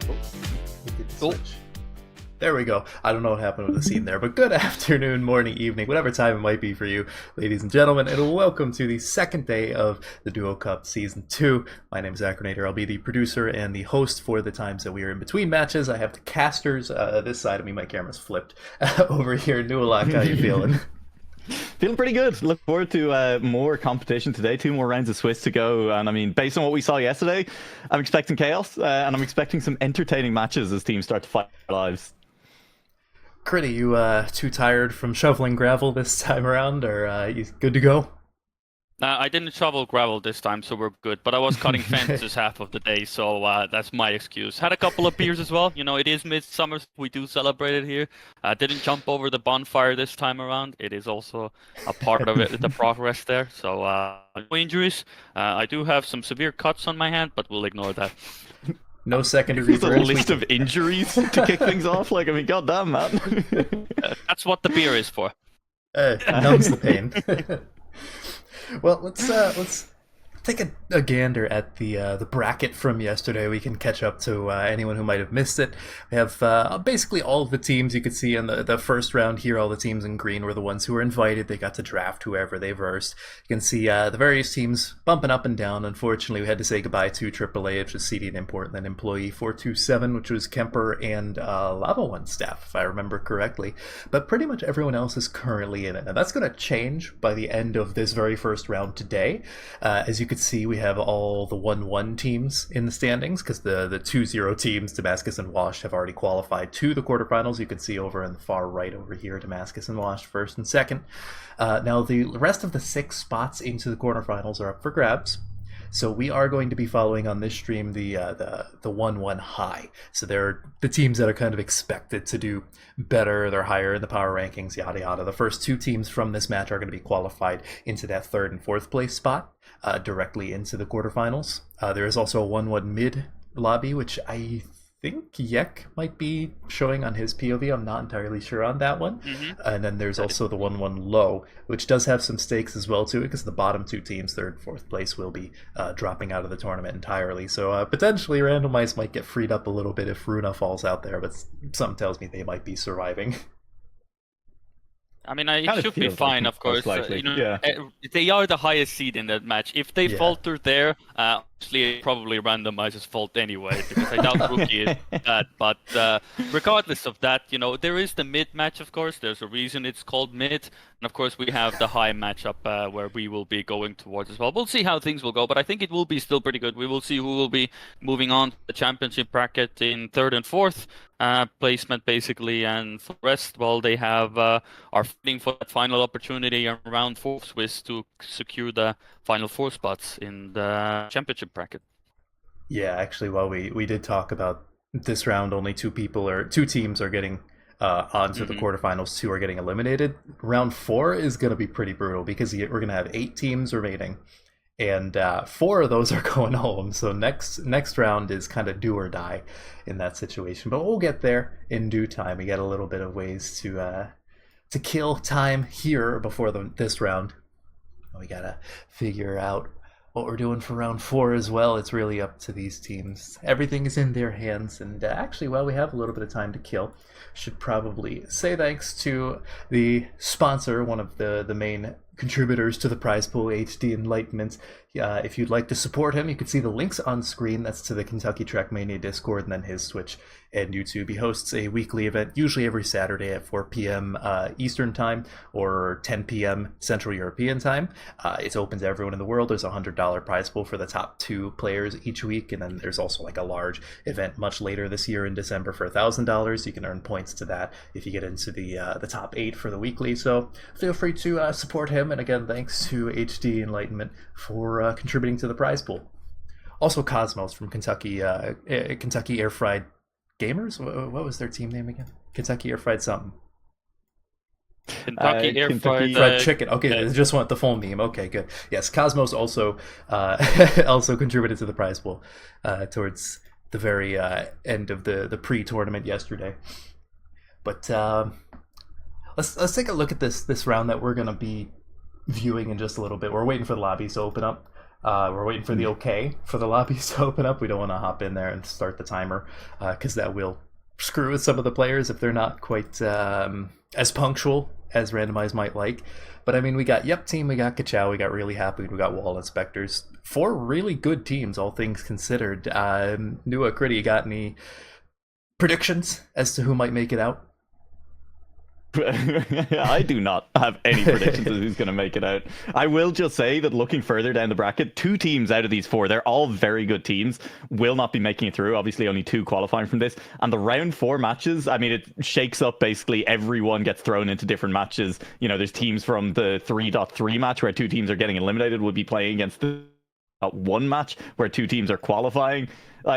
We did the Oh. switch. There we go. I don't know what happened with the scene there, but good afternoon, morning, evening, whatever time it might be for you, ladies and gentlemen, and welcome to the second day of the DuoCup Season 2. My name is Acronator. I'll be the producer and the host for the times that we are in between matches. I have the casters this side of me. My camera's flipped over here. Nualak, how you feeling? Feeling pretty good. Look forward to more competition today. 2 more rounds of Swiss to go. And I mean, based on what we saw yesterday, I'm expecting chaos. And I'm expecting some entertaining matches as teams start to fight their lives. Critty, you too tired from shoveling gravel this time around, or you good to go? I didn't shovel gravel this time, so we're good. But I was cutting fences half of the day, so that's my excuse. Had a couple of beers as well. You know, it is midsummer. We do celebrate it here. Didn't jump over the bonfire this time around. It is also a part of it, the progress there. So no injuries. I do have some severe cuts on my hand, but we'll ignore that. No secondary. There's a list of injuries to kick things off. Like, I mean, goddamn, man. That's what the beer is for. Numbs the pain. Well, let's take a gander at the bracket from yesterday. We can catch up to anyone who might have missed it. We have basically all of the teams you could see in the first round here. All the teams in green were the ones who were invited. They got to draft whoever they versed. You can see the various teams bumping up and down. Unfortunately, we had to say goodbye to AAA, which was CD Import, and then Employee 427, which was Kemper and Lava One staff, if I remember correctly. But pretty much everyone else is currently in it. Now, that's going to change by the end of this very first round today. As you could see, we have all the 1-1 teams in the standings because the 2-0 teams, Damascus and Washed, have already qualified to the quarterfinals. You can see over in the far right over here, Damascus and Washed first and second. Now the rest of the 6 spots into the quarterfinals are up for grabs. So we are going to be following on this stream the 1-1 high. So they're the teams that are kind of expected to do better. They're higher in the power rankings, yada yada. The first 2 teams from this match are going to be qualified into that 3rd and 4th place spot, directly into the quarterfinals. There is also a 1-1 mid lobby, which I think Yek might be showing on his POV. I'm not entirely sure on that one. Mm-hmm. And then there's also the 1-1 low, which does have some stakes as well too, because the bottom 2 teams, 3rd and 4th place, will be dropping out of the tournament entirely. So potentially randomized might get freed up a little bit if Runa falls out there, but something tells me they might be surviving. I mean, it should be fine, of course. Yeah. They are the highest seed in that match. If they falter there, actually, it probably randomizes fault anyway, because I doubt Rookie is that. But regardless of that, you know, there is the mid match, of course. There's a reason it's called mid. And of course, we have the high matchup where we will be going towards as well. We'll see how things will go, but I think it will be still pretty good. We will see who will be moving on to the championship bracket in 3rd and 4th placement, basically. And for the rest, well, they have are fighting for that final opportunity around 4th Swiss to secure the final 4 spots in the championship bracket. Yeah, actually, while we did talk about this round, only 2 teams are getting onto the quarterfinals. 2 are getting eliminated. Round 4 is going to be pretty brutal because we're going to have 8 teams remaining, and 4 of those are going home. So next round is kind of do or die in that situation. But we'll get there in due time. We got a little bit of ways to kill time here before this round. We gotta figure out what we're doing for round 4 as well. It's really up to these teams. Everything is in their hands, and actually, while we have a little bit of time to kill, should probably say thanks to the sponsor, one of the main contributors to the prize pool, HD Enlightenment. If you'd like to support him, you can see the links on screen. That's to the Kentucky Trackmania Discord and then his Twitch and YouTube. He hosts a weekly event, usually every Saturday at 4 p.m. Eastern Time or 10 p.m. Central European Time. It's open to everyone in the world. There's a $100 prize pool for the top 2 players each week, and then there's also like a large event much later this year in December for $1,000. You can earn points to that if you get into the top 8 for the weekly. So feel free to support him. And again, thanks to HD Enlightenment for contributing to the prize pool. Also, Cosmos from Kentucky Air Fried Gamers. What was their team name again? Kentucky Air Fried something. Kentucky Air Fried Chicken. Okay, I just want the full meme. Okay, good. Yes, Cosmos also also contributed to the prize pool towards the very end of the pre-tournament yesterday. But let's take a look at this round that we're gonna be viewing in just a little bit. We're waiting for the lobbies to open up. We're waiting for the okay for the lobbies to open up. We don't want to hop in there and start the timer because that will screw with some of the players if they're not quite as punctual as Randomize might like. But I mean, we got Yep Team, we got Kachow, we got Really Happy, we got Wall Inspectors. 4 really good teams, all things considered. Nua, Critty, you got any predictions as to who might make it out? I do not have any predictions of who's going to make it out. I will just say that looking further down the bracket, 2 teams out of these 4, they're all very good teams, will not be making it through. Obviously, only 2 qualifying from this. And the round 4 matches, I mean, it shakes up basically everyone gets thrown into different matches. You know, there's teams from the 3.3 match where 2 teams are getting eliminated, would be playing against the 1 match where 2 teams are qualifying.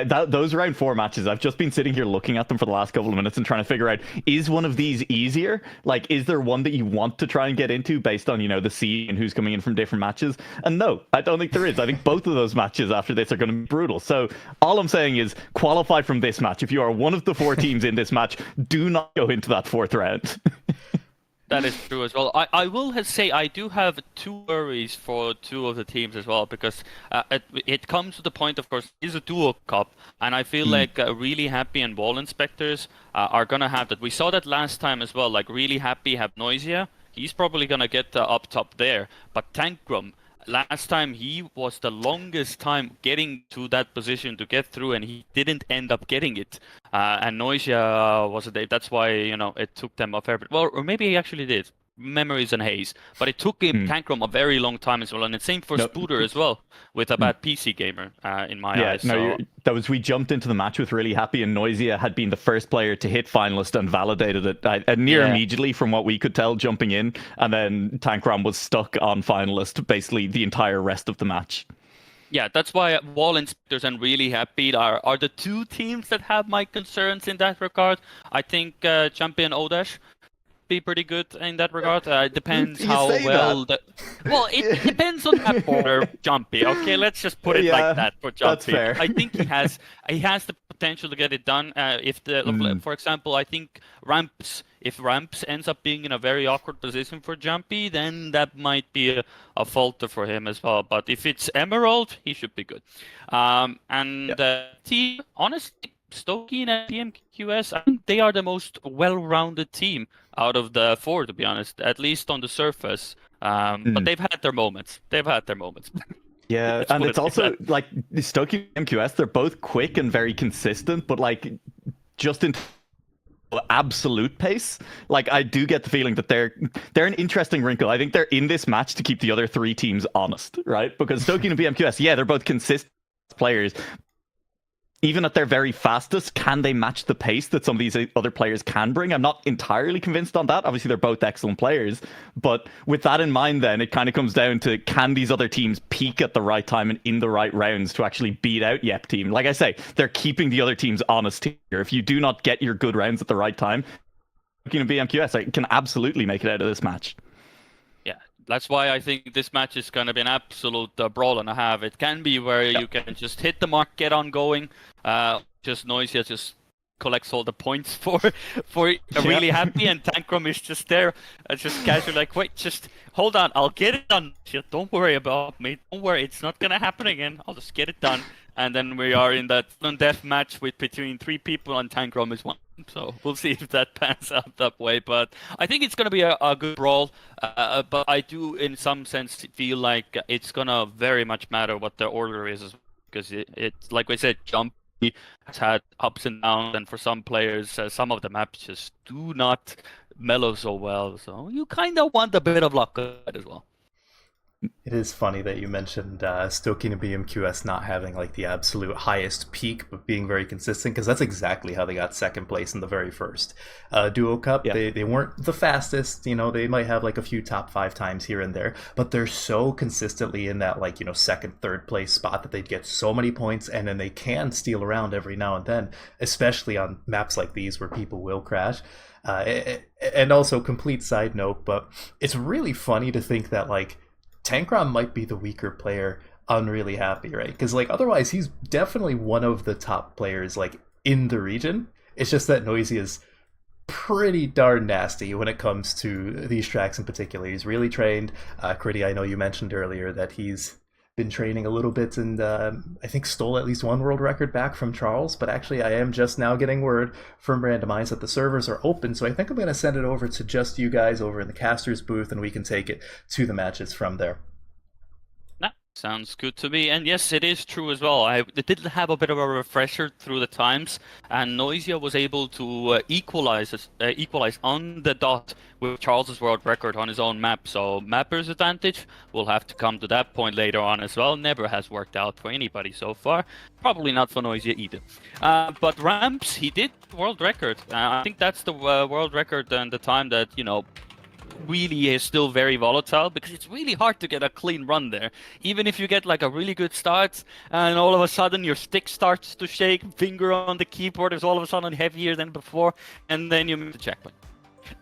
Those round 4 matches, I've just been sitting here looking at them for the last couple of minutes and trying to figure out, is one of these easier? Like, is there one that you want to try and get into based on, you know, the seed and who's coming in from different matches? And no, I don't think there is. I think both of those matches after this are going to be brutal. So all I'm saying is qualify from this match. If you are one of the 4 teams in this match, do not go into that 4th round. That is true as well. I will say I do have 2 worries for 2 of the teams as well, because it comes to the point, of course, it's a DuoCup, and I feel like Really Happy and Wall Inspectors are going to have that. We saw that last time as well, like Really Happy have Noisia. He's probably going to get up top there, but Tankrum, last time he was the longest time getting to that position to get through, and he didn't end up getting it. And Noisia was a day. That's why, you know, it took them a fair bit. Well, or maybe he actually did. Memories and haze, but it took him Tankrum a very long time as well, and the same for Spooter as well, with a bad PC gamer in my eyes. No, we jumped into the match with Really Happy, and Noisia had been the first player to hit finalist and validated it near immediately from what we could tell jumping in, and then Tankram was stuck on finalist basically the entire rest of the match. Yeah, that's why Wall Inspectors and Really Happy are the 2 teams that have my concerns in that regard. I think Champion Odash be pretty good in that regard. It depends how well well, it depends on that border, Jumpy. Okay, let's just put it like that for Jumpy. That's fair. I think he has the potential to get it done. For example, I think if Ramps ends up being in a very awkward position for Jumpy, then that might be a falter for him as well. But if it's Emerald, he should be good. The team, honestly, Stokey and PMQS, I think they are the most well-rounded team out of the 4, to be honest, at least on the surface. But they've had their moments. Yeah, and it's also like Stokey and MQS, they're both quick and very consistent, but like just in absolute pace, like I do get the feeling that they're an interesting wrinkle. I think they're in this match to keep the other 3 teams honest, right? Because Stokey and PMQS, they're both consistent players. Even at their very fastest, can they match the pace that some of these other players can bring? I'm not entirely convinced on that. Obviously, they're both excellent players. But with that in mind, then, it kind of comes down to, can these other teams peak at the right time and in the right rounds to actually beat out Yep Team? Like I say, they're keeping the other teams honest here. If you do not get your good rounds at the right time, BMQS can absolutely make it out of this match. That's why I think this match is going to be an absolute brawl and a half. It can be where you can just hit the mark, get on going. Just Noisia just collects all the points for Really Happy, and Tankrum is just there, just casually like, wait, just hold on, I'll get it done. Don't worry about me. Don't worry, it's not going to happen again. I'll just get it done. And then we are in that death match between 3 people, and Tankrum is 1. So we'll see if that pans out that way. But I think it's going to be a good brawl. But I do, in some sense, feel like it's going to very much matter what the order is, because it's like we said, Jumpy has had ups and downs, and for some players, some of the maps just do not mellow so well. So you kind of want a bit of luck as well. It is funny that you mentioned Stokey and BMQS not having like the absolute highest peak, but being very consistent, because that's exactly how they got 2nd place in the very first DuoCup. They weren't the fastest, you know, they might have like a few top 5 times here and there, but they're so consistently in that, like, you know, 2nd, 3rd place spot that they'd get so many points, and then they can steal around every now and then, especially on maps like these where people will crash. And also, complete side note, but it's really funny to think that, like, Tankram might be the weaker player on Really Happy, right? Because, like, otherwise he's definitely one of the top players, like, in the region. It's just that Noisy is pretty darn nasty when it comes to these tracks in particular. He's really trained. Critty, I know you mentioned earlier that he's been training a little bit, and I think stole at least one world record back from Charles. But actually, I am just now getting word from Randomize that the servers are open, so I think I'm going to send it over to just you guys over in the casters booth, and we can take it to the matches from there. Sounds good to me. And yes, it is true as well. I did have a bit of a refresher through the times, and Noisia was able to equalize on the dot with Charles's world record on his own map. So mapper's advantage, we'll have to come to that point later on as well. Never has worked out for anybody so far. Probably not for Noisia either. But Ramps, he did world record. I think that's the world record and the time that, you know, really is still very volatile, because it's really hard to get a clean run there. Even if you get like a really good start and all of a sudden your stick starts to shake, finger on the keyboard is all of a sudden heavier than before, and then you miss the checkpoint.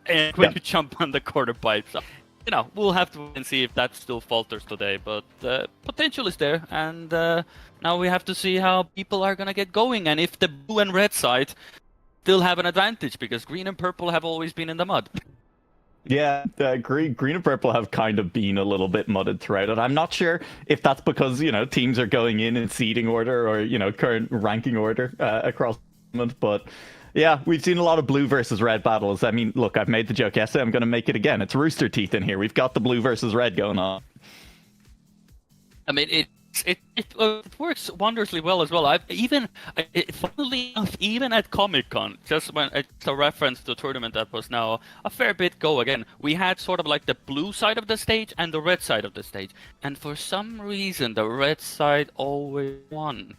And when you jump on the quarter pipe. So, you know, we'll have to wait and see if that still falters today, but potential is there, and now we have to see how people are gonna get going, and if the blue and red side still have an advantage, because green and purple have always been in the mud. Yeah, green and purple have kind of been a little bit mudded throughout it. I'm not sure if that's because, you know, teams are going in seeding order or, you know, current ranking order across the tournament, but yeah, we've seen a lot of blue versus red battles. I mean, look, I've made the joke yesterday, I'm going to make it again. It's Rooster Teeth in here. We've got the blue versus red going on. I mean, it works wondrously well as well. Funnily enough, even at Comic-Con, just when it's a reference to a tournament that was now a fair bit ago again, we had sort of like the blue side of the stage and the red side of the stage. And for some reason, the red side always won.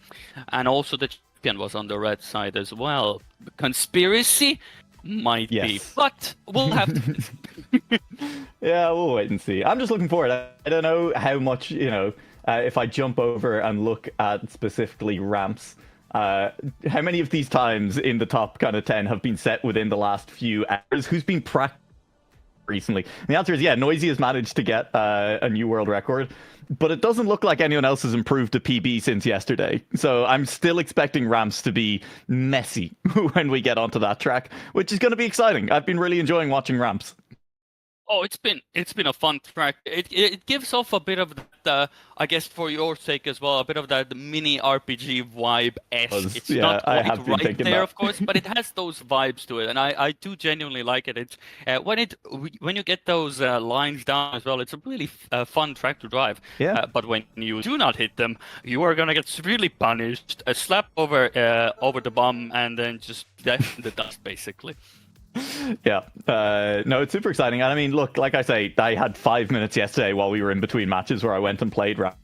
And also the champion was on the red side as well. Conspiracy? Might be, but we'll have to. Yeah, we'll wait and see. I'm just looking forward. I don't know how much, you know, if I jump over and look at specifically ramps, how many of these times in the top kind of 10 have been set within the last few hours? Who's been practicing recently? And the answer is, yeah, Noisy has managed to get a new world record, but it doesn't look like anyone else has improved a PB since yesterday. So I'm still expecting ramps to be messy when we get onto that track, which is going to be exciting. I've been really enjoying watching ramps. Oh, it's been a fun track. It gives off a bit of that, I guess for your sake as well, a bit of that mini RPG vibe. It's not quite right there, of course, but it has those vibes to it, and I do genuinely like it. It's when you get those lines down as well, it's a really fun track to drive. Yeah. But when you do not hit them, you are gonna get severely punished. A slap over the bum, and then just death in the dust, basically. Yeah, no, it's super exciting. And I mean, look, like I say, I had 5 minutes yesterday while we were in between matches where I went and played ramp.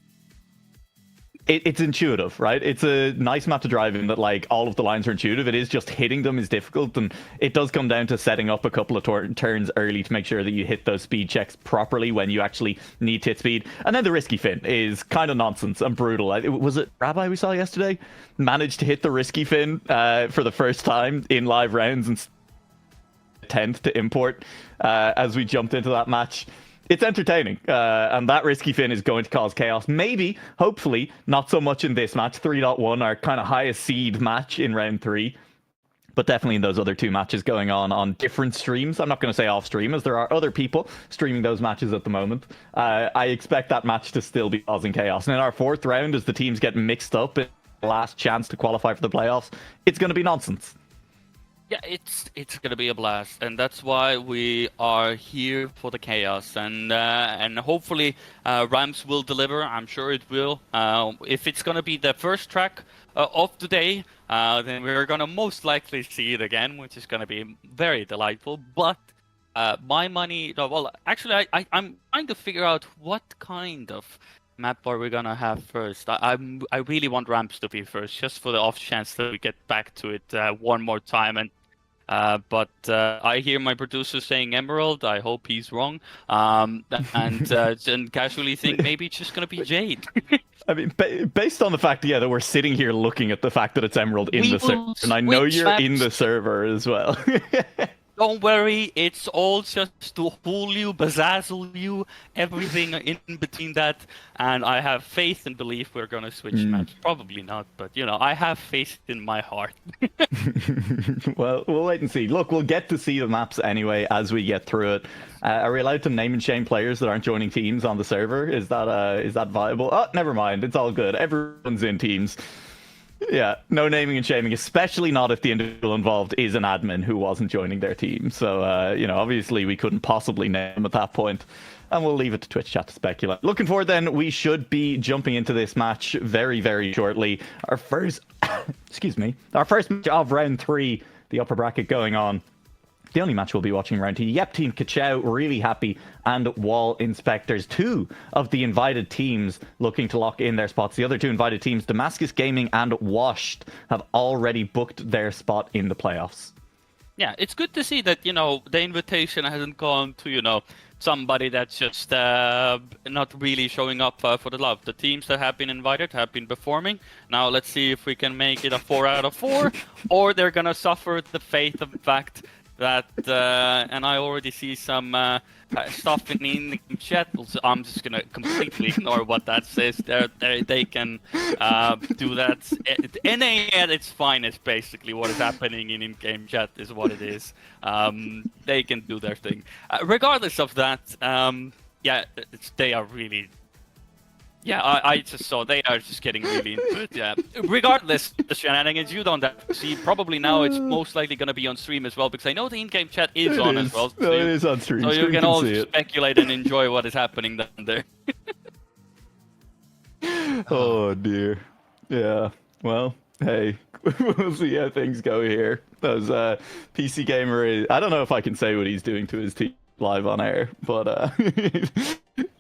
It's intuitive, right? It's a nice map to drive in that, like, all of the lines are intuitive. It is just hitting them is difficult, and it does come down to setting up a couple of turns early to make sure that you hit those speed checks properly when you actually need to hit speed. And then the risky fin is kind of nonsense and brutal. Was it Rabbi we saw yesterday? Managed to hit the risky fin for the first time in live rounds and 10th to import as we jumped into that match. It's entertaining, and that risky fin is going to cause chaos. Maybe, hopefully, not so much in this match. 3.1, our kind of highest seed match in round 3, but definitely in those other 2 matches going on different streams. I'm not going to say off stream, as there are other people streaming those matches at the moment. I expect that match to still be causing chaos. And in our 4th round, as the teams get mixed up in the last chance to qualify for the playoffs, it's going to be nonsense. Yeah, it's gonna be a blast, and that's why we are here for the chaos, and hopefully Rams will deliver. I'm sure it will. If it's gonna be the first track of the day, then we're gonna most likely see it again, which is gonna be very delightful. But my money, well, actually, I'm trying to figure out what kind of map are we gonna have first. I really want ramps to be first, just for the off chance that we get back to it one more time. And but I hear my producer saying Emerald. I hope he's wrong. And casually think maybe it's just gonna be Jade. I mean, based on the fact, that we're sitting here looking at the fact that it's Emerald in the server, and I know you're in the server as well. Don't worry, it's all just to fool you, bezazzle you, everything in between that. And I have faith and belief we're gonna switch maps. Probably not, but I have faith in my heart. Well, we'll wait and see. Look, we'll get to see the maps anyway as we get through it. Are we allowed to name and shame players that aren't joining teams on the server? Is that viable? Oh, never mind. It's all good. Everyone's in teams. Yeah, no naming and shaming, especially not if the individual involved is an admin who wasn't joining their team. So, obviously we couldn't possibly name at that point. And we'll leave it to Twitch chat to speculate. Looking forward then, we should be jumping into this match very, very shortly. Our first, our first match of round 3, the upper bracket going on. The only match we'll be watching around here. Yep Team Kachow, really happy, and Wall Inspectors. 2 of the invited teams looking to lock in their spots. The other 2 invited teams, Damascus Gaming and Washed, have already booked their spot in the playoffs. Yeah, it's good to see that, the invitation hasn't gone to, somebody that's just not really showing up for the love. The teams that have been invited have been performing. Now let's see if we can make it a 4 out of 4, or they're going to suffer the fate of the fact that, and I already see some stuff in the chat. So I'm just gonna completely ignore what that says. They can do that. NA at its finest, basically, what is happening in in-game chat is what it is. They can do their thing. Regardless of that, they are really. Yeah, I just saw they are just getting really into it. Yeah, regardless of the shenanigans, you don't have to see. Probably now it's most likely going to be on stream as well, because I know the in-game chat is on as well. So it is on stream. So you can all speculate and enjoy what is happening down there. Oh dear. Yeah. Well, hey, we'll see how things go here. Those PC gamer. I don't know if I can say what he's doing to his team live on air, but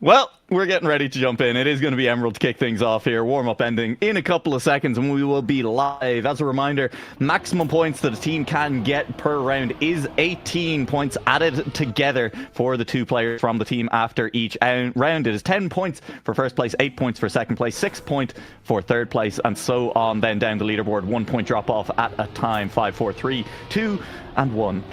well, we're getting ready to jump in. It is going to be Emerald to kick things off here. Warm-up ending in a couple of seconds, and we will be live. As a reminder, maximum points that a team can get per round is 18 points added together for the 2 players from the team after each round. It is 10 points for first place, 8 points for second place, 6 points for third place, and so on then down the leaderboard. 1 point drop off at a time. 5, 4, 3, 2, and 1.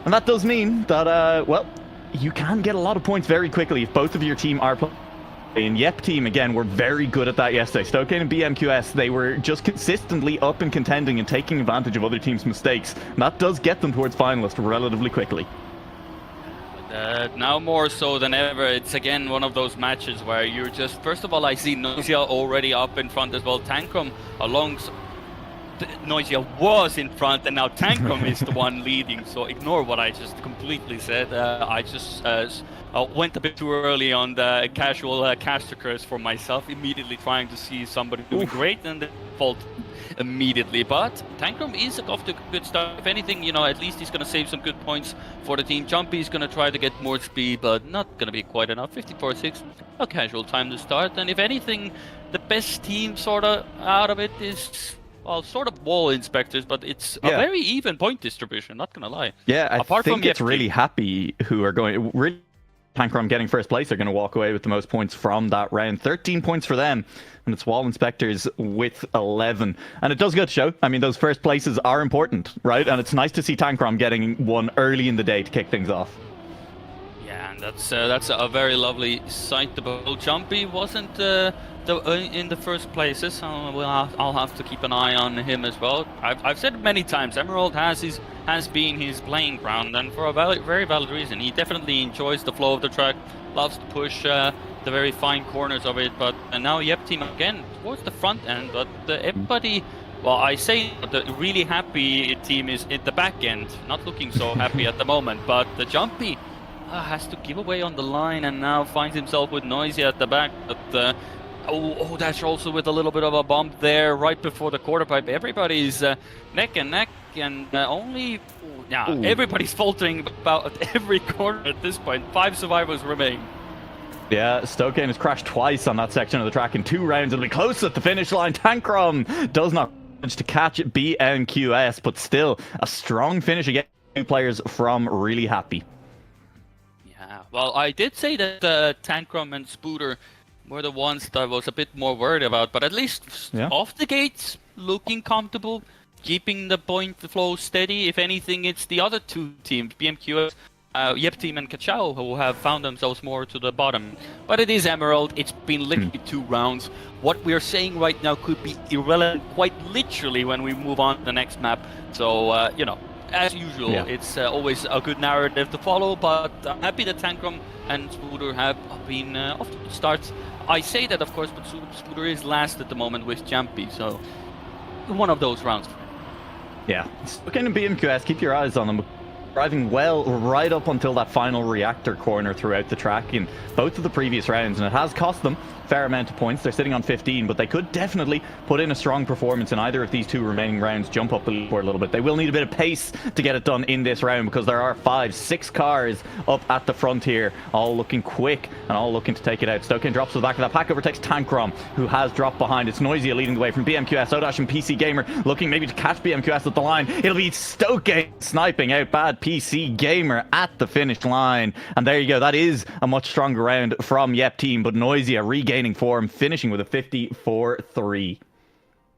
And that does mean that, you can get a lot of points very quickly if both of your team are playing. Yep Team, again, were very good at that yesterday. Stokane and BMQS, they were just consistently up and contending and taking advantage of other teams' mistakes. And that does get them towards finalist relatively quickly. Now more so than ever, it's again one of those matches where you're just, first of all, I see Noisia already up in front as well. Tankrum alongside. Noisia was in front, and now Tankrum is the one leading, so ignore what I just completely said. I just went a bit too early on the casual caster curse for myself, immediately trying to see somebody doing great, and then fault immediately. But Tankrum is off to a good start. If anything, at least he's going to save some good points for the team. Jumpy is going to try to get more speed, but not going to be quite enough. 54-6, a casual time to start, and if anything, the best team sort of out of it is... Well, sort of Wall Inspectors, but it's a very even point distribution, not gonna lie. Yeah, I think it's really happy who are going... Really, Tankrum getting first place are going to walk away with the most points from that round. 13 points for them, and it's Wall Inspectors with 11. And it does go to show, I mean, those first places are important, right? And it's nice to see Tankrum getting one early in the day to kick things off. Yeah, and that's a very lovely sight. The ball Jumpy wasn't... in the first places, I'll have to keep an eye on him as well. I've said it many times, Emerald has been his playing ground, and for a very valid reason. He definitely enjoys the flow of the track, loves to push the very fine corners of it, but now Yep Team again towards the front end, but everybody... Well, I say the really happy team is at the back end, not looking so happy at the moment, but the Jumpy has to give away on the line and now finds himself with Noisia at the back, but... Oh, that's also with a little bit of a bump there right before the quarter pipe. Everybody's neck and neck, and everybody's faltering about every corner at this point. 5 survivors remain. Yeah, Stokane has crashed twice on that section of the track in 2 rounds. It'll be close at the finish line. Tankrum does not manage to catch BNQS, but still a strong finish against 2 players from Really Happy. Yeah, well, I did say that Tankrum and Spooter were the ones that I was a bit more worried about, but at least off the gates, looking comfortable. keeping the point flow steady. If anything, it's the other two teams, BMQS, Yep Team and Kachao, who have found themselves more to the bottom. But it is Emerald. It's been literally 2 rounds. What we are saying right now could be irrelevant quite literally when we move on to the next map. So, you know, as usual, it's always a good narrative to follow, but I'm happy that Tankrum and Spooder have been off to good starts. I say that, of course, but Spooder is last at the moment with Jumpy, so one of those rounds. Yeah, looking at BMQS, keep your eyes on them. Driving well right up until that final reactor corner throughout the track in both of the previous rounds, and it has cost them a fair amount of points. They're sitting on 15, but they could definitely put in a strong performance in either of these 2 remaining rounds, jump up the leaderboard a little bit. They will need a bit of pace to get it done in this round because there are 5, 6 cars up at the front here, all looking quick and all looking to take it out. Stokin drops to the back of that pack, overtakes Tankrom, who has dropped behind. It's Noisia leading the way from BMQS. Odash and PC Gamer looking maybe to catch BMQS at the line. It'll be Stokin sniping out bad PC Gamer at the finish line. And there you go. That is a much stronger round from Yep Team, but Noisia regaining form, finishing with a 54-3.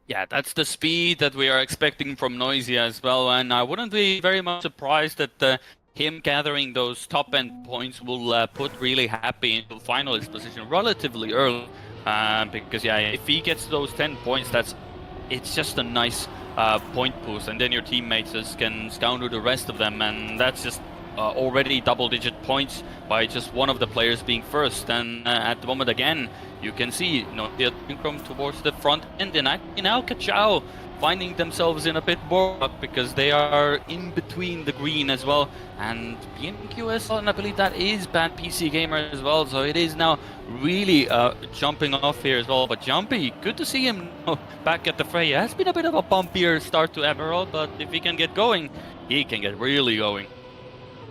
Yeah, that's the speed that we are expecting from Noisia as well, and I wouldn't be very much surprised that him gathering those top-end points will put really happy into finalist position relatively early, because yeah, if he gets those 10 points, it's just a nice point boost, and then your teammates just can scoundrel the rest of them, and that's just already double-digit points by just one of the players being first. And at the moment, again, you can see, you know, the Incrum towards the front end, and actually now Kachao finding themselves in a bit more up because they are in between the green as well, and BMQS, and I believe that is bad PC Gamer as well, so it is now really jumping off here as well. But Jumpy, good to see him back at the fray. It has been a bit of a bumpier start to Emerald, but if he can get going, he can get really going.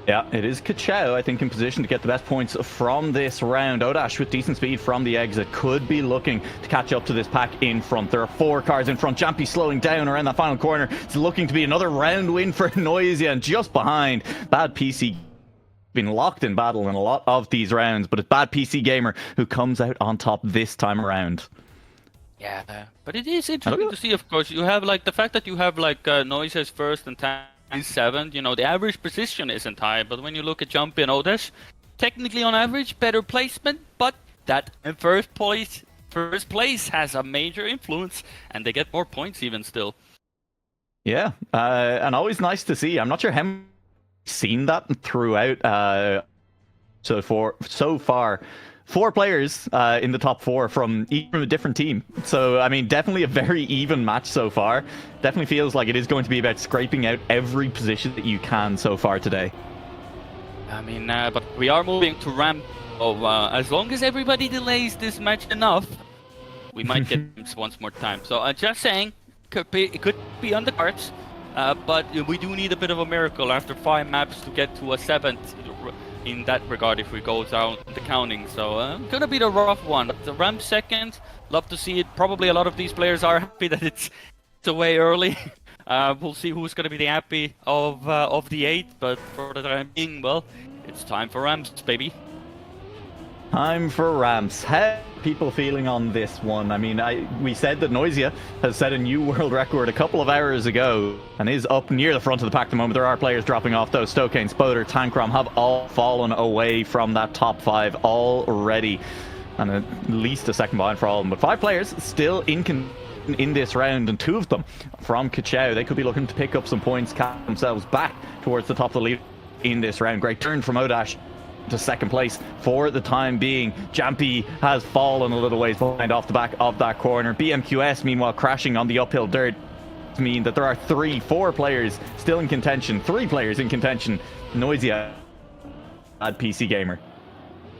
Yeah, it is Kachao, I think, in position to get the best points from this round. Odash with decent speed from the exit could be looking to catch up to this pack in front. There are 4 cars in front. Jampy slowing down around that final corner. It's looking to be another round win for Noisia, and just behind, Bad PC been locked in battle in a lot of these rounds, but it's Bad PC Gamer who comes out on top this time around. Yeah, but it is interesting to see, of course. You have like the fact that you have like Noisia's first and is 7th, you know, the average position isn't high, but when you look at Jumpy and Odash, technically on average, better placement, but that in first place has a major influence, and they get more points even still. Yeah, and always nice to see. I'm not sure how many seen that throughout so far. 4 players in the top 4 from a different team. So, I mean, definitely a very even match so far. Definitely feels like it is going to be about scraping out every position that you can so far today. I mean, but we are moving to ramp. So, as long as everybody delays this match enough, we might get ramps once more time. So, just saying, it could be on the cards. But we do need a bit of a miracle after 5 maps to get to a 7th. In that regard, if we go down the counting, so gonna be the rough one. The ramp second, love to see it. Probably a lot of these players are happy that it's away early. We'll see who's gonna be the happy of the 8, but for the time being, well, it's time for ramps, baby. Time for ramps. How are people feeling on this one? I mean, we said that Noisia has set a new world record a couple of hours ago and is up near the front of the pack at the moment. There are players dropping off though. Stokane, Spoder, Tankrom have all fallen away from that top 5 already, and at least a second behind for all of them. But 5 players still in this round, and 2 of them from Kachao. They could be looking to pick up some points, catch themselves back towards the top of the lead in this round. Great turn from Odash to second place for the time being. Jampy has fallen a little ways behind off the back of that corner. BMQS, meanwhile, crashing on the uphill dirt. Mean that there are 4 players still in contention. 3 players in contention. Noisia, Bad PC Gamer.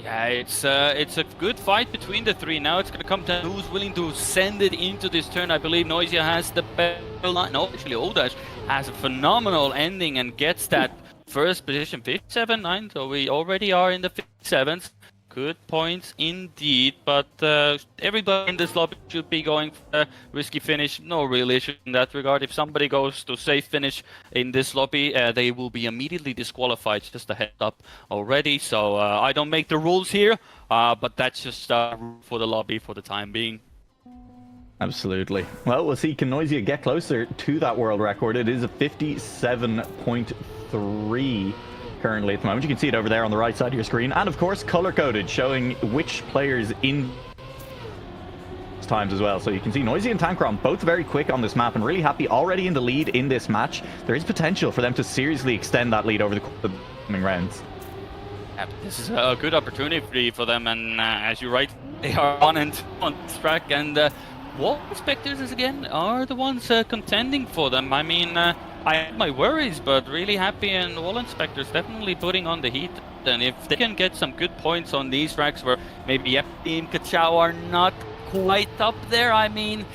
Yeah, it's a good fight between the 3. Now it's going to come down to who's willing to send it into this turn. I believe Noisia has the better line. No, actually, Odash has a phenomenal ending and gets that first position, 57-9, so we already are in the 57th. Good points indeed, but everybody in this lobby should be going for a risky finish. No real issue in that regard. If somebody goes to safe finish in this lobby, they will be immediately disqualified, just a heads up already. So I don't make the rules here, but that's just for the lobby for the time being. Absolutely. Well, we'll see. Can Noisia get closer to that world record? It is a 57.3 currently at the moment. You can see it over there on the right side of your screen. And of course, color-coded, showing which players in times as well. So you can see Noisia and Tankrom both very quick on this map and really happy already in the lead in this match. There is potential for them to seriously extend that lead over the coming rounds. This is a good opportunity for them, and as you're right, they are on this track, and Wall Inspectors again are the ones contending for them. I mean, I have my worries, but really happy, and Wall Inspectors definitely putting on the heat. And if they can get some good points on these tracks where maybe Yep Team, Kachao are not quite up there, I mean,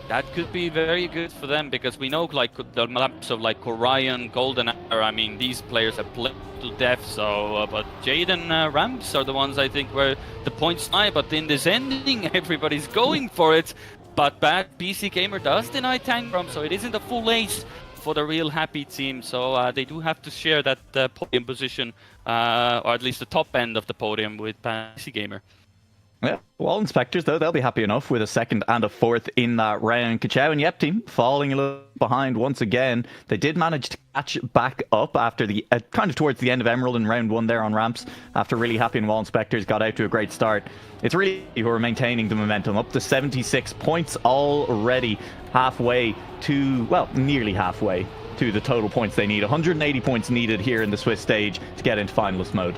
that could be very good for them, because we know like the maps of like Orion, Golden Hour, I mean, these players have played to death, so but Jade and Ramps are the ones I think where the points lie, but in this ending everybody's going for it, but bad PC Gamer does deny Tankrom, so it isn't a full ace for the real happy team, so they do have to share that podium position, or at least the top end of the podium with PC Gamer. Yeah, Wall Inspectors, though, they'll be happy enough with a second and a fourth in that round. Kachao and Yep Team falling a little behind once again. They did manage to catch back up after the kind of towards the end of Emerald in round one there on ramps, after really happy and Wall Inspectors got out to a great start. It's really who are maintaining the momentum, up to 76 points already, halfway to, well, nearly halfway to the total points they need. 180 points needed here in the Swiss stage to get into finalist mode.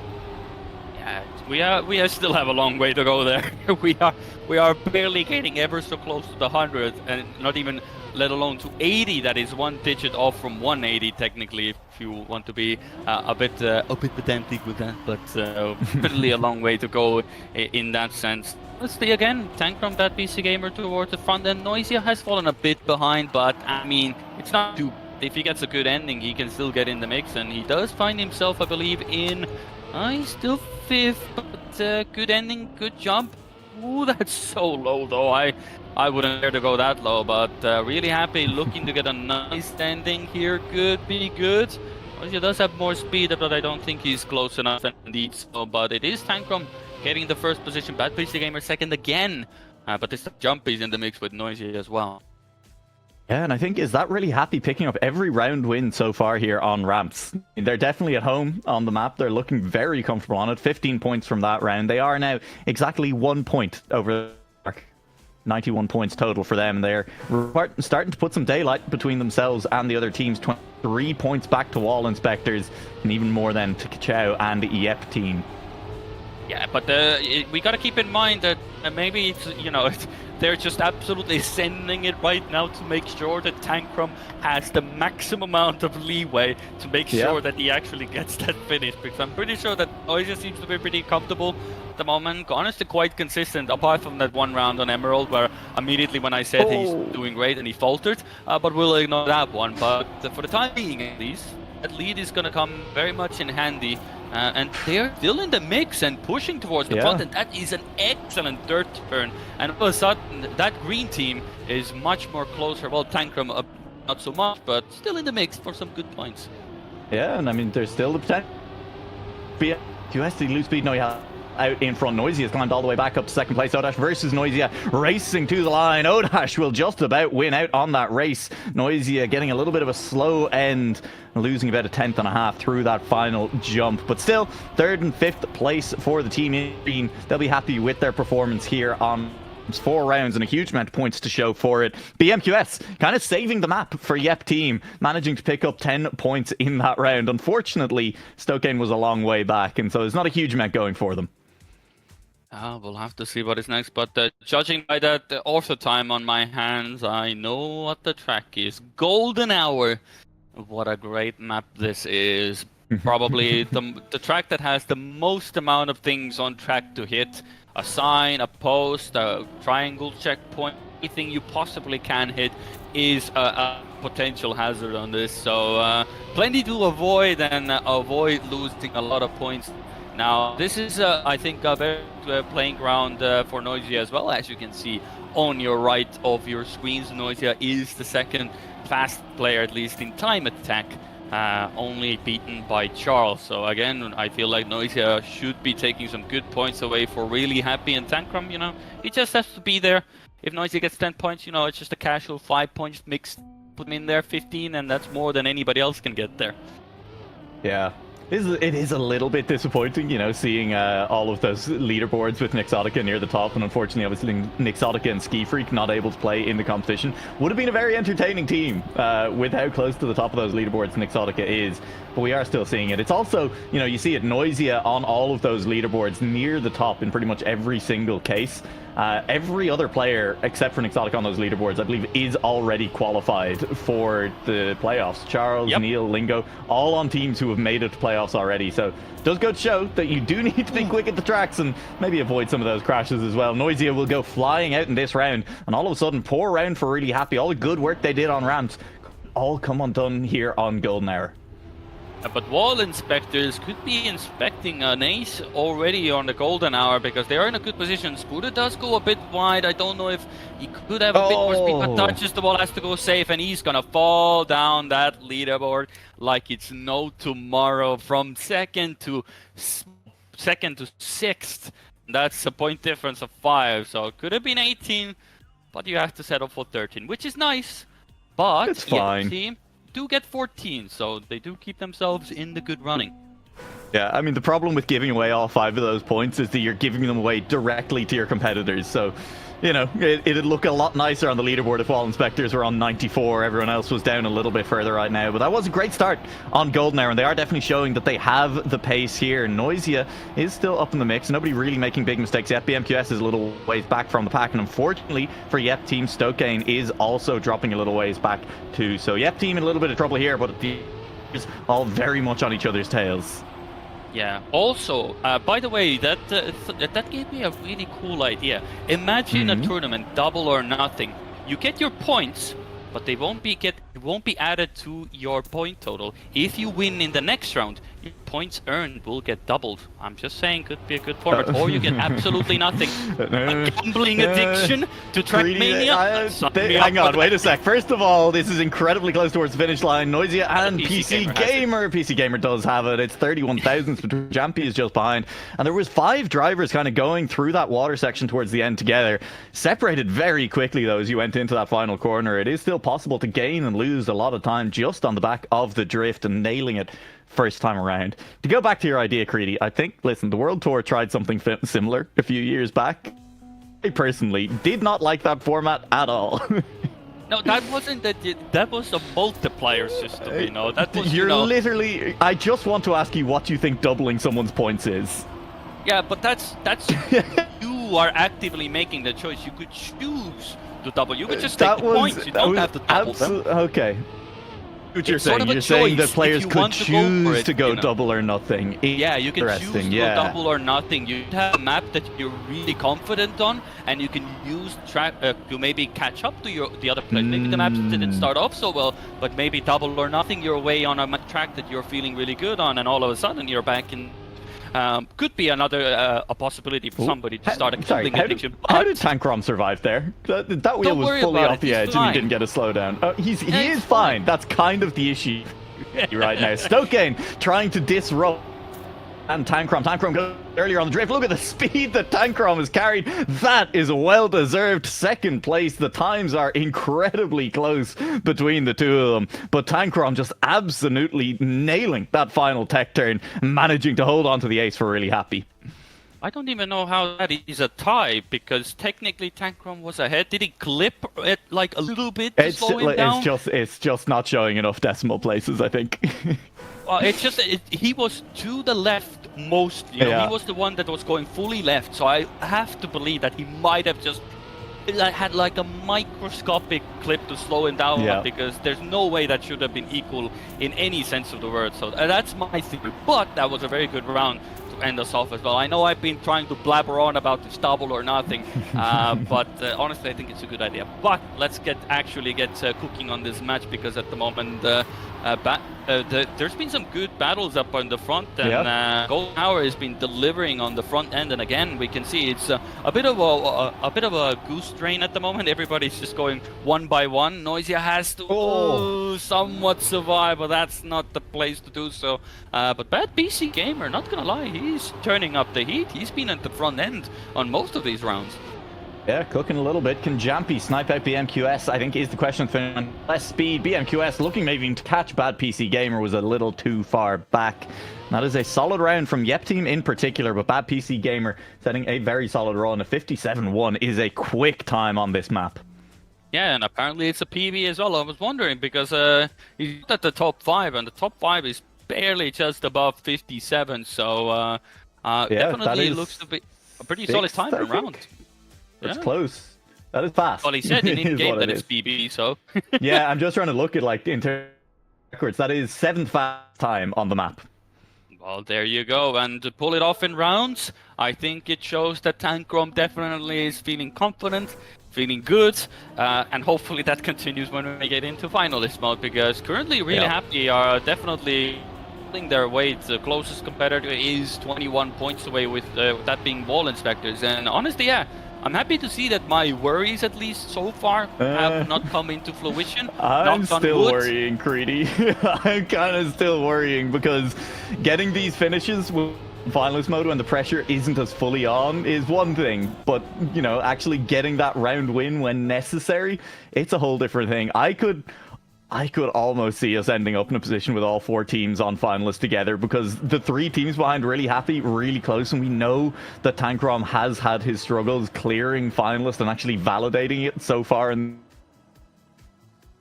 We still have a long way to go there. we are barely getting ever so close to the 100, and not even, let alone to 80. That is one digit off from 180 technically, if you want to be a bit pedantic with that. But really a long way to go in that sense. Let's see again. Tankrom, that PC Gamer towards the front, and Noisia has fallen a bit behind, but I mean, it's not too. If he gets a good ending, he can still get in the mix, and he does find himself, I believe, in. He's still fifth, but good ending, good jump. Ooh, that's so low though. I wouldn't dare to go that low, but really happy, looking to get a nice ending here. Good, be good. He does have more speed, but I don't think he's close enough indeed. So, but it is Tankrom getting the first position. Bad PC Gamer second again, but this jump is in the mix with Noisy as well. Yeah, and I think, is that really happy picking up every round win so far here on ramps? They're definitely at home on the map. They're looking very comfortable on it. 15 points from that round. They are now exactly 1 point over the mark. 91 points total for them. They're starting to put some daylight between themselves and the other teams. 23 points back to Wall Inspectors, and even more than to Kachao and the Yep Team. Yeah, but we got to keep in mind that maybe it's, they're just absolutely sending it right now to make sure that Tankrom has the maximum amount of leeway to make sure that he actually gets that finish. Because I'm pretty sure that Noisia seems to be pretty comfortable at the moment. Honestly, quite consistent, apart from that one round on Emerald, where immediately when I said he's doing great and he faltered. But we'll ignore that one. But for the time being, at least, that lead is going to come very much in handy. And they're still in the mix and pushing towards the front, and that is an excellent third turn. And all of a sudden, that green team is much more closer. Well, Tankrom not so much, but still in the mix for some good points. Yeah, and I mean, there's still the potential. QS, lose speed, no, yeah. Out in front. Noisia has climbed all the way back up to second place. Odash versus Noisia, racing to the line. Odash will just about win out on that race. Noisia getting a little bit of a slow end, losing about a 10th and a half through that final jump. But still, third and fifth place for the team in green. They'll be happy with their performance here on 4 rounds and a huge amount of points to show for it. BMQS kind of saving the map for Yep Team, managing to pick up 10 points in that round. Unfortunately, Stokane was a long way back, and so there's not a huge amount going for them. We'll have to see what is next, but judging by that ortho time on my hands, I know what the track is. Golden Hour. What a great map this is. Probably the track that has the most amount of things on track to hit. A sign, a post, a triangle checkpoint, anything you possibly can hit is a potential hazard on this. So plenty to avoid, and avoid losing a lot of points. Now, this is, I think, a very playing ground for Noisia as well. As you can see on your right of your screens, Noisia is the second fast player, at least in time attack. only beaten by Charles. So again, I feel like Noisia should be taking some good points away for really happy, and Tankram, he just has to be there. If Noisia gets 10 points, it's just a casual 5 points mixed, put him in there 15, and that's more than anybody else can get there. Yeah. It is a little bit disappointing, seeing all of those leaderboards with Nixotica near the top, and unfortunately, obviously, Nixotica and Ski Freak not able to play in the competition. Would have been a very entertaining team with how close to the top of those leaderboards Nixotica is, but we are still seeing it. It's also, you see it, Noisia on all of those leaderboards near the top in pretty much every single case. Every other player, except for Nixotica on those leaderboards, I believe, is already qualified for the playoffs. Charles, Neil, Lingo, all on teams who have made it to playoffs already. So it does go to show that you do need to be quick at the tracks and maybe avoid some of those crashes as well. Noisia will go flying out in this round, and all of a sudden, poor round for Really Happy. All the good work they did on ramps all come undone here on Golden Hour. But wall inspectors could be inspecting an ace already on the Golden Hour, because they are in a good position. Scooter does go a bit wide. I don't know if he could have a bit more speed, but touches the wall, has to go safe, and he's gonna fall down that leaderboard like it's no tomorrow, from second to sixth. That's a point difference of 5, so it could have been 18, but you have to settle for 13, which is nice. But it's fine. team do get 14, so they do keep themselves in the good running. Yeah, I mean, the problem with giving away all 5 of those points is that you're giving them away directly to your competitors. So, it'd look a lot nicer on the leaderboard if all inspectors were on 94. Everyone else was down a little bit further right now. But that was a great start on Golden Hour, and they are definitely showing that they have the pace here. Noisia is still up in the mix. Nobody really making big mistakes yet. BMQS is a little ways back from the pack, and unfortunately for Yep Team, Stokane is also dropping a little ways back too. So Yep Team in a little bit of trouble here, but it's all very much on each other's tails. Yeah. Also, by the way, that gave me a really cool idea. Imagine a tournament, double or nothing. You get your points, but they won't be added to your point total. If you win in the next round, your points earned will get doubled. I'm just saying, could be a good format. Or you get absolutely nothing. A gambling addiction to Trackmania. Hang on, wait a sec. First of all, this is incredibly close towards the finish line. Noisia and PC Gamer. PC Gamer does have it. It's 31 thousandths between Jampy is just behind. And there was 5 drivers kind of going through that water section towards the end together. Separated very quickly, though, as you went into that final corner. It is still possible to gain and lose a lot of time just on the back of the drift and nailing it first time around. To go back to your idea, Creedy, I think, listen, the World Tour tried something similar a few years back. I personally did not like that format at all. No, that wasn't that was a multiplier system, That was, You're literally... I just want to ask you what you think doubling someone's points is. Yeah, but that's you are actively making the choice. You could choose to double. You could just take the points. You don't have to double them. Okay. What you're saying, you're saying that players could choose to go double or nothing. Yeah, you can choose to go double or nothing. You have a map that you're really confident on, and you can use track to maybe catch up to the other players. Maybe the maps didn't start off so well, but maybe double or nothing, you're away on a track that you're feeling really good on, and all of a sudden you're back in. Could be another a possibility for somebody to start a gambling addiction. How did Tankrom survive there? That wheel was fully off the edge and he didn't get a slowdown. He is fine. That's kind of the issue right now. Stokane trying to disrupt. And Tankrom goes earlier on the drift. Look at the speed that Tankrom has carried. That is a well-deserved second place. The times are incredibly close between the two of them. But Tankrom just absolutely nailing that final tech turn, managing to hold on to the ace for Really Happy. I don't even know how that is a tie, because technically Tankrom was ahead. Did he clip it like a little bit to slow him down? It's just not showing enough decimal places, I think. Well, it's just he was to the left most. He was the one that was going fully left. So I have to believe that he might have just had like a microscopic clip to slow him down, because there's no way that should have been equal in any sense of the word. So that's my theory. But that was a very good round to end us off as well. I know I've been trying to blabber on about this double or nothing, but honestly, I think it's a good idea. But let's actually get cooking on this match, because at the moment there's been some good battles up on the front, and Golden Hour has been delivering on the front end. And again, we can see it's a bit of a goose train at the moment. Everybody's just going one by one. Noisia has to somewhat survive, but that's not the place to do so. But Bad PC Gamer, not gonna lie, he's turning up the heat. He's been at the front end on most of these rounds. Yeah, cooking a little bit. Can Jampy snipe out BMQS, I think, is the question. Less speed. BMQS looking maybe to catch Bad PC Gamer was a little too far back. That is a solid round from Yep Team in particular, but Bad PC Gamer setting a very solid run. A 57-1 is a quick time on this map. Yeah, and apparently it's a PB as well. I was wondering, because he's at the top 5, and the top 5 is barely just above 57, so definitely looks to be a pretty solid time per round. It's close. That is fast. Well, he said in game that it's PB, so... Yeah, I'm just trying to look at like inter records. That is 7th fast time on the map. Well, there you go. And to pull it off in rounds, I think it shows that Tankrom definitely is feeling confident, feeling good, and hopefully that continues when we get into finalist mode, because currently Really Happy are definitely pulling their weight. The closest competitor is 21 points away, with that being Wall Inspectors. And honestly, I'm happy to see that my worries, at least so far, have not come into fruition. I'm still worrying, Creedy. I'm kind of still worrying, because getting these finishes with finalist mode when the pressure isn't as fully on is one thing, but, you know, actually getting that round win when necessary, it's a whole different thing. I could almost see us ending up in a position with all 4 teams on finalists together, because the 3 teams behind Really Happy, really close, and we know that Tankrom has had his struggles clearing finalists and actually validating it so far, and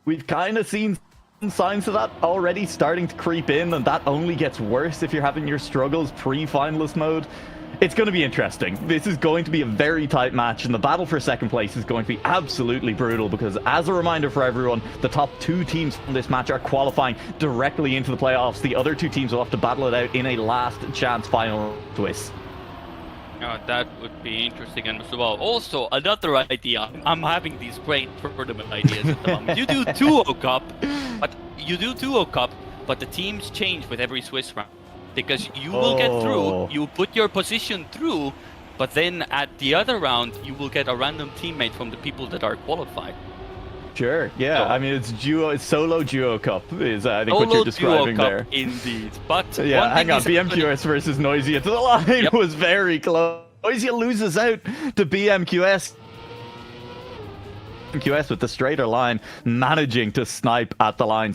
we've kind of seen signs of that already starting to creep in, and that only gets worse if you're having your struggles pre-finalist mode. It's going to be interesting. This is going to be a very tight match, and the battle for second place is going to be absolutely brutal, because as a reminder for everyone, the top 2 teams from this match are qualifying directly into the playoffs. The other 2 teams will have to battle it out in a last chance final twist. That would be interesting as well. Also, another idea. I'm having these great tournament ideas at the moment. You do DuoCup, but the teams change with every Swiss round. Because you will get through, you put your position through, but then at the other round, you will get a random teammate from the people that are qualified. Sure, yeah. I mean, it's solo DuoCup is, I think, what you're describing there. Indeed. But yeah, hang on, BMQS versus Noisia to the line was very close. Noisia loses out to BMQS. BMQS with the straighter line, managing to snipe at the line.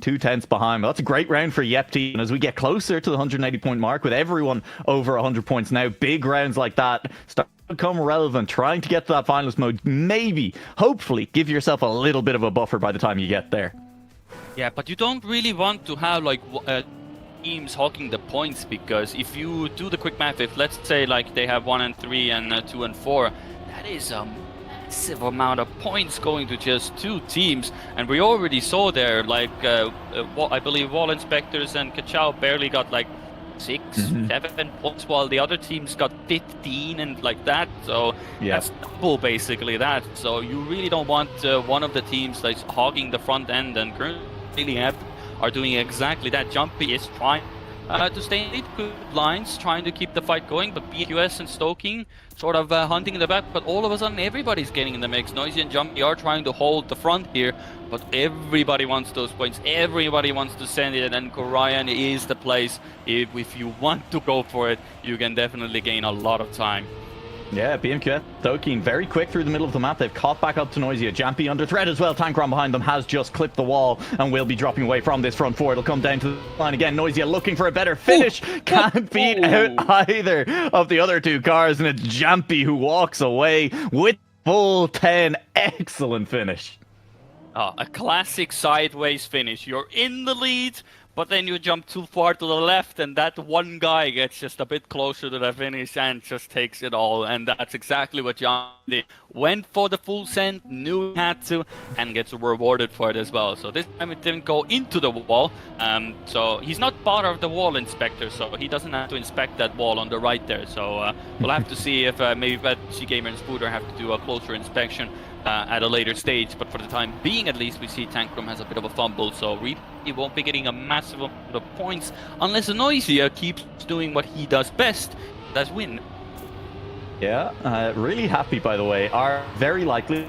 2/10 behind. That's a great round for Yep Team. And as we get closer to the 180-point mark, with everyone over 100 points now, big rounds like that start to become relevant. Trying to get to that finalist mode, maybe, hopefully, give yourself a little bit of a buffer by the time you get there. Yeah, but you don't really want to have like teams hogging the points, because if you do the quick math, if let's say like they have 1 and 3 and 2 and 4, that is massive amount of points going to just 2 teams, and we already saw there like I believe Wall Inspectors and Kachao barely got like 6, 7 points, while the other teams got 15 and like that. So that's double basically that. So you really don't want one of the teams that's hogging the front end, and currently are doing exactly that. Jumpy is trying to stay in good lines, trying to keep the fight going, but BQS and Stoking sort of hunting in the back, but all of a sudden everybody's getting in the mix. Noisy and Jumpy are trying to hold the front here, but everybody wants those points, everybody wants to send it, and Korean is the place. If you want to go for it, you can definitely gain a lot of time. Yeah, BMQS, Stoking very quick through the middle of the map. They've caught back up to Noisia. Jampy under threat as well. Tankrom behind them has just clipped the wall and will be dropping away from this front 4. It'll come down to the line again. Noisia looking for a better finish. Can't beat out either of the other 2 cars, and it's Jampy who walks away with full 10. Excellent finish. A classic sideways finish. You're in the lead, but then you jump too far to the left, and that one guy gets just a bit closer to the finish and just takes it all. And that's exactly what John did. Went for the full send, knew he had to, and gets rewarded for it as well. So this time it didn't go into the wall. So he's not part of the wall inspector, so he doesn't have to inspect that wall on the right there. So we'll have to see if maybe PC Gamer and Spooder have to do a closer inspection at a later stage, but for the time being at least we see Tankrum has a bit of a fumble, so he won't be getting a massive amount of points unless Noisia keeps doing what he does best, that's win. Yeah, really happy by the way, are very likely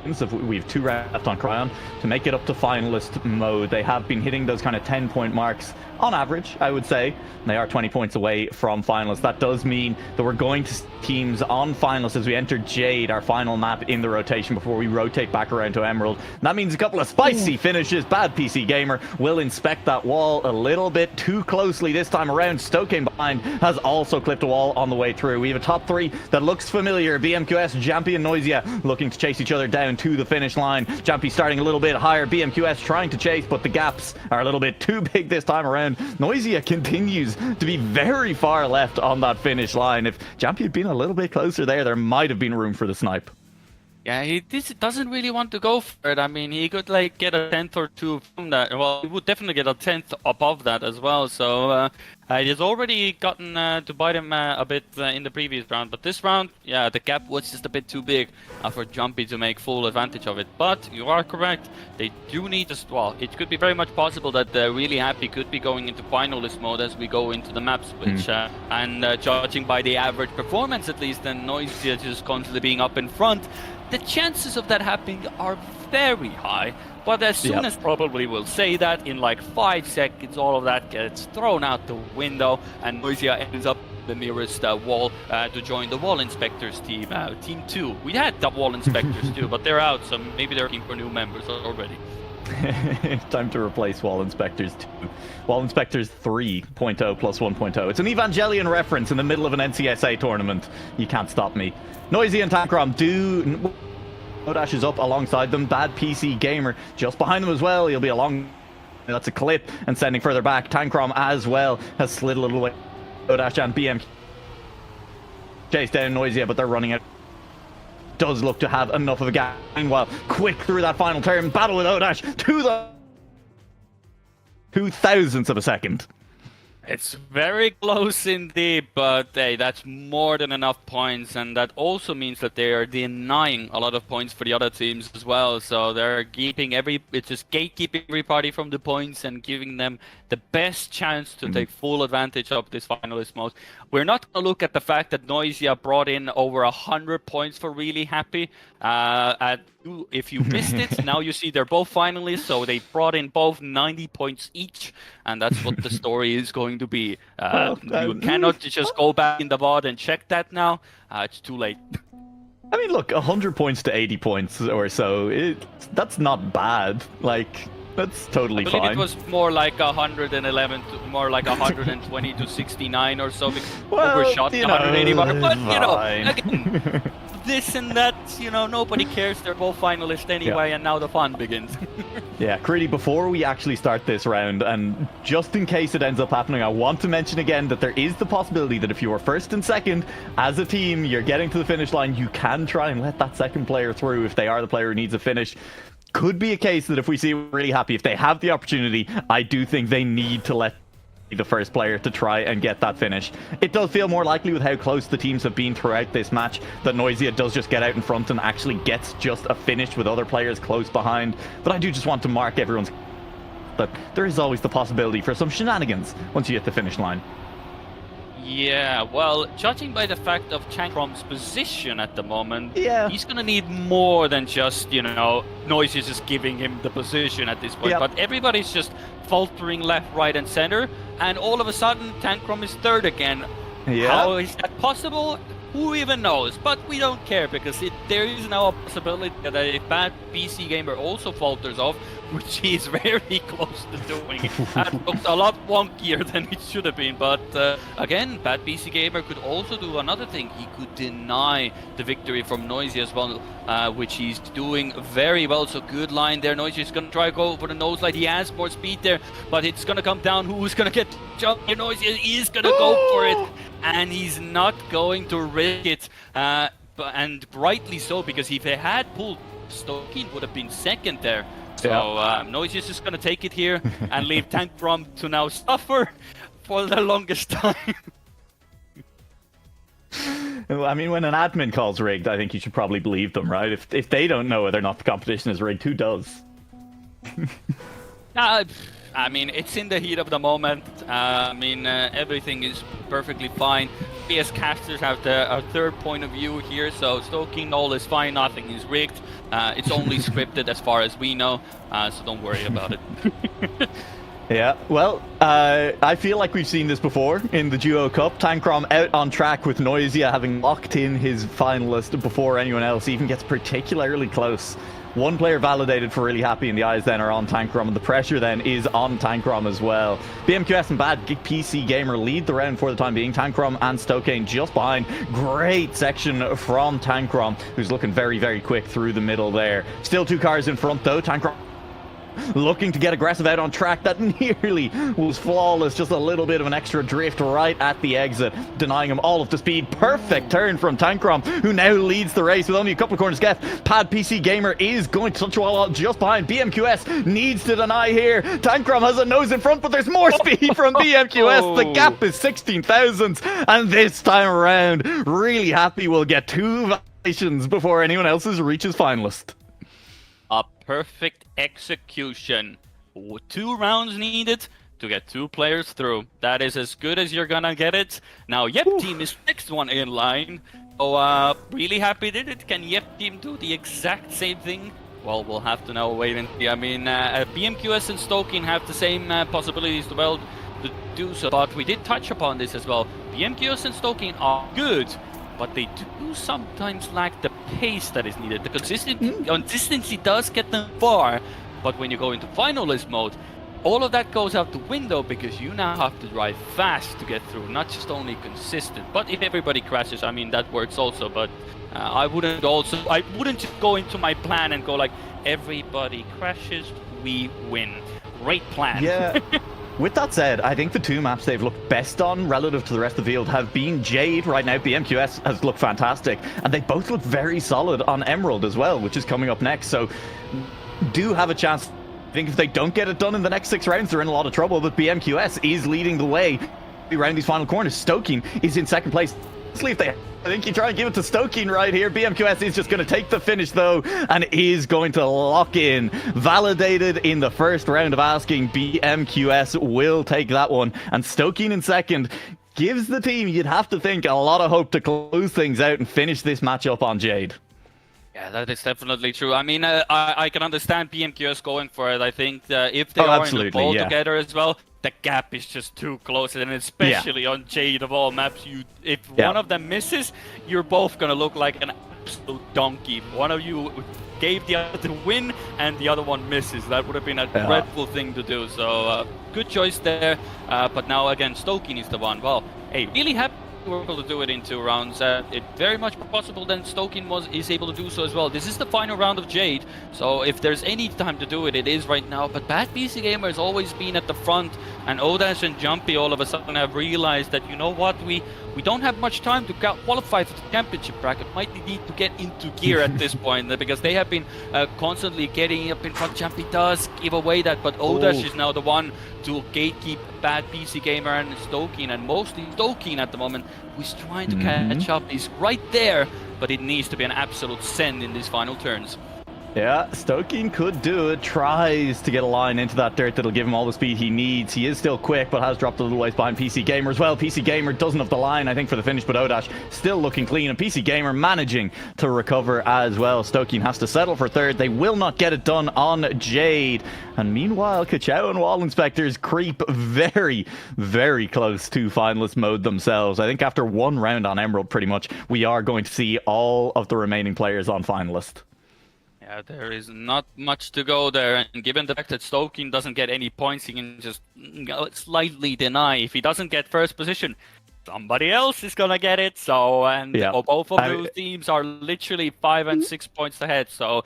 if we've 2 rounds left on Cryon to make it up to finalist mode. They have been hitting those kind of 10-point marks on average, I would say. They are 20 points away from finalists. That does mean that we're going to see teams on finalists as we enter Jade, our final map in the rotation before we rotate back around to Emerald. And that means a couple of spicy finishes. Bad PC Gamer will inspect that wall a little bit too closely this time around. Stoking behind has also clipped a wall on the way through. We have a top 3 that looks familiar. BMQS, Jampy and Noisia looking to chase each other down to the finish line. Jampy starting a little bit higher. BMQS trying to chase, but the gaps are a little bit too big this time around. Noisia continues to be very far left on that finish line. If Jampy had been a little bit closer there might have been room for the snipe. Yeah, he doesn't really want to go for it. I mean, he could like get a 10th or 2 from that. Well, he would definitely get a 10th above that as well. So he's already gotten to bite him a bit in the previous round. But this round, yeah, the gap was just a bit too big for Jumpy to make full advantage of it. But you are correct. They do need to, well, it could be very much possible that Really Happy could be going into finalist mode as we go into the map switch. And judging by the average performance at least, then Noisia just constantly being up in front. The chances of that happening are very high, but as soon as probably we'll say that, in like 5 seconds, all of that gets thrown out the window, and Noisia ends up the nearest wall to join the wall inspectors team, team 2. We had the wall inspectors too, but they're out, so maybe they're looking for new members already. Time to replace Wall Inspectors 2. Wall Inspectors 3.0 plus 1.0. It's an Evangelion reference in the middle of an NCSA tournament. You can't stop me. Noisia and Tankrum do... Odash is up alongside them. Bad PC Gamer just behind them as well. He'll be along... That's a clip and sending further back. Tankrum as well has slid a little way. Odash and BM chase down Noisia, but they're running out. Does look to have enough of a gap. Meanwhile, quick through that final turn, battle with Odash to the 0.002 of a second. It's very close indeed, but hey, that's more than enough points, and that also means that they are denying a lot of points for the other teams as well. So they're keeping it's just gatekeeping every party from the points and giving them the best chance to take full advantage of this finalist mode. We're not going to look at the fact that Noisia brought in over 100 points for Really Happy. If you missed it, now you see they're both finalists, so they brought in both 90 points each, and that's what the story is going to be. You cannot just go back in the VOD and check that now. It's too late. I mean, look, 100 points to 80 points or so, that's not bad. Like, that's totally fine. I believe it was more like 111, more like 120 to 69 or so, because overshot 180 mark. But, you know, again, this and that, you know, nobody cares. They're both finalists anyway, and now the fun begins. Yeah, Creedy, before we actually start this round, and just in case it ends up happening, I want to mention again that there is the possibility that if you are first and second, as a team, you're getting to the finish line, you can try and let that second player through if they are the player who needs a finish. Could be a case that if we see Really Happy, if they have the opportunity, I do think they need to let the first player to try and get that finish. It does feel more likely with how close the teams have been throughout this match that Noisia does just get out in front and actually gets just a finish with other players close behind. But I do just want to mark everyone's that there is always the possibility for some shenanigans once you hit the finish line. Yeah, well, judging by the fact of Chankrom's position at the moment, he's going to need more than just, you know, Noisia just giving him the position at this point. But everybody's just faltering left, right, and center, and all of a sudden, Tankrum is third again. How is that possible? Who even knows? But we don't care, because there is now a possibility that a bad PC gamer also falters off, which he's very close to doing. That looks a lot wonkier than it should have been. But again, bad PC gamer could also do another thing. He could deny the victory from Noisy as well, which he's doing very well. So good line there. Noisy is going to try to go for the nose light. He has more speed there, but it's going to come down. Who's going to get jumped? Noisy is going to go for it. And he's not going to risk it, and rightly so, because if they had pulled, Stokin would have been second there. So Noisy is just going to take it here and leave Tankrom to now suffer for the longest time. I mean, when an admin calls rigged, I think you should probably believe them, right? If they don't know whether or not the competition is rigged, who does? I mean, it's in the heat of the moment. Everything is perfectly fine. PS casters have a third point of view here, so Stoking all is fine, nothing is rigged. It's only scripted as far as we know, so don't worry about it. Yeah, well, I feel like we've seen this before in the DuoCup. Tankrom out on track with Noisia having locked in his finalist before anyone else even gets particularly close. One player validated for really happy, and the eyes then are on Tankrom, and the pressure then is on Tankrom as well. BMQS and Bad PC Gamer lead the round for the time being. Tankrom and Stokane just behind. Great section from Tankrom, who's looking very, very quick through the middle there. Still 2 cars in front though. Tankrom looking to get aggressive out on track. That nearly was flawless. Just a little bit of an extra drift right at the exit, denying him all of the speed. Perfect turn from Tankrom, who now leads the race with only a couple of corners left. Pad PC Gamer is going to touch a wall just behind. BMQS needs to deny here. Tankrom has a nose in front, but there's more speed from BMQS. The gap is 16 thousandths, and this time around, really happy we'll get 2 validations before anyone else reaches finalist. A perfect execution. 2 rounds needed to get 2 players through. That is as good as you're gonna get it. Now Yep Team is next one in line. So really happy did it. Can Yep Team do the exact same thing? Well, we'll have to now wait and see. I mean, BMQS and Stoking have the same possibilities to do so, but we did touch upon this as well. BMQS and Stoking are good, but they do sometimes lack the pace that is needed. The consistency does get them far, but when you go into finalist mode, all of that goes out the window, because you now have to drive fast to get through, not just only consistent. But if everybody crashes, I mean, that works also. But I wouldn't just go into my plan and go like, everybody crashes, we win. Great plan. Yeah. With that said, I think the 2 maps they've looked best on relative to the rest of the field have been Jade. Right now, BMQS has looked fantastic, and they both look very solid on Emerald as well, which is coming up next. So do have a chance. I think if they don't get it done in the next 6 rounds, they're in a lot of trouble, but BMQS is leading the way around these final corners. Stoking is in second place. I think you try and give it to Stoking right here. BMQS is just going to take the finish though, and is going to lock in. Validated in the first round of asking. BMQS will take that one, and Stoking in second gives the team, you'd have to think, a lot of hope to close things out and finish this matchup on Jade. Yeah, that is definitely true. I mean, I can understand BMQS going for it. I think if they are in the ball together as well, the gap is just too close, and especially on Jade of all maps, if one of them misses, you're both gonna look like an absolute donkey. One of you gave the other to win, and the other one misses. That would have been a dreadful thing to do. So good choice there. But now again, Stoking is the one. Well, hey, really happy we're able to do it in 2 rounds. It's very much possible then Stoking is able to do so as well. This is the final round of Jade, so if there's any time to do it, it is right now. But Bad PC Gamer has always been at the front, and Odash and Jumpy all of a sudden have realized that, you know what, we don't have much time to qualify for the championship bracket. Might need to get into gear at this point, because they have been constantly getting up in front. Jumpy does give away that, but Odash is now the one to gatekeep Bad PC Gamer and Stoking, and mostly Stoking at the moment, who's trying to catch up. He's right there, but it needs to be an absolute send in these final turns. Yeah, Stoking could do it. Tries to get a line into that dirt that'll give him all the speed he needs. He is still quick, but has dropped a little ways behind PC Gamer as well. PC Gamer doesn't have the line, I think, for the finish, but Odash still looking clean, and PC Gamer managing to recover as well. Stoking has to settle for third. They will not get it done on Jade. And meanwhile, Kachao and Wall Inspectors creep very, very close to finalist mode themselves. I think after one round on Emerald, pretty much, we are going to see all of the remaining players on finalist. Yeah, there is not much to go there, and given the fact that Stoking doesn't get any points, he can just slightly deny. If he doesn't get first position, somebody else is gonna get it. So, and both of those teams are literally 5 and 6 points ahead. So,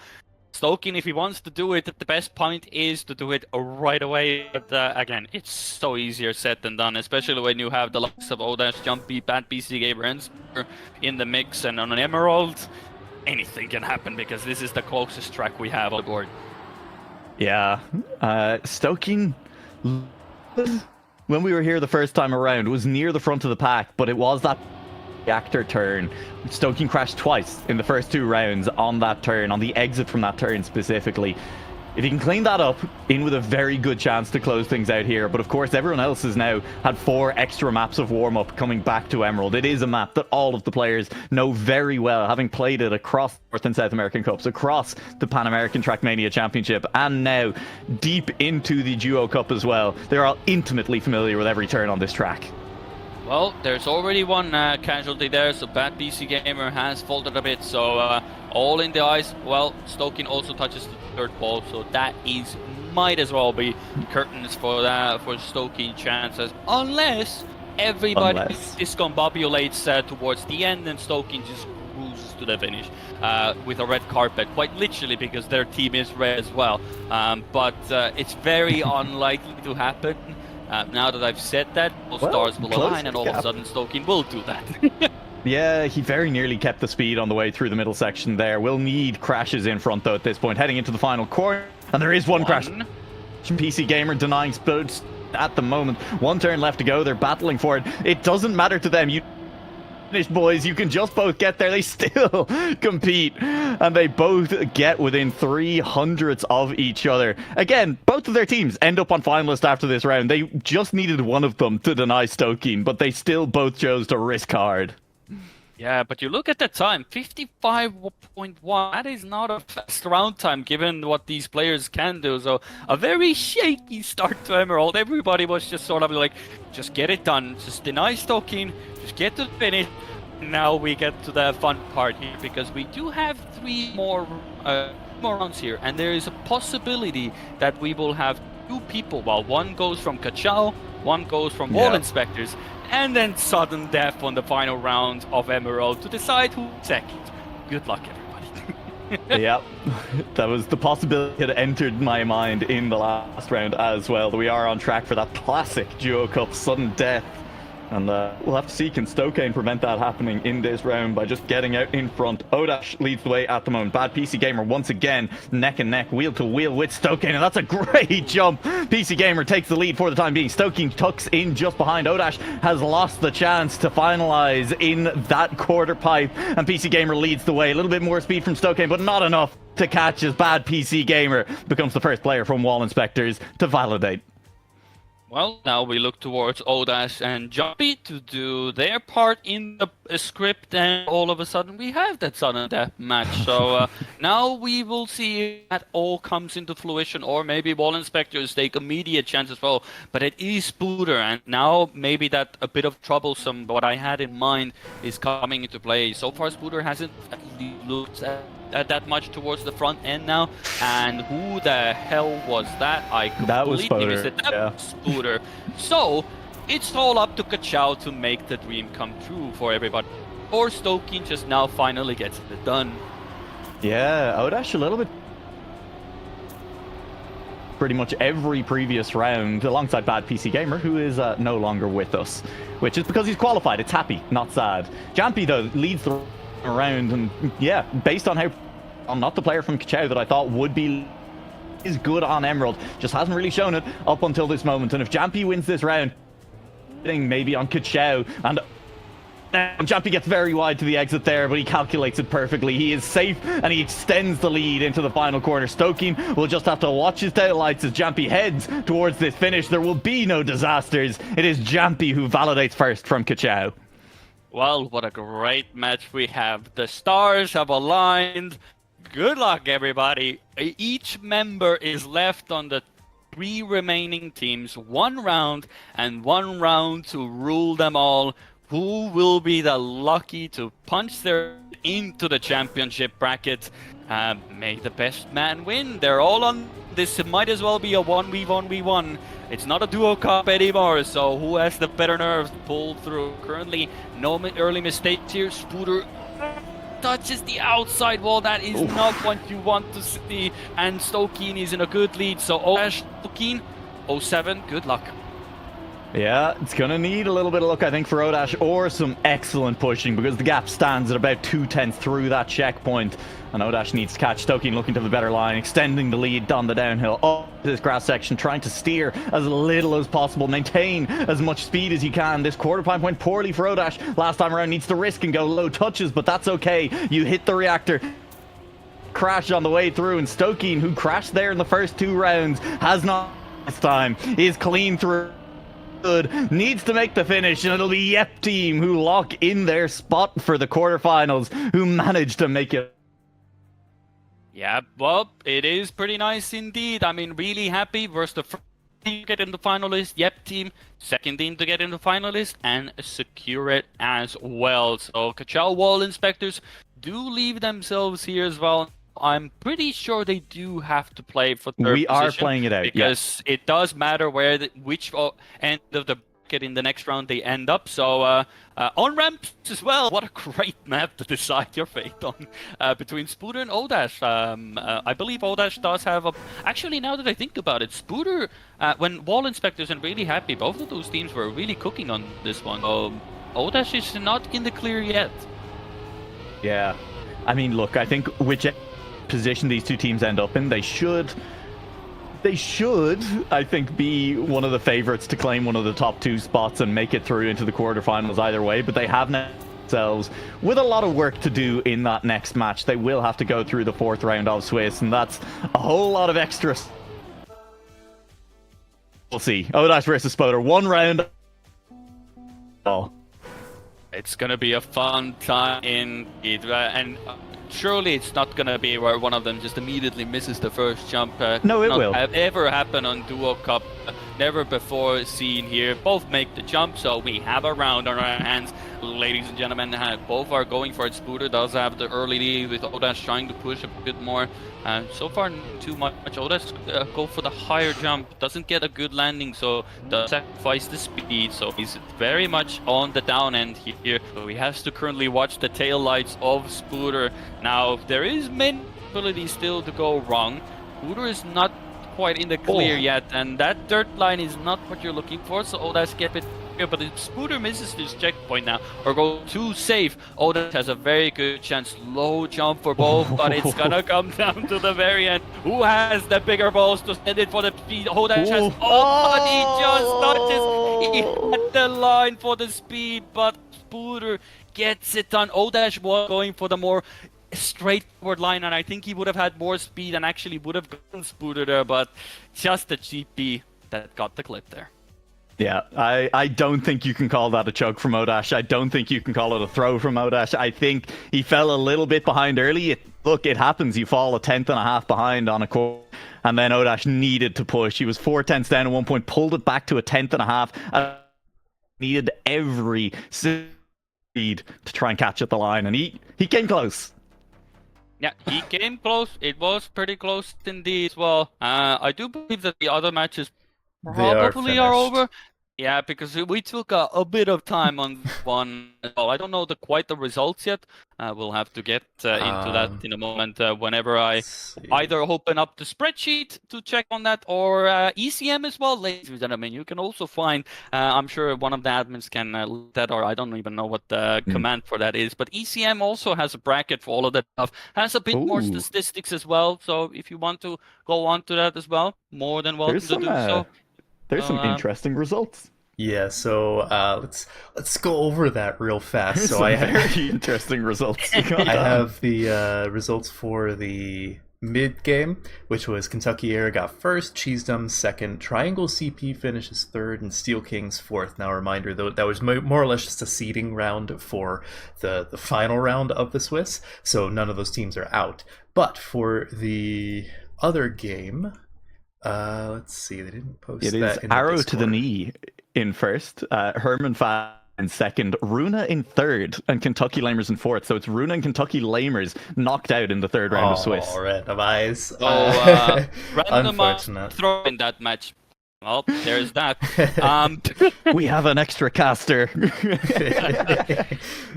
Stoking, if he wants to do it, the best point is to do it right away. But again, it's so easier said than done, especially when you have the likes of Odash, Jumpy, Bad PC Gamer, and in the mix, and on an Emerald. Anything can happen because this is the closest track we have on board. Yeah, Stoking, when we were here the first time around, was near the front of the pack, but it was that reactor turn. Stoking crashed twice in the first 2 rounds on that turn, on the exit from that turn specifically. If he can clean that up, in with a very good chance to close things out here. But of course, everyone else has now had 4 extra maps of warm-up coming back to Emerald. It is a map that all of the players know very well, having played it across North and South American Cups, across the Pan American Trackmania Championship, and now deep into the DuoCup as well. They're all intimately familiar with every turn on this track. Well, there's already one casualty there, so Bad PC Gamer has folded a bit, so all in the eyes. Well, Stoking also touches the 3rd ball, so that might as well be curtains for Stoking chances, unless everybody discombobulates towards the end and Stoking just cruises to the finish with a red carpet, quite literally, because their team is red as well. But it's very unlikely to happen. Now that I've said that, all stars will align, and all of a sudden Stoking will do that. Yeah, he very nearly kept the speed on the way through the middle section there. We'll need crashes in front, though, at this point, heading into the final corner. And there is one crash. PC Gamer denying spots at the moment. 1 turn left to go. They're battling for it. It doesn't matter to them. You finished, boys. You can just both get there. They still compete, and they both get within 300ths of each other. Again, both of their teams end up on finalist after this round. They just needed one of them to deny Stoking, but they still both chose to risk hard. Yeah, but you look at the time, 55.1. That is not a fast round time given what these players can do. So a very shaky start to Emerald. Everybody was just sort of like, just get it done. Just deny Stoking. Just get to the finish. Now we get to the fun part here, because we do have 3 more rounds here, and there is a possibility that we will have 2 people. Well, one goes from Kachao, one goes from Wall Inspectors, and then sudden death on the final round of Emerald to decide who's second. Good luck, everybody. Yep, that was the possibility that entered my mind in the last round as well. We are on track for that classic DuoCup sudden death. And we'll have to see, can Stoking prevent that happening in this round by just getting out in front. Odash leads the way at the moment. Bad PC Gamer once again neck and neck, wheel to wheel with Stoking, and that's a great jump. PC Gamer takes the lead for the time being. Stoking tucks in just behind. Odash has lost the chance to finalize in that quarter pipe, and PC Gamer leads the way. A little bit more speed from Stoking, but not enough to catch as Bad PC Gamer becomes the first player from Wall Inspectors to validate. Well, now we look towards Odash and Jumpy to do their part in the script, and all of a sudden we have that sudden death match. So now we will see if that all comes into fruition, or maybe Wall Inspectors take immediate chance as well. But it is Spooder, and now maybe that a bit of troublesome, what I had in mind, is coming into play. So far, Spooder hasn't looked at that much towards the front end now. And who the hell was that? I completely missed it. That was Spooder. So it's all up to Kachao to make the dream come true for everybody. Or Stoking just now finally gets it done. Yeah, Odash a little bit. Pretty much every previous round, alongside Bad PC Gamer, who is no longer with us, which is because he's qualified. It's happy, not sad. Jampy, though, leads the round, and yeah, based on how I'm not the player from Kachao that I thought would be is good on Emerald, just hasn't really shown it up until this moment. And if Jampy wins this round, maybe on Kachao and Jumpy gets very wide to the exit there, but he calculates it perfectly. He is safe, and he extends the lead into the final corner. Stoking will just have to watch his taillights as Jumpy heads towards this finish. There will be no disasters. It is Jumpy who validates first from Kachao. Well, what a great match we have. The stars have aligned. Good luck, everybody. Each member is left on the 3 remaining teams. 1 round, and 1 round to rule them all. Who will be the lucky to punch their into the championship bracket? May the best man win. They're all on this. It might as well be a 1v1v1. It's not a DuoCup anymore, so who has the better nerves to pull through? Currently, no early mistakes here. Spooder touches the outside wall. That is not what you want to see. And Stokeen is in a good lead. So Odash, Stokeen, 07, good luck. Yeah, it's going to need a little bit of luck, I think, for Odash, or some excellent pushing, because the gap stands at about 2/10 through that checkpoint. And Odash needs to catch Stokeen, looking to the better line, extending the lead down the downhill up this grass section, trying to steer as little as possible, maintain as much speed as you can. This quarter pipe went poorly for Odash last time around, needs to risk and go low touches, but that's okay. You hit the reactor, crash on the way through, and Stokeen, who crashed there in the first 2 rounds, has not this time, is clean through. Needs to make the finish, and it'll be Yep team who lock in their spot for the quarterfinals, who managed to make it. Yeah, well, it is pretty nice indeed. I mean, really happy. Versus the first team to get in the finalist, Yep team, second team to get in the finalist, and secure it as well. So Kachao Wall Inspectors do leave themselves here as well. I'm pretty sure they do have to play for third We are position playing it out, because it does matter where which end of the bracket in the next round they end up. So on ramps as well. What a great map to decide your fate on between Spooder and Odash. I believe Odash does have a. Actually, now that I think about it, Spooder, when Wall Inspectors and Really Happy, both of those teams were really cooking on this one. Odash is not in the clear yet. Yeah, I mean, look, I think which position these 2 teams end up in, they should, I think, be one of the favorites to claim one of the top 2 spots and make it through into the quarterfinals either way, but they have themselves with a lot of work to do in that next match. They will have to go through the 4th round of Swiss, and that's a whole lot of extra. We'll see. Odash versus Spoder, 1 round. Oh. It's gonna be a fun time indeed, and surely it's not gonna be where one of them just immediately misses the first jump. No, it will. Have ever happen on DuoCup. Never before seen here. Both make the jump, so we have a round on our hands, ladies and gentlemen. Both are going for it. Spooder does have the early lead with Odash trying to push a bit more. So far, not too much. Odash go for the higher jump. Doesn't get a good landing, so does sacrifice the speed. So he's very much on the down end here. So he has to currently watch the tail lights of Spooder. Now, there is many abilities still to go wrong. Spooder is not quite in the clear yet, and that dirt line is not what you're looking for, so Odash get it here, but if Spooder misses this checkpoint now, or go too safe, Odash has a very good chance. Low jump for both, but it's gonna come down to the very end. Who has the bigger balls to send it for the speed? Odash has, but he just touches, he had the line for the speed, but Spooder gets it done. Odash was going for the more straightforward line, and I think he would have had more speed and actually would have gotten Spooder there, but just the GP that got the clip there. Yeah, I don't think you can call that a choke from Odash. I don't think you can call it a throw from Odash. I think he fell a little bit behind early. Look, it happens. You fall a 10th behind on a course, and then Odash needed to push. He was 4/10 down at one point, pulled it back to a 10th. Needed every speed to try and catch at the line, and he came close. Yeah, he came close. It was pretty close indeed as well. I do believe that the other matches probably are over. Yeah, because we took a bit of time on one. Well, I don't know quite the results yet. We'll have to get into that in a moment whenever I either open up the spreadsheet to check on that, or ECM as well, ladies and gentlemen. You can also find, I'm sure one of the admins can look that, or I don't even know what the command for that is. But ECM also has a bracket for all of that stuff. Has a bit more statistics as well. So if you want to go on to that as well, more than welcome to do so. There's some interesting results. Yeah, so let's go over that real fast. There's So some I very interesting results. I have the results for the mid game, which was Kentucky Air got first, Cheesedom second, Triangle CP finishes third, and Steel Kings fourth. Now, a reminder though, that was more or less just a seeding round for the final round of the Swiss, so none of those teams are out. But for the other game, let's see, they didn't post It is that in the Arrow to the Discord. knee in first, Herman Fan in second, Runa in third, and Kentucky Lamers in fourth. So it's Runa and Kentucky Lamers knocked out in the third round of Swiss. Randomize. So random Unfortunate. throw in that match. Well, there's that. We have an extra caster.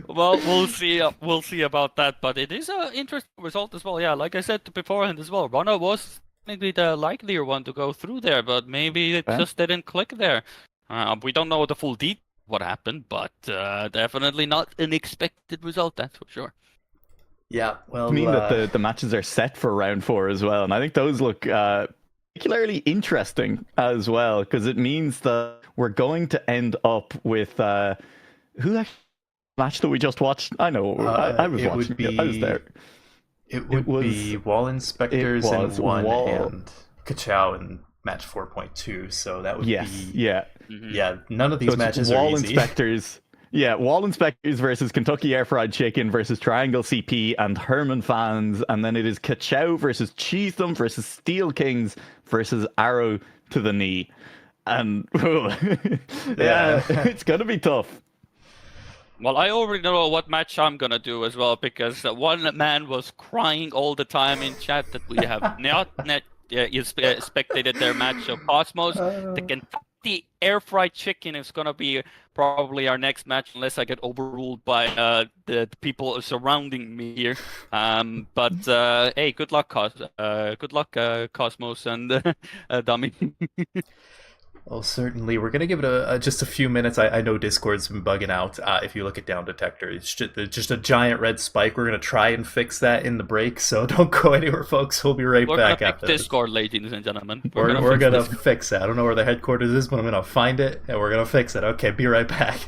Well, we'll see. We'll see about that. But it is an interesting result as well. Yeah, like I said beforehand as well. Rana was maybe the likelier one to go through there, but maybe it just didn't click there. We don't know the full detail what happened, but definitely not an expected result. That's for sure. Yeah, well, I mean that the matches are set for round 4 as well, and I think those look particularly interesting as well, because it means that we're going to end up with who actually match that we just watched. I know I was watching it. I was there. It would be Wall Inspectors and one and Kachow in match 4.2. So that would be yeah. None of these matches Wall are easy. Inspectors. Yeah, Wall Inspectors versus Kentucky Air Fried Chicken versus Triangle CP and Herman Fans, and then it is Kachow versus Cheesedom versus Steel Kings versus Arrow to the knee, and yeah, it's gonna be tough. Well, I already know what match I'm gonna do as well, because one man was crying all the time in chat that we have not spectated their match of Cosmos. The Kentucky Air Fried Chicken is gonna be probably our next match, unless I get overruled by the people surrounding me here. But hey, good luck, Cosmos and Dummy. Well, certainly. We're going to give it just a few minutes. I know Discord's been bugging out. If you look at Down Detector, it's just a giant red spike. We're going to try and fix that in the break, so don't go anywhere, folks. We'll be right back after this. Discord, ladies and gentlemen. We're going to fix it. I don't know where the headquarters is, but I'm going to find it, and we're going to fix it. Okay, be right back.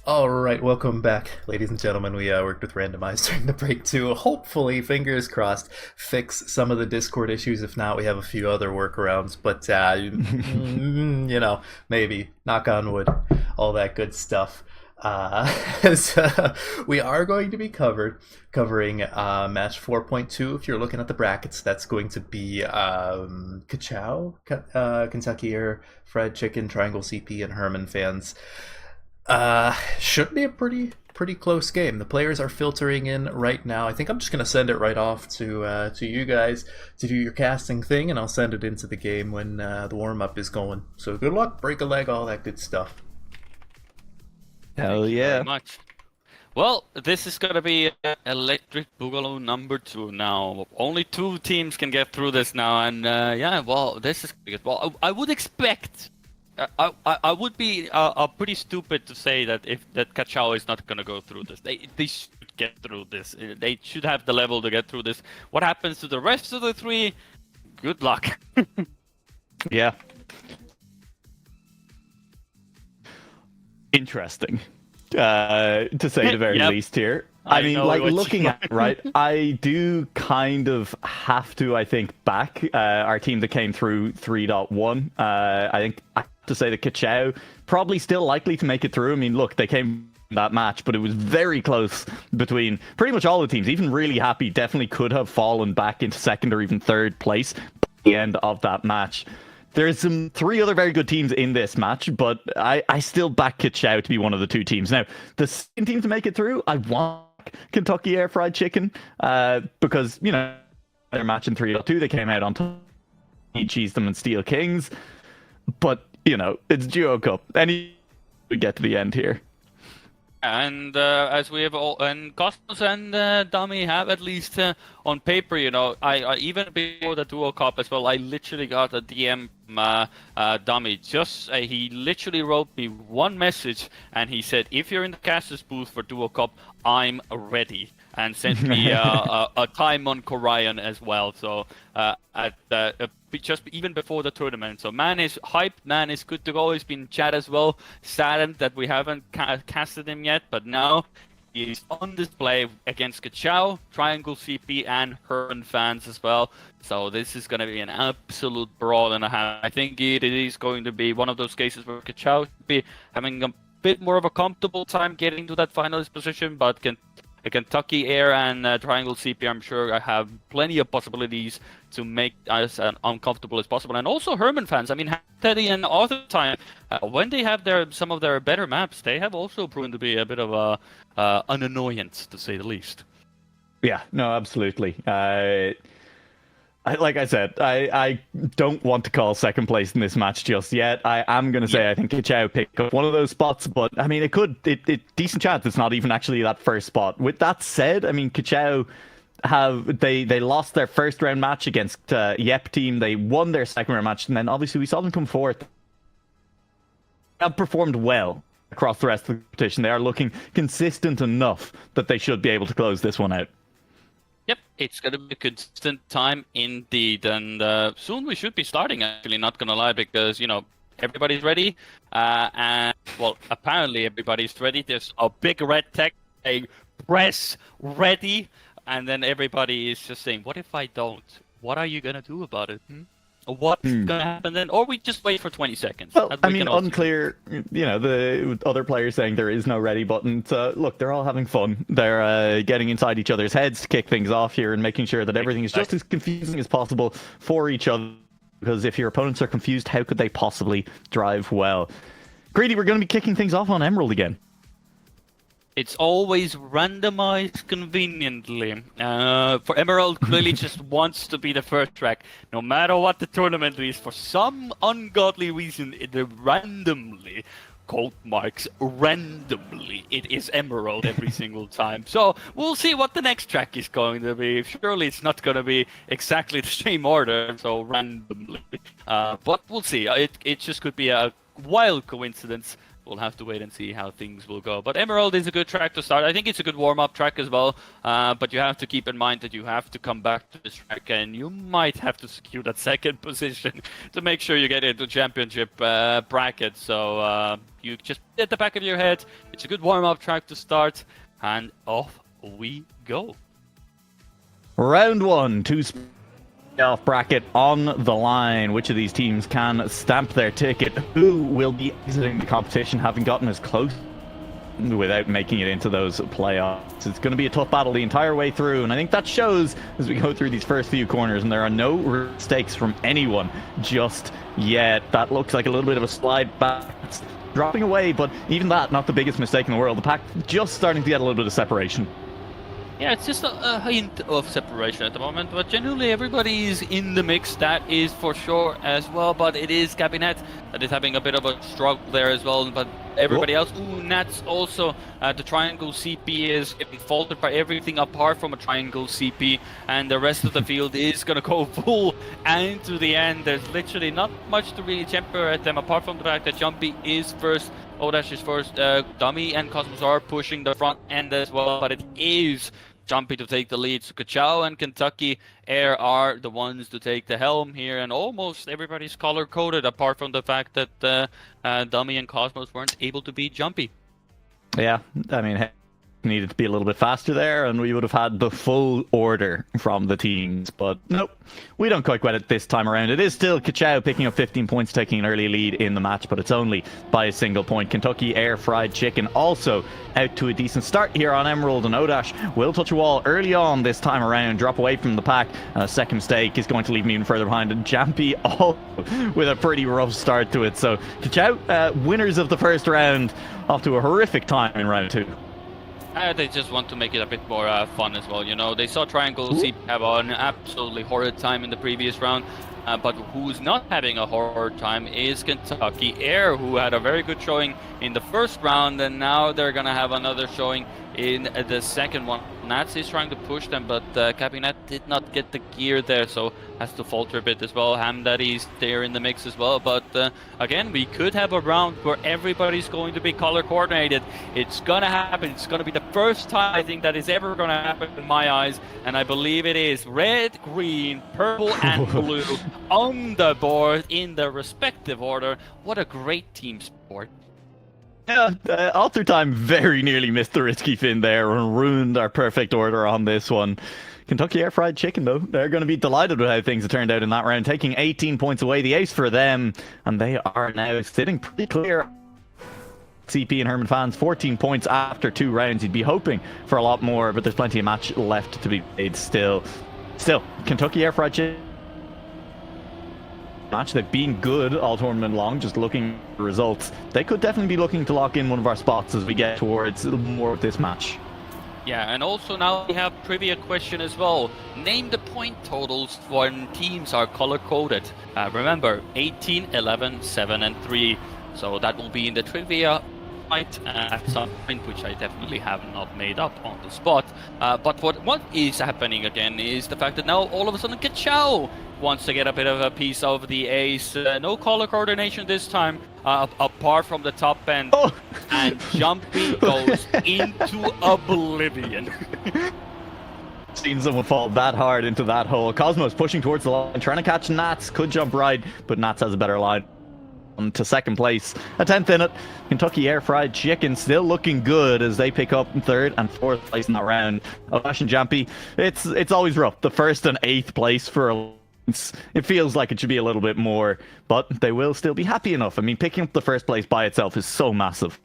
All right, welcome back, ladies and gentlemen. We worked with Randomize during the break to hopefully, fingers crossed, fix some of the Discord issues. If not, we have a few other workarounds. But maybe knock on wood, all that good stuff. So we are going to be covering match 4.2. If you're looking at the brackets, that's going to be Kachow, Kentucky Air, Fried Chicken, Triangle CP, and Herman fans. Should be a pretty close game. The players are filtering in right now. I think I'm just gonna send it right off to you guys to do your casting thing, and I'll send it into the game when the warm up is going. So good luck, break a leg, all that good stuff. Hell Thank you yeah! very much. Well, this is gonna be Electric Boogaloo number 2 now. Only 2 teams can get through this now, and this is good. Well, I would expect. I would be pretty stupid to say that that Kachow is not gonna go through this. They should get through this. They should have the level to get through this. What happens to the rest of the 3? Good luck. Yeah. Interesting, to say the very least here. I mean, like, looking at it, right, I do kind of have to, I think, back our team that came through 3.1. I think I have to say that Kachow probably still likely to make it through. I mean, look, they came in that match, but it was very close between pretty much all the teams. Even Really Happy definitely could have fallen back into second or even third place by the end of that match. There's 3 other very good teams in this match, but I still back Kachow to be one of the 2 teams. Now, the second team to make it through, I want Kentucky Air Fried Chicken, because, their match in 3.2, they came out on top, cheese them and Steel Kings, but, it's DuoCup. We get to the end here. And as we have all, and Cosmos and Dummy have at least on paper, I even before the DuoCup as well, I literally got a DM from Dummy. He literally wrote me one message and he said, "If you're in the caster's booth for DuoCup, I'm ready," and sent me a time on Corian as well. So just even before the tournament. So man is hyped, man is good to go. He's been in chat as well. Saddened that we haven't casted him yet, but now he's on display against Kachow, Triangle CP, and Herman fans as well. So this is going to be an absolute brawl and a half. I think it is going to be one of those cases where Kachow should be having a bit more of a comfortable time getting to that finalist position, but Kentucky Air and Triangle CP, I'm sure I have plenty of possibilities to make us as uncomfortable as possible. And also Herman fans, I mean, Teddy and Arthur time, when they have some of their better maps, they have also proven to be a bit of an annoyance, to say the least. Yeah, no, absolutely. Like I said, I don't want to call second place in this match just yet. I am going to say I think Kachow picked up one of those spots, but I mean, decent chance it's not even actually that first spot. With that said, I mean, Kachow they lost their first round match against Yep team. They won their second round match, and then obviously we saw them come fourth. They have performed well across the rest of the competition. They are looking consistent enough that they should be able to close this one out. Yep, it's going to be a consistent time indeed, and soon we should be starting, actually, not going to lie, because, everybody's ready, and, well, apparently everybody's ready. There's a big red text saying, "Press ready," and then everybody is just saying, what if I don't? What are you going to do about it? What's going to happen then? Or we just wait for 20 seconds. Well, I mean, unclear, the other players saying there is no ready button. So, look, they're all having fun. They're getting inside each other's heads to kick things off here and making sure that everything is just as confusing as possible for each other. Because if your opponents are confused, how could they possibly drive well? Greedy, we're going to be kicking things off on Emerald again. It's always randomized conveniently. For Emerald, clearly just wants to be the first track. No matter what the tournament is, for some ungodly reason, randomly, quote marks, randomly, it is Emerald every single time. So we'll see what the next track is going to be. Surely it's not going to be exactly the same order, so randomly. But we'll see. It just could be a wild coincidence. we'll have to wait and see how things will go. But Emerald is a good track to start. I think it's a good warm-up track as well. But you have to keep in mind that you have to come back to this track, and you might have to secure that second position to make sure you get into championship bracket. So you just at the back of your head, it's a good warm-up track to start, and off we go. Round 1, 2 off bracket on the line. Which of these teams can stamp their ticket? Who will be exiting the competition having gotten as close without making it into those playoffs? It's going to be a tough battle the entire way through, and I think that shows as we go through these first few corners, and there are no mistakes from anyone just yet. That looks like a little bit of a slide back. It's dropping away, but even that, not the biggest mistake in the world. The pack just starting to get a little bit of separation. Yeah, it's just a hint of separation at the moment, but genuinely everybody is in the mix, that is for sure as well. But it is Cabinet that is having a bit of a struggle there as well, but everybody else, Nats also, the Triangle CP is getting faulted by everything apart from a Triangle CP, and the rest of the field is going to go full and to the end. There's literally not much to really temper at them, apart from the fact that Jumpy is first, Odash is first, Dummy and Cosmos are pushing the front end as well, but it is Jumpy to take the lead. So Kachao and Kentucky Air are the ones to take the helm here, and almost everybody's color-coded apart from the fact that Dummy and Cosmos weren't able to beat Jumpy. Yeah, I mean, needed to be a little bit faster there, and we would have had the full order from the teams. But nope, we don't quite get it this time around. It is still Kachao picking up 15 points, taking an early lead in the match, but it's only by a single point. Kentucky Air Fried Chicken also out to a decent start here on Emerald, and Odash will touch a wall early on this time around, drop away from the pack, and a second mistake is going to leave him even further behind, and Jampy all with a pretty rough start to it. So Kachao, winners of the first round, off to a horrific time in round 2. They just want to make it a bit more fun as well. You know, they saw Triangle CP have an absolutely horrid time in the previous round, but who's not having a horrid time is Kentucky Air, who had a very good showing in the first round, and now they're gonna have another showing in the second one. Nats is trying to push them, but Cabinet did not get the gear there, so has to falter a bit as well. Hamdaddy's there in the mix as well, but again, we could have a round where everybody's going to be color coordinated. It's gonna happen. It's gonna be the first time I think that is ever gonna happen in my eyes, and I believe it is. Red, green, purple, and blue on the board in the respective order. What a great team sport. Yeah, Alter Time very nearly missed the risky fin there and ruined our perfect order on this one. Kentucky Air Fried Chicken, though, they're going to be delighted with how things have turned out in that round, taking 18 points away, the ace for them, and they are now sitting pretty clear. CP and Herman fans, 14 points after 2 rounds. You'd be hoping for a lot more, but there's plenty of match left to be played still. Kentucky Air Fried Chicken match. They've been good all tournament long, just looking for results. They could definitely be looking to lock in one of our spots as we get towards more of this match. Yeah, and also now we have trivia question as well. Name the point totals when teams are color-coded. Remember, 18, 11, 7, and 3. So that will be in the trivia at some point, which I definitely have not made up on the spot. But what is happening again is the fact that now all of a sudden Kachao wants to get a bit of a piece of the ace. No color coordination this time, apart from the top end. Oh. And Jumpy goes into oblivion. Seen someone fall that hard into that hole. Cosmos pushing towards the line, trying to catch Nats. Could jump right, but Nats has a better line. To second place, a 10th in it. Kentucky Air Fried Chicken still looking good as they pick up 3rd and 4th place in that round. Odash and Jampy, it's always rough. The 1st and 8th place for it feels like it should be a little bit more, but they will still be happy enough. I mean, picking up the 1st place by itself is so massive.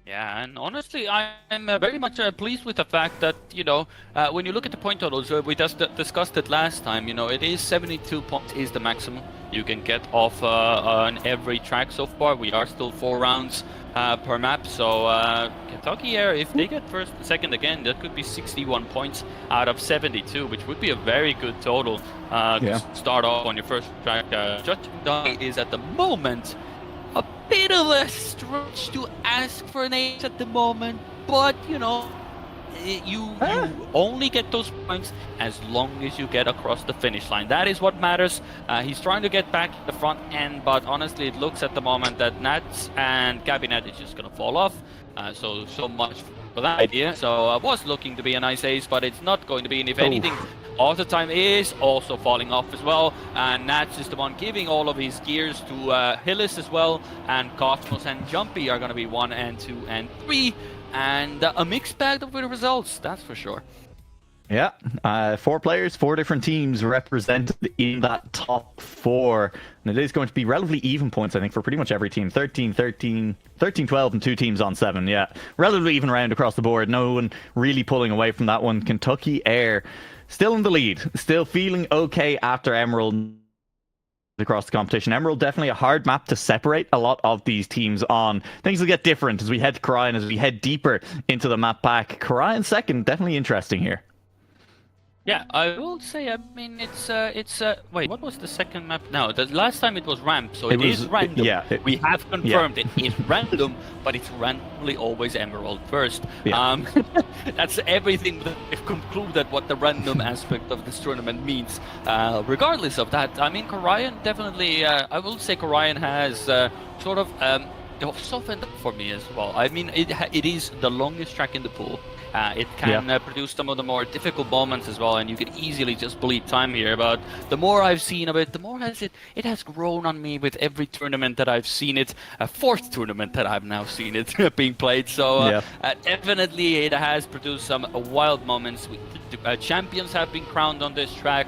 Yeah, and honestly, I'm very much pleased with the fact that, you know, when you look at the point totals, we just discussed it last time, you know, it is 72 points is the maximum you can get off on every track so far. We are still 4 rounds per map, so Kentucky Air, if they get 1st and 2nd again, that could be 61 points out of 72, which would be a very good total to start off on your first track. Judging Dummy is at the moment a bit of a stretch to ask for an ace at the moment, but, you know, you only get those points as long as you get across the finish line. That is what matters. He's trying to get back the front end, but honestly, it looks at the moment that Nats and Gabinet is just going to fall off. So much for that idea. So was looking to be a nice ace, but it's not going to be. And if anything, all the time is also falling off as well. And Nats is the one giving all of his gears to Hillis as well. And Cosmos and Jumpy are going to be 1 and 2 and 3. And a mixed bag of the results, that's for sure. Yeah, 4 players, 4 different teams represented in that top 4. And it is going to be relatively even points, I think, for pretty much every team. 13, 13, 13, 12, and 2 teams on 7. Yeah, relatively even round across the board. No one really pulling away from that one. Kentucky Air still in the lead, still feeling okay after Emerald across the competition. Emerald definitely a hard map to separate a lot of these teams on. Things will get different as we head to Korian, as we head deeper into the map pack. Korian second, definitely interesting here. Yeah, I will say, I mean, it's wait, what was the second map? No, the last time it was ramp, so it is random. Yeah. We have confirmed it is random, but it's randomly always Emerald first. Yeah. That's everything that we've concluded what the random aspect of this tournament means. Regardless of that, I mean, Korian definitely, I will say Korian has sort of softened up for me as well. I mean, it is the longest track in the pool. It can produce some of the more difficult moments as well, and you can easily just bleed time here. But the more I've seen of it, the more it has grown on me with every tournament that I've seen it. A 4th tournament that I've now seen it being played. So definitely it has produced some wild moments. Champions have been crowned on this track.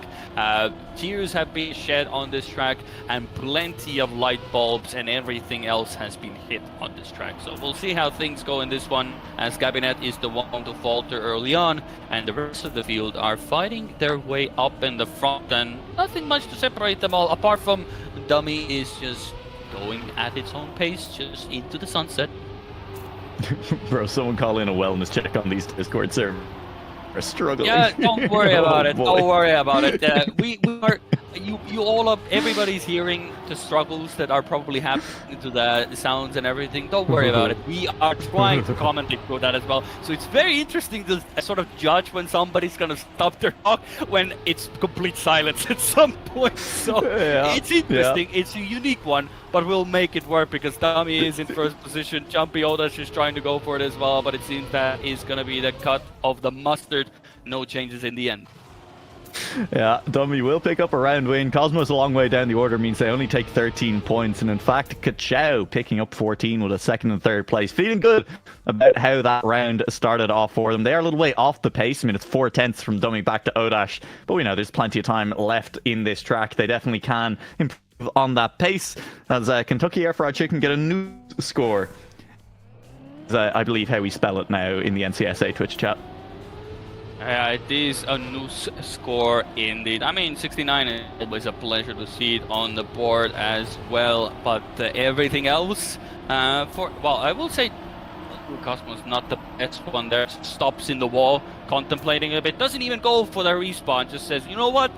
Tears have been shed on this track, and plenty of light bulbs and everything else has been hit on this track. So we'll see how things go in this one, as Gabinet is the one to falter early on, and the rest of the field are fighting their way up in the front, and nothing much to separate them all, apart from Dummy is just going at its own pace, just into the sunset. Bro, someone call in a wellness check on these Discord servers. Are struggling. Yeah, don't worry about it. Don't worry about it. We are, you all up. Everybody's hearing the struggles that are probably happening to the sounds and everything. Don't worry about it. We are trying to commentate through that as well. So it's very interesting to sort of judge when somebody's gonna stop their talk when it's complete silence at some point. So it's interesting. It's a unique one, but we'll make it work because Dummy is in first position. Jumpy Odash is trying to go for it as well, but it seems that is gonna be the cut of the mustard. No changes in the end. Yeah, Dummy will pick up a round win. Cosmos a long way down the order means they only take 13 points. And in fact, Kachow picking up 14 with a 2nd and 3rd place. Feeling good about how that round started off for them. They are a little way off the pace. I mean, it's 4/10 from Dummy back to Odash. But we know there's plenty of time left in this track. They definitely can improve on that pace. As Kentucky Air Fried Chicken get a new score. I believe how we spell it now in the NCSA Twitch chat. It is a new score indeed. I mean, 69 is always a pleasure to see it on the board as well. But everything else, I will say Cosmos not the best one there. Stops in the wall, contemplating a bit. Doesn't even go for the respawn. Just says, you know what?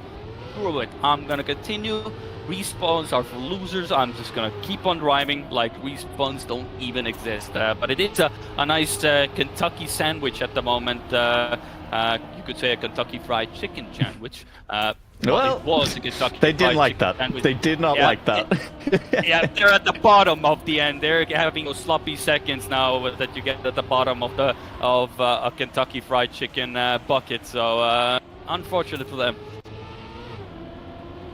Screw it. I'm gonna continue. Respawns are for losers. I'm just gonna keep on driving like respawns don't even exist. But it is a nice Kentucky sandwich at the moment. You could say a Kentucky Fried Chicken sandwich. Well, it was a Kentucky they didn't like that. Sandwich. They did not like that. Yeah, they're at the bottom of the end. They're having those sloppy seconds now that you get at the bottom of a Kentucky Fried Chicken bucket. So unfortunate for them.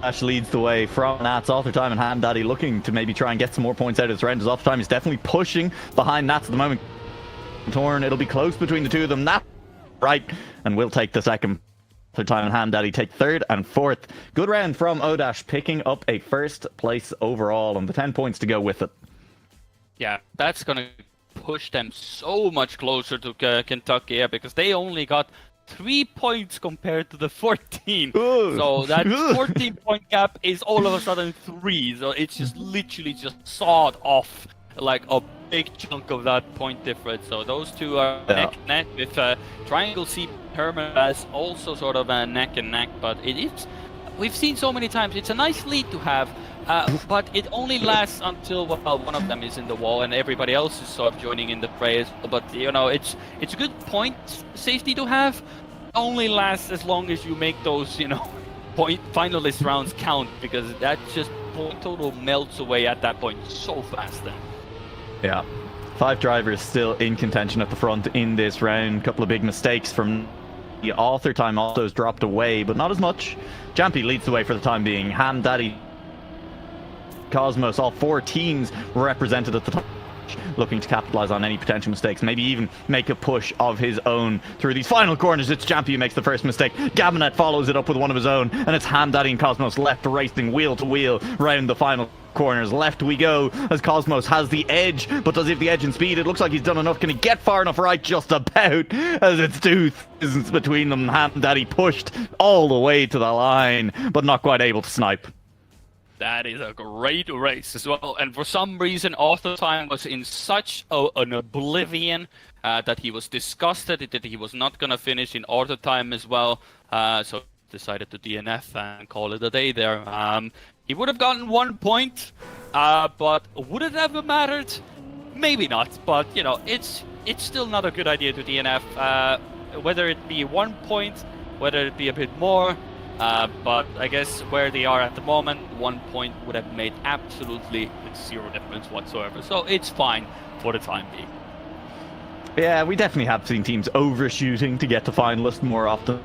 Ash leads the way from Nats. Author Time and Hand Daddy looking to maybe try and get some more points out of this round. As Author Time is definitely pushing behind Nats at the moment. Torn, it'll be close between the two of them. Nats right, and will take the second. Author Time and Hand Daddy take 3rd and 4th. Good round from Odash, picking up a 1st place overall and the 10 points to go with it. Yeah, that's going to push them so much closer to Kentucky because they only got 3 points compared to the 14. Ooh. So that 14-point gap is all of a sudden 3. So it's just literally just sawed off like a big chunk of that point difference. So those two are neck and neck with Triangle C Herman as also sort of neck and neck. But it is, we've seen so many times, it's a nice lead to have. But it only lasts until, well, one of them is in the wall and everybody else is sort of joining in the fray as well. But, you know, it's a good point safety to have. Only lasts as long as you make those, you know, point finalist rounds count, because that just point total melts away at that point so fast then. Yeah. 5 drivers still in contention at the front in this round. Couple of big mistakes from the author time. Alto's dropped away, but not as much. Jampy leads the way for the time being. Ham Daddy, Cosmos, all 4 teams represented at the top, looking to capitalize on any potential mistakes, maybe even make a push of his own through these final corners. It's Jampy who makes the first mistake. Gabinet follows it up with one of his own, and it's Ham Daddy and Cosmos left racing wheel to wheel round the final corners. Left we go as Cosmos has the edge, but does he have the edge in speed? It looks like he's done enough. Can he get far enough right? Just about, as it's 2 distance between them. Ham Daddy pushed all the way to the line, but not quite able to snipe. That is a great race as well, and for some reason Author Time was in such an oblivion that he was disgusted that he was not going to finish in Author Time as well, so decided to DNF and call it a day there. He would have gotten 1 point, but would it have mattered? Maybe not, but you know, it's still not a good idea to DNF, whether it be 1 point, whether it be a bit more. But I guess where they are at the moment, 1 point would have made absolutely 0 difference whatsoever. So it's fine for the time being. Yeah, we definitely have seen teams overshooting to get to finalists more often.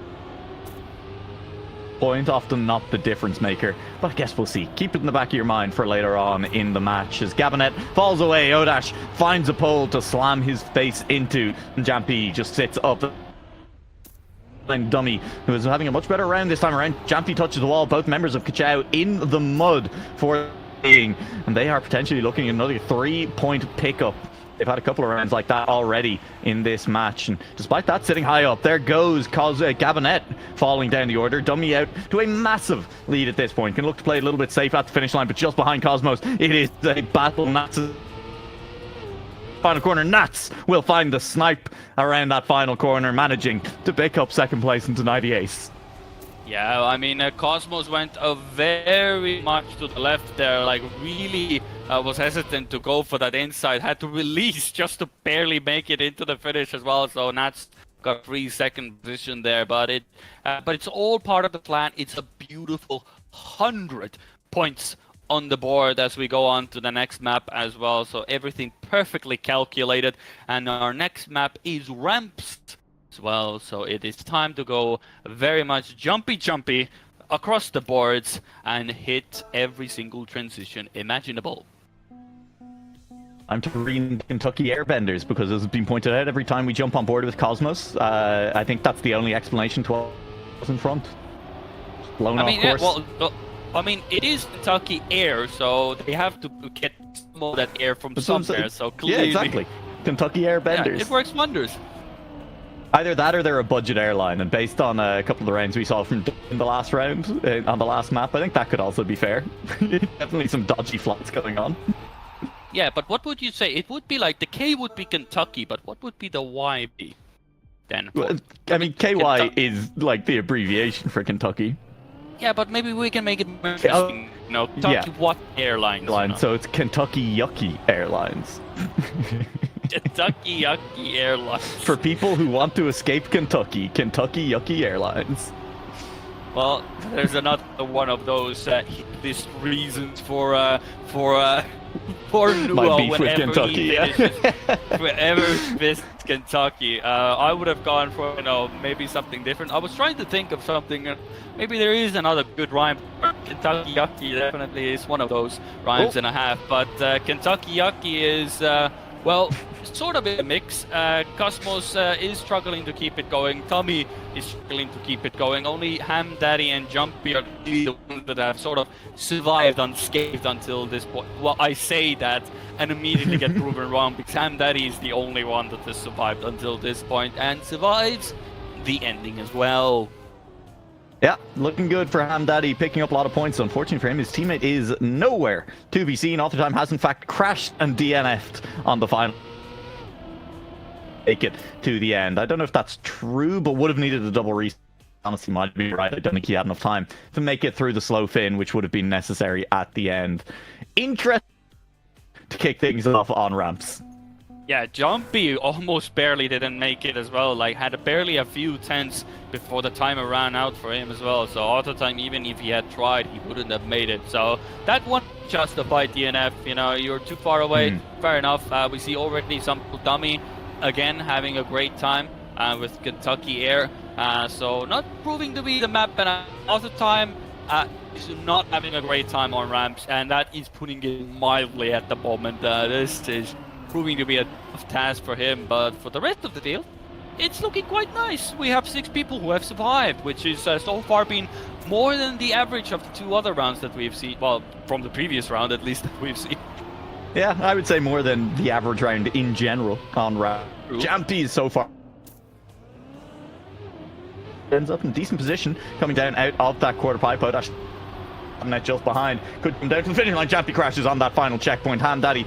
Point often not the difference maker, but I guess we'll see. Keep it in the back of your mind for later on in the match. As Gabinet falls away, Odash finds a pole to slam his face into, and Jampy just sits up. Dummy, who is having a much better round this time around. Jampy touches the wall. Both members of Kachao in the mud for being, and they are potentially looking at another 3-point pickup. They've had a couple of rounds like that already in this match, and despite that, sitting high up, there goes Gabinet falling down the order. Dummy out to a massive lead at this point. Can look to play a little bit safe at the finish line, but just behind Cosmos, it is a battle. Nats final corner. Nats will find the snipe around that final corner, managing to pick up second place into 98. Yeah, I mean, Cosmos went very much to the left there, like really was hesitant to go for that inside, had to release just to barely make it into the finish as well, so Nats got 3-second position there, but it's all part of the plan. It's a beautiful 100 points on the board as we go on to the next map as well, so everything perfectly calculated, and our next map is ramps as well, so it is time to go very much jumpy across the boards and hit every single transition imaginable. I'm to read Kentucky Airbenders, because as has been pointed out, every time we jump on board with Cosmos, I think that's the only explanation to what's in front. Blown off course. Well, I mean, it is Kentucky Air, so they have to get some of that air from somewhere, so clearly... Yeah, exactly. Kentucky Airbenders. Yeah, it works wonders. Either that or they're a budget airline, and based on a couple of the rounds we saw from in the last round, on the last map, I think that could also be fair. Definitely some dodgy flights going on. Yeah, but what would you say? It would be like, the K would be Kentucky, but what would be the Y be then? Well, I mean, KY is like the abbreviation for Kentucky. Yeah, but maybe we can make it more interesting. You know, Kentucky what airlines? You know? So it's Kentucky Yucky Airlines. Kentucky Yucky Airlines. For people who want to escape Kentucky, Kentucky Yucky Airlines. Well, there's another one of those list reasons for Nuo beef with Kentucky, whenever visits Kentucky. I would have gone for, you know, maybe something different. I was trying to think of something. Maybe there is another good rhyme. Kentucky Yucky definitely is one of those rhymes and a half. But Kentucky Yucky is, well, sort of a mix. Cosmos is struggling to keep it going. Tommy is struggling to keep it going. Only Ham Daddy and Jumpy are really the ones that have sort of survived unscathed until this point. Well, I say that and immediately get proven wrong, because Ham Daddy is the only one that has survived until this point and survives the ending as well. Yeah, looking good for Ham Daddy, picking up a lot of points. Unfortunately for him, his teammate is nowhere to be seen. Author Time has in fact crashed and DNF'd on the final. Make it to the end. I don't know if that's true, but would have needed a double restart honestly might be right. I don't think he had enough time to make it through the slow fin, which would have been necessary at the end. Interesting to kick things off on ramps. Yeah, Jumpy almost barely didn't make it as well. Like, had barely a few tenths before the timer ran out for him as well. So auto time, even if he had tried, he wouldn't have made it. So that one justified DNF. You know, you're too far away. Fair enough. We see already some dummy again having a great time with Kentucky Air. So not proving to be the map, and auto time is not having a great time on ramps, and that is putting it mildly at the moment. This is proving to be a tough task for him, but for the rest of the field, it's looking quite nice. We have 6 people who have survived, which is so far been more than the average of the 2 other rounds that we've seen. Well, from the previous round at least that we've seen. Yeah, I would say more than the average round in general on ramp. Jumpy is so far ends up in decent position, coming down out of that quarter pipe out. Net just behind, could come down to the finish line. Jumpy crashes on that final checkpoint. Ham Daddy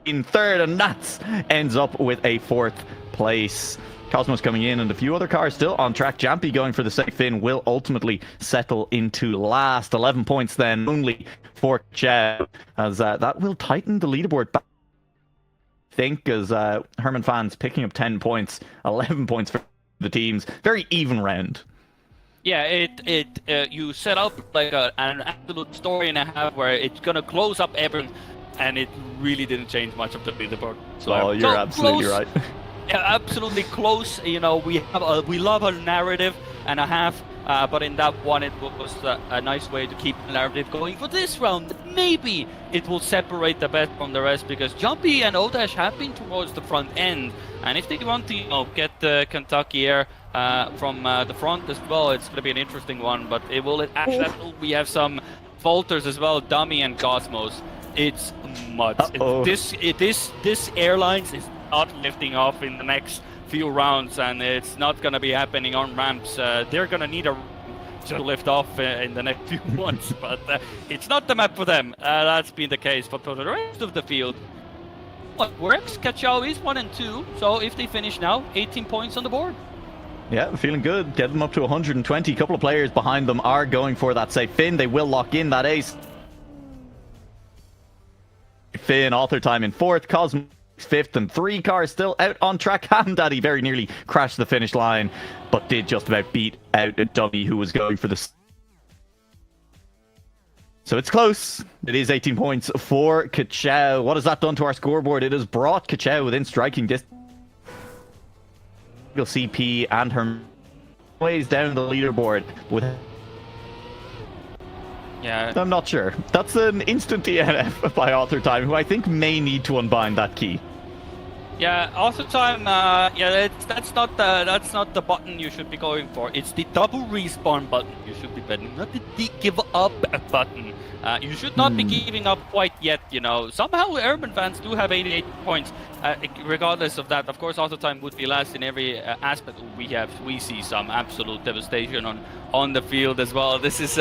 in third, and Nats ends up with a 4th place. Cosmos coming in, and a few other cars still on track. Jampy going for the safe fin will ultimately settle into last. 11 points then only for Chow, as that will tighten the leaderboard back. I think as Herman fans picking up 10 points, 11 points for the teams. Very even round. Yeah, you set up like an absolute story and a half where it's gonna close up everything, and it really didn't change much of the leaderboard. So, you're absolutely close, right. Yeah, absolutely close. You know, we love a narrative and a half, but in that one, it was a nice way to keep the narrative going. For this round, maybe it will separate the best from the rest, because Jumpy and Odash have been towards the front end, and if they want to, get the Kentucky Air from the front as well, it's going to be an interesting one. But it will actually, we have some falters as well, Dummy and Cosmos. It's mud. This airlines is not lifting off in the next few rounds, and it's not going to be happening on ramps. They're going to need a to lift off in the next few months, but it's not the map for them. That's been the case. But for the rest of the field, what works? Kachao is 1 and 2, so if they finish now, 18 points on the board. Yeah, feeling good. Get them up to 120. A couple of players behind them are going for that safe fin. They will lock in that ace. Finn, author time in 4th, Cosmos 5th, and 3 cars still out on track. Ham Daddy very nearly crashed the finish line, but did just about beat out a dummy who was going for the... So it's close. It is 18 points for Kachao. What has that done to our scoreboard? It has brought Kachao within striking distance. CP and her ways down the leaderboard with... Yeah, I'm not sure. That's an instant DNF by author time, who I think may need to unbind that key. Yeah, author time. Yeah, that's not the button you should be going for. It's the double respawn button you should be betting, not the give up button. You should not be giving up quite yet. You know, somehow Urban fans do have 88 points. Regardless of that, of course, author time would be last in every aspect. We see some absolute devastation on the field as well. This is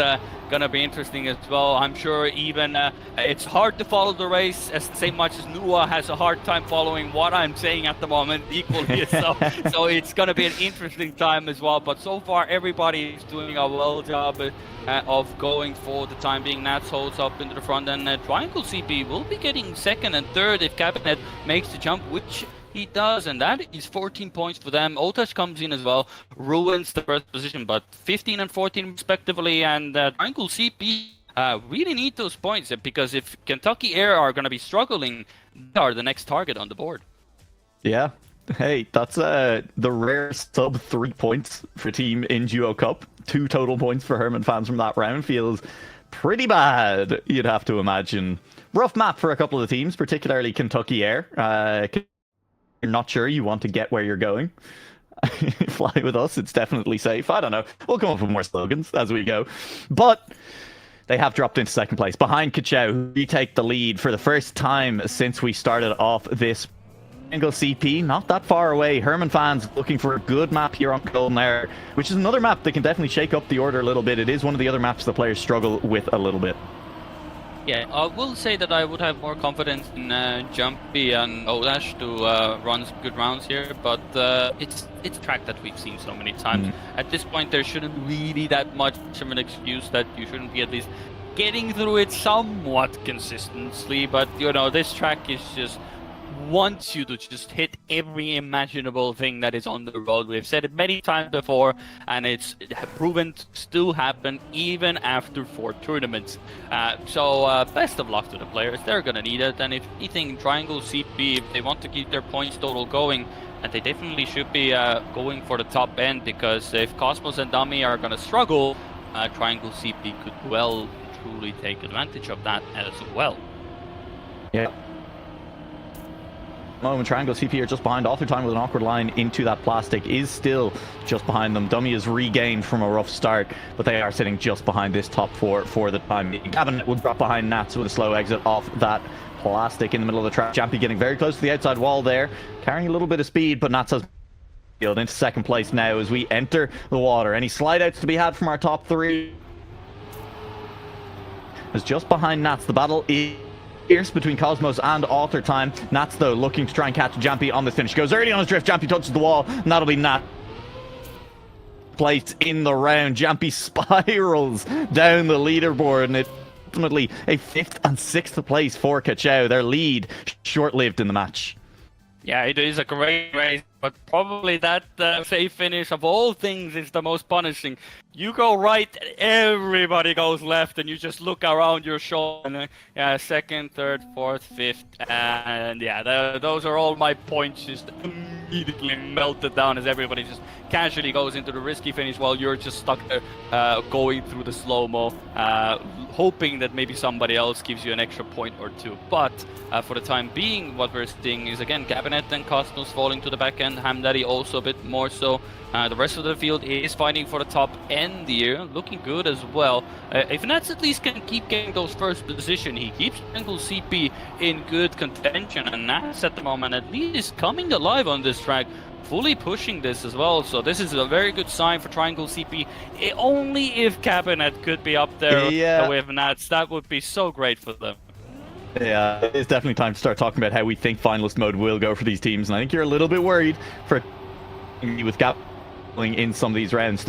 gonna be interesting as well. I'm sure even it's hard to follow the race as same much as Nua has a hard time following what I'm saying at the moment equally. So it's gonna be an interesting time as well. But so far, everybody is doing a well job of going for the time being. Nats holds up into the front, and Triangle CP will be getting 2nd and 3rd if Cabinet makes the jump, which he does, and that is 14 points for them. Otash comes in as well, ruins the 1st position, but 15 and 14 respectively, and Triangle CP really need those points, because if Kentucky Air are going to be struggling, they are the next target on the board. Yeah. Hey, that's the rare sub 3 points for team in DuoCup. 2 total points for Herman fans from that round. Feels pretty bad, you'd have to imagine. Rough map for a couple of the teams, particularly Kentucky Air. You're not sure you want to get where you're going. Fly with us, it's definitely safe. I don't know. We'll come up with more slogans as we go. But they have dropped into 2nd place behind Kachao, who retake the lead for the first time since we started off this Angle CP, not that far away. Herman fans looking for a good map here on Golden Air, which is another map that can definitely shake up the order a little bit. It is one of the other maps the players struggle with a little bit. Yeah, I will say that I would have more confidence in Jumpy and Olash to run some good rounds here, but it's a track that we've seen so many times. At this point, there shouldn't really that much of an excuse that you shouldn't be at least getting through it somewhat consistently, but you know, this track is just wants you to just hit every imaginable thing that is on the road. We've said it many times before, and it's proven to still happen even after 4 tournaments. So best of luck to the players. They're gonna need it, and if anything, Triangle CP, if they want to keep their points total going, and they definitely should be going for the top end, because if Cosmos and Dummy are gonna struggle, Triangle CP could well truly take advantage of that as well. Yeah. Moment, Triangle CP are just behind. Author Time with an awkward line into that plastic is still just behind them. Dummy is regained from a rough start, but they are sitting just behind this top 4 for the time being. Cabinet would drop behind Nats with a slow exit off that plastic in the middle of the track. Jampy getting very close to the outside wall there, carrying a little bit of speed, but Nats has into second place now as we enter the water. Any slide outs to be had from our top 3? Is just behind Nats. The battle is fierce between Cosmos and Author Time. Nats, though, looking to try and catch Jampy on this finish. Goes early on his drift. Jampy touches the wall, and that'll be Nat. Place in the round. Jampy spirals down the leaderboard, and it ultimately a 5th and 6th place for Kachao. Their lead short-lived in the match. Yeah, it is a great race, but probably that safe finish of all things is the most punishing. You go right, everybody goes left, and you just look around your shoulder. And, second, third, fourth, fifth, and yeah, those are all my points just immediately melted down as everybody just casually goes into the risky finish while you're just stuck there going through the slow-mo, hoping that maybe somebody else gives you an extra point or two. But for the time being, what we're seeing is, again, Cabinet and Cosmos falling to the back end, Hamdaddy also a bit more so. The rest of the field is fighting for the top end here, looking good as well. If Nats at least can keep getting those first position, he keeps Triangle CP in good contention, and Nats at the moment at least is coming alive on this track, fully pushing this as well. So this is a very good sign for Triangle CP. Only if Cabinet could be up there with Nats, that would be so great for them. Yeah, it's definitely time to start talking about how we think finalist mode will go for these teams, and I think you're a little bit worried for with Gap in some of these rounds.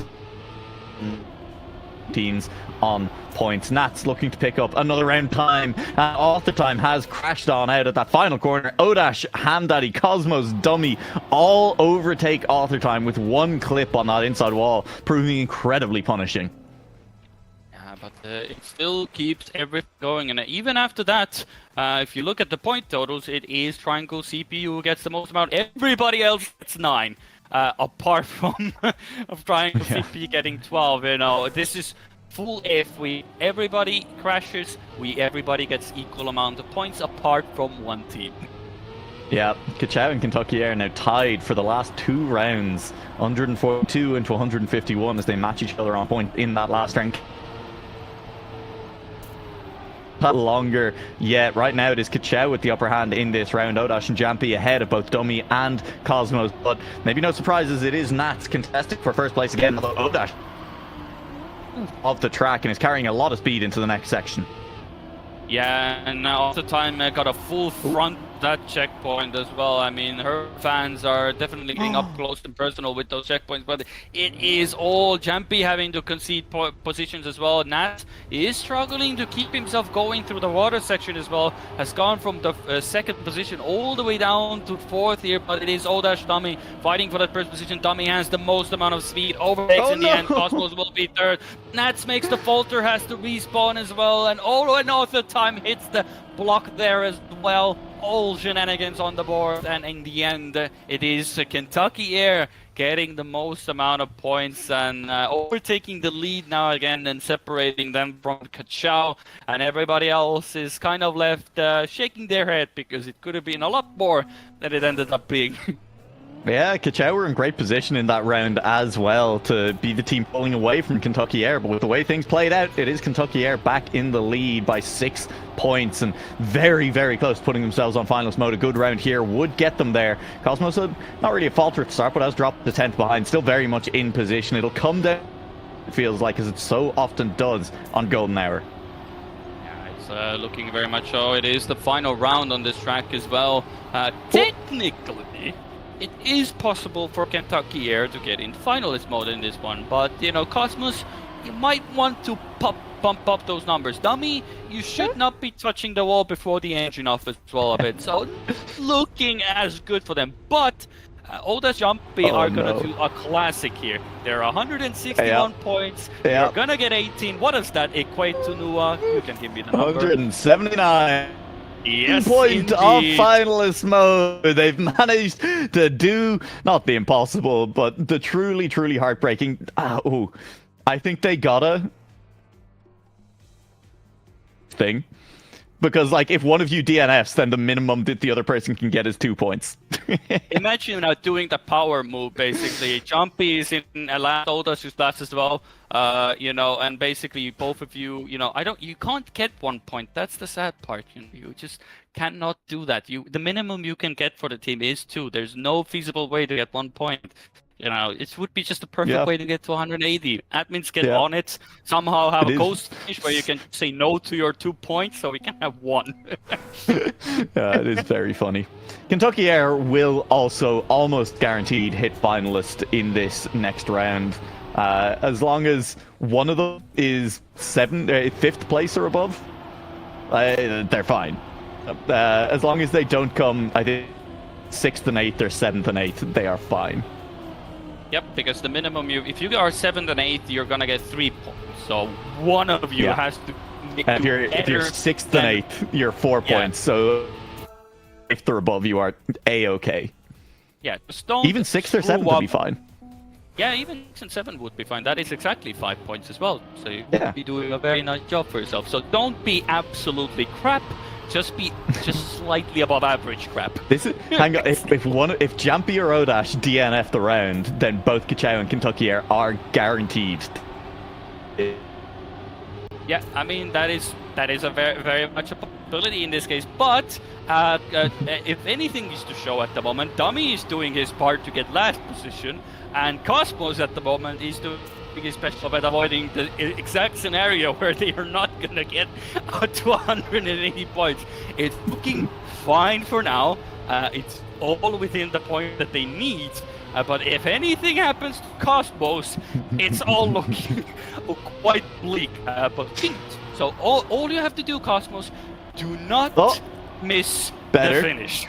Teams on points. Nats looking to pick up another round time. Author Time has crashed on out at that final corner. Odash, Hamdaddy, Cosmos, Dummy all overtake Author Time with one clip on that inside wall, proving incredibly punishing. But it still keeps everything going, and even after that, if you look at the point totals, it is Triangle CP who gets the most amount. Everybody else gets 9, apart from of Triangle CP getting 12. You know, this is full F. Everybody crashes. Everybody gets equal amount of points, apart from one team. Yeah, Kachao and Kentucky are now tied for the last 2 rounds, 142 and 151, as they match each other on point in that last round. Longer yet. Right now it is Kachao with the upper hand in this round. Odash and Jampy ahead of both Dummy and Cosmos, but maybe no surprises, it is Nats contesting for first place again, although Odash of the track and is carrying a lot of speed into the next section. Yeah, and now Author Time got a full front that checkpoint as well. I mean, her fans are definitely getting up close and personal with those checkpoints, but it is all Jampy having to concede positions as well. Nat is struggling to keep himself going through the water section as well. Has gone from the second position all the way down to 4th here, but it is Odash Dummy fighting for that first position. Dummy has the most amount of speed, overtakes in the end. Cosmos will be 3rd. Nats makes the falter, has to respawn as well, and Author Time hits the block there as well. All shenanigans on the board, and in the end it is Kentucky Air getting the most amount of points and overtaking the lead now again and separating them from Kachao, and everybody else is kind of left shaking their head because it could have been a lot more than it ended up being. Yeah, Kachao were in great position in that round as well to be the team pulling away from Kentucky Air, but with the way things played out, it is Kentucky Air back in the lead by 6 points and very, very close to putting themselves on finalist mode. A good round here would get them there. Cosmos had not really a falter at the start, but has dropped to 10th behind, still very much in position. It'll come down, it feels like, as it so often does on Golden Hour. looking very much so. It is the final round on this track as well. Technically, it is possible for Kentucky Air to get in finalist mode in this one, but you know, Cosmos, you might want to bump up those numbers. Dummy, you should not be touching the wall before the engine off as well a bit. So looking as good for them, but Oda Jumpy are gonna do a classic here. They're 161 points. They're gonna get 18. What does that equate to, Nua? You can give me the number. 179. Yes, Point of finalist mode. They've managed to do not the impossible, but the truly, truly heartbreaking. I think they gotta thing. Because, like, if one of you DNFs, then the minimum that the other person can get is 2 points. Imagine now doing the power move, basically. Jumpy is in last, Oda's who's last as well. You know, and basically both of you, you know, you can't get 1 point. That's the sad part. You just cannot do that. The minimum you can get for the team is 2. There's no feasible way to get 1 point. You know, it would be just the perfect way to get to 180. Admins get on it, somehow have a ghost finish where you can say no to your 2 points, so we can have 1. It is very funny. Kentucky Air will also almost guaranteed hit finalist in this next round. As long as one of them is 5th place or above, they're fine. As long as they don't come, I think, 6th and 8th or 7th and 8th, they are fine. Yep, because the minimum if you are 7th and 8th, you're gonna get 3 points. So one of you has to. And if you're 6th and 8th, you're 4 points. So if they're above, you are a-okay. Yeah, just don't. Even 6th or 7th would be fine. Yeah, even 6 and 7 would be fine. That is exactly 5 points as well. So you would be doing a very nice job for yourself. So don't be absolutely crap. Just be slightly above average crap. Hang on, if Jumpy or Odash DNF the round, then both Kachao and Kentucky Air are guaranteed. Yeah, I mean that is a very, very much a possibility in this case. But if anything is to show at the moment, Dummy is doing his part to get last position, and Cosmos at the moment is doing his special about avoiding the exact scenario where they are not gonna get to 180 points. It's looking fine for now. It's all within the point that they need. But if anything happens to Cosmos, it's all looking quite bleak. So all you have to do, Cosmos, do not miss the finish.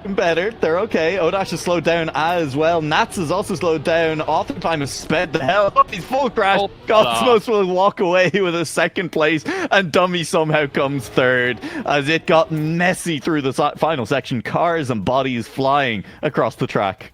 Better, they're okay. Odash has slowed down as well. Nats has also slowed down. Author time has sped the hell up. He's full crash. Cosmos will walk away with a 2nd place, and Dummy somehow comes 3rd as it got messy through the final section. Cars and bodies flying across the track.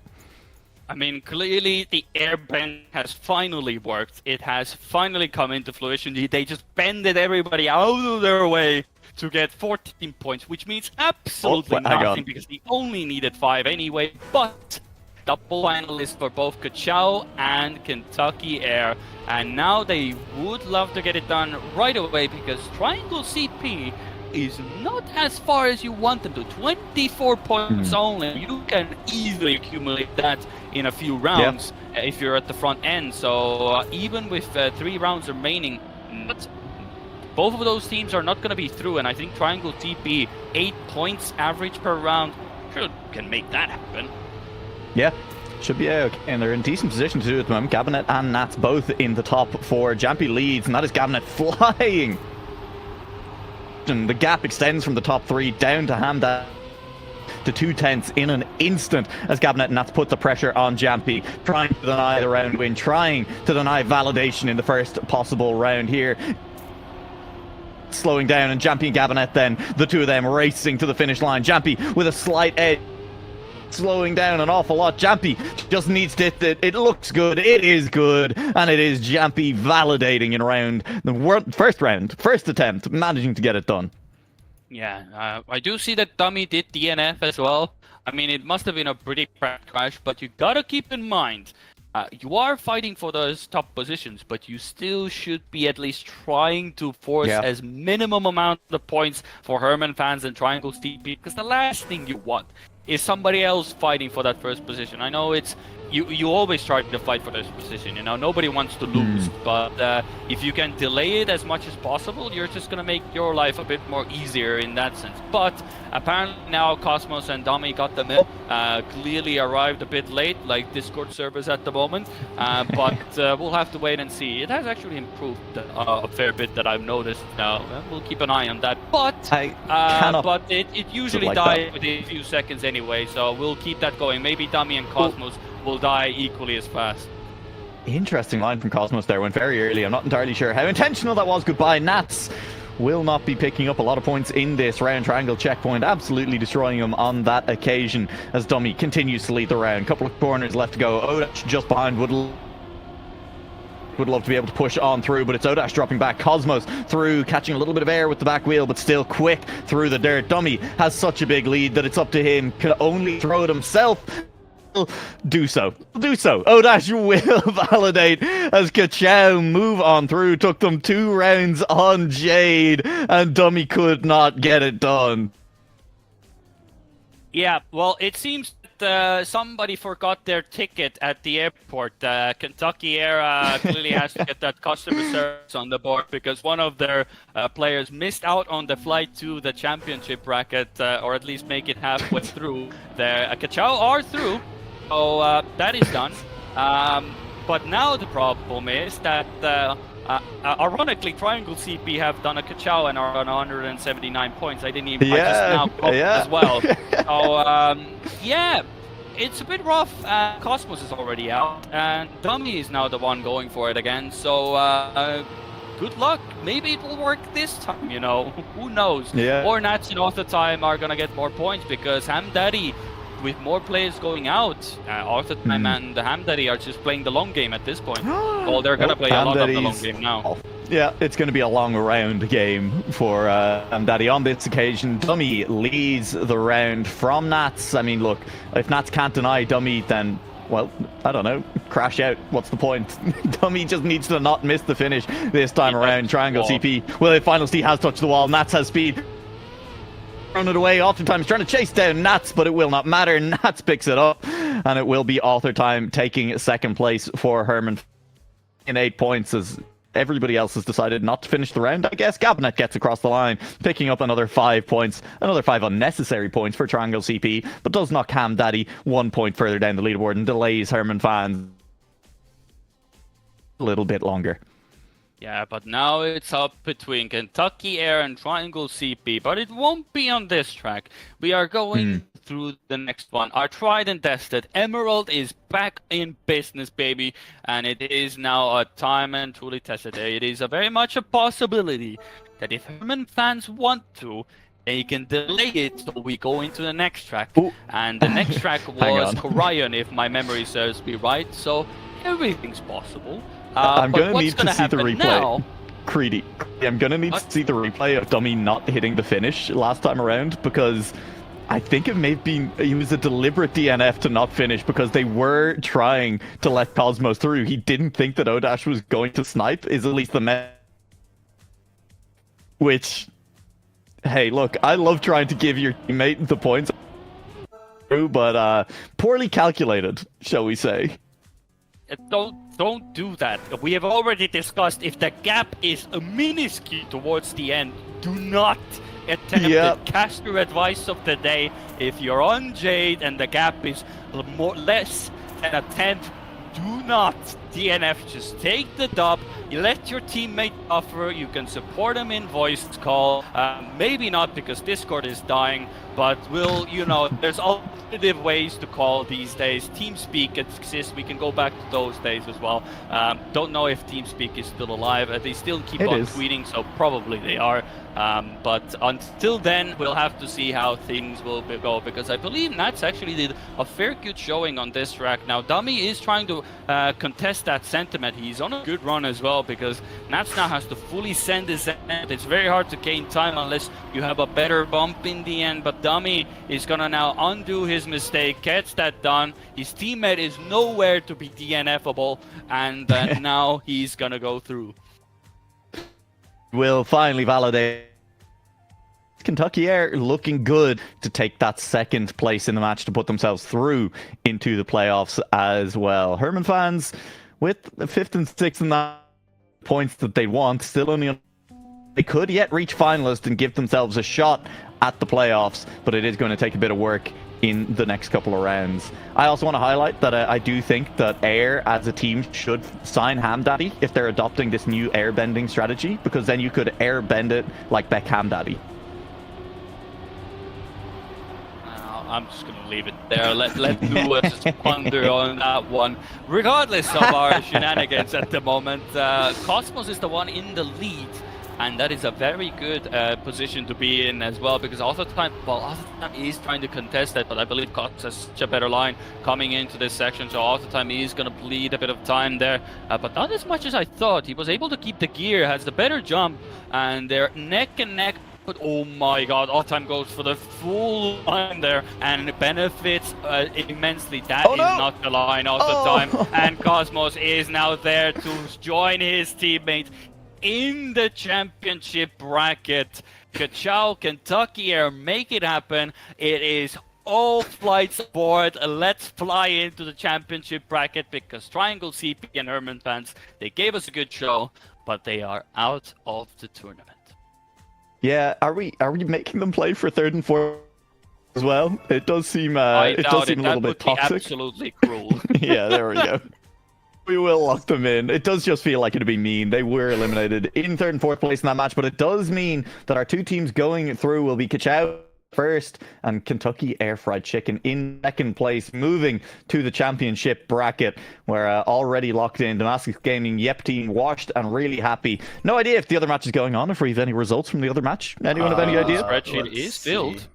I mean, clearly the air bend has finally worked. It has finally come into fruition. They just bended everybody out of their way to get 14 points, which means absolutely nothing because they only needed 5 anyway. But double finalist for both Kachao and Kentucky Air, and now they would love to get it done right away because Triangle CP is not as far as you want them to. 24 points only. You can easily accumulate that in a few rounds if you're at the front end. So even with 3 rounds remaining, both of those teams are not going to be through, and I think Triangle TP, 8 points average per round, can make that happen. Yeah, should be okay. And they're in decent position to do it at the moment. Gabinet and Nats both in the top 4. Jampy leads, and that is Gabinet flying. And the gap extends from the top 3 down to Hamda to 2/10 in an instant as Gabinet and Nats put the pressure on Jampy, trying to deny the round win, trying to deny validation in the first possible round here. Slowing down, and Jampy and Gabinet then, the two of them racing to the finish line. Jampy with a slight edge, slowing down an awful lot. Jampy just needs to hit it. It looks good, it is good, and it is Jampy validating in the first attempt, managing to get it done. Yeah, I do see that Dummy did DNF as well. I mean, it must have been a pretty crash, but you gotta keep in mind, you are fighting for those top positions, but you still should be at least trying to force as minimum amount of points for Herman fans and Triangle's TP, because the last thing you want is somebody else fighting for that first position. I know it's you always try to fight for this position. You know, nobody wants to lose, but if you can delay it as much as possible, you're just gonna make your life a bit more easier in that sense. But apparently now Cosmos and Dummy got them in. Clearly arrived a bit late, like Discord servers at the moment. But we'll have to wait and see. It has actually improved a fair bit that I've noticed now. We'll keep an eye on that. But it usually like dies within a few seconds anyway, so we'll keep that going. Maybe Dummy and Cosmos will die equally as fast. Interesting line from Cosmos there, went very early. I'm not entirely sure how intentional that was. Goodbye, Nats will not be picking up a lot of points in this round. Triangle checkpoint absolutely destroying him on that occasion as Dummy continues to lead the round. Couple of corners left to go. Odash just behind would love to be able to push on through, but it's Odash dropping back. Cosmos through, catching a little bit of air with the back wheel, but still quick through the dirt. Dummy has such a big lead that it's up to him. Can only throw it himself. Do so. Odash will validate as Kachow move on through. Took them 2 rounds on Jade, and Dummy could not get it done. Yeah, well, it seems that somebody forgot their ticket at the airport. Kentucky Air clearly has to get that customer service on the board because one of their players missed out on the flight to the championship bracket, or at least make it halfway through. The Kachow are through. So that is done. But now the problem is that, ironically, Triangle CP have done a Kachow and are on 179 points. I didn't even I just now as well. So, yeah, it's a bit rough. Cosmos is already out, and Dummy is now the one going for it again. So, good luck. Maybe it will work this time, you know. Who knows? Yeah. Or Nats and Author Time are going to get more points because Hamdaddy, with more players going out, Author Time and the Hamdaddy are just playing the long game at this point. Well, they're going to play a lot of the long game now. Yeah, it's going to be a long round game for Hamdaddy on this occasion. Dummy leads the round from Nats. I mean, look, if Nats can't deny Dummy, then, well, I don't know, crash out. What's the point? Dummy just needs to not miss the finish this time around. Triangle CP. Well, if Final C has touched the wall, Nats has speed. Thrown it away. Author Time is trying to chase down Nats, but it will not matter. Nats picks it up, and it will be Author Time taking second place for Herman in 8 points as everybody else has decided not to finish the round. I guess Gabinet gets across the line, picking up another 5 points, another 5 unnecessary points for Triangle CP, but does knock Hamdaddy 1 point further down the leaderboard and delays Herman fans a little bit longer. Yeah, but now it's up between Kentucky Air and Triangle CP, but it won't be on this track. We are going through the next one. Our tried and tested Emerald is back in business, baby, and it is now a time and truly tested. It is very much a possibility that if Herman fans want to, they can delay it so we go into the next track. Ooh. And the next track was Orion, if my memory serves me right, so everything's possible. I'm going to need to see the replay. Now, Creedy, I'm going to need to see the replay of Dummy not hitting the finish last time around, because I think it may have been, it was a deliberate DNF to not finish because they were trying to let Cosmos through. He didn't think that Odash was going to snipe, is at least the which, hey, look, I love trying to give your teammate the points, but poorly calculated, shall we say. Don't do that. We have already discussed if the gap is minuscule towards the end, do not attempt it. Caster advice of the day: if you're on Jade and the gap is less than a tenth, do not DNF. Just take the dub. You let your teammate buffer. You can support him in voice call. Maybe not because Discord is dying, but there's alternative ways to call these days. TeamSpeak exists. We can go back to those days as well. Don't know if TeamSpeak is still alive. They still keep on tweeting, so probably they are. But until then, we'll have to see how things will go, because I believe Nats actually did a fair good showing on this track. Now, Dummy is trying to contest that sentiment. He's on a good run as well, because Nats now has to fully send his end. It's very hard to gain time unless you have a better bump in the end, but Dummy is gonna now undo his mistake, gets that done. His teammate is nowhere to be DNFable, and now he's gonna go through. Will finally validate Kentucky Air looking good to take that second place in the match to put themselves through into the playoffs as well. Herman fans with the 5th and 6th and that points that they want, still only they could yet reach finalist and give themselves a shot at the playoffs, but it is going to take a bit of work in the next couple of rounds. I also want to highlight that I do think that Air as a team should sign Hamdaddy if they're adopting this new airbending strategy, because then you could airbend it like Beck Hamdaddy. I'm just going to leave it there. Let Dua just ponder on that one. Regardless of our shenanigans at the moment, Cosmos is the one in the lead. And that is a very good position to be in as well, because Time is trying to contest that, but I believe Cosmos has such a better line coming into this section, so Time is going to bleed a bit of time there, but not as much as I thought. He was able to keep the gear, has the better jump, and they're neck and neck. But oh my god, Time goes for the full line there, and it benefits immensely. That is not the line Time, and Cosmos is now there to join his teammates in the championship bracket. Ka-chow, Kentucky Air, make it happen. It is all flights aboard. Let's fly into the championship bracket, because Triangle CP and Herman fans, they gave us a good show, but they are out of the tournament. Yeah, are we making them play for 3rd and 4th as well? It does seem a little bit toxic. Absolutely cruel. Yeah, there we go. We will lock them in. It does just feel like it'd be mean. They were eliminated in 3rd and 4th place in that match, but it does mean that our 2 teams going through will be Ka-chow first and Kentucky Air Fried Chicken in 2nd place, moving to the championship bracket. We're already locked in. Damascus Gaming, Yep team, washed and really happy. No idea if the other match is going on, if we have any results from the other match. Anyone have any idea? Spreadsheet is filled.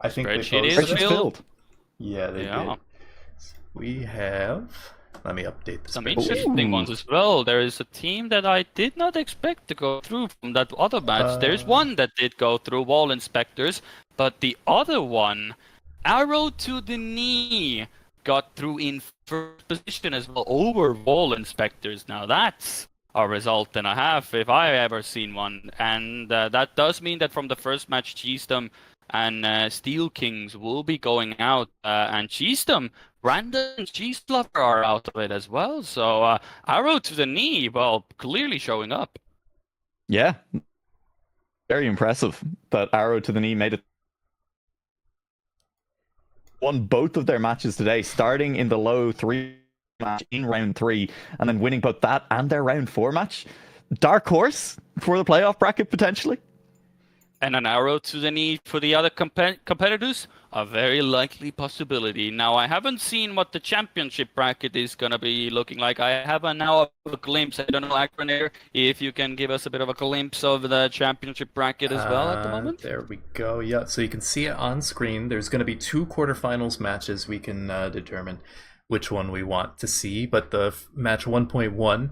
I think spreadsheet is filled. Yeah, they did. We have... Let me update some interesting ones as well. There is a team that I did not expect to go through from that other match. There's one that did go through, Wall Inspectors, but the other one, Arrow to the Knee, got through in 1st position as well over Wall Inspectors. Now that's a result and a half if I ever seen one, and that does mean that from the first match, Cheestum and Steel Kings will be going out, and Cheestum, Brandon and Cheese Lover are out of it as well. So Arrow to the Knee, well, clearly showing up. Yeah, very impressive that Arrow to the Knee made it. Won both of their matches today, starting in the low 3 match in round 3, and then winning both that and their round 4 match. Dark horse for the playoff bracket potentially. And an Arrow to the Knee for the other competitors, a very likely possibility. Now, I haven't seen what the championship bracket is going to be looking like. I have now a glimpse. I don't know, Acronator, if you can give us a bit of a glimpse of the championship bracket as well at the moment. There we go. Yeah, so you can see it on screen. There's going to be 2 quarterfinals matches. We can determine which one we want to see. But the match 1.1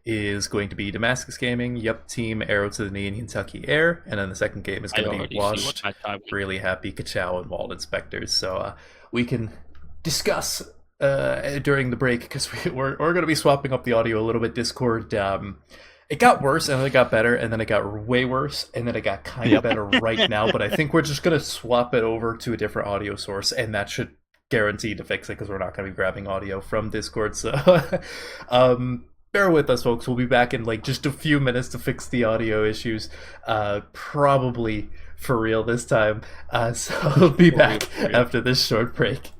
is going to be Damascus Gaming, Yup Team, Arrow to the Knee, and Kentucky Air. And then the second game is going to be Washed, Really Happy, Ka-chow, and Walled Inspectors. So we can discuss during the break, because we're going to be swapping up the audio a little bit. Discord, it got worse, and then it got better, and then it got way worse, and then it got kind of better right now. But I think we're just going to swap it over to a different audio source, and that should guarantee to fix it, because we're not going to be grabbing audio from Discord. So bear with us, folks. We'll be back in like just a few minutes to fix the audio issues. Probably for real this time. So we'll be back after this short break.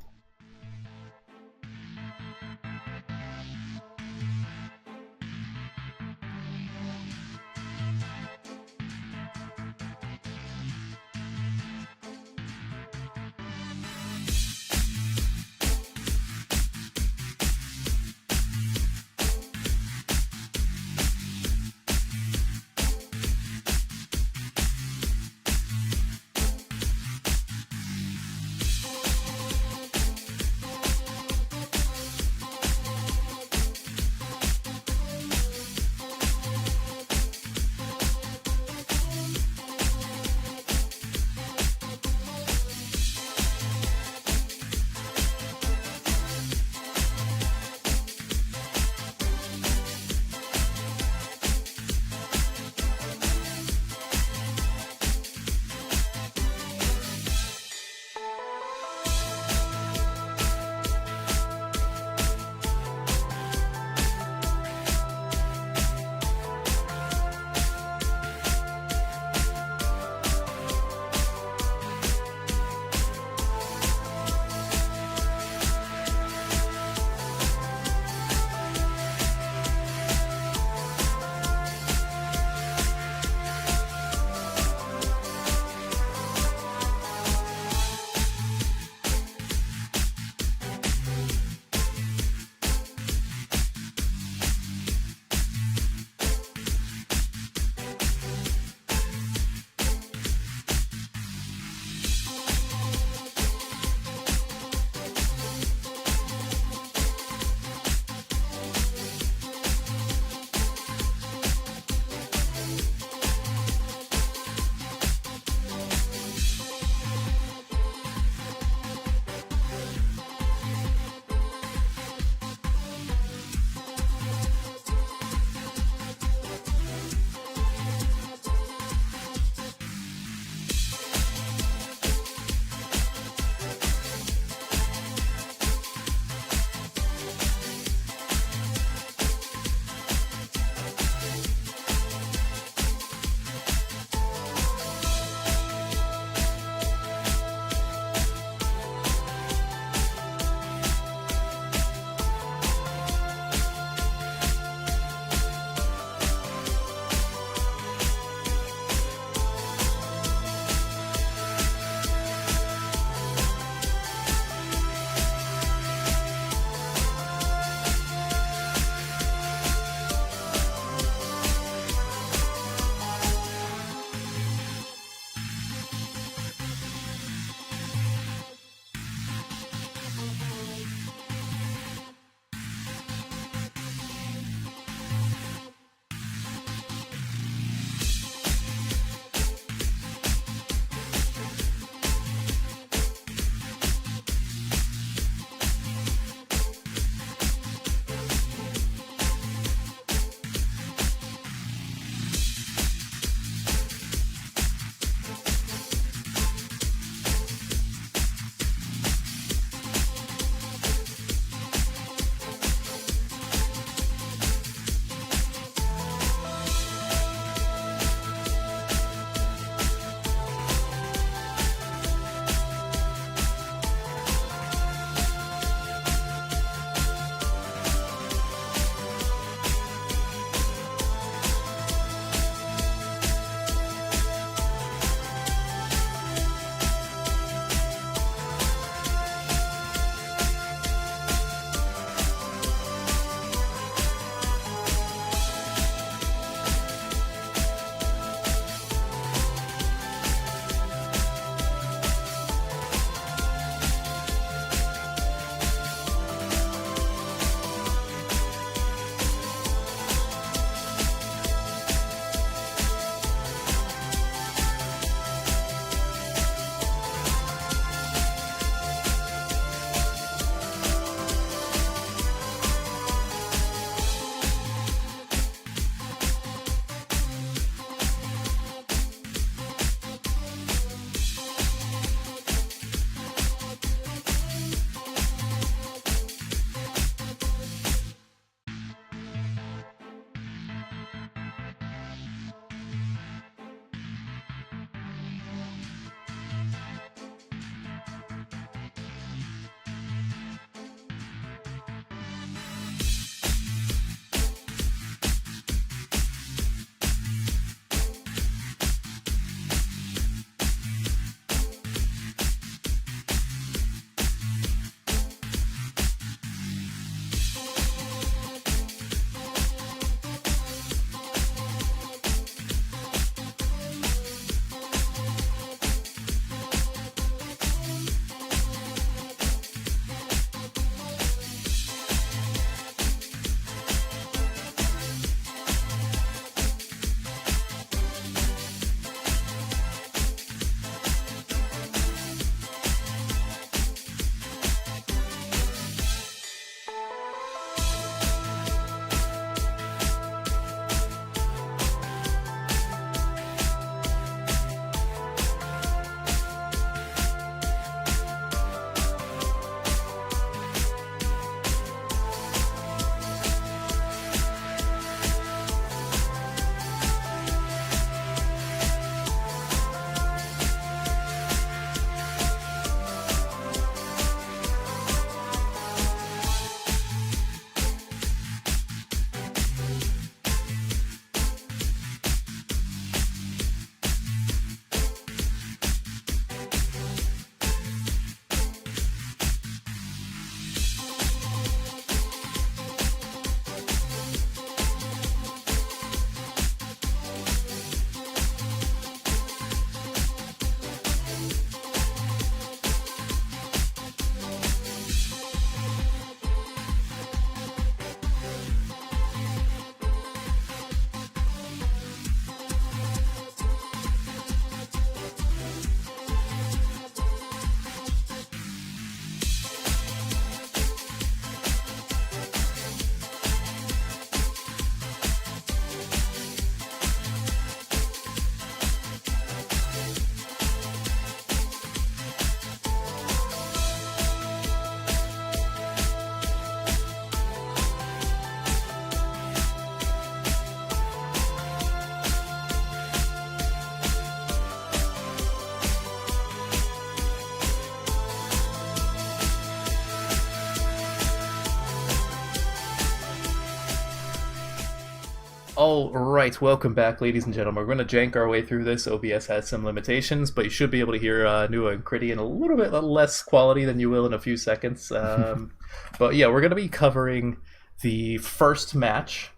All right, welcome back, ladies and gentlemen. We're going to jank our way through this. OBS has some limitations, but you should be able to hear Nua and Critty in a little bit less quality than you will in a few seconds. But yeah, we're going to be covering the first match.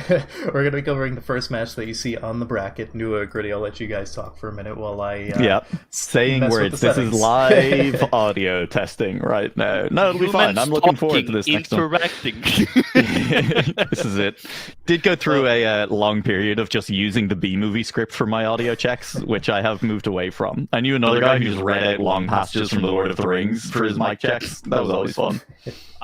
We're going to be covering the first match that you see on the bracket. Nua and Critty, I'll let you guys talk for a minute while I saying words. This is live audio testing right now. No, it'll be fine. I'm looking forward to this next one. Interacting. This is it. Did go through a long period of just using the B-movie script for my audio checks, which I have moved away from. I knew another guy who just read out long passages from The Lord of the Rings for his mic checks. That was always fun.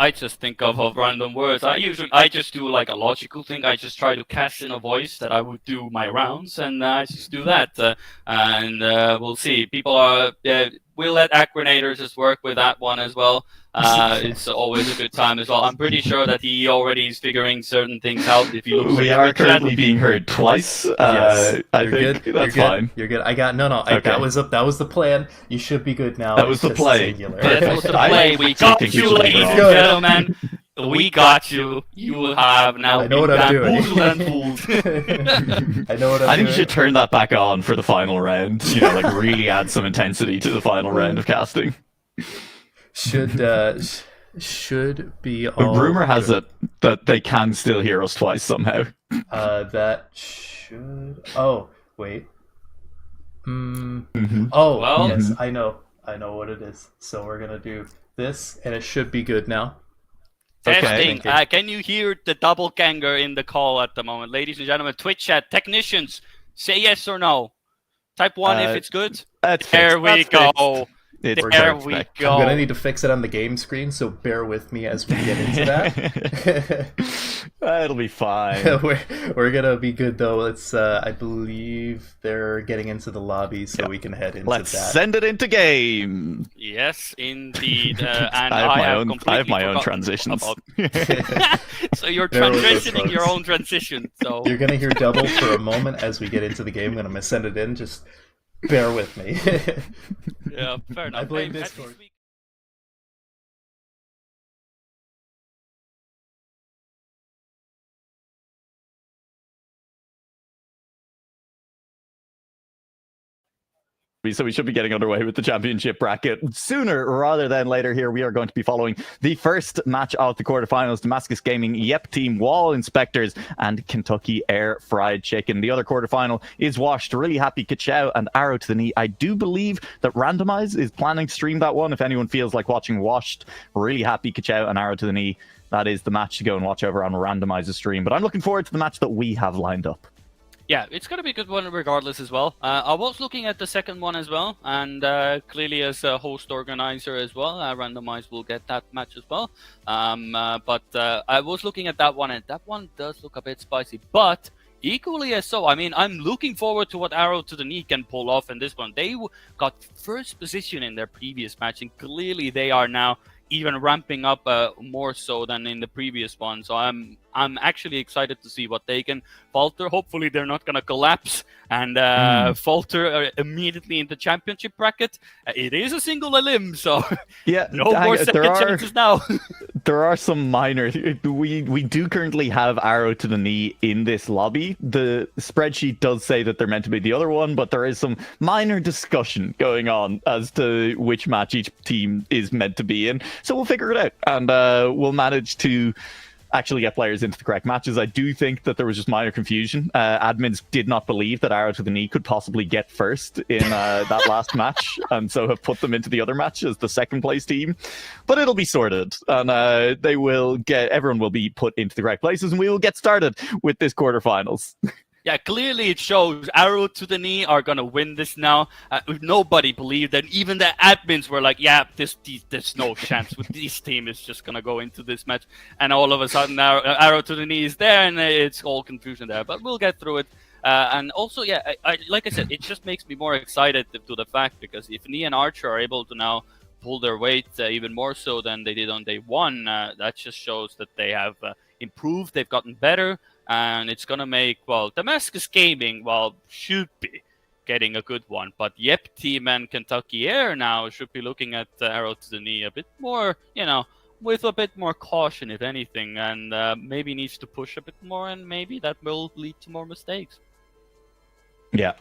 I just think of random words. I just do like a logical thing. I just try to cast in a voice that I would do my rounds, and I just do that. We'll see. People are. We'll let Acronator just work with that one as well. It's always a good time as well. I'm pretty sure that he already is figuring certain things out. If you look, we are currently being heard twice. Yes, I think good. that's fine. You're good. I got no. Okay. That was the plan. You should be good now. That was the play. That was the play. We got you, ladies and gentlemen. We got you. You have now. I know what I'm doing. I know what I'm doing. I think you should turn that back on for the final round. You know, like really add some intensity to the final round of casting. Should be all. A rumor has it that they can still hear us twice somehow. That should. Oh wait. Mm-hmm. Oh well, yes, I know what it is. So we're gonna do this, and it should be good now. Testing. Can you hear the double ganger in the call at the moment, ladies and gentlemen? Twitch chat technicians, say yes or no. Type 1 if it's good. There we go. There we go. I'm gonna need to fix it on the game screen, so bear with me as we get into that. It'll be fine. we're gonna be good though. It's I believe they're getting into the lobby, so we can head into Let's that. send it into game. Yes, indeed. And I have my own transitions. So you're transitioning your own transition. So you're gonna hear double for a moment as we get into the game. I'm gonna send it in. Just bear with me. Yeah, fair enough. I blame Discord. So we should be getting underway with the championship bracket sooner rather than later. Here we are going to be following the first match of the quarterfinals. Damascus Gaming Yep Team Wall Inspectors and Kentucky Air Fried Chicken. The other quarterfinal is Washed, Really Happy Kachow and Arrow to the Knee. I do believe that Randomize is planning to stream that one. If anyone feels like watching Washed, Really Happy Kachow and Arrow to the Knee, that is the match to go and watch over on Randomize's stream. But I'm looking forward to the match that we have lined up. Yeah, it's going to be a good one regardless as well. I was looking at the second one as well, and clearly as a host organizer as well, Randomize will get that match as well. But I was looking at that one, and that one does look a bit spicy. But equally as so, I mean, I'm looking forward to what Arrow to the Knee can pull off in this one. They got first position in their previous match, and clearly they are now even ramping up more so than in the previous one. So I'm actually excited to see what they can falter. Hopefully they're not going to collapse and falter immediately in the championship bracket. It is a single limb, so yeah, no more second chances now. There are some minor. We do currently have Arrow to the Knee in this lobby. The spreadsheet does say that they're meant to be the other one, but there is some minor discussion going on as to which match each team is meant to be in. So we'll figure it out, and we'll manage to actually get players into the correct matches. I do think that there was just minor confusion. Admins did not believe that Arrow to the Knee could possibly get first in that last match, and so have put them into the other match as the second place team. But it'll be sorted, and everyone will be put into the correct places, and we will get started with this quarterfinals. Yeah, clearly it shows Arrow to the Knee are going to win this now. Nobody believed that. Even the admins were like, yeah, there's no chance. This team is just going to go into this match. And all of a sudden, Arrow to the Knee is there, and it's all confusion there. But we'll get through it. And also, yeah, like I said, it just makes me more excited to the fact, because if Knee and Archer are able to now pull their weight even more so than they did on day one, that just shows that they have improved, they've gotten better. And it's going to make, well, Damascus Gaming, should be getting a good one. But Yep Team and Kentucky Air now should be looking at Arrow to the Knee a bit more, with a bit more caution, if anything, and maybe needs to push a bit more, and maybe that will lead to more mistakes. Yeah.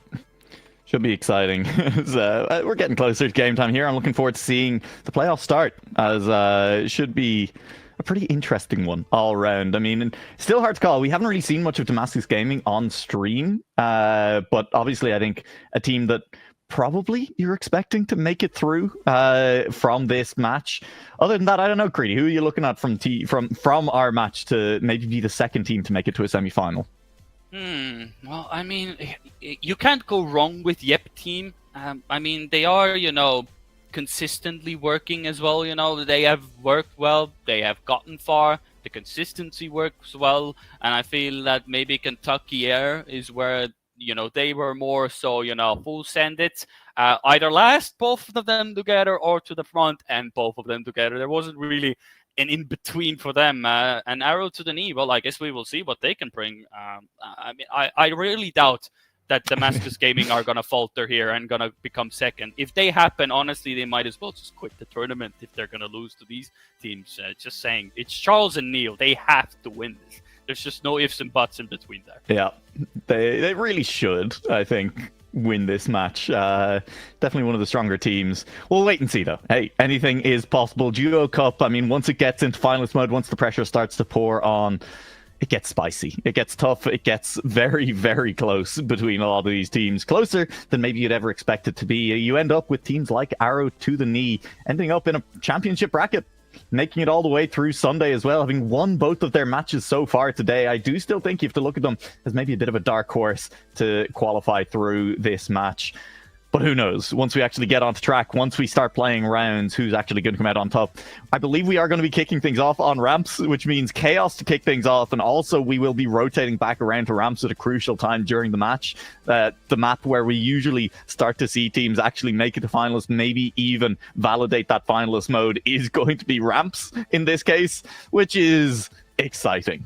Should be exciting. So, we're getting closer to game time here. I'm looking forward to seeing the playoffs start, as it should be a pretty interesting one all around. I mean, still hard to call. We haven't really seen much of Damascus Gaming on stream, but obviously I think a team that probably you're expecting to make it through from this match. Other than that, I don't know, Creedy, who are you looking at from our match to maybe be the second team to make it to a semi-final? Well, I mean, you can't go wrong with Yep Team. I mean, they are, consistently working as well. They have worked well. They have gotten far. The consistency works well. And I feel that maybe Kentucky Air is where, they were more so, full send it. Either last, both of them together, or to the front and both of them together. There wasn't really an in between for them. An arrow to the knee. Well, I guess we will see what they can bring. I mean, I really doubt that Damascus Gaming are gonna falter here and gonna become second. If they happen, honestly, they might as well just quit the tournament if they're gonna lose to these teams. Just saying, it's Charles and Neil. They have to win this. There's just no ifs and buts in between there. Yeah, they really should, I think, win this match. Definitely one of the stronger teams. We'll wait and see, though. Hey, anything is possible. DuoCup, I mean, once it gets into finalist mode, once the pressure starts to pour on, it gets spicy. It gets tough. It gets very, very close between a lot of these teams. Closer than maybe you'd ever expect it to be. You end up with teams like Arrow to the Knee ending up in a championship bracket, making it all the way through Sunday as well, having won both of their matches so far today. I do still think you have to look at them as maybe a bit of a dark horse to qualify through this match. But who knows? Once we actually get onto track, once we start playing rounds, who's actually going to come out on top? I believe we are going to be kicking things off on ramps, which means chaos to kick things off. And also we will be rotating back around to ramps at a crucial time during the match. The map where we usually start to see teams actually make it to finalists, maybe even validate that finalist mode, is going to be ramps in this case, which is exciting.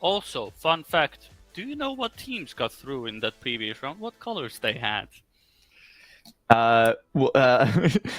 Also, fun fact, do you know what teams got through in that previous round? What colors they had?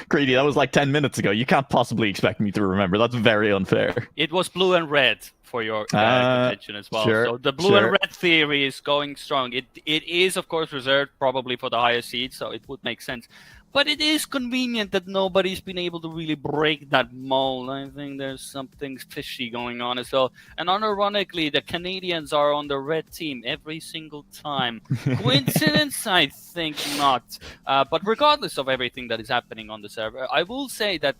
Greedy, that was like 10 minutes ago. You can't possibly expect me to remember. That's very unfair. It was blue and red for your contention as well. Sure, so the blue and red theory is going strong. It is, of course, reserved probably for the higher seeds, so it would make sense. But it is convenient that nobody's been able to really break that mold. I think there's something fishy going on as well. And unironically, the Canadians are on the red team every single time. Coincidence? I think not. But regardless of everything that is happening on the server, I will say that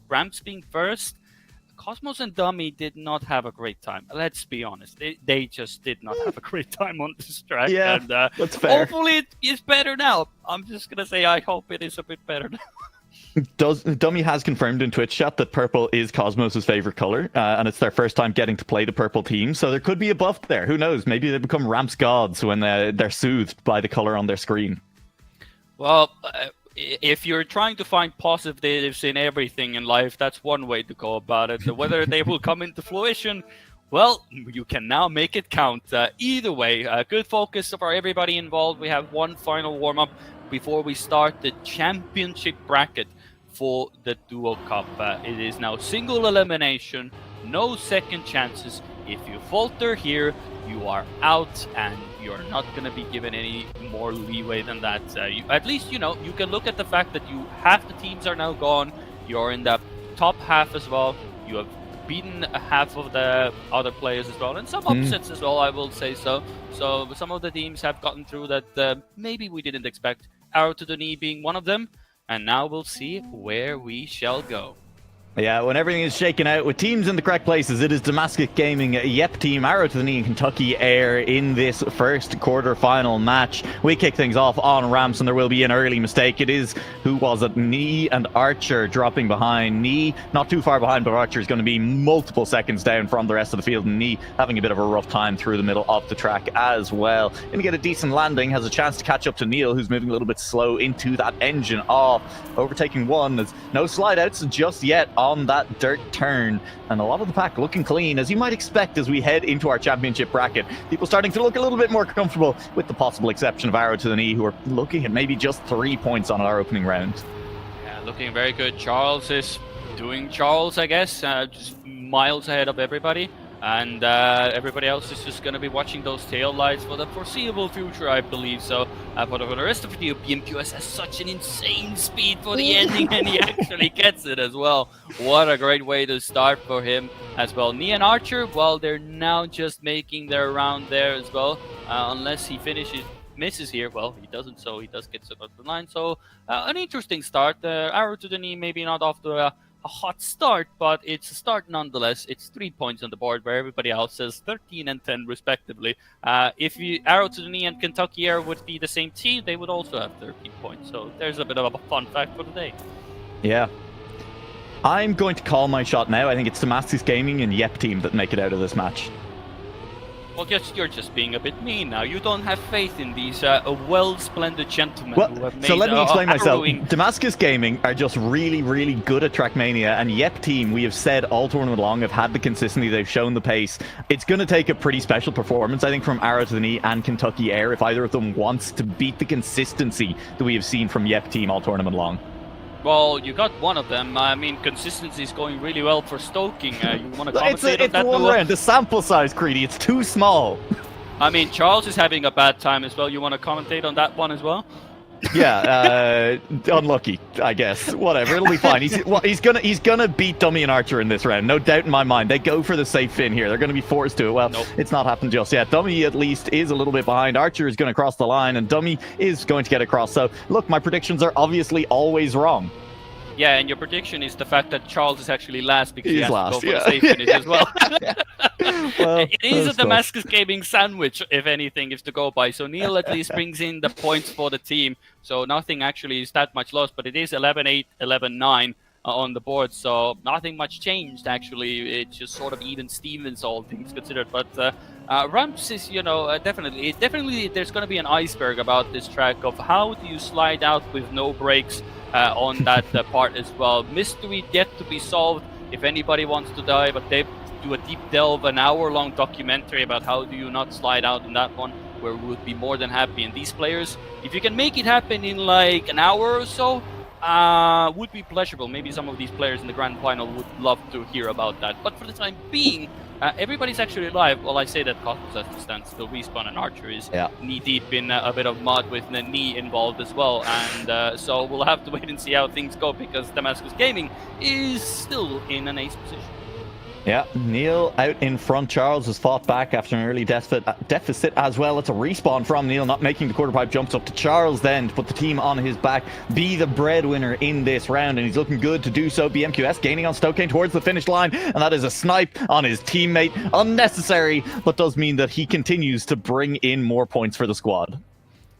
Ramps being first, Cosmos and Dummy did not have a great time. Let's be honest. They just did not have a great time on this track. Yeah, and, that's fair. Hopefully it is better now. I'm just going to say I hope it is a bit better now. Dummy has confirmed in Twitch chat that purple is Cosmos' favorite color, and it's their first time getting to play the purple team, so there could be a buff there. Who knows? Maybe they become Ramps gods when they're soothed by the color on their screen. Well, if you're trying to find positives in everything in life, that's one way to go about it. Whether they will come into fruition, well, you can now make it count. Either way, good focus for everybody involved. We have one final warm-up before we start the championship bracket for the DuoCup. It is now single elimination, no second chances. If you falter here, you are out, and you're not going to be given any more leeway than that. At least, you can look at the fact that half the teams are now gone. You're in the top half as well. You have beaten half of the other players as well, and some upsets as well, I will say so. So some of the teams have gotten through that maybe we didn't expect. Arrow to the Knee being one of them, and now we'll see where we shall go. Yeah, when everything is shaken out with teams in the correct places, it is Damascus Gaming, Yep Team, Arrow to the Knee, and Kentucky Air in this first quarter-final match. We kick things off on ramps, and there will be an early mistake. It is, who was it? Knee and Archer dropping behind. Knee not too far behind, but Archer is going to be multiple seconds down from the rest of the field. And Knee having a bit of a rough time through the middle of the track as well. Going to get a decent landing, has a chance to catch up to Neil, who's moving a little bit slow into that engine off. Overtaking one. There's no slide outs just yet on that dirt turn, and a lot of the pack looking clean, as you might expect as we head into our championship bracket. People starting to look a little bit more comfortable, with the possible exception of Arrow to the Knee, who are looking at maybe just 3 points on our opening round. Yeah, looking very good. Charles is outdoing Charles, I guess, just miles ahead of everybody. And everybody else is just going to be watching those tail lights for the foreseeable future, I believe. So for the rest of the video, BMQS has such an insane speed for the ending, and he actually gets it as well. What a great way to start for him as well. Knee and Archer, well, they're now just making their round there as well. Unless he misses here, well, he doesn't, so he does get stuck off the line. So an interesting start. Arrow to the knee, maybe not off to a hot start, but it's a start nonetheless. It's 3 points on the board where everybody else has 13 and 10 respectively. If Arrow to the knee and Kentucky Air would be the same team, they would also have 13 points. So there's a bit of a fun fact for the day. Yeah. I'm going to call my shot now. I think it's Damascus Gaming and Yep Team that make it out of this match. Well, you're just being a bit mean now. You don't have faith in these well-splendid gentlemen who have made so let me explain myself. harrowing... Damascus Gaming are just really, really good at Trackmania, and Yep Team, we have said all tournament long, have had the consistency, they've shown the pace. It's going to take a pretty special performance, I think, from Arrow to the Knee and Kentucky Air if either of them wants to beat the consistency that we have seen from Yep Team all tournament long. Well, you got one of them. I mean, consistency is going really well for Stoking. You want to commentate on that? It's one round. The sample size, Creedy, it's too small. I mean, Charles is having a bad time as well. You want to commentate on that one as well? Yeah, unlucky, I guess. Whatever, it'll be fine. He's gonna beat Dummy and Archer in this round, no doubt in my mind. They go for the safe fin here. They're gonna be forced to it. Well, nope. It's not happened just yet. Dummy at least is a little bit behind. Archer is gonna cross the line, and Dummy is going to get across. So look, my predictions are obviously always wrong. Yeah, and your prediction is the fact that Charles is actually last because he has last, to go for the safe finish as well. Well, it is a Damascus Gaming sandwich, if anything, is to go by. So Neil at least brings in the points for the team. So nothing actually is that much lost, but it is 11-8, 11-9 on the board. So nothing much changed, actually. It's just sort of even Stevens, all things considered. But Ramps is, definitely there's going to be an iceberg about this track of how do you slide out with no brakes on that part as well. Mystery yet to be solved if anybody wants to die, but they do a deep delve, an hour-long documentary about how do you not slide out in that one, where we would be more than happy. And these players, if you can make it happen in like an hour or so, would be pleasurable. Maybe some of these players in the grand final would love to hear about that. But for the time being, everybody's actually alive. Well, I say that Cosmos has to stand still. Respawn and Archer is knee-deep in a bit of mud with the knee involved as well. And so we'll have to wait and see how things go, because Damascus Gaming is still in an ace position. Yeah, Neil out in front. Charles has fought back after an early deficit as well. It's a respawn from Neil, not making the quarter pipe jumps up to Charles then to put the team on his back, be the breadwinner in this round, and he's looking good to do so. BMQS gaining on Stokane towards the finish line, and that is a snipe on his teammate. Unnecessary, but does mean that he continues to bring in more points for the squad.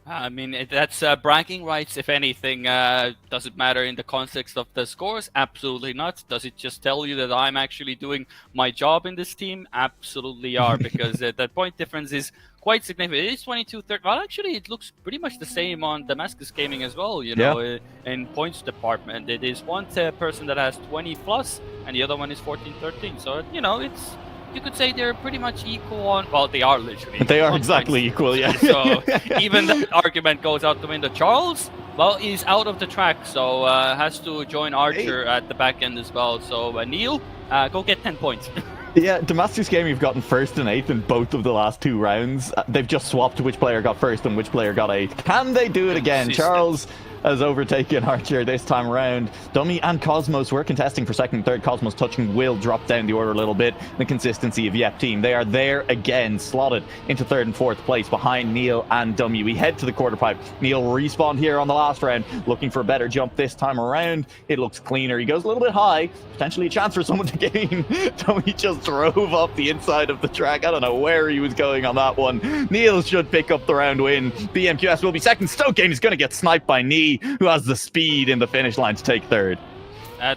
I mean, that's bragging rights, if anything. Does it matter in the context of the scores? Absolutely not. Does it just tell you that I'm actually doing my job in this team? Absolutely are, because the point difference is quite significant. It is 22-30. Well, actually, it looks pretty much the same on Damascus Gaming as well, in points department. It is one person that has 20 plus, and the other one is 14-13. So, it's... You could say they're pretty much equal on... Well, they are literally. They are exactly equal, yeah. So even that argument goes out the window. Charles, well, is out of the track, so has to join Archer at the back end as well. So Neil, go get 10 points. Yeah, Damascus Gaming have gotten first and eighth in both of the last two rounds. They've just swapped which player got first and which player got eighth. Can they do it again? Charles has overtaken Archer this time around. Dummy and Cosmos were contesting for second and third. Cosmos touching will drop down the order a little bit. The consistency of Yep Team. They are there again, slotted into third and fourth place behind Neil and Dummy. We head to the quarter pipe. Neil respawned here on the last round, looking for a better jump this time around. It looks cleaner. He goes a little bit high, potentially a chance for someone to gain. Dummy just drove up the inside of the track. I don't know where he was going on that one. Neil should pick up the round win. BMQS will be second. Stokane is going to get sniped by Knee, who has the speed in the finish line to take third.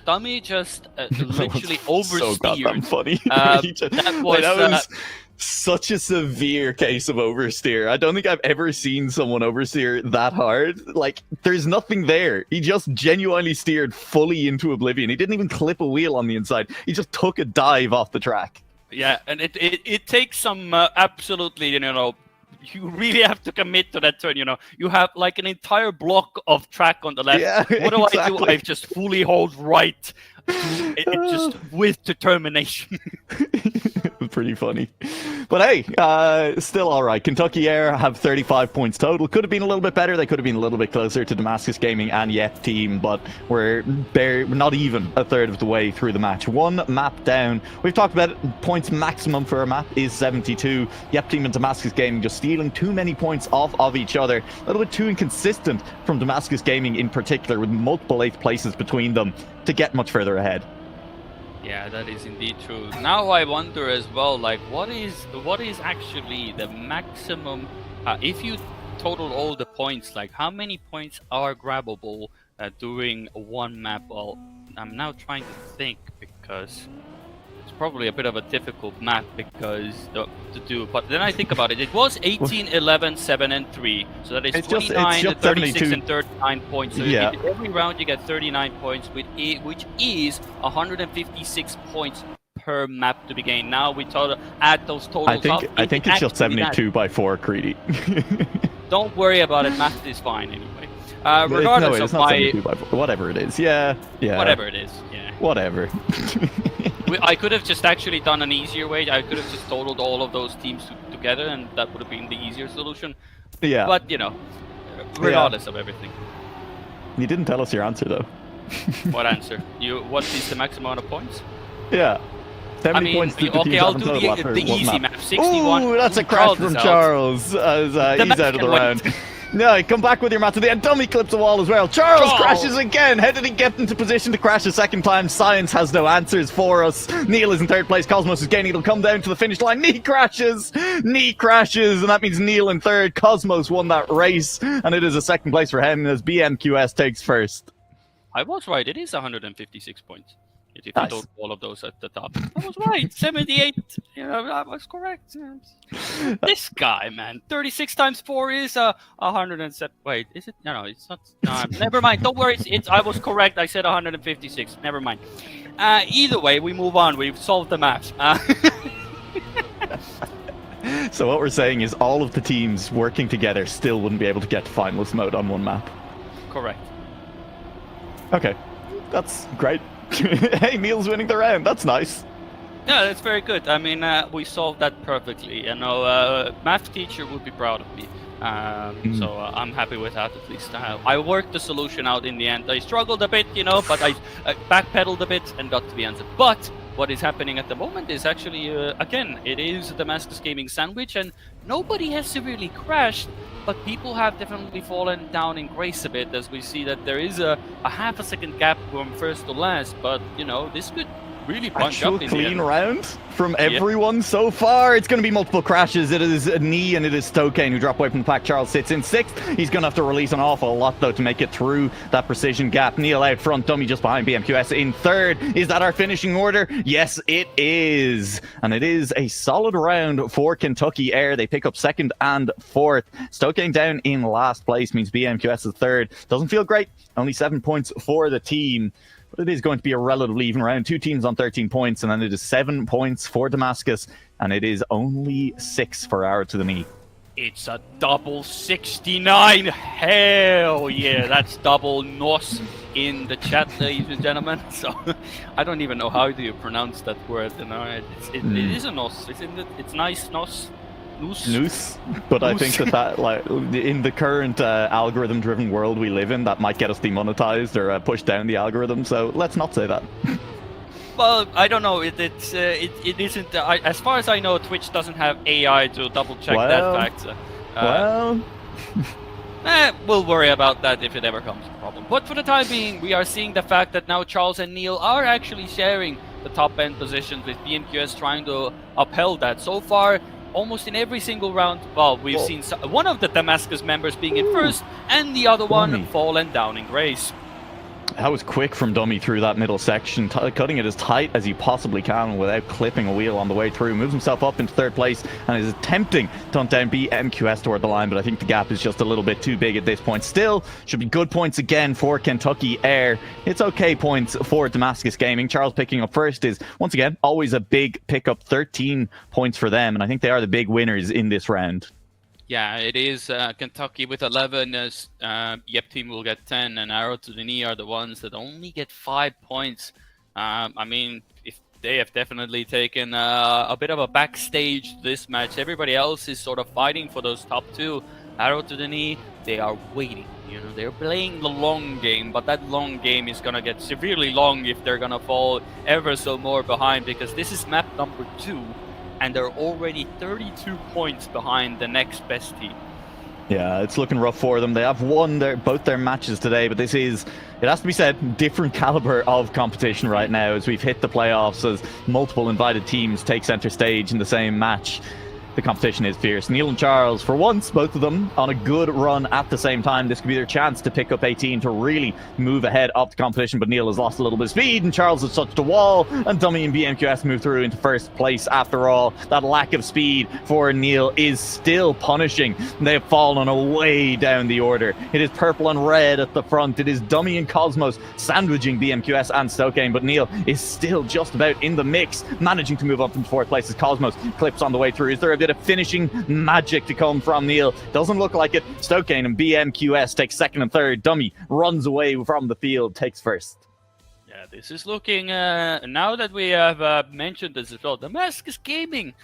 Dummy just literally oversteered. So goddamn funny. That was such a severe case of oversteer. I don't think I've ever seen someone oversteer that hard. Like, there's nothing there. He just genuinely steered fully into oblivion. He didn't even clip a wheel on the inside. He just took a dive off the track. Yeah, and it takes some absolutely, you really have to commit to that turn. You have like an entire block of track on the left. Yeah, what do I do? exactly. I just fully hold right. It just with determination. Pretty funny. But hey, still all right. Kentucky Air have 35 points total. Could have been a little bit better. They could have been a little bit closer to Damascus Gaming and Yep team, but we're not even a third of the way through the match. One map down. We've talked about it. Points maximum for a map is 72. Yep team and Damascus Gaming just stealing too many points off of each other. A little bit too inconsistent from Damascus Gaming in particular, with multiple 8th places between them to get much further ahead. Yeah, that is indeed true. Now I wonder as well, like, what is actually the maximum, if you total all the points, like, how many points are grabbable during one map? Well, I'm now trying to think, because it's probably a bit of a difficult map to do. But then I think about it. It was 18, 11, 7, and 3. So that is 29, 36, and 39 points. So yeah. every round you get 39 points, which is 156 points per map to be gained. Now we add those totals up. I think it's just 72 by 4, Creedy. Don't worry about it. Math is fine anyway. Regardless it's of not my... 72 by 4. Whatever it is. Yeah. Whatever it is. Yeah. Whatever. I could have just actually done an easier way. I could have just totaled all of those teams together, and that would have been the easier solution. Yeah. But, regardless of everything. You didn't tell us your answer, though. What answer? What is the maximum amount of points? Yeah. How many points did the teams I'll have do in total the easy map. 61. Ooh, that's a crash from Charles. As, he's out of the round. No, come back with your mat to the end. Dummy clips the wall as well. Charles crashes again. How did he get into position to crash a second time? Science has no answers for us. Neil is in 3rd place. Cosmos is gaining. It'll come down to the finish line. Knee crashes. And that means Neil in 3rd. Cosmos won that race, and it is a 2nd place for him as BMQS takes 1st. I was right. It is 156 points. If you Nice. total all of those at the top. I was right. 78. I was correct. This guy, man. 36 times 4 is 107. Wait, is it? No, it's not. No, never mind. Don't worry. I was correct. I said 156. Never mind. Either way, we move on. We've solved the math. So what we're saying is all of the teams working together still wouldn't be able to get to finalist mode on one map. Correct. Okay. That's great. Hey, Neil's winning the round. That's nice. Yeah, that's very good. I mean, we solved that perfectly. Math teacher would be proud of me. So I'm happy with that at least. I worked the solution out in the end. I struggled a bit, but I backpedaled a bit and got to the answer. But what is happening at the moment is actually, again, it is a Damascus Gaming sandwich, and nobody has severely crashed, but people have definitely fallen down in grace a bit, as we see that there is a half a second gap from first to last. But, this could really punch up in the clean end. round from everyone so far. It's going to be multiple crashes. It is Knee and it is Stokane who drop away from the pack. Charles sits in 6th. He's going to have to release an awful lot, though, to make it through that precision gap. Neil out front, Dummy just behind BMQS in 3rd. Is that our finishing order? Yes, it is. And it is a solid round for Kentucky Air. They pick up 2nd and 4th. Stokane down in last place means BMQS is 3rd. Doesn't feel great. Only 7 points for the team. But it is going to be a relatively even round. 2 teams on 13 points, and then it is 7 points for Damascus, and it is only 6 for Arrow to the Knee. It's a double 69. Hell yeah, that's double NOS in the chat, ladies and gentlemen. So I don't even know how do you pronounce that word. It is a NOS. It's nice NOS. Noose. But I think that like in the current algorithm-driven world we live in, that might get us demonetized or push down the algorithm. So let's not say that. Well, I don't know. It isn't. As far as I know, Twitch doesn't have AI to double check that fact. We'll worry about that if it ever comes a problem. But for the time being, we are seeing the fact that now Charles and Neil are actually sharing the top end positions, with BMQS trying to uphold that. So far, almost in every single round, we've seen one of the Damascus members being in 1st, and the other one fallen down in grace. That was quick from Dummy through that middle section, cutting it as tight as he possibly can without clipping a wheel on the way through. Moves himself up into 3rd place and is attempting to hunt down BMQS toward the line, but I think the gap is just a little bit too big at this point. Still, should be good points again for Kentucky Air. It's okay points for Damascus Gaming. Charles picking up 1st is, once again, always a big pickup. 13 points for them, and I think they are the big winners in this round. Yeah, it is Kentucky with 11. Yep team will get 10, and Arrow to the Knee are the ones that only get 5 points. I mean, if they have definitely taken a bit of a backstage this match. Everybody else is sort of fighting for those top two. Arrow to the Knee, they are waiting. You know, they're playing the long game, but that long game is gonna get severely long if they're gonna fall ever so more behind, because this is map number 2. And they're already 32 points behind the next best team. Yeah, it's looking rough for them. They have won both their matches today, but this is, it has to be said, different caliber of competition right now as we've hit the playoffs, as multiple invited teams take center stage in the same match. The competition is fierce. Neil and Charles, for once, both of them on a good run at the same time. This could be their chance to pick up 18 to really move ahead up the competition, but Neil has lost a little bit of speed and Charles has touched a wall, and Dummy and BMQS move through into first place. After all, that lack of speed for Neil is still punishing. They have fallen away down the order. It is purple and red at the front. It is Dummy and Cosmos sandwiching BMQS and Stokane, but Neil is still just about in the mix, managing to move up into fourth place as Cosmos clips on the way through. Is there a bit of finishing magic to come from Neil? Doesn't look like it. Stokane and BMQS take second and third. Dummy runs away from the field, takes first. Yeah, this is looking, now that we have mentioned this as well, Damascus Gaming,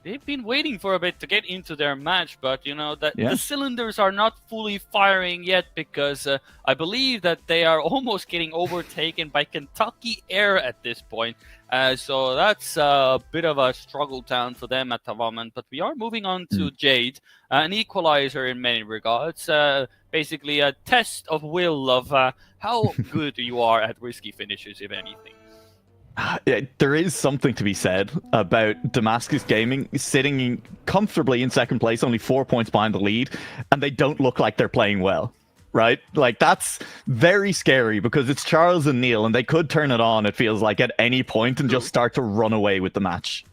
they've been waiting for a bit to get into their match, but you know that the cylinders are not fully firing yet, because I believe that they are almost getting overtaken by Kentucky Air at this point. So that's a bit of a struggle town for them at the moment. But we are moving on to Jade, an equalizer in many regards. Basically a test of will of how good you are at risky finishes, if anything. There is something to be said about Damascus Gaming sitting comfortably in second place, only 4 points behind the lead, and they don't look like they're playing well. Right? Like, that's very scary, because it's Charles and Neil, and they could turn it on, it feels like, at any point and just start to run away with the match.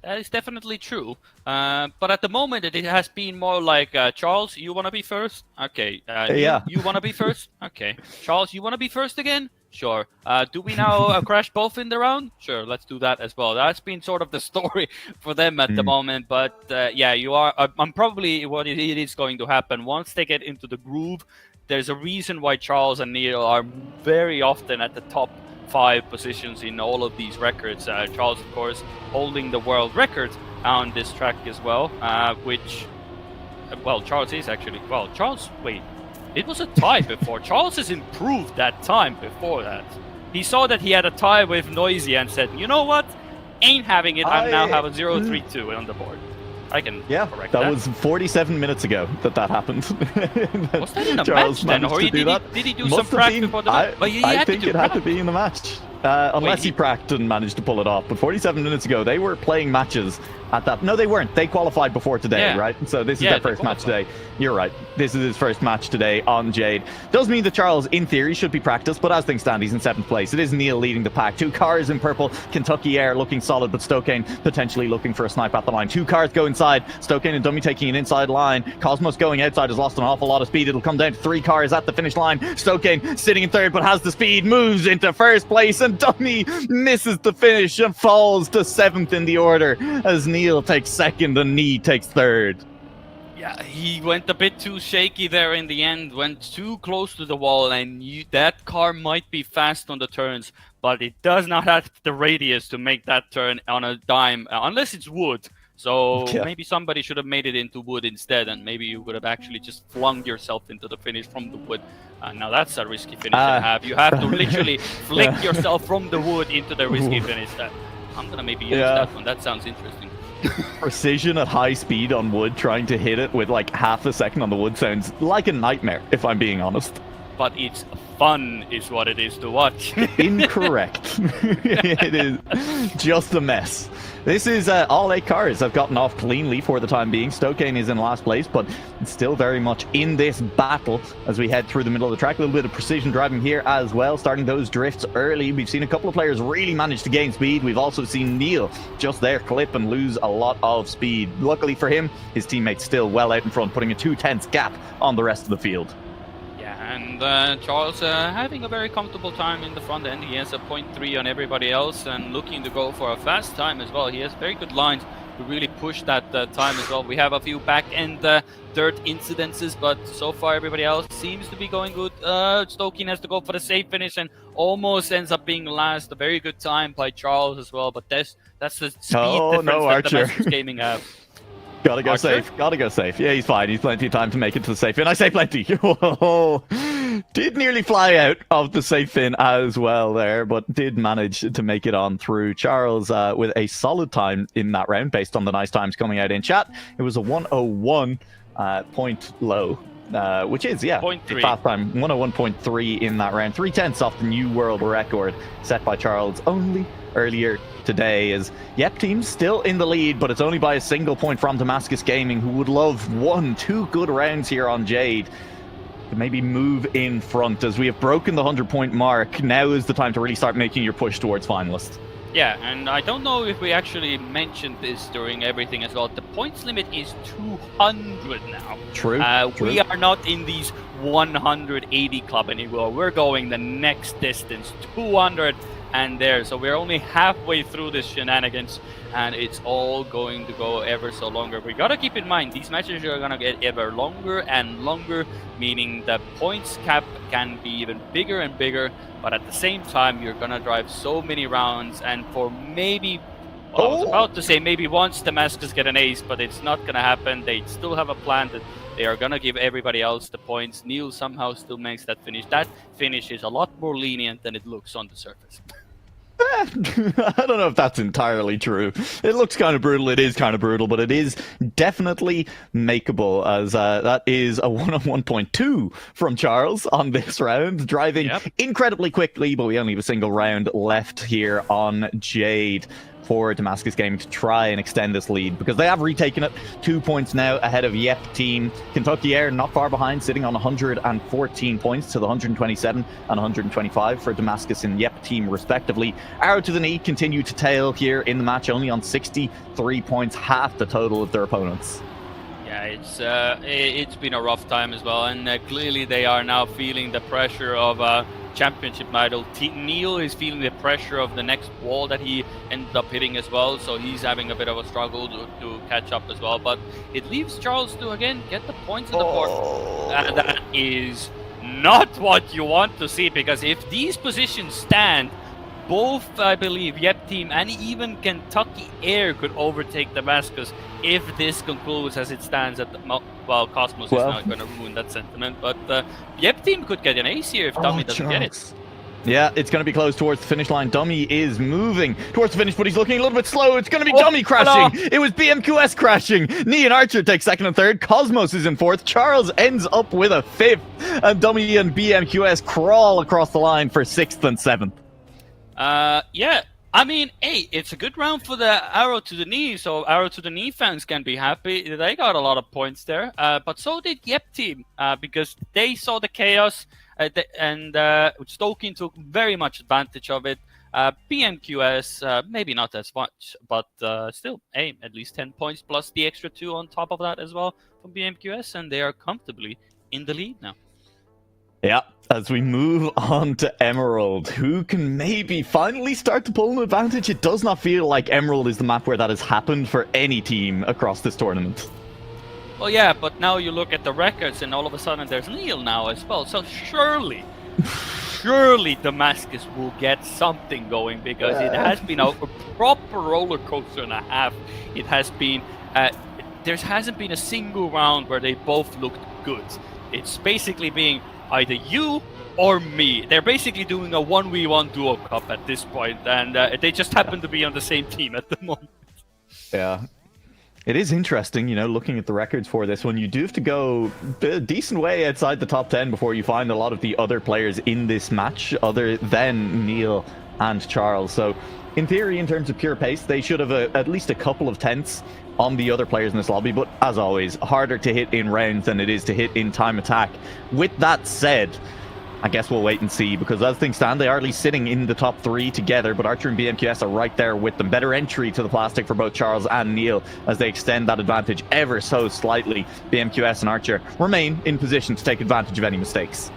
That is definitely true. But at the moment, it has been more like, Charles, you want to be first? Okay. You want to be first? Okay. Charles, you want to be first again? Sure. Do we now crash both in the round? Sure, let's do that as well. That's been sort of the story for them at the moment. But yeah, you are. I'm probably what it is going to happen once they get into the groove. There's a reason why Charles and Neil are very often at the top 5 positions in all of these records. Charles, of course, holding the world record on this track as well, which, well, Charles is actually, well, Charles, wait, it was a tie before. Charles has improved that time before that. He saw that he had a tie with Noisy and said, you know what, ain't having it, I now have a 0-3-2 on the board. I can correct that. That was 47 minutes ago that happened. Was that in a Charles match then? Or did he do some practice before the match? I think it had to be in the match. Unless he pracked and managed to pull it off. But 47 minutes ago, they were playing matches at that. No, they weren't. They qualified before today, right? So this is their first match today. You're right. This is his first match today on Jade. Does mean that Charles, in theory, should be practiced, but as things stand, he's in 7th place. It is Neil leading the pack. 2 cars in purple. Kentucky Air looking solid, but Stokane potentially looking for a snipe at the line. 2 cars go inside. Stokane and Dummy taking an inside line. Cosmos going outside has lost an awful lot of speed. It'll come down to 3 cars at the finish line. Stokane sitting in 3rd, but has the speed, moves into 1st place, and Dummy misses the finish and falls to 7th in the order as Neil takes 2nd and Knee takes 3rd. Yeah, he went a bit too shaky there in the end, went too close to the wall, and that car might be fast on the turns, but it does not have the radius to make that turn on a dime, unless it's wood. So maybe somebody should have made it into wood instead, and maybe you would have actually just flung yourself into the finish from the wood. Now that's a risky finish to have. You have to literally flick yourself from the wood into the risky finish. I'm going to maybe use that one. That sounds interesting. Precision at high speed on wood, trying to hit it with like half a second on the wood sounds like a nightmare, if I'm being honest. But it's fun is what it is to watch. Incorrect. It is just a mess. This is all 8 cars have gotten off cleanly for the time being. Stokane is in last place, but it's still very much in this battle as we head through the middle of the track. A little bit of precision driving here as well, starting those drifts early. We've seen a couple of players really manage to gain speed. We've also seen Neil just there clip and lose a lot of speed. Luckily for him, his teammates still well out in front, putting a 2/10 gap on the rest of the field. And Charles having a very comfortable time in the front end. He has a 0.3 on everybody else and looking to go for a fast time as well. He has very good lines. really push that time as well. We have a few back-end dirt incidences, but so far everybody else seems to be going good. Stokin has to go for the safe finish and almost ends up being last. A very good time by Charles as well, but that's the speed difference that Archer. Damascus Gaming have. Gotta go Archer? safe. Gotta go safe. Yeah, he's fine. He's plenty of time to make it to the safe fin. I say plenty. Did nearly fly out of the safe fin as well there, but did manage to make it on through. Charles with a solid time in that round based on the nice times coming out in chat. It was a 101 point low. Which is, yeah, 0.3. fast time. 101.3 in that round. 3/10 off the new world record set by Charles only earlier today. As Yep Team's still in the lead, but it's only by a single point from Damascus Gaming, who would love 1-2 good rounds here on Jade to maybe move in front. As we have broken the 100-point mark, now is the time to really start making your push towards finalists. Yeah, and I don't know if we actually mentioned this during everything as well. The points limit is 200 now. True. We are not in these 180 club anymore. We're going the next distance, 200 and there. So we're only halfway through this shenanigans, and it's all going to go ever so longer. We gotta keep in mind, these matches are gonna get ever longer and longer, meaning the points cap can be even bigger and bigger, but at the same time, you're gonna drive so many rounds, and for maybe, well, I was about to say maybe once Damascus get an ace, but it's not gonna happen. They still have a plan that they are gonna give everybody else the points. Neil somehow still makes that finish. That finish is a lot more lenient than it looks on the surface. I don't know if that's entirely true. It looks kind of brutal. It is kind of brutal, but it is definitely makeable, as that is a 101.2 from Charles on this round, driving incredibly quickly, but we only have a single round left here on Jade for Damascus Gaming to try and extend this lead, because they have retaken it 2 points now ahead of Yep Team. Kentucky Air not far behind, sitting on 114 points to the 127 and 125 for Damascus and Yep Team respectively. Arrow to the Knee continue to tail here in the match, only on 63 points, half the total of their opponents. Yeah, it's been a rough time as well, and clearly they are now feeling the pressure of championship idol. Neil is feeling the pressure of the next wall that he ended up hitting as well, so he's having a bit of a struggle to catch up as well. But it leaves Charles to again get the points on the board. That is not what you want to see, because if these positions stand, both, I believe, Yep Team and even Kentucky Air could overtake Damascus if this concludes as it stands at the... Well, Cosmos is not going to ruin that sentiment, but Yep Team could get an ace here if Dummy doesn't get it. Yeah, it's going to be close towards the finish line. Dummy is moving towards the finish, but he's looking a little bit slow. It's going to be Dummy crashing. It was BMQS crashing. Nee and Archer take second and third. Cosmos is in fourth. Charles ends up with a fifth. And Dummy and BMQS crawl across the line for sixth and seventh. Yeah, I mean, hey, it's a good round for the Arrow to the Knee, so Arrow to the Knee fans can be happy. They got a lot of points there, but so did Yep Team, because they saw the chaos, and Stokin took very much advantage of it. BMQS, maybe not as much, but still, hey, at least 10 points plus the extra 2 on top of that as well from BMQS, and they are comfortably in the lead now. Yeah, as we move on to Emerald, who can maybe finally start to pull an advantage. It does not feel like Emerald is the map where that has happened for any team across this tournament. Well, yeah, but now you look at the records and all of a sudden there's Neil now as well. So surely Damascus will get something going, because it has been a proper roller coaster and a half. It has been, there hasn't been a single round where they both looked good. It's basically being either you or me. They're basically doing a 1v1 DuoCup at this point, and they just happen to be on the same team at the moment. Yeah. It is interesting, you know, looking at the records for this one. You do have to go a decent way outside the top 10 before you find a lot of the other players in this match, other than Neil and Charles. So, in theory, in terms of pure pace, they should have at least a couple of tenths on the other players in this lobby, but as always, harder to hit in rounds than it is to hit in time attack. With that said, I guess we'll wait and see, because as things stand, they are at least sitting in the top 3 together, but Archer and BMQS are right there with them. Better entry to the plastic for both Charles and Neil as they extend that advantage ever so slightly. BMQS and Archer remain in position to take advantage of any mistakes.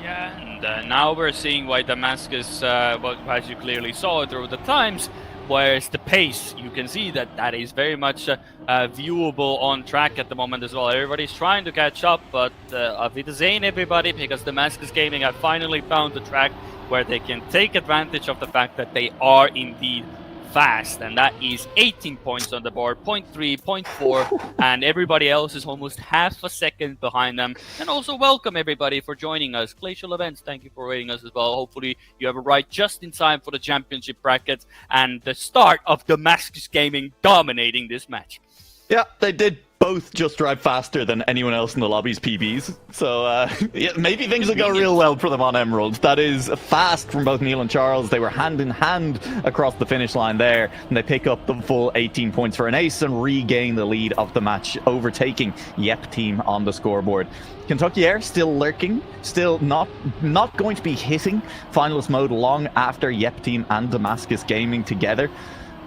Yeah, and now we're seeing why Damascus, well, as you clearly saw through the times, whereas the pace, you can see that is very much viewable on track at the moment as well. Everybody's trying to catch up, but auf Wiedersehen everybody, because Damascus Gaming have finally found the track where they can take advantage of the fact that they are indeed fast, and that is 18 points on the board, 0.3, 0.4, and everybody else is almost half a second behind them. And also welcome everybody for joining us. Glacial Events, thank you for waiting us as well. Hopefully you have arrived just in time for the championship brackets and the start of Damascus Gaming dominating this match. Yeah, they did both just drive faster than anyone else in the lobby's PBs. So yeah, maybe things will go real well for them on Emerald. That is fast from both Neil and Charles. They were hand in hand across the finish line there, and they pick up the full 18 points for an ace and regain the lead of the match, overtaking Yep Team on the scoreboard. Kentucky Air still lurking, still not going to be hitting finalist mode long after Yep Team and Damascus Gaming together.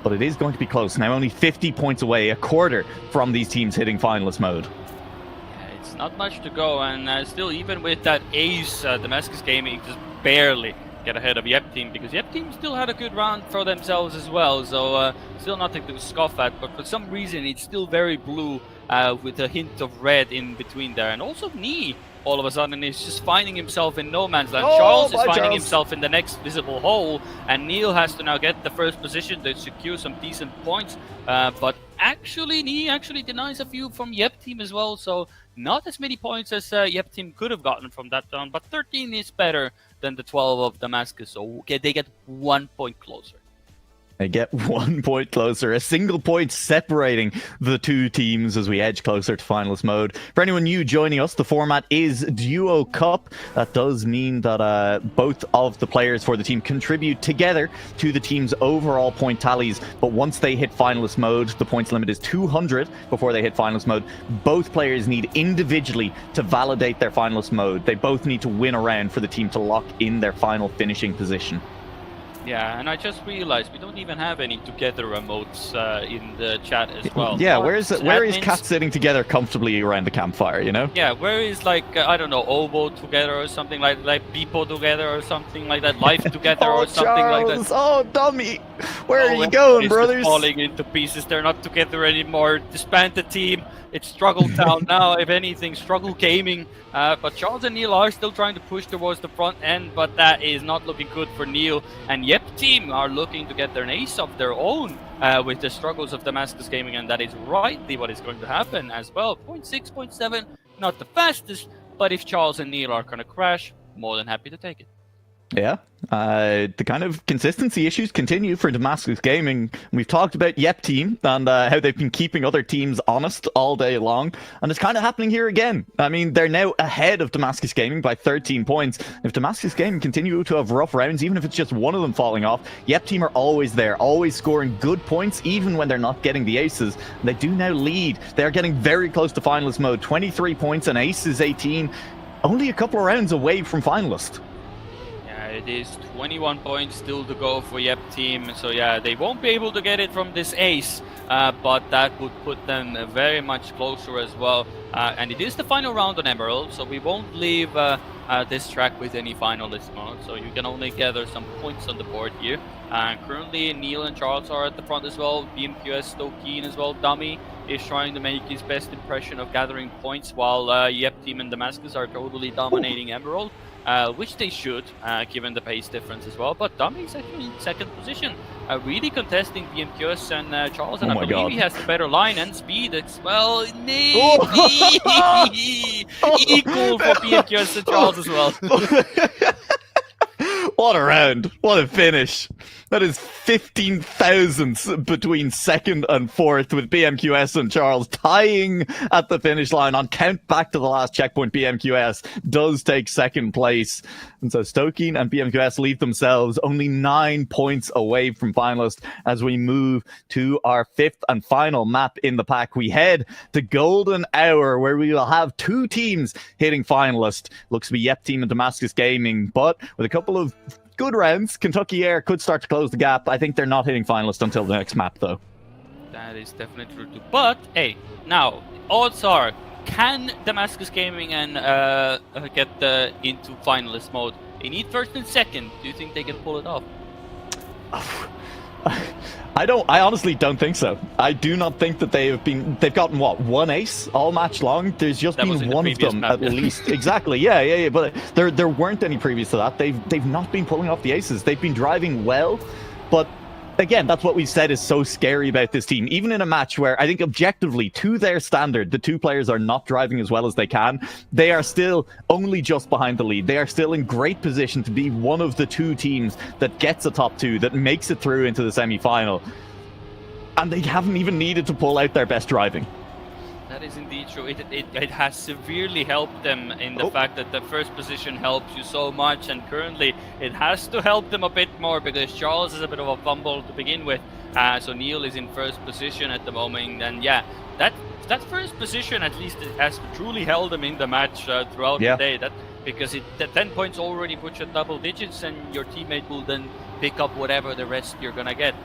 But it is going to be close. Now only 50 points away, a quarter from these teams hitting finalist mode. Yeah, it's not much to go, and still, even with that ace, Damascus Gaming just barely get ahead of Yep Team, because Yep Team still had a good round for themselves as well, so still nothing to scoff at, but for some reason it's still very blue with a hint of red in between there. And also Knee, all of a sudden, is just finding himself in no man's land. Charles is finding himself in the next visible hole, and Neil has to now get the first position to secure some decent points. But actually, Knee actually denies a few from Yep Team as well, so not as many points as Yep Team could have gotten from that round, but 13 is better than the 12 of Damascus, so okay, they get 1 point closer. They get 1 point closer, a single point separating the two teams as we edge closer to finalist mode. For anyone new joining us, the format is DuoCup. That does mean that both of the players for the team contribute together to the team's overall point tallies, but once they hit finalist mode, the points limit is 200 before they hit finalist mode. Both players need individually to validate their finalist mode. They both need to win a round for the team to lock in their final finishing position. Yeah, and I just realized we don't even have any together emotes in the chat as well. Yeah, where is Cat sitting together comfortably around the campfire, you know? Yeah, where is, like, I don't know, Ovo together or something like Beepo together or something like that, Life together or something Charles, like that. Oh, dummy! Where are you going, brothers? It's falling into pieces. They're not together anymore. Disband the team. It's Struggle Town now, if anything, Struggle Gaming. But Charles and Neil are still trying to push towards the front end, but that is not looking good for Neil. And Yep Team are looking to get their ace of their own with the struggles of Damascus Gaming, and that is rightly what is going to happen as well. 0.6, 0.7, not the fastest, but if Charles and Neil are going to crash, more than happy to take it. Yeah, the kind of consistency issues continue for Damascus Gaming. We've talked about Yep Team and how they've been keeping other teams honest all day long, and it's kind of happening here again. I mean, they're now ahead of Damascus Gaming by 13 points. If Damascus Gaming continue to have rough rounds, even if it's just one of them falling off, Yep Team are always there, always scoring good points, even when they're not getting the aces. They do now lead. They're getting very close to finalist mode, 23 points, and ace is 18. Only a couple of rounds away from finalist. It is 21 points still to go for Yep Team, so yeah, they won't be able to get it from this ace, but that would put them very much closer as well. And it is the final round on Emerald, so we won't leave this track with any finalist mode, so you can only gather some points on the board here. Currently, Neil and Charles are at the front as well. BMQS still keen as well. Dummy is trying to make his best impression of gathering points, while Yep Team and Damascus are totally dominating Emerald. Which they should, given the pace difference as well. But Dummy is actually in second position, really contesting BMQS and Charles, and I believe he has the better line and speed as well. Maybe equal for BMQS and Charles as well. What a round. What a finish. That is 15 thousandths between second and fourth, with BMQS and Charles tying at the finish line. On count back to the last checkpoint, BMQS does take second place. And so Stokeen and BMQS leave themselves only 9 points away from finalist. As we move to our fifth and final map in the pack, we head to Golden Hour, where we will have two teams hitting finalist. Looks to be Yep Team and Damascus Gaming, but with a couple of good rounds, Kentucky Air could start to close the gap. I think they're not hitting finalist until the next map, though. That is definitely true too. But hey, now odds are, can Damascus Gaming and get into finalist mode? They need first and second. Do you think they can pull it off? I honestly don't think so. I do not think that they've gotten what, one ace all match long. There's just been one of them at least. Exactly. Yeah. But there weren't any previous to that. They've not been pulling off the aces. They've been driving well, but again, that's what we said is so scary about this team. Even in a match where I think objectively, to their standard, the two players are not driving as well as they can, they are still only just behind the lead. They are still in great position to be one of the two teams that gets a top two, that makes it through into the semi-final. And they haven't even needed to pull out their best driving. That is indeed true. It has severely helped them in the fact that the first position helps you so much, and currently it has to help them a bit more because Charles is a bit of a fumble to begin with. So Neil is in first position at the moment, and yeah, that first position at least has truly held them in the match throughout the day. Because the 10 points already puts you at double digits, and your teammate will then pick up whatever the rest you're gonna get.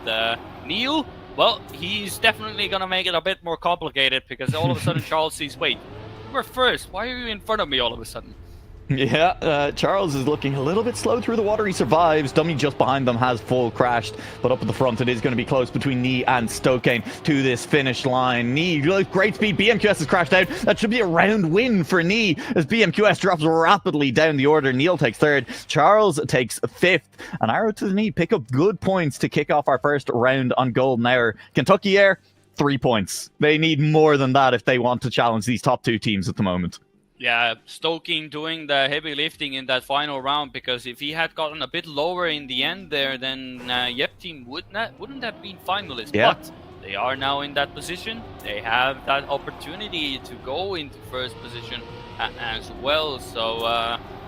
Neil. Well, he's definitely going to make it a bit more complicated because all of a sudden Charles sees, wait, you were first. Why are you in front of me all of a sudden? Yeah, Charles is looking a little bit slow through the water. He survives. Dummy just behind them has full crashed, but up at the front it is going to be close between Knee and Stokane to this finish line. Knee, great speed. BMQS has crashed out. That should be a round win for Knee as BMQS drops rapidly down the order. Neil takes third. Charles takes fifth. And Arrow to the Knee pick up good points to kick off our first round on Golden Hour. Kentucky Air, 3 points. They need more than that if they want to challenge these top two teams at the moment. Yeah, Stokane doing the heavy lifting in that final round, because if he had gotten a bit lower in the end there, then Yep Team wouldn't have been finalists. Yeah. But they are now in that position. They have that opportunity to go into first position as well. So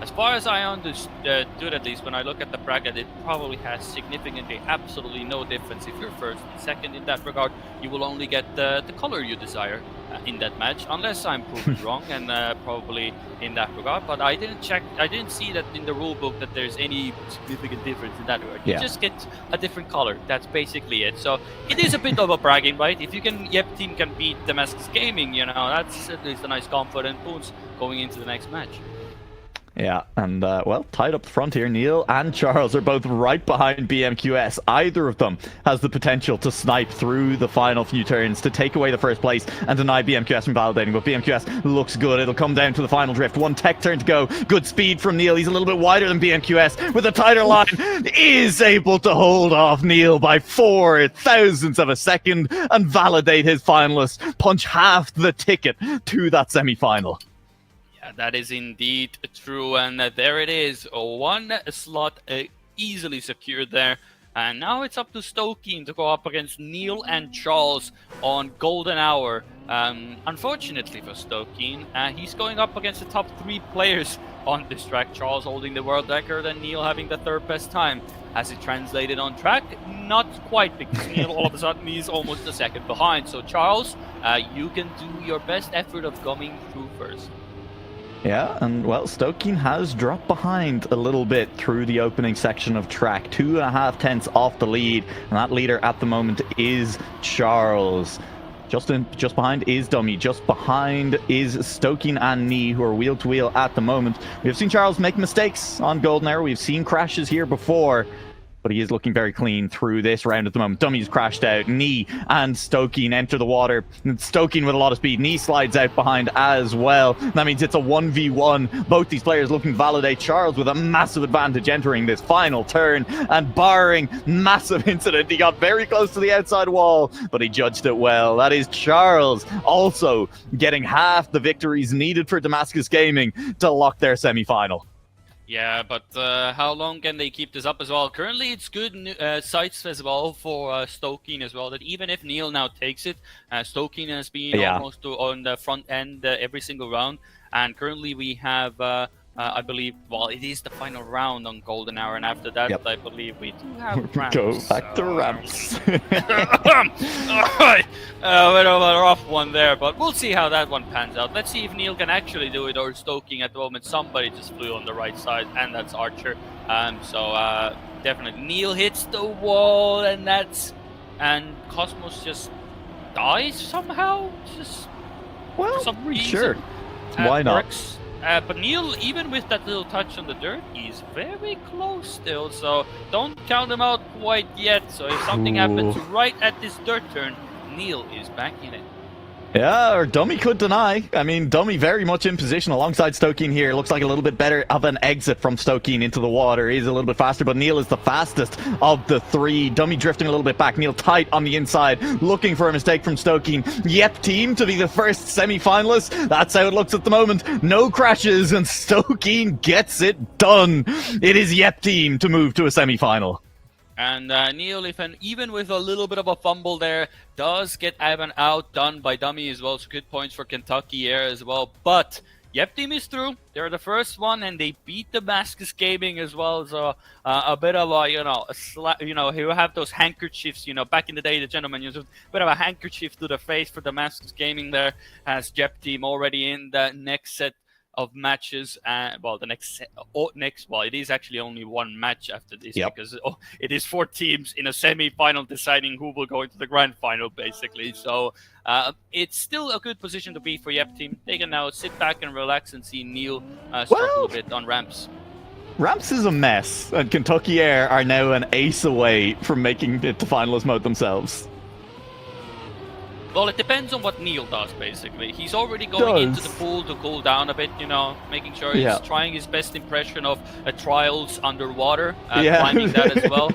as far as I understood, at least when I look at the bracket, it probably has significantly absolutely no difference if you're first and second in that regard. You will only get the color you desire in that match, unless I'm proven wrong, and probably in that regard. But I didn't see that in the rule book that there's any significant difference in that regard. You just get a different color. That's basically it. So it is a bit of a bragging right? If you can, Yep Team can beat Damascus Gaming, you know, that's at least a nice confident boost going into the next match. Yeah, and well, tied up front here, Neil and Charles are both right behind BMQS. Either of them has the potential to snipe through the final few turns to take away the first place and deny BMQS from validating, but BMQS looks good. It'll come down to the final drift. One tech turn to go. Good speed from Neil. He's a little bit wider than BMQS with a tighter line. Is able to hold off Neil by 4 thousandths of a second and validate his finalists. Punch half the ticket to that semi-final. That is indeed true, and there it is. One slot easily secured there. And now it's up to Stokane to go up against Neil and Charles on Golden Hour. Unfortunately for Stokane, he's going up against the top 3 players on this track. Charles holding the world record and Neil having the 3rd best time. As it translated on track, not quite, because Neil all of a sudden is almost a second behind. So Charles, you can do your best effort of coming through first. Yeah, and well, Stokane has dropped behind a little bit through the opening section of track. 2.5 tenths off the lead, and that leader at the moment is Charles. Just behind is Dummy. Just behind is Stokane and Knee, who are wheel to wheel at the moment. We've seen Charles make mistakes on Golden Hour. We've seen crashes here before, but he is looking very clean through this round at the moment. Dummy's crashed out. Knee and Stokane enter the water. Stokane with a lot of speed. Knee slides out behind as well. That means it's a 1v1. Both these players looking to validate. Charles with a massive advantage entering this final turn, and barring massive incident, he got very close to the outside wall, but he judged it well. That is Charles also getting half the victories needed for Damascus Gaming to lock their semi-final. Yeah, but how long can they keep this up as well? Currently, it's good sights as well for Stokane as well, that even if Neil now takes it, Stokane has been almost on the front end every single round. And currently we have, I believe, well, it is the final round on Golden Hour. And after that, I believe we do have ramps. Go back to ramps. All right. A bit of a rough one there, but we'll see how that one pans out. Let's see if Neil can actually do it, or Stokane at the moment. Somebody just flew on the right side, and that's Archer. So definitely Neil hits the wall, and Cosmos just dies somehow. Just well, for some reason. sure. Why not? But Neil, even with that little touch on the dirt, he's very close still, so don't count him out quite yet. So if something happens right at this dirt turn, Neil is back in it. Yeah, or Dummy could deny. I mean, Dummy very much in position alongside Stokeen here. Looks like a little bit better of an exit from Stokeen into the water. He's a little bit faster, but Neil is the fastest of the three. Dummy drifting a little bit back. Neil tight on the inside, looking for a mistake from Stokeen. Yep team to be the first semi-finalist. That's how it looks at the moment. No crashes, and Stokeen gets it done. It is Yep team to move to a semi-final. And Neil, even with a little bit of a fumble there, does get Ivan outdone by Dummy as well. So good points for Kentucky Air as well. But Yep team is through. They're the first one, and they beat the Damascus Gaming as well. So a bit of a, who have those handkerchiefs. Back in the day, the gentleman used a bit of a handkerchief to the face for Damascus Gaming. There has Yep team already in the next set of matches. It is actually only one match after this, because it is 4 teams in a semi-final deciding who will go into the grand final, basically. So it's still a good position to be for Yep team. They can now sit back and relax and see Neil struggle a bit on ramps. Ramps is a mess, and Kentucky Air are now an ace away from making it to finalist mode themselves. Well, it depends on what Neil does, basically. He's already going into the pool to cool down a bit, making sure he's trying his best impression of trials underwater, climbing that as well.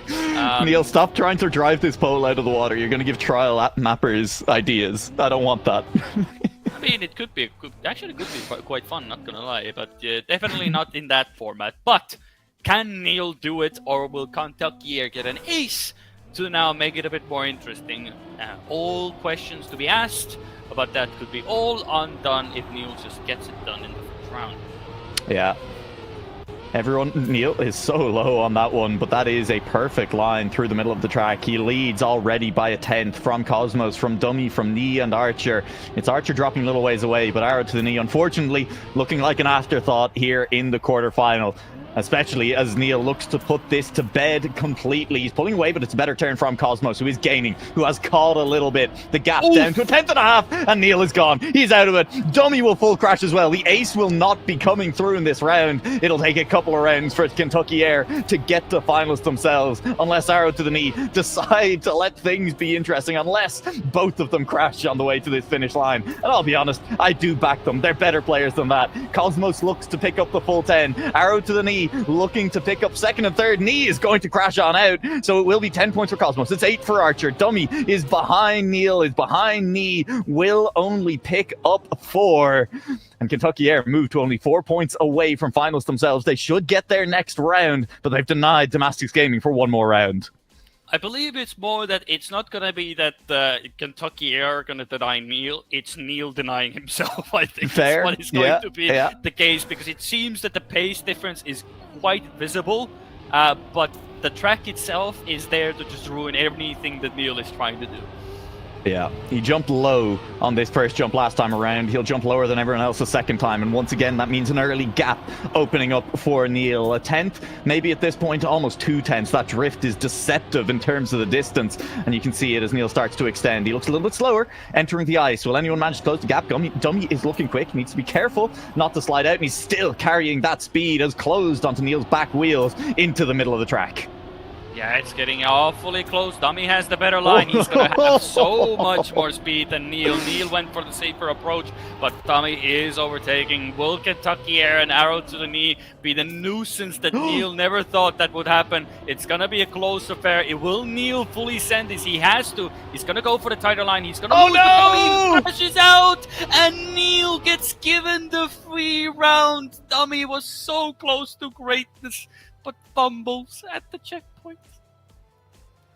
Neil, stop trying to drive this pole out of the water. You're going to give trial mappers ideas. I don't want that. I mean, it could be quite fun, not gonna lie, but definitely not in that format. But can Neil do it, or will Kentucky Air get an ace to now make it a bit more interesting? All questions to be asked, but that could be all undone if Neil just gets it done in the first round. Yeah. Neil is so low on that one, but that is a perfect line through the middle of the track. He leads already by a 10th from Cosmos, from Dummy, from Knee and Archer. It's Archer dropping a little ways away, but Arrow to the Knee, unfortunately, looking like an afterthought here in the quarterfinal. Especially as Neil looks to put this to bed completely. He's pulling away, but it's a better turn from Cosmos, who is gaining, who has caught a little bit. The gap down to a 10.5, and Neil is gone. He's out of it. Dummy will full crash as well. The ace will not be coming through in this round. It'll take a couple of rounds for Kentucky Air to get to finals themselves, unless Arrow to the Knee decide to let things be interesting, unless both of them crash on the way to this finish line. And I'll be honest, I do back them. They're better players than that. Cosmos looks to pick up the full 10. Arrow to the Knee looking to pick up second and third. Knee is going to crash on out, so it will be 10 points for Cosmos. It's 8 for Archer. Dummy is behind Neil, is behind Knee, will only pick up 4. And Kentucky Air move to only 4 points away from finals themselves. They should get their next round, but they've denied Damascus Gaming for one more round. I believe it's more that it's not going to be that Kentucky Air are going to deny Neil. It's Neil denying himself, I think. Fair. That's what is going to be the case, because it seems that the pace difference is quite visible, but the track itself is there to just ruin everything that Neil is trying to do. Yeah, he jumped low on this first jump last time around. He'll jump lower than everyone else the second time, and once again that means an early gap opening up for Neil. A 10th, maybe at this point almost 2 tenths. That drift is deceptive in terms of the distance, and you can see it as Neil starts to extend. He looks a little bit slower entering the ice. Will anyone manage to close the gap? Dummy is looking quick, needs to be careful not to slide out, and he's still carrying that speed as closed onto Neil's back wheels into the middle of the track. Yeah, it's getting awfully close. Dummy has the better line. He's going to have so much more speed than Neil. Neil went for the safer approach, but Dummy is overtaking. Will Kentucky Air and Arrow to the Knee be the nuisance that Neil never thought that would happen? It's going to be a close affair. It will Neil fully send this. He has to. He's going to go for the tighter line. He's going to lose Dummy. He crashes out, and Neil gets given the free round. Dummy was so close to greatness, but fumbles at the checkpoint.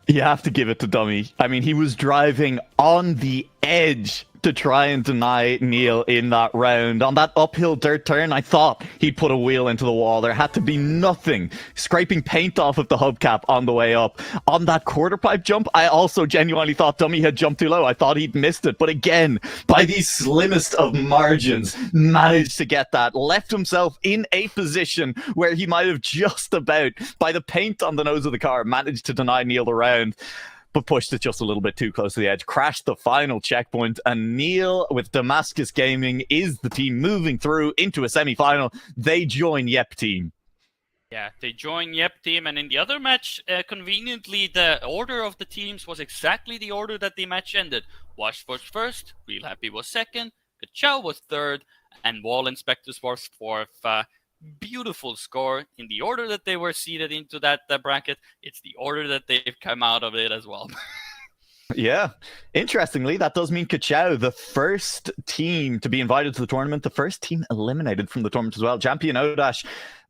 You have to give it to Dummy. I mean, he was driving on the edge to try and deny Neil in that round. On that uphill dirt turn, I thought he'd put a wheel into the wall. There had to be nothing scraping paint off of the hubcap on the way up. On that quarter pipe jump, I also genuinely thought Dummy had jumped too low. I thought he'd missed it. But again, by the slimmest of margins, managed to get that. Left himself in a position where he might have just about, by the paint on the nose of the car, managed to deny Neil the round. but pushed it just a little bit too close to the edge, crashed the final checkpoint, and Neil with Damascus Gaming is the team moving through into a semi-final. They join Yep Team. Yeah, they join Yep Team, and in the other match, conveniently, the order of the teams was exactly the order that the match ended. Wash was first, Real Happy was second, Kachao was third, and Wall Inspectors was fourth. Beautiful score in the order that they were seeded into that bracket. It's the order that they've come out of it as well. Yeah. Interestingly, that does mean Kachao, the first team to be invited to the tournament, the first team eliminated from the tournament as well. Jampi and Odash,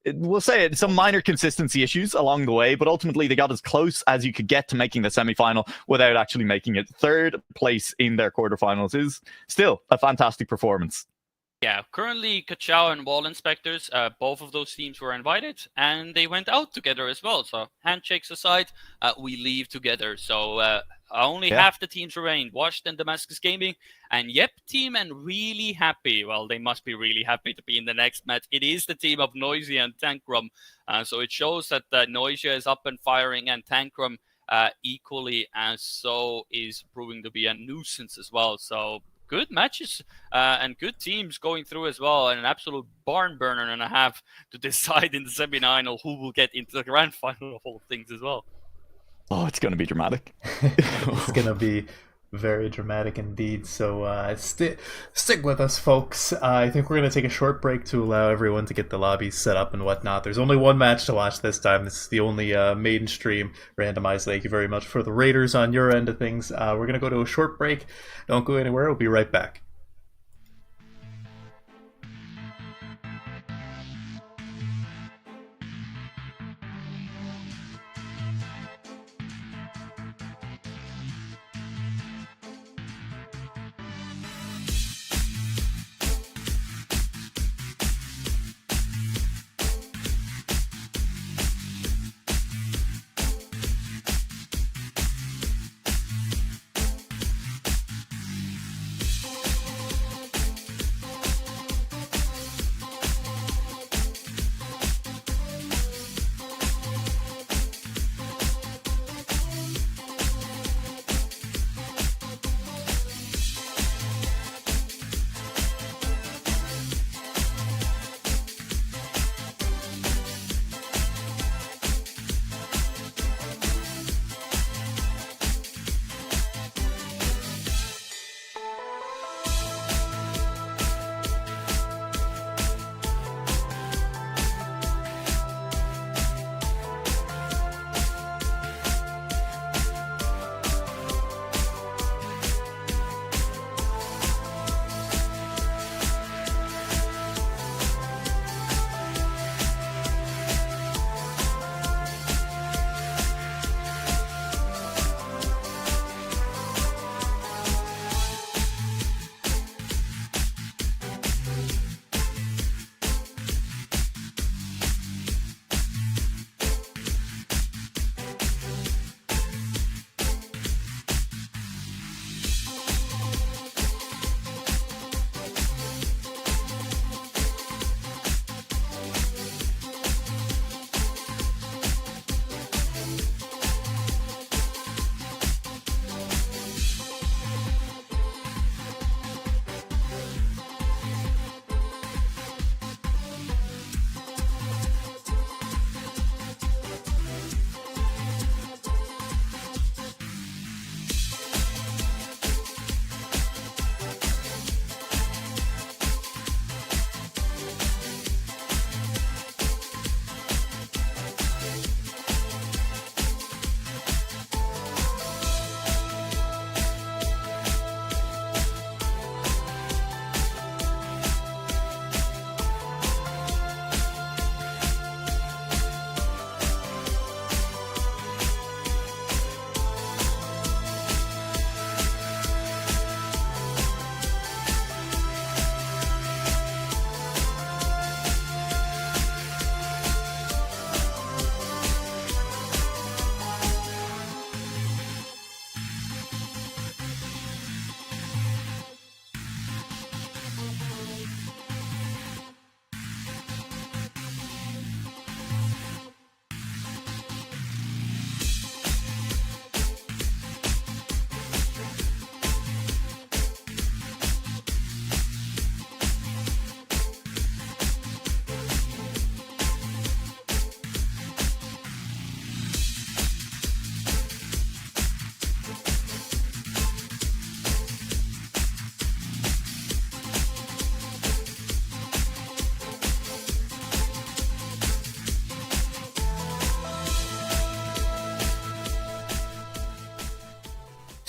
we'll say it, some minor consistency issues along the way, but ultimately they got as close as you could get to making the semi-final without actually making it. Third place in their quarterfinals is still a fantastic performance. Yeah, currently Kachao and Wall Inspectors, both of those teams were invited, and they went out together as well. So handshakes aside, we leave together. So only half the teams remained, Washed and Damascus Gaming, and Yep Team, and really happy. Well, they must be really happy to be in the next match. It is the team of Noisia and Tankrum. So it shows that Noisia is up and firing, and Tankrum equally as so is proving to be a nuisance as well. So good matches and good teams going through as well, and an absolute barn burner and a half to decide in the semi-final who will get into the grand final of all things as well. Oh, it's going to be dramatic. It's going to be very dramatic indeed. So stick with us, folks. I think we're going to take a short break to allow everyone to get the lobbies set up and whatnot. There's only one match to watch this time. This is the only mainstream randomized. Thank you very much for the Raiders on your end of things. We're going to go to a short break. Don't go anywhere. We'll be right back.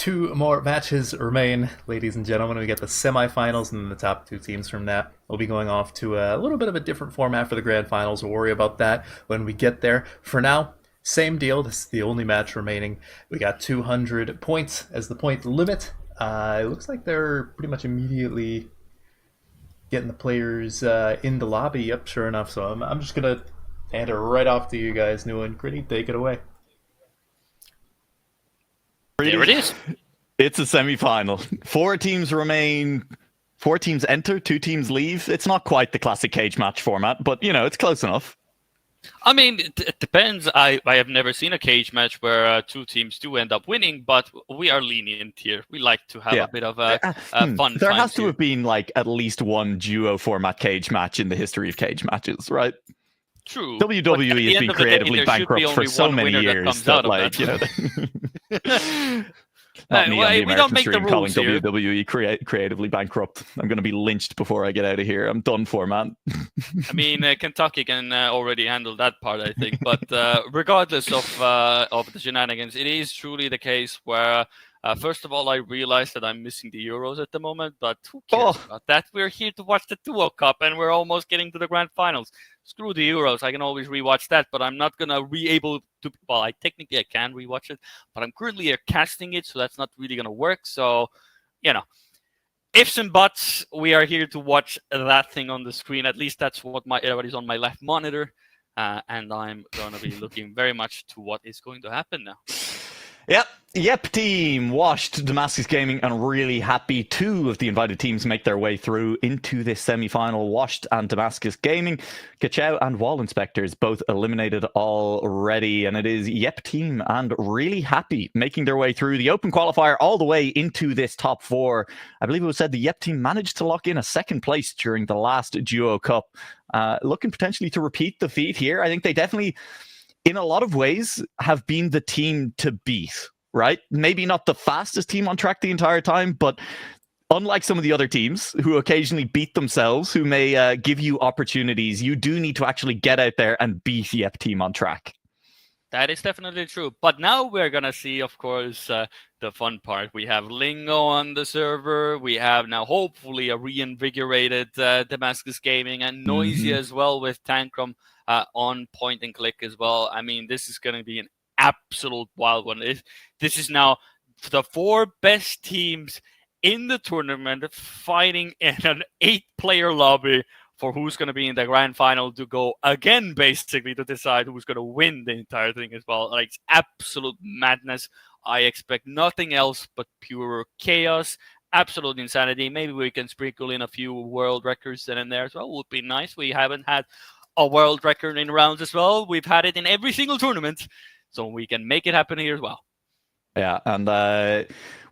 2 more matches remain, ladies and gentlemen. We get the semifinals, and then the top 2 teams from that will be going off to a little bit of a different format for the grand finals. We'll worry about that when we get there. For now, same deal. This is the only match remaining. We got 200 points as the point limit. It looks like they're pretty much immediately getting the players in the lobby. Yep, sure enough. So I'm just going to hand it right off to you guys. New and Gritty, take it away. There it is. It's a semi-final. 4 teams remain. 4 teams enter, 2 teams leave. It's not quite the classic cage match format, but, you know, it's close enough. I mean, it depends. I have never seen a cage match where 2 teams do end up winning, but we are lenient here. We like to have a bit of a fun. There has to have been like at least one duo format cage match in the history of cage matches, right? True. WWE has been creatively bankrupt for so many years that, like, you know. Not me on the American stream calling WWE creatively bankrupt. I'm going to be lynched before I get out of here. I'm done for, man. I mean, Kentucky can already handle that part, I think. But regardless of the shenanigans, it is truly the case where, first of all, I realized that I'm missing the Euros at the moment. But who cares about that? We're here to watch the DuoCup, and we're almost getting to the grand finals. Screw the Euros. I can always rewatch that, but I'm not going to be able to. Well, I can rewatch it, but I'm currently casting it, so that's not really going to work. So, you know, ifs and buts, we are here to watch that thing on the screen. At least that's what everybody's on my left monitor. And I'm going to be looking very much to what is going to happen now. Yep, team washed Damascus Gaming, and really happy 2 of the invited teams make their way through into this semi-final. Washed and Damascus Gaming, Kachao and Wall Inspectors both eliminated already, and it is Yep team and really happy making their way through the open qualifier all the way into this top 4. I believe it was said the Yep team managed to lock in a 2nd place during the last DuoCup, looking potentially to repeat the feat here. I think they definitely, in a lot of ways, have been the team to beat, right? Maybe not the fastest team on track the entire time, but unlike some of the other teams who occasionally beat themselves, who may give you opportunities, you do need to actually get out there and beat the Yep team on track. That is definitely true. But now we're going to see, of course, the fun part. We have Lingo on the server. We have now hopefully a reinvigorated Damascus Gaming, and Noisy as well with Tankrum on point and click as well. I mean, this is going to be an absolute wild one. This is now the 4 best teams in the tournament fighting in an 8-player lobby for who's going to be in the grand final to go again, basically, to decide who's going to win the entire thing as well. Like, it's absolute madness. I expect nothing else but pure chaos, absolute insanity. Maybe we can sprinkle in a few world records in there as well. Would be nice. We haven't had a world record in rounds as well. We've had it in every single tournament, so we can make it happen here as well. Yeah, and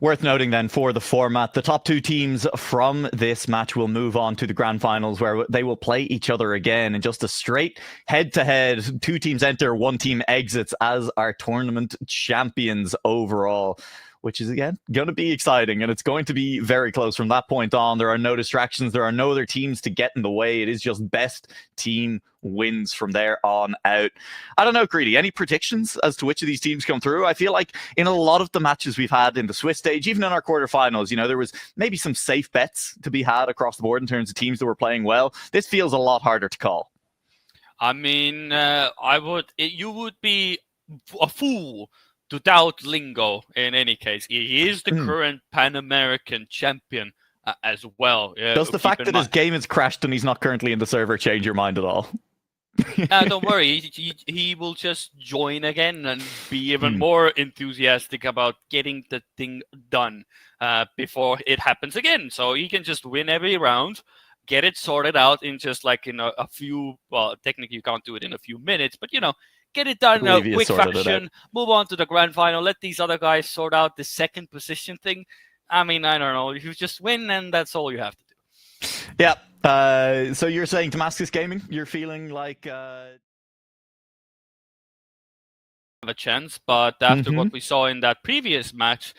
worth noting then for the format, the top 2 teams from this match will move on to the grand finals, where they will play each other again in just a straight head-to-head. 2 teams enter, 1 team exits as our tournament champions overall, which is, again, going to be exciting, and it's going to be very close from that point on. There are no distractions. There are no other teams to get in the way. It is just best team wins from there on out. I don't know, Greedy, any predictions as to which of these teams come through? I feel like in a lot of the matches we've had in the Swiss stage, even in our quarterfinals, you know, there was maybe some safe bets to be had across the board in terms of teams that were playing well. This feels a lot harder to call. I mean, you would be a fool to doubt Lingo in any case. He is the current Pan-American champion as well. Does the fact that his game has crashed and he's not currently in the server change your mind at all? Don't worry, he will just join again and be even more enthusiastic about getting the thing done before it happens again. So he can just win every round, get it sorted out in just like in a few, well, technically you can't do it in a few minutes, but you know, get it done in a quick fashion, move on to the grand final, let these other guys sort out the second position thing. I mean, I don't know. You just win, and that's all you have to do. Yeah. So you're saying Damascus Gaming? You're feeling like... have a chance, but after what we saw in that previous match,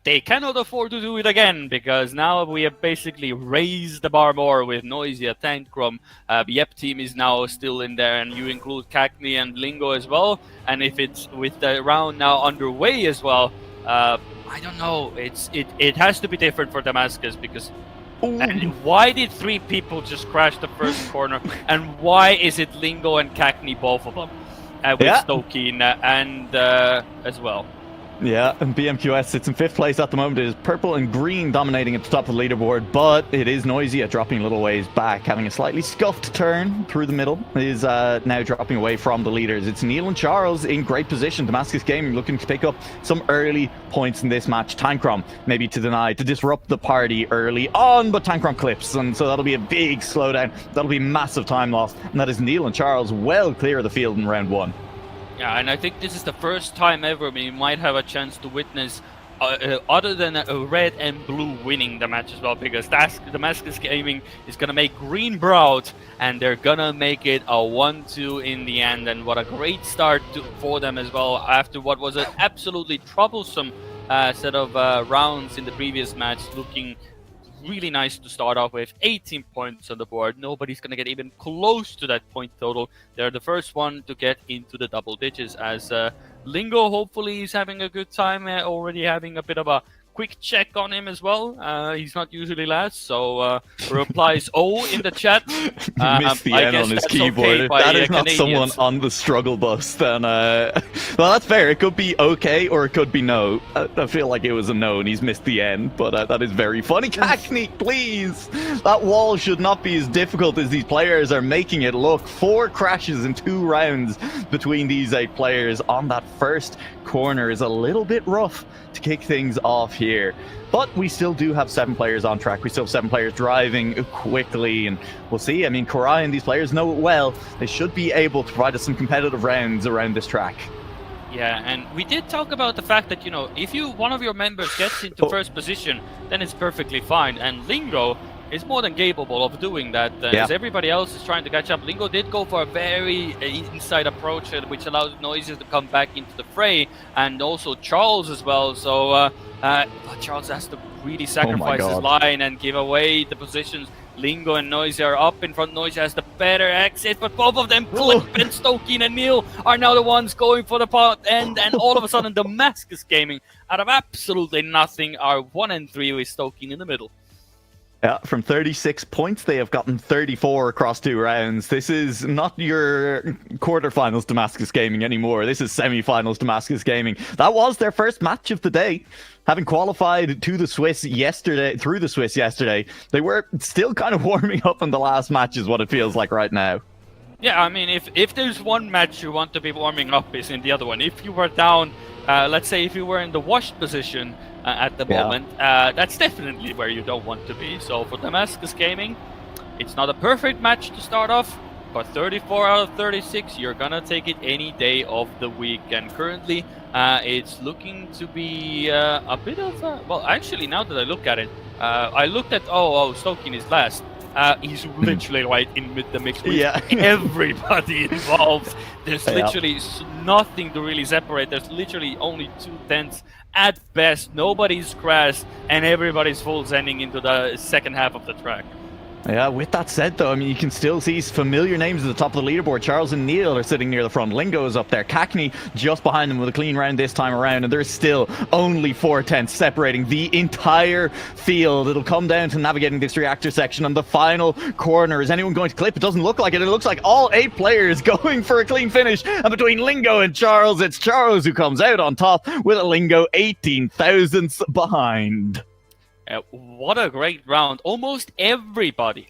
they cannot afford to do it again, because now we have basically raised the bar more with Noisy, Tankrum. Yep team is now still in there, and you include Cackney and Lingo as well. And if it's with the round now underway as well, I don't know. It has to be different for Damascus because. And why did 3 people just crash the first corner? And why is it Lingo and Cackney, both of them, with Stokey and as well? Yeah, and BMQS sits in 5th place at the moment. It is purple and green dominating at the top of the leaderboard, but it is Noisia dropping a little ways back, having a slightly scuffed turn through the middle. It is now dropping away from the leaders. It's Neil and Charles in great position. Damascus Gaming looking to pick up some early points in this match. Tankrom maybe to disrupt the party early on, but Tankrom clips, and so that'll be a big slowdown. That'll be massive time loss, and that is Neil and Charles well clear of the field in round 1. Yeah, and I think this is the first time ever we might have a chance to witness, other than a red and blue winning the match as well, because Damascus Gaming is going to make green proud, and they're going to make it a 1-2 in the end. And what a great start for them as well, after what was an absolutely troublesome set of rounds in the previous match, looking really nice to start off with. 18 points on the board. Nobody's going to get even close to that point total. They're the first one to get into the double digits, as Lingo hopefully is having a good time, already having a bit of a quick check on him as well. He's not usually last, so replies O in the chat. Missed the N on his keyboard. Okay, if that is not someone on the struggle bus, then well, that's fair. It could be okay or it could be no. I feel like it was a no and he's missed the N, but that is very funny. Cackney, please! That wall should not be as difficult as these players are making it look. 4 crashes in 2 rounds between these 8 players on that first corner is a little bit rough to kick things off here, but we still do have 7 players on track. We still have 7 players driving quickly, and we'll see. I mean, Korai and these players know it well. They should be able to provide us some competitive rounds around this track. Yeah, and we did talk about the fact that, you know, if one of your members gets into first position, then it's perfectly fine, and Lingo is more than capable of doing that, as everybody else is trying to catch up. Lingo did go for a very inside approach, which allows Noises to come back into the fray, and also Charles as well. So but Charles has to really sacrifice his line and give away the positions. Lingo and Noisy are up in front. Noisy has the better exit, but both of them, Clip and Stokey and Neil, are now the ones going for the pot end. And all of a sudden, Damascus Gaming, out of absolutely nothing, are 1-3 with Stokey in the middle. Yeah, from 36 points, they have gotten 34 across 2 rounds. This is not your quarterfinals Damascus Gaming anymore. This is semi-finals Damascus Gaming. That was their first match of the day. Having qualified to the Swiss yesterday, they were still kind of warming up in the last match is what it feels like right now. Yeah, I mean, if there's one match you want to be warming up, is in the other one. If you were down, let's say if you were in the washed position at the moment, that's definitely where you don't want to be. So for Damascus Gaming, it's not a perfect match to start off, but 34 out of 36, you're gonna take it any day of the week. And currently, it's looking to be a bit of a... Well, actually, now that I look at it, I looked at... Stokin is last. He's literally right in the mix with everybody involved. There's literally nothing to really separate. There's literally only 2 tenths at best. Nobody's crashed, and everybody's full sending into the second half of the track. Yeah, with that said, though, I mean, you can still see familiar names at the top of the leaderboard. Charles and Neil are sitting near the front. Lingo is up there. Cackney just behind them with a clean round this time around. And there's still only 4 tenths separating the entire field. It'll come down to navigating this reactor section on the final corner. Is anyone going to clip? It doesn't look like it. It looks like all 8 players going for a clean finish. And between Lingo and Charles, it's Charles who comes out on top with a Lingo 18 thousandths behind. What a great round. Almost everybody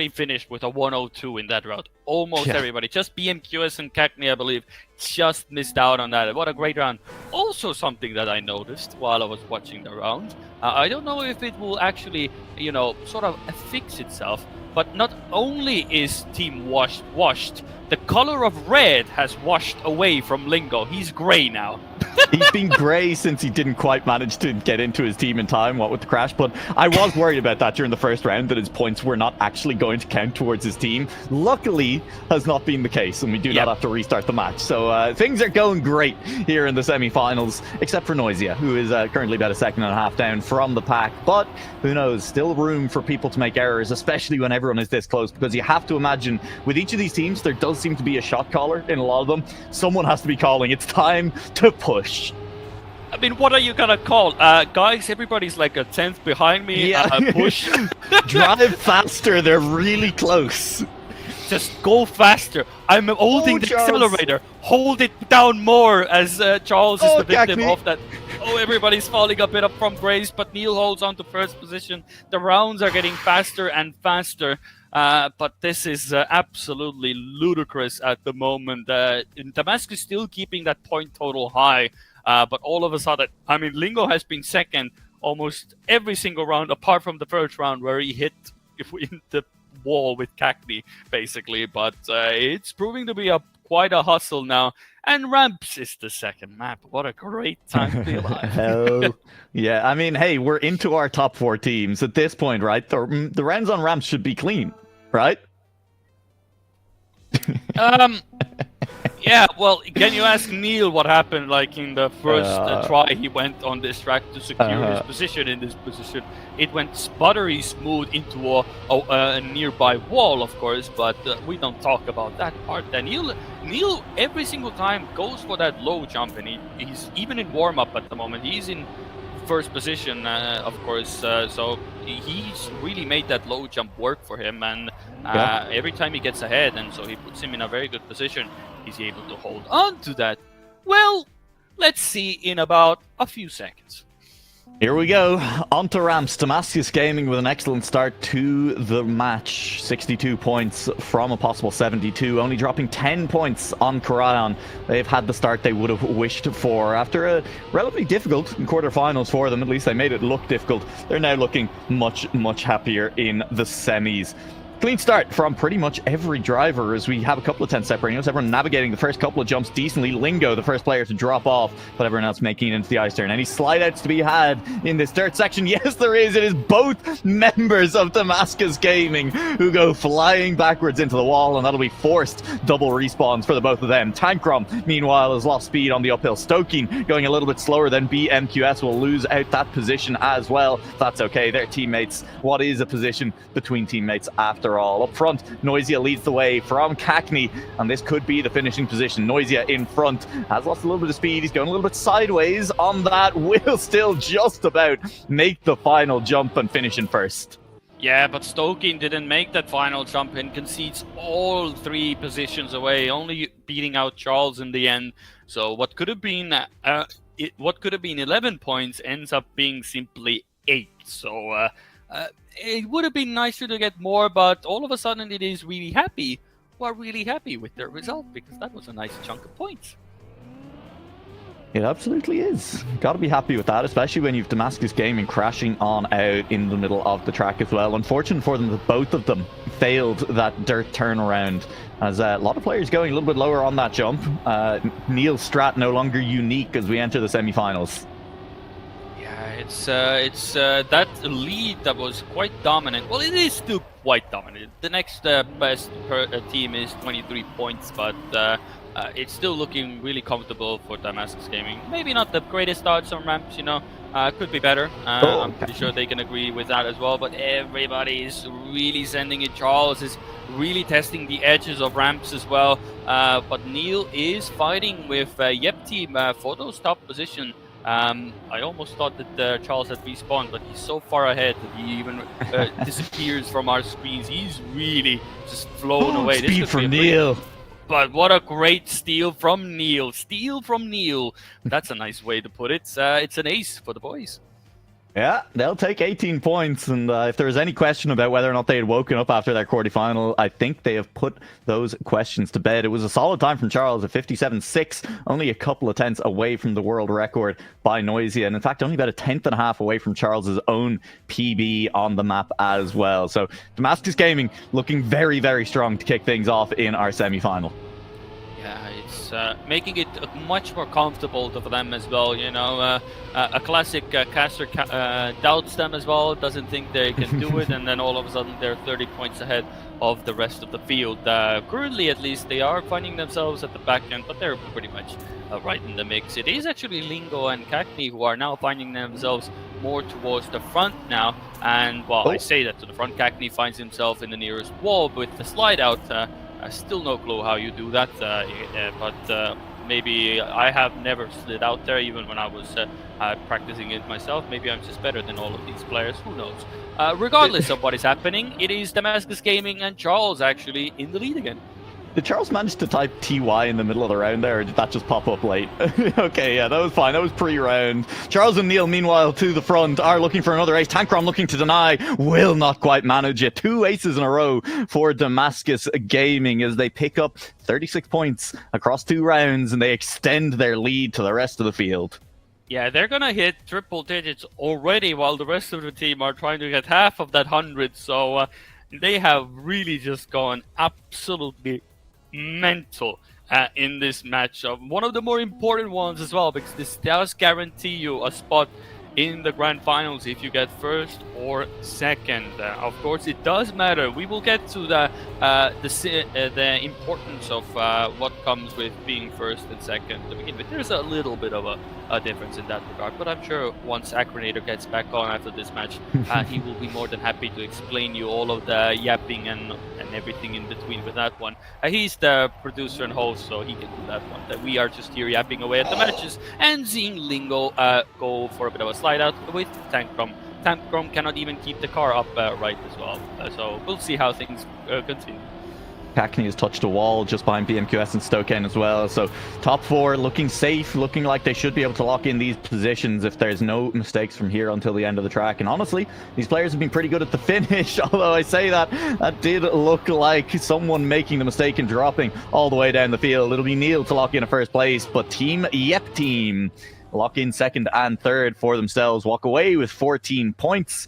finished with a 102 in that round. Almost everybody. Just BMQS and Cackney, I believe, just missed out on that. What a great round. Also something that I noticed while I was watching the round. I don't know if it will actually, sort of fix itself, but not only is Team washed, the color of red has washed away from Lingo. He's gray now. He's been grey since he didn't quite manage to get into his team in time, what with the crash, but I was worried about that during the first round, that his points were not actually going to count towards his team. Luckily, has not been the case, and we do not have to restart the match. So things are going great here in the semi-finals, except for Noisia, who is currently about a second and a half down from the pack. But who knows, still room for people to make errors, especially when everyone is this close, because you have to imagine, with each of these teams, there does seem to be a shot caller in a lot of them. Someone has to be calling, it's time to push. I mean, what are you gonna call? Guys, everybody's like a tenth behind me. Yeah. Push. Drive faster. They're really close. Just go faster. I'm holding the Charles. accelerator. Hold it down more as Charles is the victim Cagney. of that. Oh, everybody's falling a bit up from Grace, but Neil holds on to first position. The rounds are getting faster and faster. But this is absolutely ludicrous at the moment. Damascus still keeping that point total high. But all of a sudden, I mean, Lingo has been second almost every single round, apart from the first round where he hit in the wall with Cagney, basically. But it's proving to be quite a hustle now. And Ramps is the second map. What a great time to be alive. Hell yeah. I mean, hey, we're into our top 4 teams at this point, right? The rounds on Ramps should be clean, right? Yeah, well, can you ask Neil what happened, like, in the first try he went on this track to secure his position in this position? It went sputtery smooth into a nearby wall, of course, but we don't talk about that part. And Neil every single time goes for that low jump, and he's even in warm-up at the moment. He's in first position, of course, so he's really made that low jump work for him, and every time he gets ahead, and so he puts him in a very good position. He's able to hold on to that. Well, let's see in about a few seconds. Here we go. On to Ramps. Damascus Gaming with an excellent start to the match. 62 points from a possible 72, only dropping 10 points on Karayan. They've had the start they would have wished for. After a relatively difficult quarterfinals for them, at least they made it look difficult. They're now looking much, much happier in the semis. Clean start from pretty much every driver as we have a couple of 10 separating us. Everyone navigating the first couple of jumps decently. Lingo, the first player to drop off, but everyone else making it into the ice turn. Any slide outs to be had in this dirt section? Yes, there is. It is both members of Damascus Gaming who go flying backwards into the wall, and that'll be forced double respawns for the both of them. Tankrom, meanwhile, has lost speed on the uphill. Stoking going a little bit slower than BMQS will lose out that position as well. That's okay. They're teammates. What is a position between teammates after all? Up front, Noisia leads the way from Cagney, and this could be the finishing position. Noisia in front has lost a little bit of speed. He's going a little bit sideways on that. Will still just about make the final jump and finish in first. Yeah, but Stoking didn't make that final jump and concedes all 3 positions away, only beating out Charles in the end. So what could have been 11 points ends up being simply 8. So it would have been nicer to get more, but all of a sudden it is really happy. We're really happy with the result because that was a nice chunk of points. It absolutely is. Got to be happy with that, especially when you've Damascus Gaming crashing on out in the middle of the track as well. Unfortunate for them that both of them failed that dirt turnaround, as a lot of players going a little bit lower on that jump. Neil Strat no longer unique as we enter the semi-finals. It's that lead that was quite dominant. Well, it is still quite dominant. The next best team is 23 points, but it's still looking really comfortable for Damascus Gaming. Maybe not the greatest starts on Ramps, you know. Could be better. I'm pretty sure they can agree with that as well, but everybody's really sending it. Charles is really testing the edges of Ramps as well. But Neil is fighting with Yep Team for those top position. I almost thought that Charles had respawned, but he's so far ahead that he even disappears from our screens. He's really just flown away. Speed from Neil. But what a great steal from Neil. Steal from Neil. That's a nice way to put it. It's an ace for the boys. Yeah, they'll take 18 points, and if there was any question about whether or not they had woken up after that quarterfinal, I think they have put those questions to bed. It was a solid time from Charles at 57.6, only a couple of tenths away from the world record by Noisia, and in fact only about a tenth and a half away from Charles's own PB on the map as well. So Damascus Gaming looking very, very strong to kick things off in our semi-final. Yeah, it's making it much more comfortable for them as well. You know, a classic caster doubts them as well, doesn't think they can do it, and then all of a sudden they're 30 points ahead of the rest of the field. Currently, at least, they are finding themselves at the back end, but they're pretty much right in the mix. It is actually Lingo and Cagney who are now finding themselves more towards the front now, and while I say that to the front, Cagney finds himself in the nearest wall with the slide out. Still no clue how you do that, but maybe I have never slid out there, even when I was practicing it myself. Maybe I'm just better than all of these players. Who knows? Regardless of what is happening, it is Damascus Gaming and Charles actually in the lead again. Did Charles manage to type TY in the middle of the round there, or did that just pop up late? Okay, yeah, that was fine. That was pre-round. Charles and Neil, meanwhile, to the front, are looking for another ace. Tankrom looking to deny, will not quite manage it. 2 aces in a row for Damascus Gaming as they pick up 36 points across 2 rounds, and they extend their lead to the rest of the field. Yeah, they're gonna hit triple digits already, while the rest of the team are trying to get half of that 100. So they have really just gone absolutely mental in this matchup. One of the more important ones as well, because this does guarantee you a spot in the grand finals if you get first or second. Of course, it does matter. We will get to the importance of what comes with being first and second to begin with. There's a little bit of a difference in that regard, but I'm sure once Acronator gets back on after this match, he will be more than happy to explain you all of the yapping and everything in between with that one. He's the producer and host, so he can do that one. We are just here yapping away at the matches and seeing Lingo go for a bit of a slide out with Tankrom. Tankrom cannot even keep the car upright as well, so we'll see how things continue. Cackney has touched a wall just behind BMQS and Stoken as well. So top 4 looking safe, looking like they should be able to lock in these positions if there's no mistakes from here until the end of the track. And honestly, these players have been pretty good at the finish, although I say that did look like someone making the mistake and dropping all the way down the field. It'll be Neil to lock in a first place, but Team Yep Team lock in second and third for themselves, walk away with 14 points.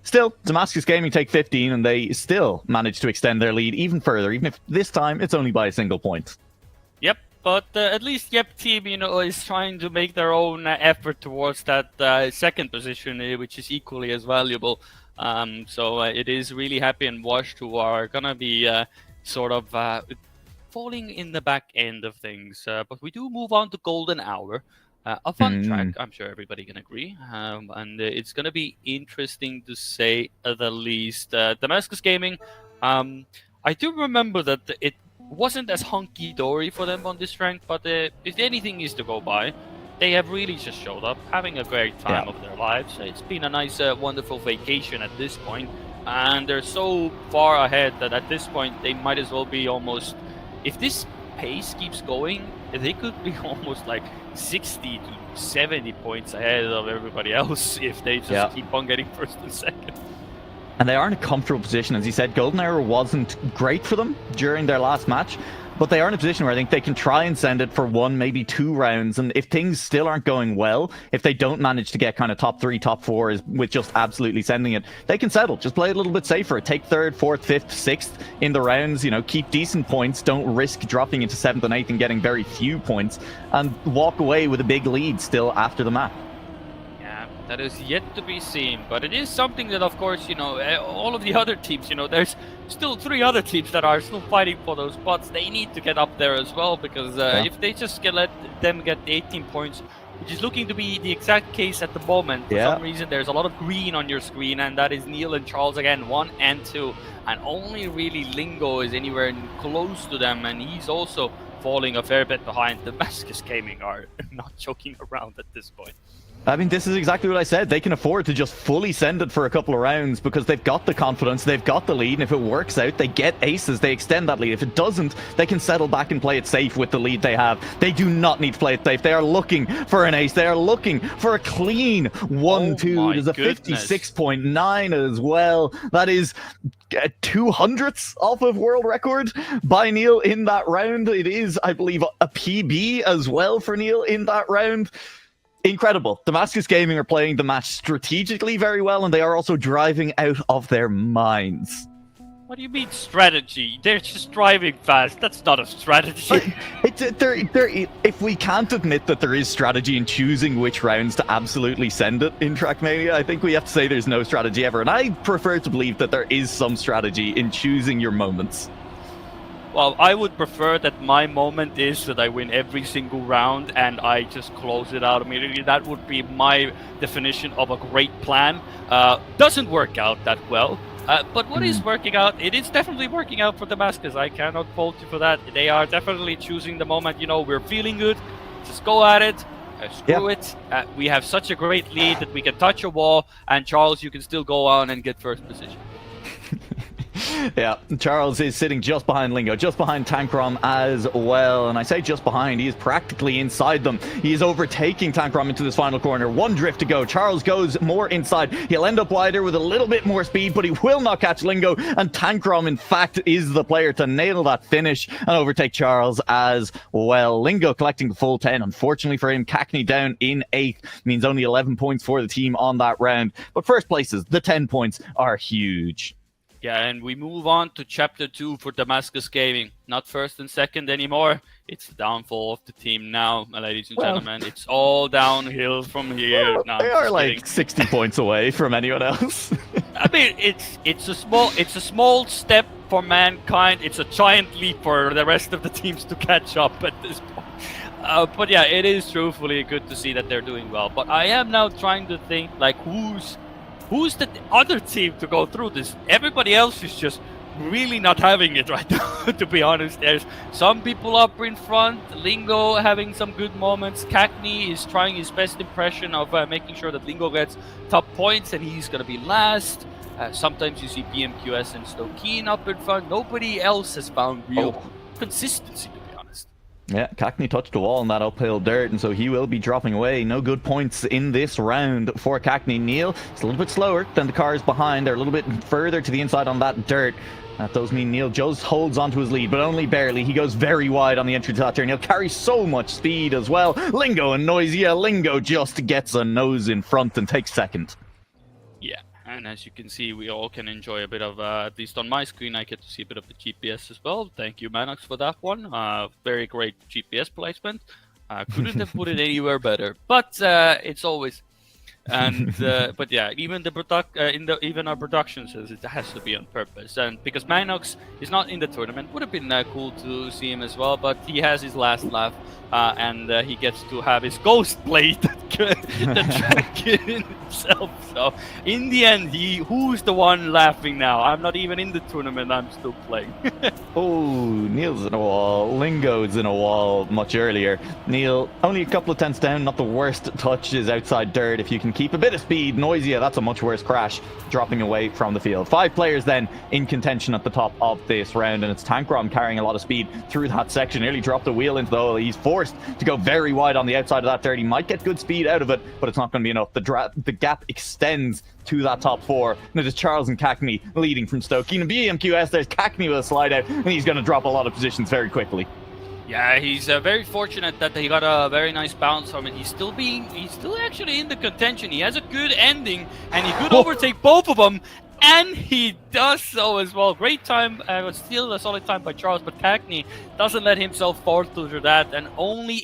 Still, Damascus Gaming take 15, and they still manage to extend their lead even further, even if this time it's only by a single point. Yep, but at least Yep Team, is trying to make their own effort towards that second position, which is equally as valuable. So it is really Happy and Washed who are gonna be sort of falling in the back end of things. But we do move on to Golden Hour. A fun track, I'm sure everybody can agree, and it's going to be interesting to say the least. Damascus Gaming, I do remember that it wasn't as hunky-dory for them on this rank, but if anything is to go by, they have really just showed up, having a great time of their lives. It's been a nice, wonderful vacation at this point, and they're so far ahead that at this point they might as well be almost, if this pace keeps going, they could be almost like 60 to 70 points ahead of everybody else if they just keep on getting first and second. And they are in a comfortable position. As you said, Golden Hour wasn't great for them during their last match, but they are in a position where I think they can try and send it for 1, maybe 2 rounds. And if things still aren't going well, if they don't manage to get kind of top 3, top 4 with just absolutely sending it, they can settle. Just play a little bit safer. Take 3rd, 4th, 5th, 6th in the rounds. Keep decent points. Don't risk dropping into 7th and 8th and getting very few points, and walk away with a big lead still after the map. That is yet to be seen, but it is something that, of course, all of the other teams, there's still 3 other teams that are still fighting for those spots. They need to get up there as well, because if they just let them get 18 points, which is looking to be the exact case at the moment. For some reason, there's a lot of green on your screen, and that is Neil and Charles again, 1 and 2, and only really Lingo is anywhere close to them, and he's also falling a fair bit behind. Damascus Gaming are not joking around at this point. I mean, this is exactly what I said. They can afford to just fully send it for a couple of rounds because they've got the confidence, they've got the lead, and if it works out, they get aces, they extend that lead. If it doesn't, they can settle back and play it safe with the lead they have. They do not need to play it safe. They are looking for an ace. They are looking for a clean 1-2. There's a 56.9 as well. That is 200ths off of world record by Neil in that round. It is, I believe, a PB as well for Neil in that round. Incredible. Damascus Gaming are playing the match strategically very well, and they are also driving out of their minds. What do you mean strategy? They're just driving fast. That's not a strategy. If we can't admit that there is strategy in choosing which rounds to absolutely send it in Trackmania, I think we have to say there's no strategy ever. And I prefer to believe that there is some strategy in choosing your moments. Well, I would prefer that my moment is that I win every single round and I just close it out immediately. That would be my definition of a great plan. Doesn't work out that well, But what is working out, it is definitely working out for Damascus. I cannot fault you for that. They are definitely choosing the moment. We're feeling good. Just go at it. Screw it. We have such a great lead that we can touch a wall. And Charles, you can still go on and get first position. Yeah, Charles is sitting just behind Lingo, just behind Tankrom as well. And I say just behind, he is practically inside them. He is overtaking Tankrom into this final corner. One drift to go. Charles goes more inside. He'll end up wider with a little bit more speed, but he will not catch Lingo. And Tankrom, in fact, is the player to nail that finish and overtake Charles as well. Lingo collecting the full 10. Unfortunately for him, Cackney down in 8th means only 11 points for the team on that round. But first places, the 10 points are huge. Yeah, and we move on to Chapter 2 for Damascus Gaming. Not first and second anymore. It's the downfall of the team now, ladies and gentlemen. It's all downhill from here. Well, no, they are like 60 points away from anyone else. I mean, it's a small step for mankind. It's a giant leap for the rest of the teams to catch up at this point. But yeah, it is truthfully good to see that they're doing well. But I am now trying to think, like, who's the other team to go through this? Everybody else is just really not having it right now, to be honest. There's some people up in front. Lingo having some good moments. Cackney is trying his best impression of making sure that Lingo gets top points, and he's going to be last. Sometimes you see BMQS and Stokeen up in front. Nobody else has found real consistency, to be honest. Yeah, Cackney touched the wall in that uphill dirt, and so he will be dropping away. No good points in this round for Cackney. Neil is a little bit slower than the cars behind. They're a little bit further to the inside on that dirt. That does mean Neil just holds onto his lead, but only barely. He goes very wide on the entry to that turn. He'll carry so much speed as well. Lingo and Noisia. Lingo just gets a nose in front and takes second. Yeah. And as you can see, we all can enjoy a bit of, at least on my screen, I get to see a bit of the GPS as well. Thank you, Manox, for that one. Very great GPS placement. Couldn't have put it anywhere better. But it's always... And but yeah, even the even our production says it has to be on purpose. And because Manox is not in the tournament, would have been cool to see him as well. But he has his last laugh, and he gets to have his ghost blade that track in himself. So in the end, who's the one laughing now? I'm not even in the tournament. I'm still playing. Oh, Neil's in a wall. Lingo's in a wall much earlier. Neil, only a couple of tenths down. Not the worst touches outside dirt. If you can keep a bit of speed, Noisia, that's a much worse crash, dropping away from the field. 5 players then in contention at the top of this round, and it's Tankrom carrying a lot of speed through that section. Nearly dropped the wheel into the hole. He's forced to go very wide on the outside of that dirt. He might get good speed out of it, but it's not going to be enough. The gap extends to that top 4, and it is Charles and Cackney leading from Stokeen. And BMQS, there's Cackney with a slide out, and he's going to drop a lot of positions very quickly. Yeah, he's very fortunate that he got a very nice bounce from it. He's still actually in the contention. He has a good ending, and he could overtake both of them, and he does so as well. Great time, still a solid time by Charles, but Cackney doesn't let himself fall through that, and only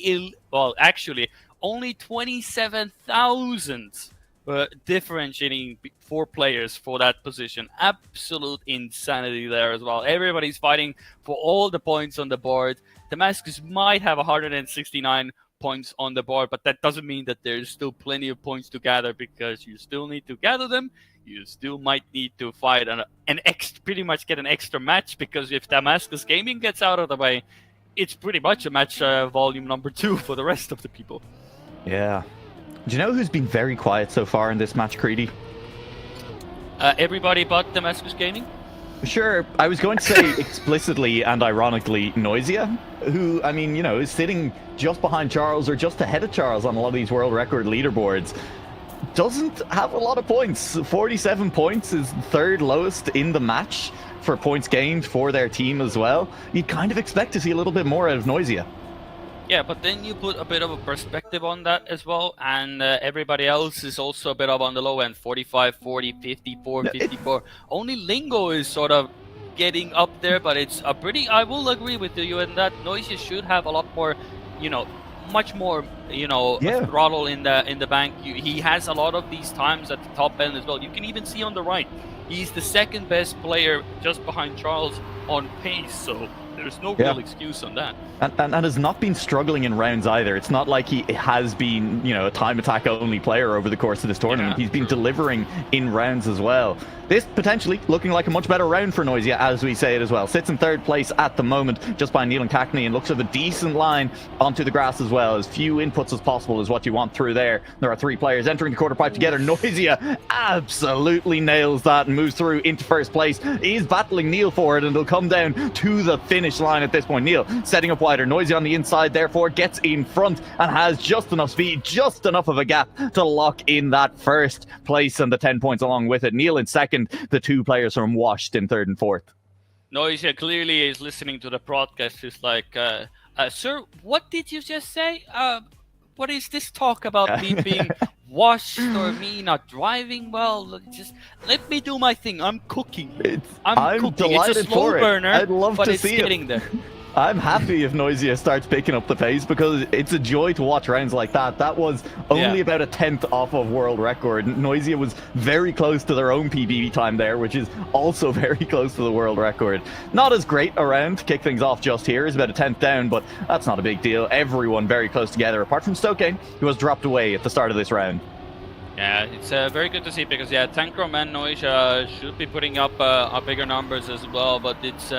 27,000 differentiating 4 players for that position. Absolute insanity there as well. Everybody's fighting for all the points on the board. Damascus might have 169 points on the board, but that doesn't mean that there's still plenty of points to gather, because you still need to gather them. You still might need to fight pretty much get an extra match, because if Damascus Gaming gets out of the way, it's pretty much a match volume number 2 for the rest of the people. Yeah. Do you know who's been very quiet so far in this match, Creedy? Everybody but Damascus Gaming? Sure, I was going to say explicitly and ironically Noisia, who, I mean, is sitting just behind Charles or just ahead of Charles on a lot of these world record leaderboards. Doesn't have a lot of points. 47 points is 3rd lowest in the match for points gained for their team as well. You'd kind of expect to see a little bit more out of Noisia. Yeah, but then you put a bit of a perspective on that as well, and everybody else is also a bit up on the low end, 45, 40, 54, 54. Only Lingo is sort of getting up there, but it's a pretty... I will agree with you in that Noisia should have a lot more, much more, throttle in the bank. He has a lot of these times at the top end as well. You can even see on the right, he's the 2nd best player just behind Charles on pace, so There's no real excuse on that. And has not been struggling in rounds either. It's not like he has been, a time attack only player over the course of this tournament. He's been delivering in rounds as well. This potentially looking like a much better round for Noisia, as we say it as well. Sits in third place at the moment, just by Neil and Cackney, and looks to have a decent line onto the grass as well. As few inputs as possible is what you want through there. There are 3 players entering the quarter pipe together. Noisia absolutely nails that and moves through into first place. He's battling Neil for it, and it'll come down to the finish line at this point. Neil setting up wider. Noisia on the inside, therefore, gets in front and has just enough speed, just enough of a gap to lock in that first place and the 10 points along with it. Neil in second, the 2 players from Washed in third and fourth. Noisia clearly is listening to the broadcast. He's like, sir, what did you just say? What is this talk about me being washed or me not driving well? Just let me do my thing. I'm cooking. I'm cooking. Delighted it's a slow for burner, I'd love but to it's see getting it. there. I'm happy if Noisia starts picking up the pace, because it's a joy to watch rounds like that. That was only about a 10th off of world record. Noisia was very close to their own PB time there, which is also very close to the world record. Not as great a round to kick things off just here. It's about a 10th down, but that's not a big deal. Everyone very close together, apart from Stokane, who has dropped away at the start of this round. Yeah, it's very good to see, because Tankrom and Noisia should be putting up bigger numbers as well, but it's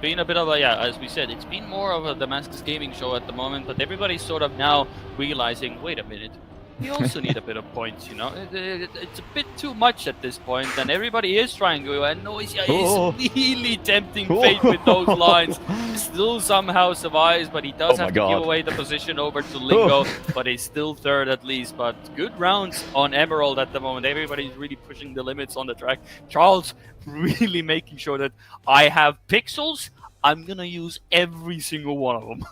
been a bit of a, as we said, it's been more of a Damascus gaming show at the moment, but everybody's sort of now realizing, wait a minute, we also need a bit of points, It's a bit too much at this point, and everybody is trying to, and Noisia is really tempting fate with those lines. Still somehow survives, but he does have to give away the position over to Lingo, but he's still third at least. But good rounds on Emerald at the moment. Everybody's really pushing the limits on the track. Charles really making sure that I have pixels. I'm gonna use every single one of them.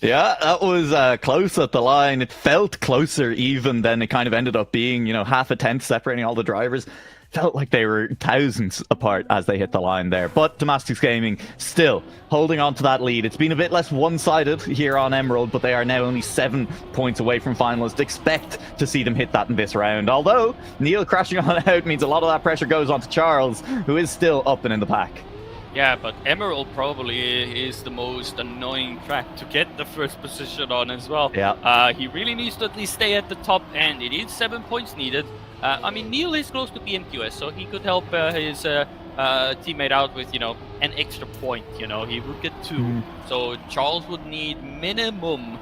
Yeah, that was close at the line. It felt closer even than it kind of ended up being, half a tenth separating all the drivers. Felt like they were thousands apart as they hit the line there. But Damascus Gaming still holding on to that lead. It's been a bit less one-sided here on Emerald, but they are now only 7 points away from finalists. Expect to see them hit that in this round. Although Neil crashing on out means a lot of that pressure goes on to Charles, who is still up and in the pack. Yeah, but Emerald probably is the most annoying track to get the first position on as well. Yeah. He really needs to at least stay at the top end. It is 7 points needed. Neil is close to BMQS, so he could help his teammate out with, an extra point. He would get 2. So Charles would need minimum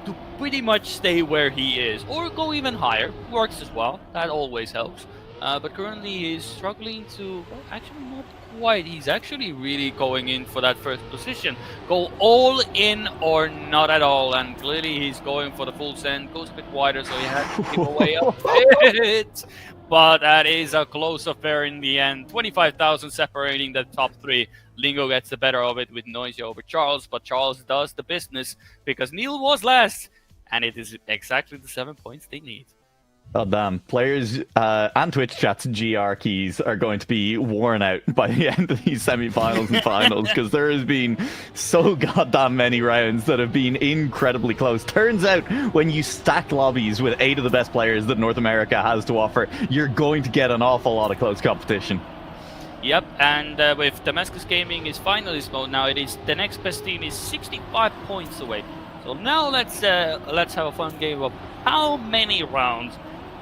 to pretty much stay where he is, or go even higher. Works as well. That always helps. But currently he's struggling to, well, actually not quite. He's actually really going in for that first position. Go all in or not at all. And clearly he's going for the full send. Goes a bit wider, so he has to give away a bit. But that is a close affair in the end. 25,000 separating the top 3. Lingo gets the better of it with Noisia over Charles. But Charles does the business because Neil was last. And it is exactly the 7 points they need. God damn. Players and Twitch chat's GR keys are going to be worn out by the end of these semi-finals and finals, because there has been so goddamn many rounds that have been incredibly close. Turns out when you stack lobbies with 8 of the best players that North America has to offer, you're going to get an awful lot of close competition. Yep, and with Damascus Gaming is finalist mode now, it is the next best team is 65 points away. So now let's have a fun game of how many rounds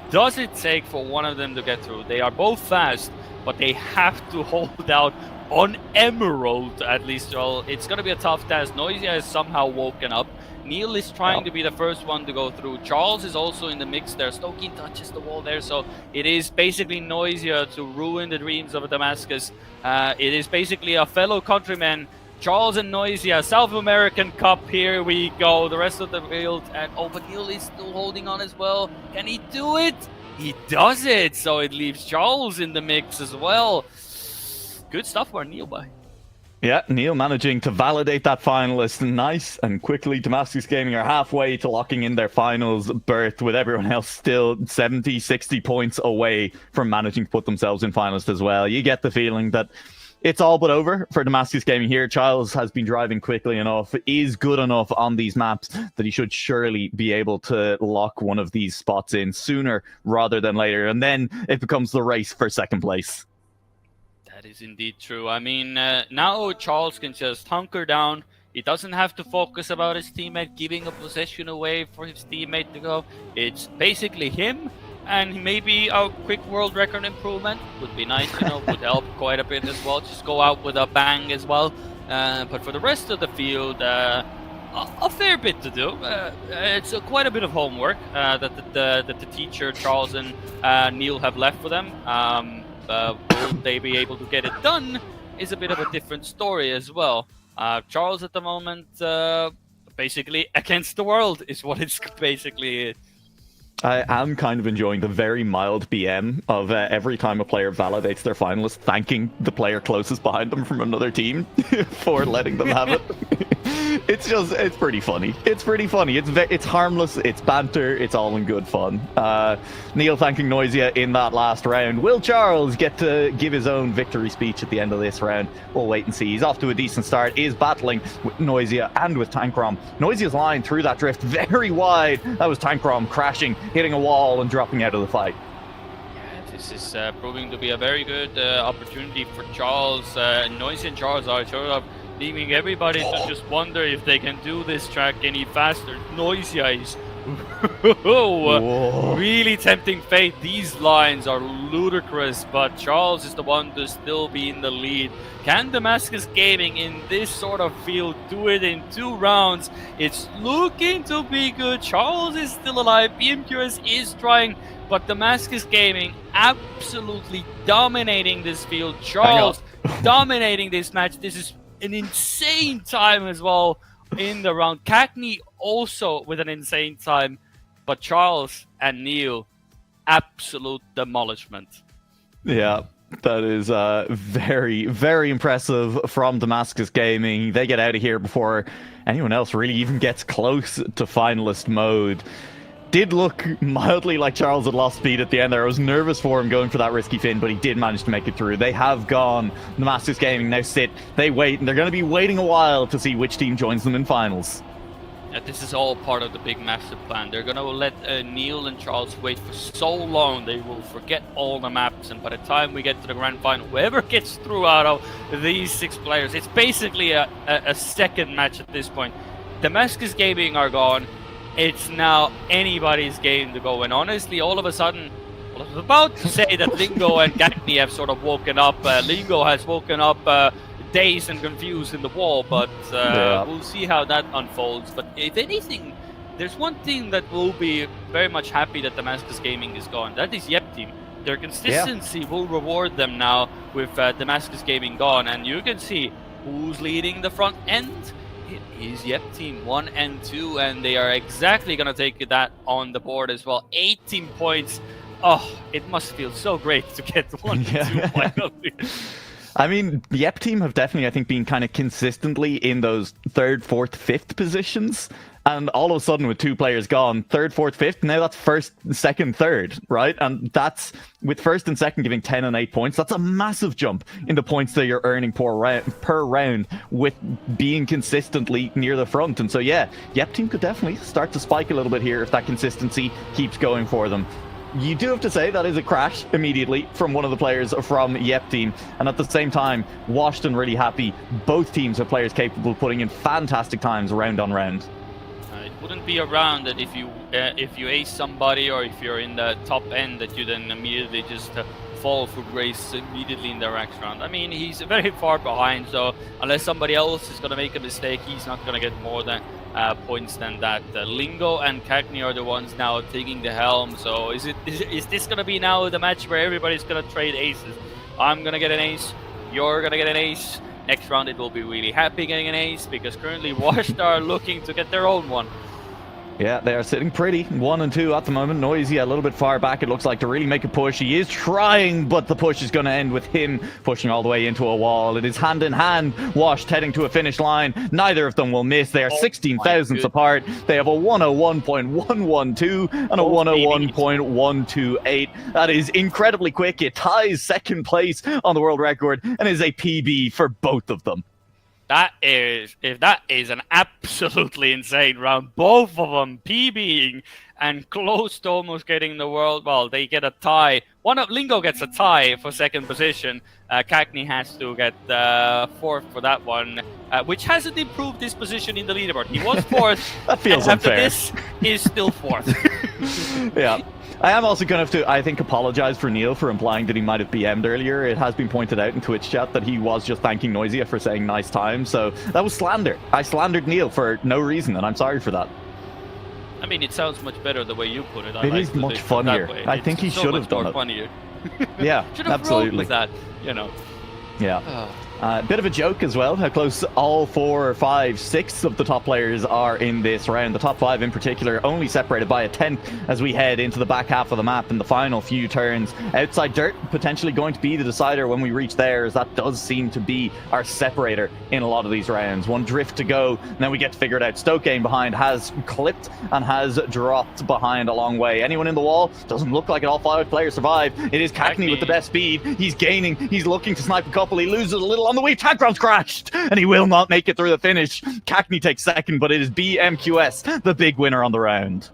does it take for one of them to get through. They are both fast, but they have to hold out on Emerald at least. Well, it's going to be a tough task. Noisia has somehow woken up. Neil is trying to be the first one to go through. Charles is also in the mix there. Stokane touches the wall there, so it is basically Noisia to ruin the dreams of Damascus. It is basically a fellow countryman, Charles and Noisia, South American Cup, here we go. The rest of the field, and but Neil is still holding on as well. Can he do it? He does it, so it leaves Charles in the mix as well. Good stuff for Neil, by. Yeah, Neil managing to validate that finalist nice and quickly. Damascus Gaming are halfway to locking in their finals berth, with everyone else still 70, 60 points away from managing to put themselves in finalist as well. You get the feeling that it's all but over for Damascus Gaming here. Charles has been driving quickly enough, is good enough on these maps that he should surely be able to lock one of these spots in sooner rather than later. And then it becomes the race for second place. That is indeed true. I mean, now Charles can just hunker down. He doesn't have to focus about his teammate giving a possession away for his teammate to go. It's basically him, and maybe a quick world record improvement would be nice, would help quite a bit as well. Just go out with a bang as well. But for the rest of the field, a fair bit to do. It's quite a bit of homework that the teacher Charles and Neil have left for them. Will they be able to get it done is a bit of a different story as well. Charles at the moment, basically against the world is what it's basically. I am kind of enjoying the very mild BM of every time a player validates their finalist, thanking the player closest behind them from another team for letting them have it. It's pretty funny. It's harmless, it's banter, it's all in good fun. Neil thanking Noisia in that last round. Will Charles get to give his own victory speech at the end of this round? We'll wait and see. He's off to a decent start, is battling with Noisia and with Tankrom. Noisia's line through that drift very wide. That was Tankrom crashing, hitting a wall and dropping out of the fight. Yeah, this is proving to be a very good opportunity for Charles. Noisia and Charles are sort of leaving everybody to just wonder if they can do this track any faster. Noisia is really tempting fate. These lines are ludicrous, but Charles is the one to still be in the lead. Can Damascus Gaming in this sort of field do it in 2 rounds? It's looking to be good. Charles is still alive. BMQS is trying, but Damascus Gaming absolutely dominating this field. Charles dominating this match. This is an insane time as well in the round. Cagney also with an insane time, but Charles and Neil, absolute demolishment. Yeah, that is very, very impressive from Damascus Gaming. They get out of here before anyone else really even gets close to finalist mode. Did look mildly like Charles had lost speed at the end there. I was nervous for him going for that risky fin, but he did manage to make it through. They have gone. Damascus Gaming now sit. They wait, and they're going to be waiting a while to see which team joins them in finals. This is all part of the big master plan. They're going to let Neil and Charles wait for so long they will forget all the maps, and by the time we get to the grand final, whoever gets through out of these 6 players, it's basically a second match at this point. Damascus Gaming are gone. It's now anybody's game to go, and honestly, all of a sudden, well, I was about to say that Lingo and Cagney have sort of woken up. Lingo has woken up dazed and confused in the wall, but we'll see how that unfolds. But if anything, there's one thing that will be very much happy that Damascus Gaming is gone. That is Yep Team. Their consistency will reward them now with Damascus Gaming gone, and you can see who's leading the front end. It is Yep Team 1 and 2, and they are exactly going to take that on the board as well. 18 points. Oh, it must feel so great to get 1 and 2 finally. I mean, the Yep Team have definitely, I think, been kind of consistently in those 3rd, 4th, 5th positions. And all of a sudden, with 2 players gone, 3rd, 4th, 5th, now that's 1st, 2nd, 3rd, right? And that's, with 1st and 2nd giving 10 and 8 points, that's a massive jump in the points that you're earning per round with being consistently near the front. And so, yeah, Yep Team could definitely start to spike a little bit here if that consistency keeps going for them. You do have to say that is a crash immediately from one of the players from Yep Team, and at the same time, washed and really happy. Both teams have players capable of putting in fantastic times round on round. It wouldn't be a round that if you ace somebody or if you're in the top end that you then immediately just fall for grace immediately in the next round. I mean, he's very far behind, so unless somebody else is going to make a mistake, he's not going to get more than points than that. Lingo and Cagney are the ones now taking the helm, so is this going to be now the match where everybody's going to trade aces? I'm going to get an ace, you're going to get an ace. Next round it will be really happy getting an ace, because currently Washed are looking to get their own one. Yeah, they are sitting pretty 1 and 2 at the moment. Noisy a little bit far back, it looks like, to really make a push. He is trying, but the push is going to end with him pushing all the way into a wall. It is hand in hand, Washed heading to a finish line. Neither of them will miss. They are 16 thousandths apart. They have a 101.112 and a 101.128. That is incredibly quick. It ties 2nd place on the world record and is a PB for both of them. That is an absolutely insane round. Both of them PBing and close to almost getting the world. Well, they get a tie one of Lingo gets a tie for second position. Cagney has to get fourth for that one, which hasn't improved his position in the leaderboard. He was fourth. That feels and after unfair. this, he's still fourth. Yeah. I am also going to have to, I think, apologize for Neil for implying that he might have BM'd earlier. It has been pointed out in Twitch chat that he was just thanking Noisia for saying nice time, so that was slander. I slandered Neil for no reason, and I'm sorry for that. I mean, it sounds much better the way you put it. It is much funnier. I think he should have done it. Funnier. Yeah, should have absolutely. With that, you know. Yeah. Bit of a joke as well, how close all 4, 5, 6 of the top players are in this round. The top 5 in particular only separated by a 10th as we head into the back half of the map in the final few turns. Outside Dirt potentially going to be the decider when we reach there, as that does seem to be our separator in a lot of these rounds. One drift to go, and then we get to figure it out. Stokane behind has clipped and has dropped behind a long way. Anyone in the wall? Doesn't look like it. All 5 players survive. It is Cagney with the best speed. He's gaining. He's looking to snipe a couple. He loses a little on the weave. Tankrom's crashed, and he will not make it through the finish. Cagney takes second, but it is BMQS, the big winner on the round.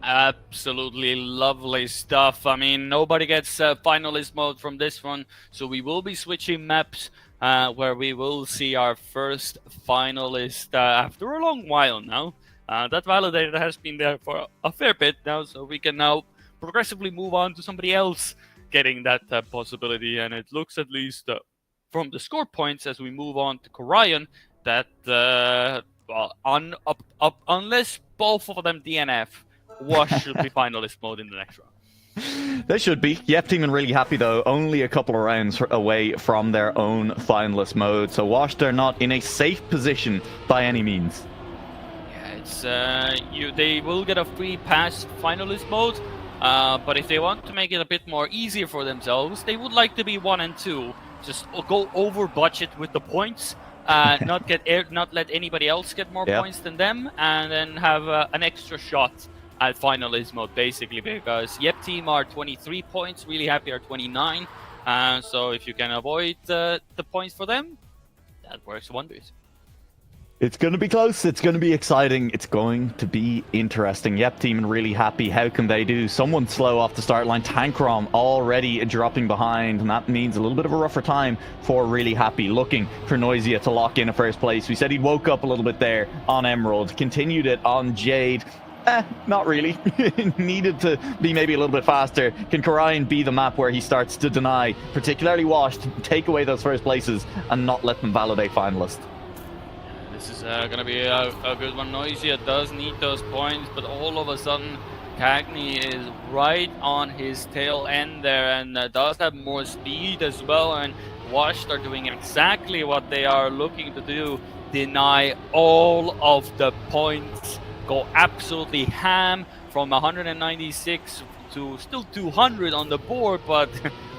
Absolutely lovely stuff. I mean, nobody gets finalist mode from this one, so we will be switching maps where we will see our first finalist after a long while now. That validator has been there for a fair bit now, so we can now progressively move on to somebody else getting that possibility, and it looks at least from the score points as we move on to Korean that unless both of them DNF, Wash should be finalist mode in the next round. They should be. Yep team and really happy though, only a couple of rounds away from their own finalist mode, so Wash, they're not in a safe position by any means. Yeah, it's they will get a free pass finalist mode, but if they want to make it a bit more easier for themselves, they would like to be 1 and 2. Just go over budget with the points, not let anybody else get more points than them, and then have an extra shot at finalist mode, basically, because Yep team are 23 points, really happy are 29, so if you can avoid the points for them, that works wonders. It's going to be close. It's going to be exciting. It's going to be interesting. Yep team and really happy. How can they do? Someone slow off the start line. Tankrom already dropping behind, and that means a little bit of a rougher time for really happy. Looking for Noisia to lock in a first place. We said he woke up a little bit there on Emerald. Continued it on Jade. Not really. Needed to be maybe a little bit faster. Can Karayan be the map where he starts to deny, particularly Wash, to take away those first places and not let them validate finalists? This is going to be a good one. Noisia does need those points, but all of a sudden, Cagney is right on his tail end there and does have more speed as well. And Wash are doing exactly what they are looking to do: deny all of the points, go absolutely ham from 196 to still 200 on the board, but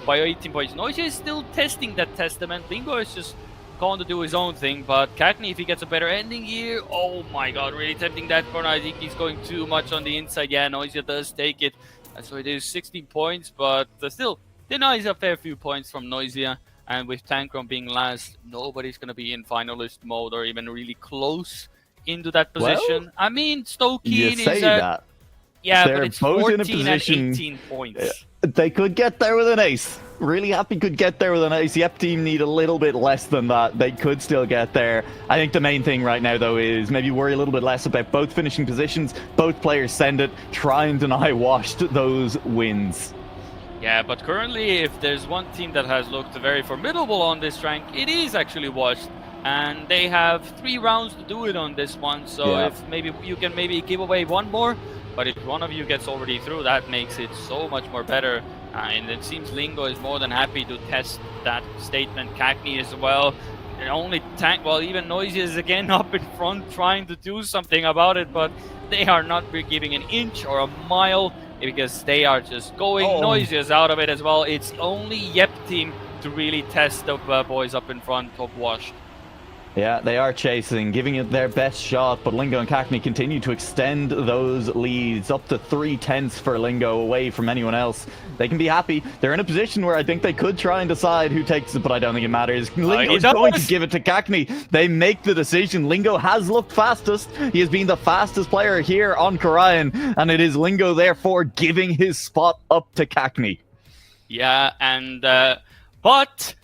by 18 points. Noisia is still testing that testament. Lingo is just going to do his own thing, but Cagney, if he gets a better ending here, oh my god, really tempting that corner. I think he's going too much on the inside. Yeah, Noisia does take it. So it is 16 points, but still denies a fair few points from Noisia. And with Tankrom being last, nobody's going to be in finalist mode or even really close into that position. Well, I mean, Stokane you say is that. yeah, They're but it's both 14 in a position, and 18 points. They could get there with an ace. Really happy could get there with an ace. Yep team need a little bit less than that. They could still get there. I think the main thing right now though is maybe worry a little bit less about both finishing positions. Both players send it. Try and deny Washed those wins. Yeah, but currently if there's one team that has looked very formidable on this rank, it is actually Washed. And they have 3 rounds to do it on this one. So if maybe you can give away one more, but if one of you gets already through, that makes it so much more better. And it seems Lingo is more than happy to test that statement. Cagney as well. And only even Noisia is again up in front trying to do something about it, but they are not giving an inch or a mile because they are just going. Noisia is out of it as well. It's only Yep team to really test the boys up in front of Wash. Yeah, they are chasing, giving it their best shot, but Lingo and Cagney continue to extend those leads up to 3/10 for Lingo away from anyone else. They can be happy. They're in a position where I think they could try and decide who takes it, but I don't think it matters. Lingo is going to give it to Cagney. They make the decision. Lingo has looked fastest. He has been the fastest player here on Karayan, and it is Lingo therefore giving his spot up to Cagney. Yeah, and but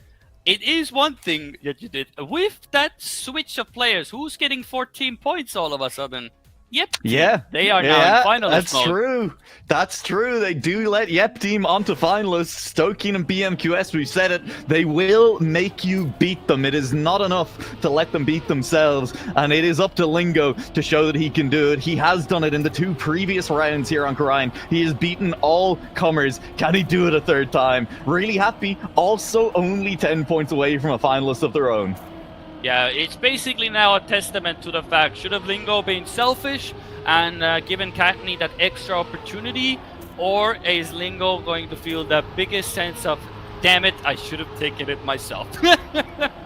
it is one thing that you did with that switch of players. Who's getting 14 points all of a sudden? Yep, Yeah, they are now in finalist that's mode. true. That's true. They do let Yep Team onto finalists. Stoking and BMQS, we've said it. They will make you beat them. It is not enough to let them beat themselves, and it is up to Lingo to show that he can do it. He has done it in the 2 previous rounds here on Orion. He has beaten all comers. Can he do it a 3rd time? Really happy. Also, only 10 points away from a finalist of their own. Yeah, it's basically now a testament to the fact, should have Lingo been selfish and given Cagney that extra opportunity, or is Lingo going to feel the biggest sense of, damn it, I should have taken it myself?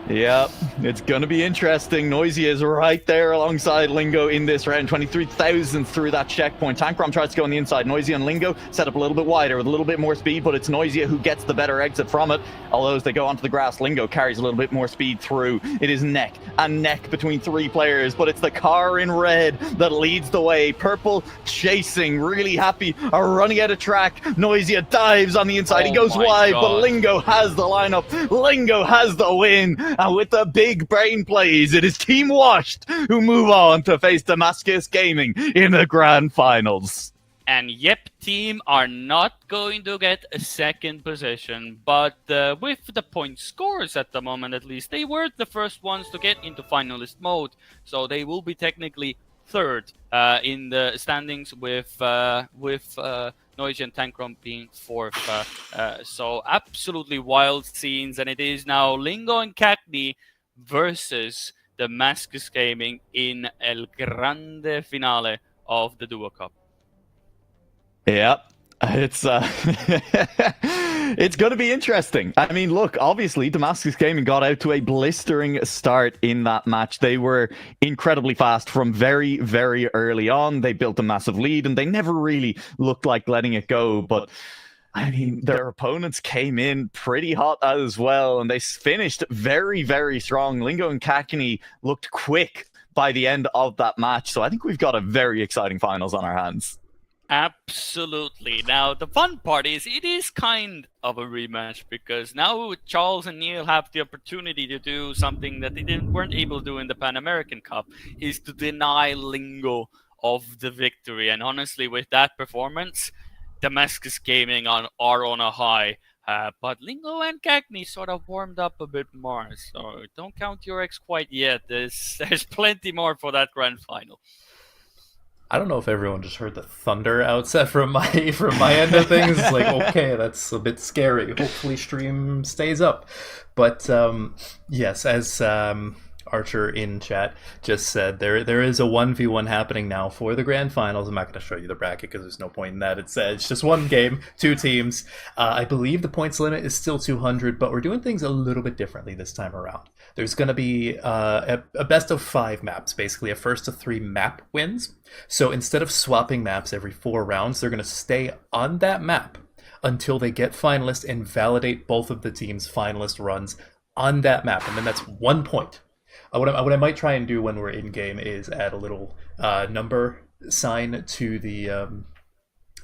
Yeah, it's going to be interesting. Noisy is right there alongside Lingo in this round. 23,000 through that checkpoint. Tankrom tries to go on the inside. Noisy and Lingo set up a little bit wider with a little bit more speed, but it's Noisy who gets the better exit from it. Although as they go onto the grass, Lingo carries a little bit more speed through. It is neck and neck between 3 players, but it's the car in red that leads the way. Purple chasing, really happy, are running out of track. Noisy dives on the inside. He goes wide, but Lingo has the lineup. Lingo has the win. And with the big brain plays, it is Team Washed who move on to face Damascus Gaming in the grand finals. And Yep Team are not going to get a 2nd position, but with the point scores at the moment at least, they were the first ones to get into finalist mode, so they will be technically 3rd in the standings with Noisy and Tankrom being 4th. So absolutely wild scenes, and it is now Lingo and Cagney versus Damascus Gaming in El Grande Finale of the DuoCup. Yep. It's it's going to be interesting. I mean, look, obviously Damascus Gaming got out to a blistering start in that match. They were incredibly fast from very, very early on. They built a massive lead and they never really looked like letting it go. But I mean, their opponents came in pretty hot as well, and they finished very, very strong. Lingo and Cagney looked quick by the end of that match. So I think we've got a very exciting finals on our hands. Absolutely. Now, the fun part is it is kind of a rematch because now Charles and Neil have the opportunity to do something that they weren't able to do in the Pan American Cup, is to deny Lingo of the victory. And honestly, with that performance, Damascus Gaming are on a high. But Lingo and Cagney sort of warmed up a bit more. So don't count your eggs quite yet. There's plenty more for that grand final. I don't know if everyone just heard the thunder outset from my end of things. It's like, okay, that's a bit scary. Hopefully stream stays up. But yes, as Archer in chat just said, there is a 1v1 happening now for the grand finals. I'm not going to show you the bracket because there's no point in that. It's just one game, 2 teams. I believe the points limit is still 200, but we're doing things a little bit differently this time around. There's going to be a best of 5 maps, basically a first of 3 map wins. So instead of swapping maps every 4 rounds, they're going to stay on that map until they get finalists and validate both of the team's finalist runs on that map. And then that's 1 point. What I might try and do when we're in game is add a little number sign to the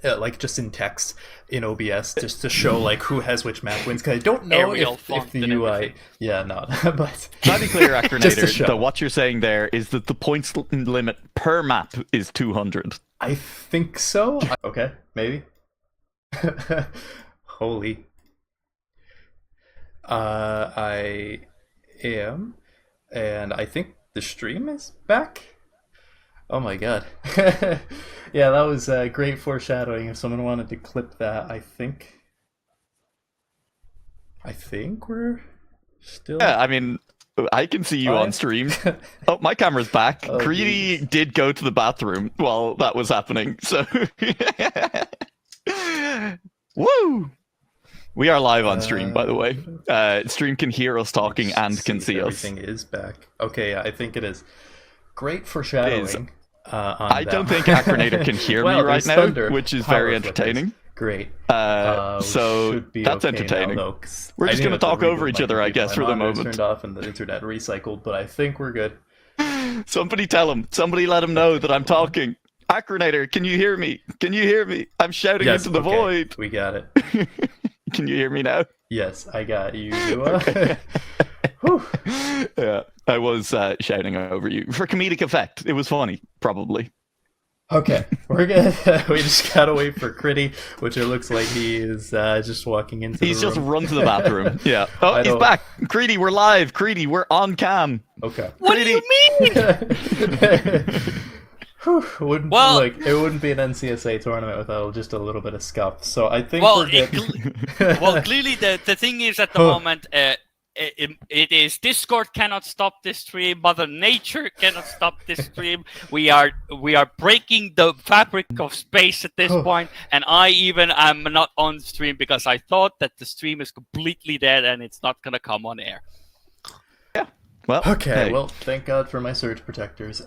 like just in text in OBS, just to show like who has which map wins. Because I don't know if the UI, but to be clear, Acronator, that what you're saying there is that the points limit per map is 200. I think so. Okay, maybe. Holy. I am. And I think the stream is back. Oh my god. Yeah, that was great foreshadowing. If someone wanted to clip that, I think we're still... Yeah, I mean, I can see you on stream. Oh, my camera's back. Oh, Greedy did go to the bathroom while that was happening, so... Woo! We are live on stream, by the way. Stream can hear us talking and can see us. Everything is back. Okay, yeah, I think it is. Great foreshadowing. I don't think Acronator can hear me right now, which is very entertaining. Great. So that's entertaining. Now, we're just going to talk over each other, I guess, for the moment. Turned off and the internet recycled, but I think we're good. Somebody tell him. Somebody let him know that I'm talking. Acronator, can you hear me? Can you hear me? I'm shouting into the void. We got it. Can you hear me now? Yes, I got you, Dua. Whew. Yeah, I was shouting over you for comedic effect. It was funny, probably. Okay, we're gonna. We just gotta wait for Critty, which it looks like he is just walking into. He's the just room. run to the bathroom. Yeah. Oh, I he's don't- back. Creedy, we're live. Creedy, we're on cam. Okay. What do you mean? Whew, wouldn't Well- like it wouldn't be an NCSA tournament without just a little bit of scuff. So I think Well, we're good. Well, clearly the thing is at the moment, it is Discord cannot stop this stream. Mother Nature cannot stop this stream. We are breaking the fabric of space at this point, and I even am not on stream because I thought that the stream is completely dead and it's not gonna come on air. Yeah. Well. Okay, hey. well, thank God for my surge protectors.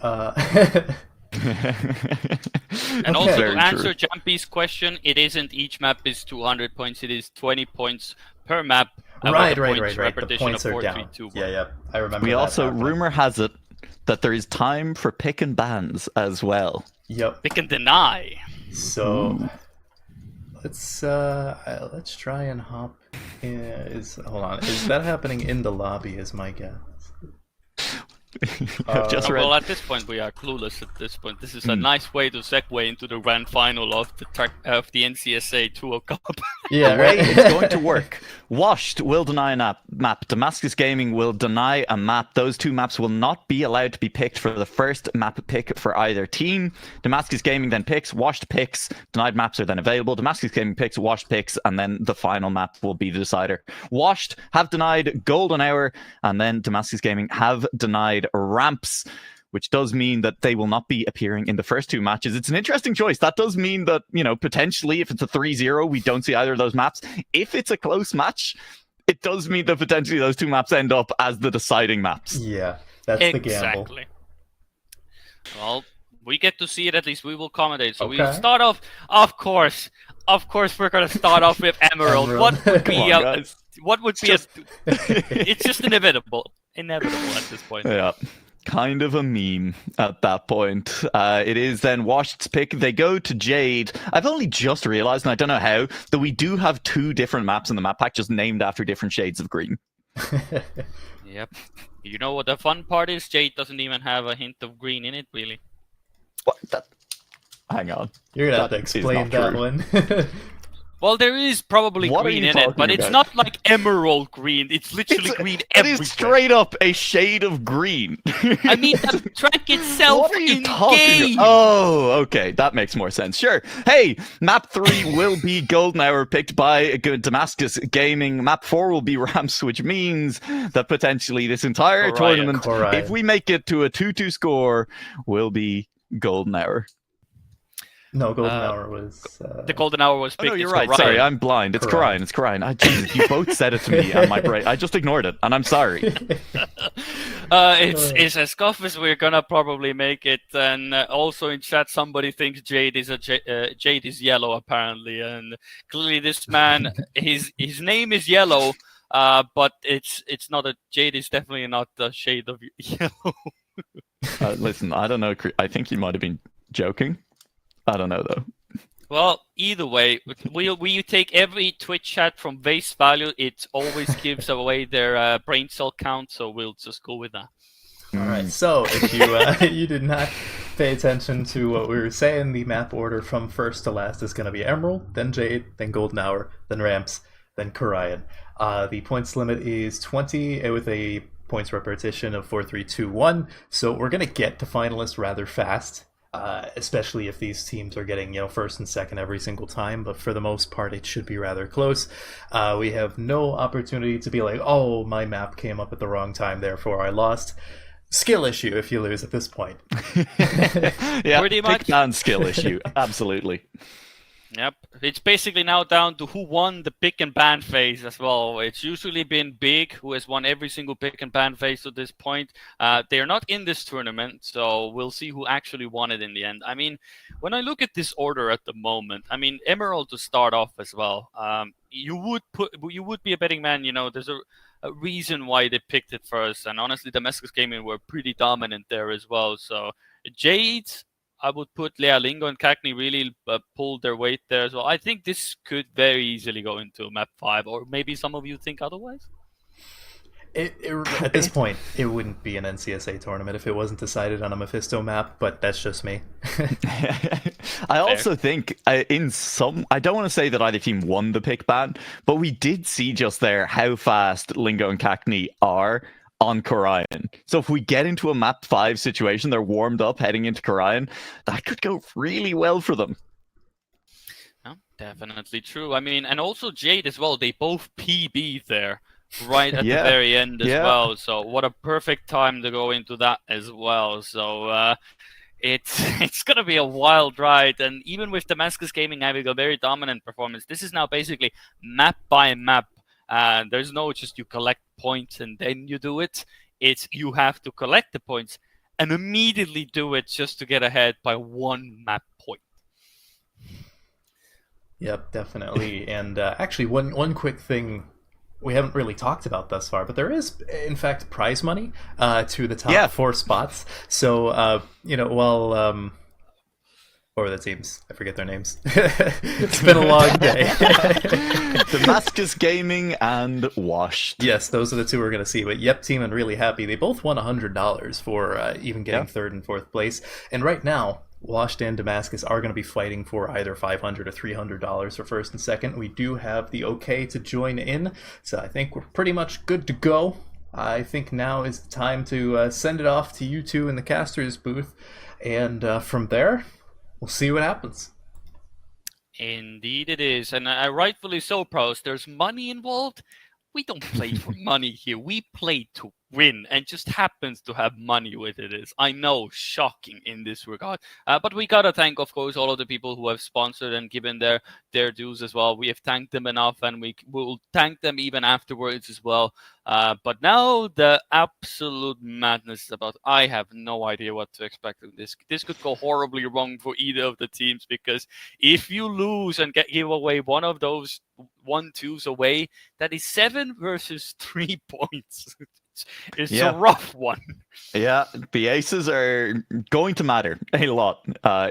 And also Very to answer true. Jumpy's question, it isn't each map is 200 points. It is 20 points per map. right. The The repetition points of are 4, down. 3, 2, 1. Yeah, I remember. We that also, happening. rumor has it that there is time for pick and bans as well. Yep. They can deny. So let's try and hop. Hold on. Is that happening in the lobby? Is my guess. I've just read. Well, at this point, we are clueless. At this point, this is a nice way to segue into the grand final of the NCSA DuoCup. Yeah, The way right. it's going to work. Washed will deny a map. Damascus Gaming will deny a map. Those two maps will not be allowed to be picked for the first map pick for either team. Damascus Gaming then picks, Washed picks, denied maps are then available. Damascus Gaming picks, Washed picks, and then the final map will be the decider. Washed have denied Golden Hour, and then Damascus Gaming have denied Ramps, which does mean that they will not be appearing in the first two matches. It's an interesting choice. That does mean that, potentially if it's a 3-0, we don't see either of those maps. If it's a close match, it does mean that potentially those two maps end up as the deciding maps. Yeah, that's the gamble. Exactly. Well, we get to see it. At least we will accommodate. So we Okay. start off. Of course, we're gonna start off with Emerald. Emerald. What would be? Come on, guys. What would be? Just- It's just inevitable at this point. Yeah. Kind of a meme at that point. It is then Washed's pick. They go to Jade. I've only just realized, and I don't know how, that we do have two different maps in the map pack just named after different shades of green. Yep. You know what the fun part is? Jade doesn't even have a hint of green in it, really. What? Hang on. You're gonna have to That is explain not that true. one. Well, there is probably What are green you in it, but talking it's about? not like emerald green. It's literally green It everywhere. is straight up a shade of green. I mean, the track itself What are you in talking game. about? Oh, okay. That makes more sense. Sure. Hey, map 3 will be Golden Hour picked by Damascus Gaming. Map 4 will be Ramps, which means that potentially this entire Correct. tournament, Correct. if we make it to a 2-2 score, will be Golden Hour. No, Golden Hour was. The golden hour was Oh, picked. no, you're it's right. Orion. Sorry, I'm blind. It's Correct. Corine. It's Corine. Jesus, you both said it to me and my brain. I just ignored it, and I'm sorry. It's as scuff as we're gonna probably make it, and also in chat somebody thinks Jade is Jade is yellow apparently, and clearly this man his name is yellow, but it's not a Jade is definitely not the shade of yellow. Listen, I don't know. I think you might have been joking. I don't know though. Well, either way, we take every Twitch chat from base value. It always gives away their brain cell count, so we'll just go with that. All right. So if you you did not pay attention to what we were saying, the map order from first to last is going to be Emerald, then Jade, then Golden Hour, then Ramps, then Karayan. The points limit is 20 with a points repetition of 4, 3, 2, 1. So we're going to get to finalists rather fast. Especially if these teams are getting, first and second every single time. But for the most part, it should be rather close. We have no opportunity to be like, oh, my map came up at the wrong time, therefore I lost. Skill issue if you lose at this point. Yeah, Pretty much. pick and skill issue. Absolutely. Yep, it's basically now down to who won the pick and ban phase as well. It's usually been Big, who has won every single pick and ban phase to this point. They are not in this tournament, so we'll see who actually won it in the end. I mean, when I look at this order at the moment, I mean, Emerald to start off as well. You would be a betting man. There's a reason why they picked it first, and honestly, Damascus Gaming were pretty dominant there as well. So Jade, I would put Lingo and Cagney really pulled their weight there as well. I think this could very easily go into map 5, or maybe some of you think otherwise. At this point, it wouldn't be an NCSA tournament if it wasn't decided on a Mephisto map, but that's just me. I also think I don't want to say that either team won the pick ban, but we did see just there how fast Lingo and Cagney are on Korian. So if we get into a map 5 situation, they're warmed up heading into Korian, that could go really well for them. No, definitely true. I mean, and also Jade as well, they both PB there right at the very end as well. So what a perfect time to go into that as well. So it's going to be a wild ride. And even with Damascus Gaming having a very dominant performance, this is now basically map by map. There's no just you collect points and then you do it. It's you have to collect the points and immediately do it just to get ahead by 1 map point. Yep, definitely. And actually, one quick thing we haven't really talked about thus far, but there is, in fact, prize money to the top 4 spots. So, while... or the teams. I forget their names. It's been a long day. Damascus Gaming and Washed. Yes, those are the 2 we're going to see. But Yep Team and Really Happy, they both won $100 for even getting 3rd and 4th place. And right now, Washed and Damascus are going to be fighting for either $500 or $300 for 1st and 2nd. We do have the okay to join in, so I think we're pretty much good to go. I think now is the time to send it off to you 2 in the caster's booth, and from there, we'll see what happens. Indeed it is, and rightfully so, pros. There's money involved. We don't play for money here. We play to win, and just happens to have money with it. Is I know, shocking in this regard. But we gotta thank, of course, all of the people who have sponsored and given their dues as well. We have thanked them enough, and we will thank them even afterwards as well. But now the absolute madness is about. I have no idea what to expect of this. This could go horribly wrong for either of the teams, because if you lose and give away one of those 1-2s away, that is 7 versus 3 points. It's a rough one. Yeah, the aces are going to matter a lot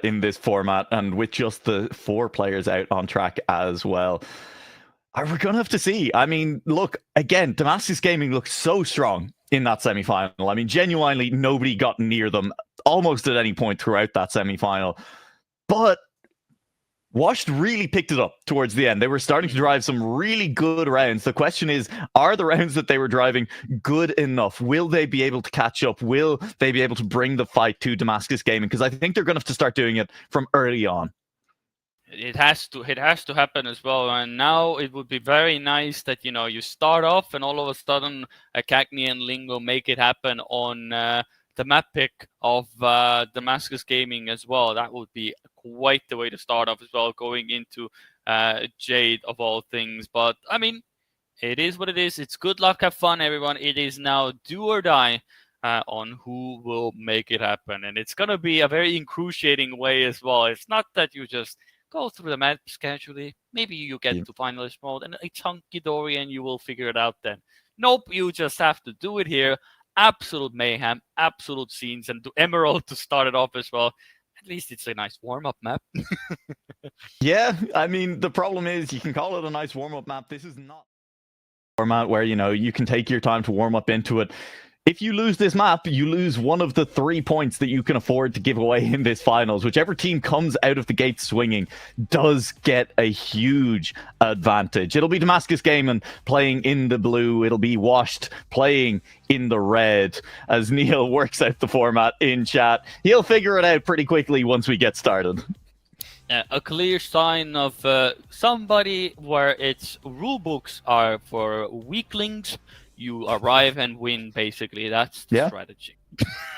in this format, and with just the 4 players out on track as well. We're going to have to see. I mean, look, again, Damascus Gaming looks so strong in that semi-final. I mean, genuinely, nobody got near them almost at any point throughout that semi-final. But Washed really picked it up towards the end. They were starting to drive some really good rounds. The question is, are the rounds that they were driving good enough? Will they be able to catch up? Will they be able to bring the fight to Damascus Gaming? Because I think they're going to have to start doing it from early on. It has to happen as well. And now it would be very nice that, you start off and all of a sudden Cagney and Lingo make it happen on the map pick of Damascus Gaming as well. That would be quite the way to start off as well, going into Jade of all things. But I mean, it is what it is. It's good luck, have fun, everyone. It is now do or die on who will make it happen. And it's going to be a very excruciating way as well. It's not that you just go through the maps casually. Maybe you get to finalist mode and it's hunky-dory and you will figure it out then. Nope, you just have to do it here. Absolute mayhem, absolute scenes, and do Emerald to start it off as well. At least it's a nice warm-up map. Yeah, I mean, the problem is you can call it a nice warm-up map. This is not a format where, you can take your time to warm up into it. If you lose this map, you lose one of the 3 points that you can afford to give away in this finals. Whichever team comes out of the gate swinging does get a huge advantage. It'll be Damascus Gaming playing in the blue. It'll be Washed playing in the red as Neil works out the format in chat. He'll figure it out pretty quickly once we get started. A clear sign of somebody where its rule books are for weaklings. You arrive and win, basically. That's the strategy.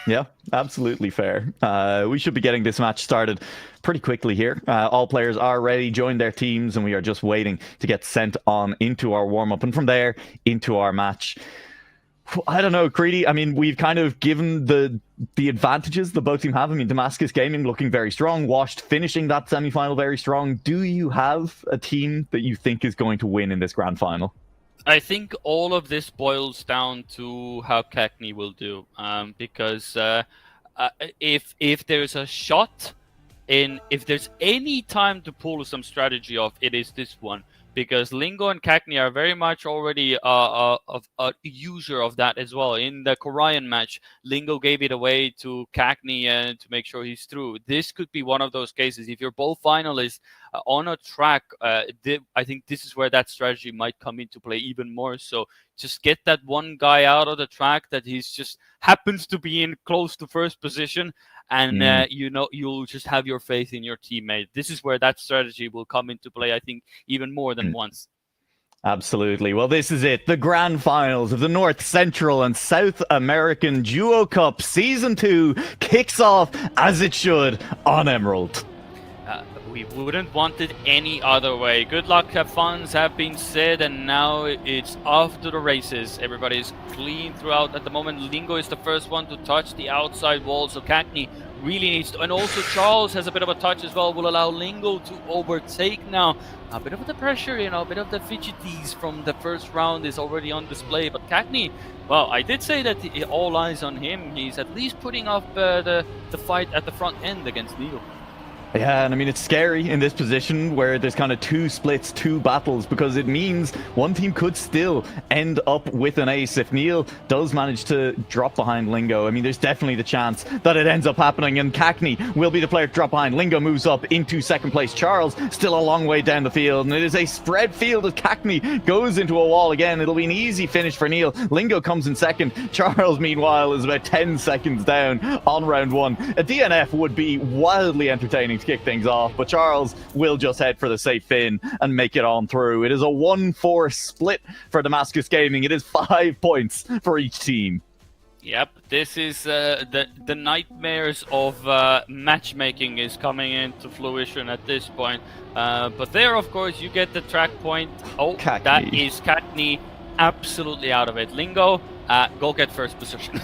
Yeah, absolutely fair. We should be getting this match started pretty quickly here. All players are ready, joined their teams, and we are just waiting to get sent on into our warm-up, and from there, into our match. I don't know, Creedy. I mean, we've kind of given the advantages that both teams have. I mean, Damascus Gaming looking very strong, Washed finishing that semi-final very strong. Do you have a team that you think is going to win in this grand final? I think all of this boils down to how Cagney will do, because if there's a shot if there's any time to pull some strategy off, it is this one. Because Lingo and Cagney are very much already a user of that as well. In the Korean match, Lingo gave it away to Cagney and to make sure he's through. This could be one of those cases. If you're both finalists on a track, I think this is where that strategy might come into play even more. So just get that one guy out of the track that he's just happens to be in close to first position, and you'll just have your faith in your teammate. This is where that strategy will come into play, I think, even more than once. Absolutely. Well, this is it. The grand finals of the North, Central, and South American DuoCup Season 2 kicks off as it should on Emerald. We wouldn't want it any other way. Good luck, have fun, have been said, and now it's off to the races. Everybody's clean throughout at the moment. Lingo is the first one to touch the outside wall, so Cagney really needs to, and also Charles has a bit of a touch as well, will allow Lingo to overtake now. A bit of the pressure, a bit of the fidgeties from the first round is already on display, but Cagney, well, I did say that all eyes on him. He's at least putting up the fight at the front end against Neil. Yeah, and I mean, it's scary in this position where there's kind of two splits, two battles, because it means one team could still end up with an ace if Neil does manage to drop behind Lingo. I mean, there's definitely the chance that it ends up happening, and Cagney will be the player to drop behind. Lingo moves up into second place. Charles still a long way down the field, and it is a spread field as Cagney goes into a wall again. It'll be an easy finish for Neil. Lingo comes in second. Charles, meanwhile, is about 10 seconds down on round one. A DNF would be wildly entertaining to kick things off, but Charles will just head for the safe fin and make it on through. It is a 1-4 split for Damascus Gaming. It is 5 points for each team. Yep, this is the nightmares of matchmaking is coming into fruition at this point. But there, of course, you get the track point. Oh, Cagney. That is Cagney absolutely out of it. Lingo, go get first position.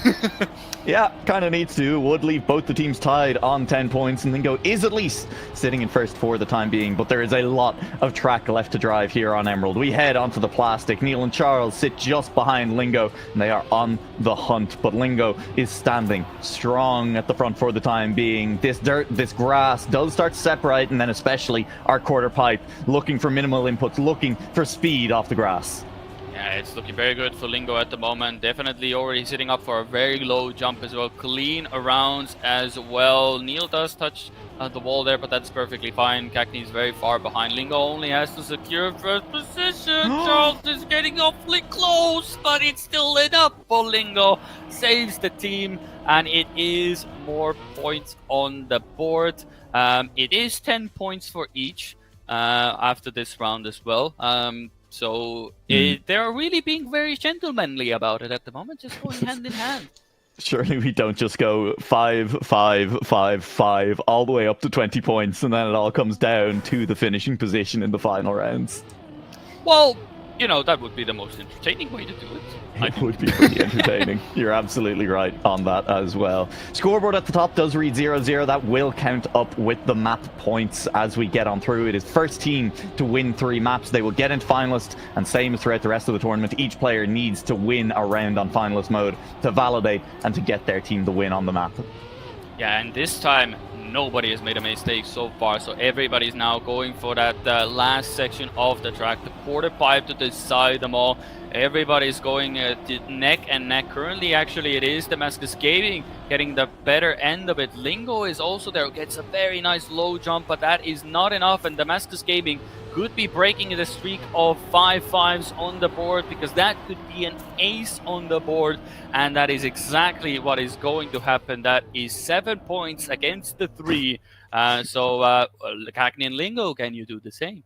Yeah, kind of needs to. Would leave both the teams tied on 10 points, and Lingo is at least sitting in first for the time being, but there is a lot of track left to drive here on Emerald. We head onto the plastic. Neil and Charles sit just behind Lingo, and they are on the hunt, but Lingo is standing strong at the front for the time being. This dirt, this grass does start to separate, and then especially our quarter pipe, looking for minimal inputs, looking for speed off the grass. Yeah, it's looking very good for Lingo at the moment. Definitely already sitting up for a very low jump as well. Clean arounds as well. Neil does touch the wall there, but that's perfectly fine. Cagney is very far behind. Lingo only has to secure first position. Charles is getting awfully close, but it's still lit up for Lingo. Saves the team, and it is more points on the board. It is 10 points for each after this round as well. So they're really being very gentlemanly about it at the moment, just going hand in hand. Surely we don't just go 5, 5, 5, 5 all the way up to 20 points, and then it all comes down to the finishing position in the final rounds. Well, that would be the most entertaining way to do it. It would be pretty entertaining. You're absolutely right on that as well. Scoreboard at the top does read 0-0. That will count up with the map points as we get on through. It is first team to win 3 maps. They will get into finalist, and same as throughout the rest of the tournament, each player needs to win a round on finalist mode to validate and to get their team the win on the map. Yeah, and this time nobody has made a mistake so far, so everybody's now going for that last section of the track, the quarter pipe to decide them all. Everybody's going neck and neck. Currently, actually, it is Damascus Gaming getting the better end of it. Lingo is also there, gets a very nice low jump, but that is not enough, and Damascus Gaming could be breaking the streak of 5-5s on the board, because that could be an ace on the board, and that is exactly what is going to happen. That is 7 points against the 3. So Cagney and Lingo, can you do the same?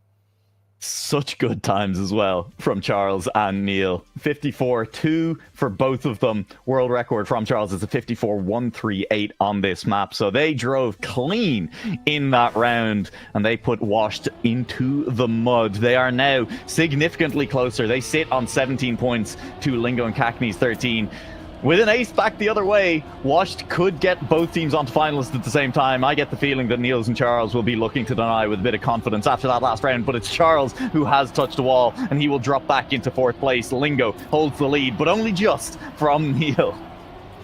Such good times as well from Charles and Neil. 54-2 for both of them. World record from Charles is a 54-138 on this map. So they drove clean in that round, and they put Washed into the mud. They are now significantly closer. They sit on 17 points to Lingo and Cagney's 13. With an ace back the other way, Washed could get both teams onto finalists at the same time. I get the feeling that Niels and Charles will be looking to deny with a bit of confidence after that last round, but it's Charles who has touched the wall, and he will drop back into 4th place. Lingo holds the lead, but only just from Neil.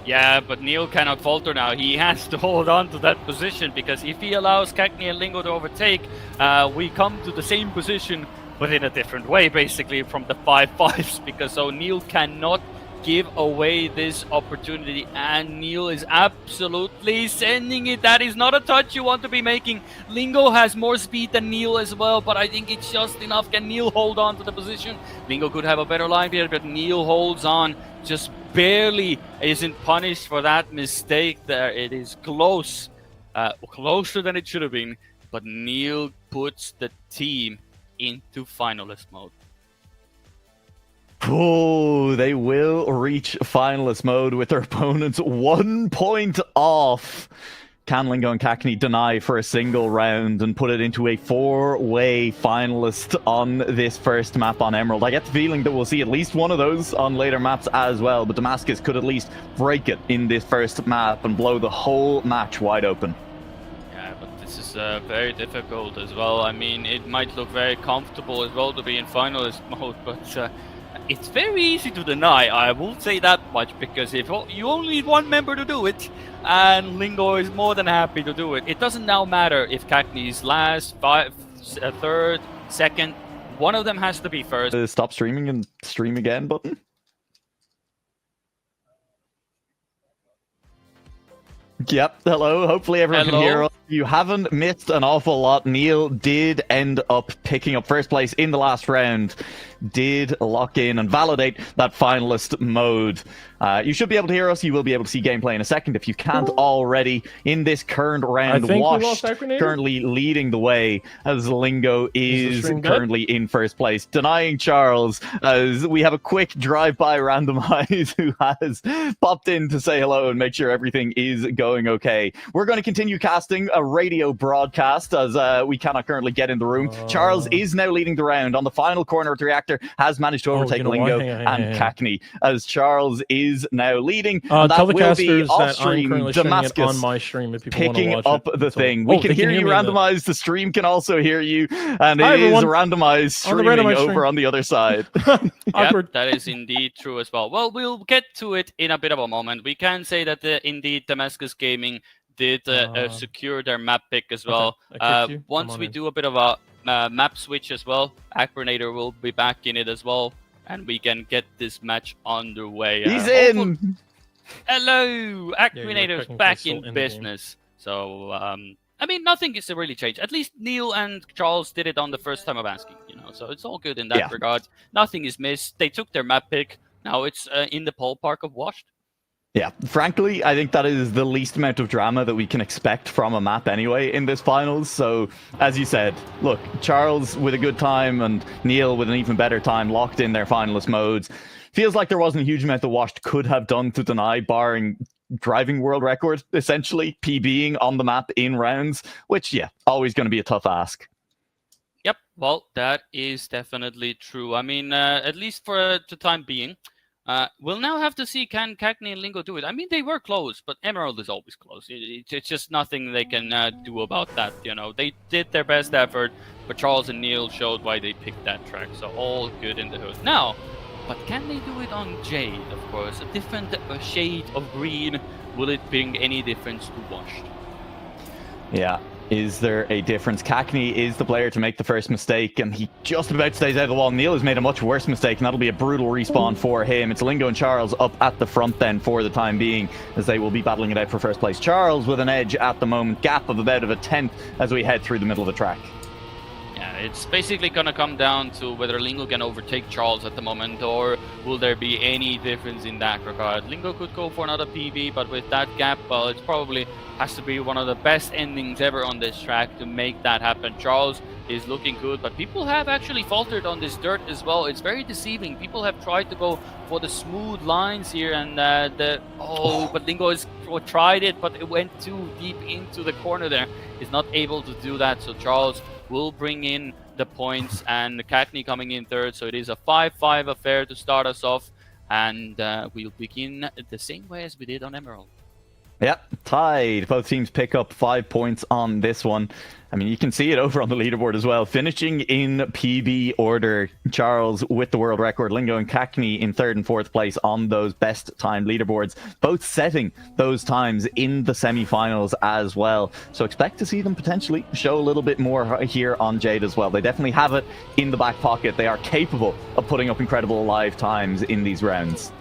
Yeah, but Neil cannot falter now. He has to hold on to that position, because if he allows Cagney and Lingo to overtake, we come to the same position, but in a different way, basically, from the 5-5s, because so Neil cannot give away this opportunity, and Neil is absolutely sending it. That is not a touch you want to be making. Lingo has more speed than Neil as well, but I think it's just enough. Can Neil hold on to the position? Lingo could have a better line here, but Neil holds on, just barely isn't punished for that mistake there. It is close, closer than it should have been, but Neil puts the team into finalist mode. Oh, they will reach finalist mode with their opponents 1 point off. Can Lingo and Cagney deny for a single round and put it into a 4-way finalist on this first map on Emerald? I get the feeling that we'll see at least one of those on later maps as well, but Damascus could at least break it in this first map and blow the whole match wide open. Yeah, but this is very difficult as well. I mean, it might look very comfortable as well to be in finalist mode, but it's very easy to deny, I will say that much, because if you only need one member to do it, and Lingo is more than happy to do it. It doesn't now matter if Cagney is last, third, second. One of them has to be first. Stop streaming and stream again button. Yep, hello. Hopefully everyone can hear us. You haven't missed an awful lot. Neil did end up picking up first place in the last round. Did lock in and validate that finalist mode. You should be able to hear us. You will be able to see gameplay in a second if you can't already. In this current round, Washed currently leading the way as Lingo is currently in first place, denying Charles as we have a quick drive-by randomize who has popped in to say hello and make sure everything is going okay. We're going to continue casting a radio broadcast as we cannot currently get in the room. Charles is now leading the round on the final corner of the reactor, has managed to overtake Lingo and Cagney as Charles is now leading. Tell the will be casters off that I'm currently streaming it Damascus on my stream if people want to picking watch up it. the thing. We can hear you randomized. The stream can also hear you, and it is randomized streaming over on the other side. Yep, that is indeed true as well. Well, we'll get to it in a bit of a moment. We can say that indeed Damascus Gaming did secure their map pick as well. Once we do a bit of a map switch as well, Aquanator will be back in it as well, and we can get this match underway. He's in! Hello! Aquanator's back in business. So, I mean, nothing is to really change. At least Neil and Charles did it on the first time of asking, you know, so it's all good in that regard. Nothing is missed. They took their map pick. Now it's in the ballpark of Washed. Yeah, frankly, I think that is the least amount of drama that we can expect from a map anyway in this finals. So, as you said, look, Charles with a good time and Neil with an even better time locked in their finalist modes. Feels like there wasn't a huge amount that Washed could have done to deny, barring driving world record, essentially, PBing on the map in rounds, which, yeah, always going to be a tough ask. Yep, well, that is definitely true. I mean, at least for the time being. We'll now have to see, can Cagney and Lingo do it? I mean, they were close, but Emerald is always close. It's just nothing they can do about that, you know. They did their best effort, but Charles and Neil showed why they picked that track, so all good in the hood. Now, but can they do it on Jade, of course? A different shade of green. Will it bring any difference to Washed? Yeah. Is there a difference? Cagney is the player to make the first mistake, and he just about stays out of the wall. Neil has made a much worse mistake, and that'll be a brutal respawn for him. It's Lingo and Charles up at the front then for the time being, as they will be battling it out for first place. Charles with an edge at the moment, gap of about a tenth as we head through the middle of the track. Yeah, it's basically going to come down to whether Lingo can overtake Charles at the moment, or will there be any difference in that regard. Lingo could go for another PB, but with that gap, well, it's probably has to be one of the best endings ever on this track to make that happen. Charles is looking good, but people have actually faltered on this dirt as well. It's very deceiving. People have tried to go for the smooth lines here, and but Lingo has tried it, but it went too deep into the corner there. He's not able to do that, so Charles will bring in the points, and Cagney coming in third, so it is a 5-5 affair to start us off, and we'll begin the same way as we did on Emerald. Yep, tied. Both teams pick up 5 points on this one. I mean, you can see it over on the leaderboard as well. Finishing in PB order, Charles with the world record, Lingo and Cackney in 3rd and 4th place on those best time leaderboards, both setting those times in the semi-finals as well. So expect to see them potentially show a little bit more here on Jade as well. They definitely have it in the back pocket. They are capable of putting up incredible live times in these rounds.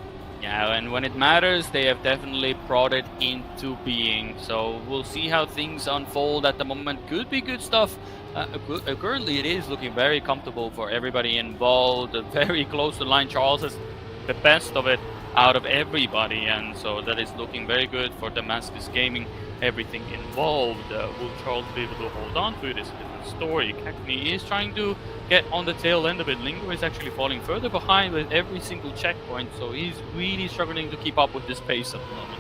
Yeah, and when it matters, they have definitely brought it into being. So we'll see how things unfold at the moment. Could be good stuff. Currently, it is looking very comfortable for everybody involved. Very close to the line. Charles is the best of it out of everybody, and so that is looking very good for Damascus Gaming. Everything involved. Will Charles be able to hold on to it? Is a different story. Cackney is trying to get on the tail end of it. Lingo is actually falling further behind with every single checkpoint, so he's really struggling to keep up with this pace at the moment.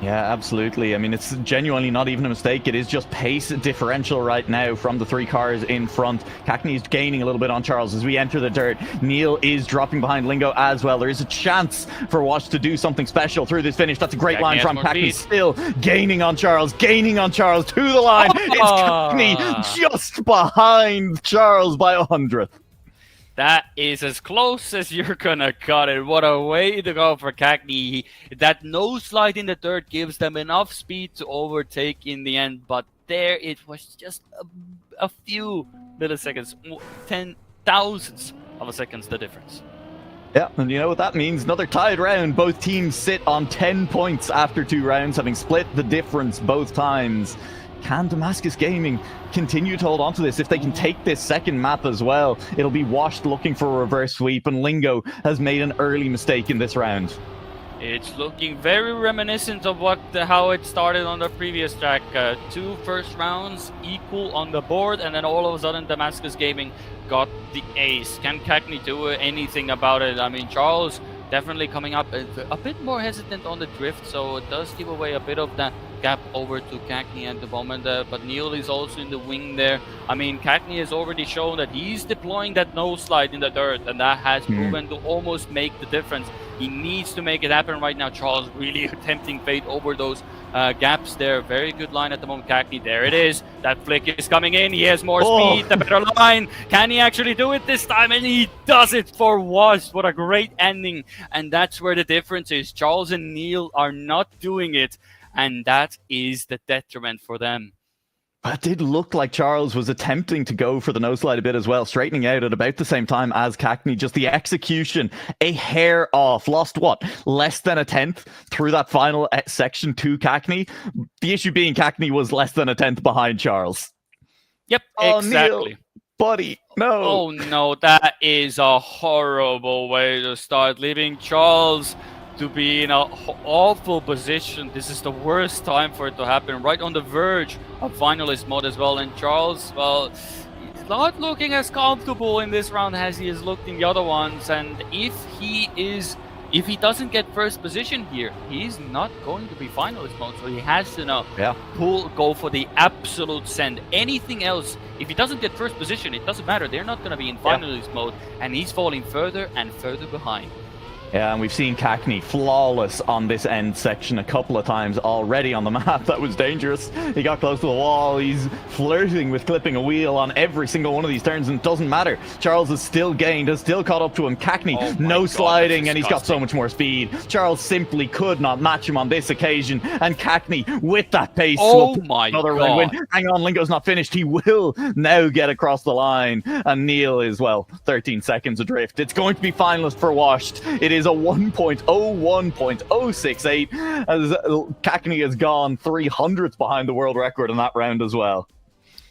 Yeah, absolutely. I mean, it's genuinely not even a mistake. It is just pace differential right now from the 3 cars in front. Cackney is gaining a little bit on Charles as we enter the dirt. Neil is dropping behind Lingo as well. There is a chance for Wash to do something special through this finish. That's a great line from Cackney. Still gaining on Charles to the line. It's Cackney just behind Charles by 100th. That is as close as you're gonna cut it. What a way to go for Cackney. That no slide in the dirt gives them enough speed to overtake in the end, but there it was just a few milliseconds, 10,000ths of a seconds the difference. Yeah, and you know what that means? Another tied round. Both teams sit on 10 points after 2 rounds, having split the difference both times. Can Damascus Gaming continue to hold on to this? If they can take this second map as well, it'll be Washed looking for a reverse sweep, and Lingo has made an early mistake in this round. It's looking very reminiscent of how it started on the previous track. 2 first rounds equal on the board, and then all of a sudden Damascus Gaming got the ace. Can Cackney do anything about it? I mean, Charles definitely coming up a bit more hesitant on the drift, so it does give away a bit of that gap over to Cackney at the moment, but Neil is also in the wing there. I mean, Cackney has already shown that he's deploying that nose slide in the dirt, and that has proven to almost make the difference. He needs to make it happen right now. Charles really attempting fate over those gaps there. Very good line at the moment. Cackney, there it is. That flick is coming in. He has more speed, the better line. Can he actually do it this time? And he does it for Washed. What a great ending. And that's where the difference is. Charles and Neil are not doing it, and that is the detriment for them. But it did look like Charles was attempting to go for the no slide a bit as well, straightening out at about the same time as Cackney. Just the execution, a hair off. Lost what? Less than a 10th through that final section to Cackney. The issue being Cackney was less than a 10th behind Charles. Yep, exactly. Neil, buddy, no. Oh no, that is a horrible way to start, leaving Charles to be in an awful position. This is the worst time for it to happen, right on the verge of finalist mode as well. And Charles, well, he's not looking as comfortable in this round as he has looked in the other ones. And if he doesn't get first position here, he's not going to be finalist mode. So he has to now go for the absolute send. Anything else, if he doesn't get first position, it doesn't matter. They're not going to be in finalist mode, and he's falling further and further behind. Yeah, and we've seen Cackney flawless on this end section a couple of times already on the map. That was dangerous. He got close to the wall. He's flirting with clipping a wheel on every single one of these turns, and it doesn't matter. Charles has still gained, has still caught up to him. Cackney, no sliding, and he's got so much more speed. Charles simply could not match him on this occasion, and Cackney, with that pace, another win. Hang on, Lingo's not finished. He will now get across the line, and Neil is, well, 13 seconds adrift. It's going to be finalist for Washed. It is a 1.01.068 as Cackney has gone 300th behind the world record in that round as well.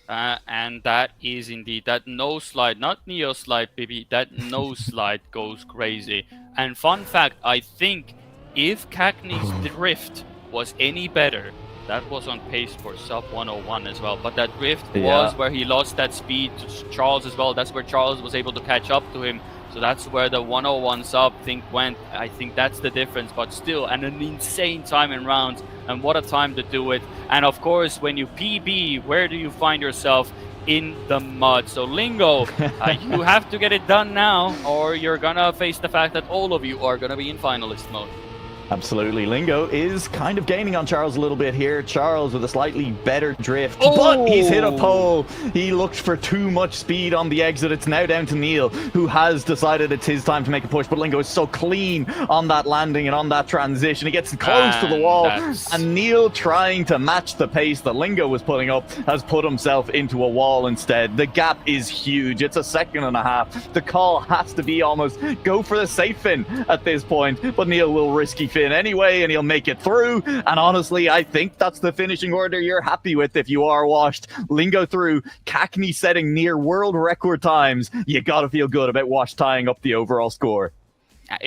And that is indeed that no slide, not Neo slide, baby. That no slide goes crazy. And fun fact, I think if Cackney's drift was any better, that was on pace for sub 101 as well. But that drift was where he lost that speed to Charles as well. That's where Charles was able to catch up to him. So that's where the 101 sub thing went. I think that's the difference, but still an insane time in rounds, and what a time to do it. And of course, when you PB, where do you find yourself? In the mud. So Lingo, you have to get it done now, or you're gonna face the fact that all of you are gonna be in finalist mode. Absolutely. Lingo is kind of gaining on Charles a little bit here. Charles with a slightly better drift, Oh! but he's hit a pole. He looked for too much speed on the exit. It's now down to Neil, who has decided it's his time to make a push, but Lingo is so clean on that landing and on that transition. He gets close to the wall, and Neil, trying to match the pace that Lingo was putting up, has put himself into a wall instead. The gap is huge. It's a 1.5 seconds. The call has to be almost go for the safe fin at this point, but Neil will risky fin anyway, and he'll make it through. And honestly, I think that's the finishing order you're happy with if you are washed. Lingo through, Cackney setting near world record times. You gotta feel good about Wash tying up the overall score.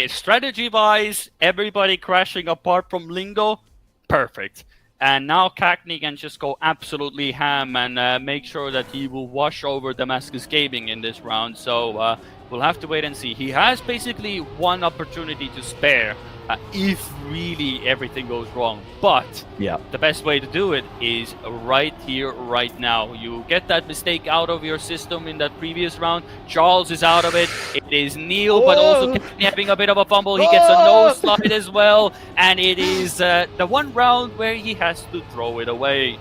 Strategy-wise, everybody crashing apart from Lingo, perfect. And now Cackney can just go absolutely ham and make sure that he will wash over Damascus Gaming in this round. So we'll have to wait and see. He has basically one opportunity to spare if really everything goes wrong. But yeah, the best way to do it is right here, right now. You get that mistake out of your system in that previous round. Charles is out of it. It is Neil, but also having a bit of a fumble. He gets a nose slide as well. And it is the one round where he has to throw it away.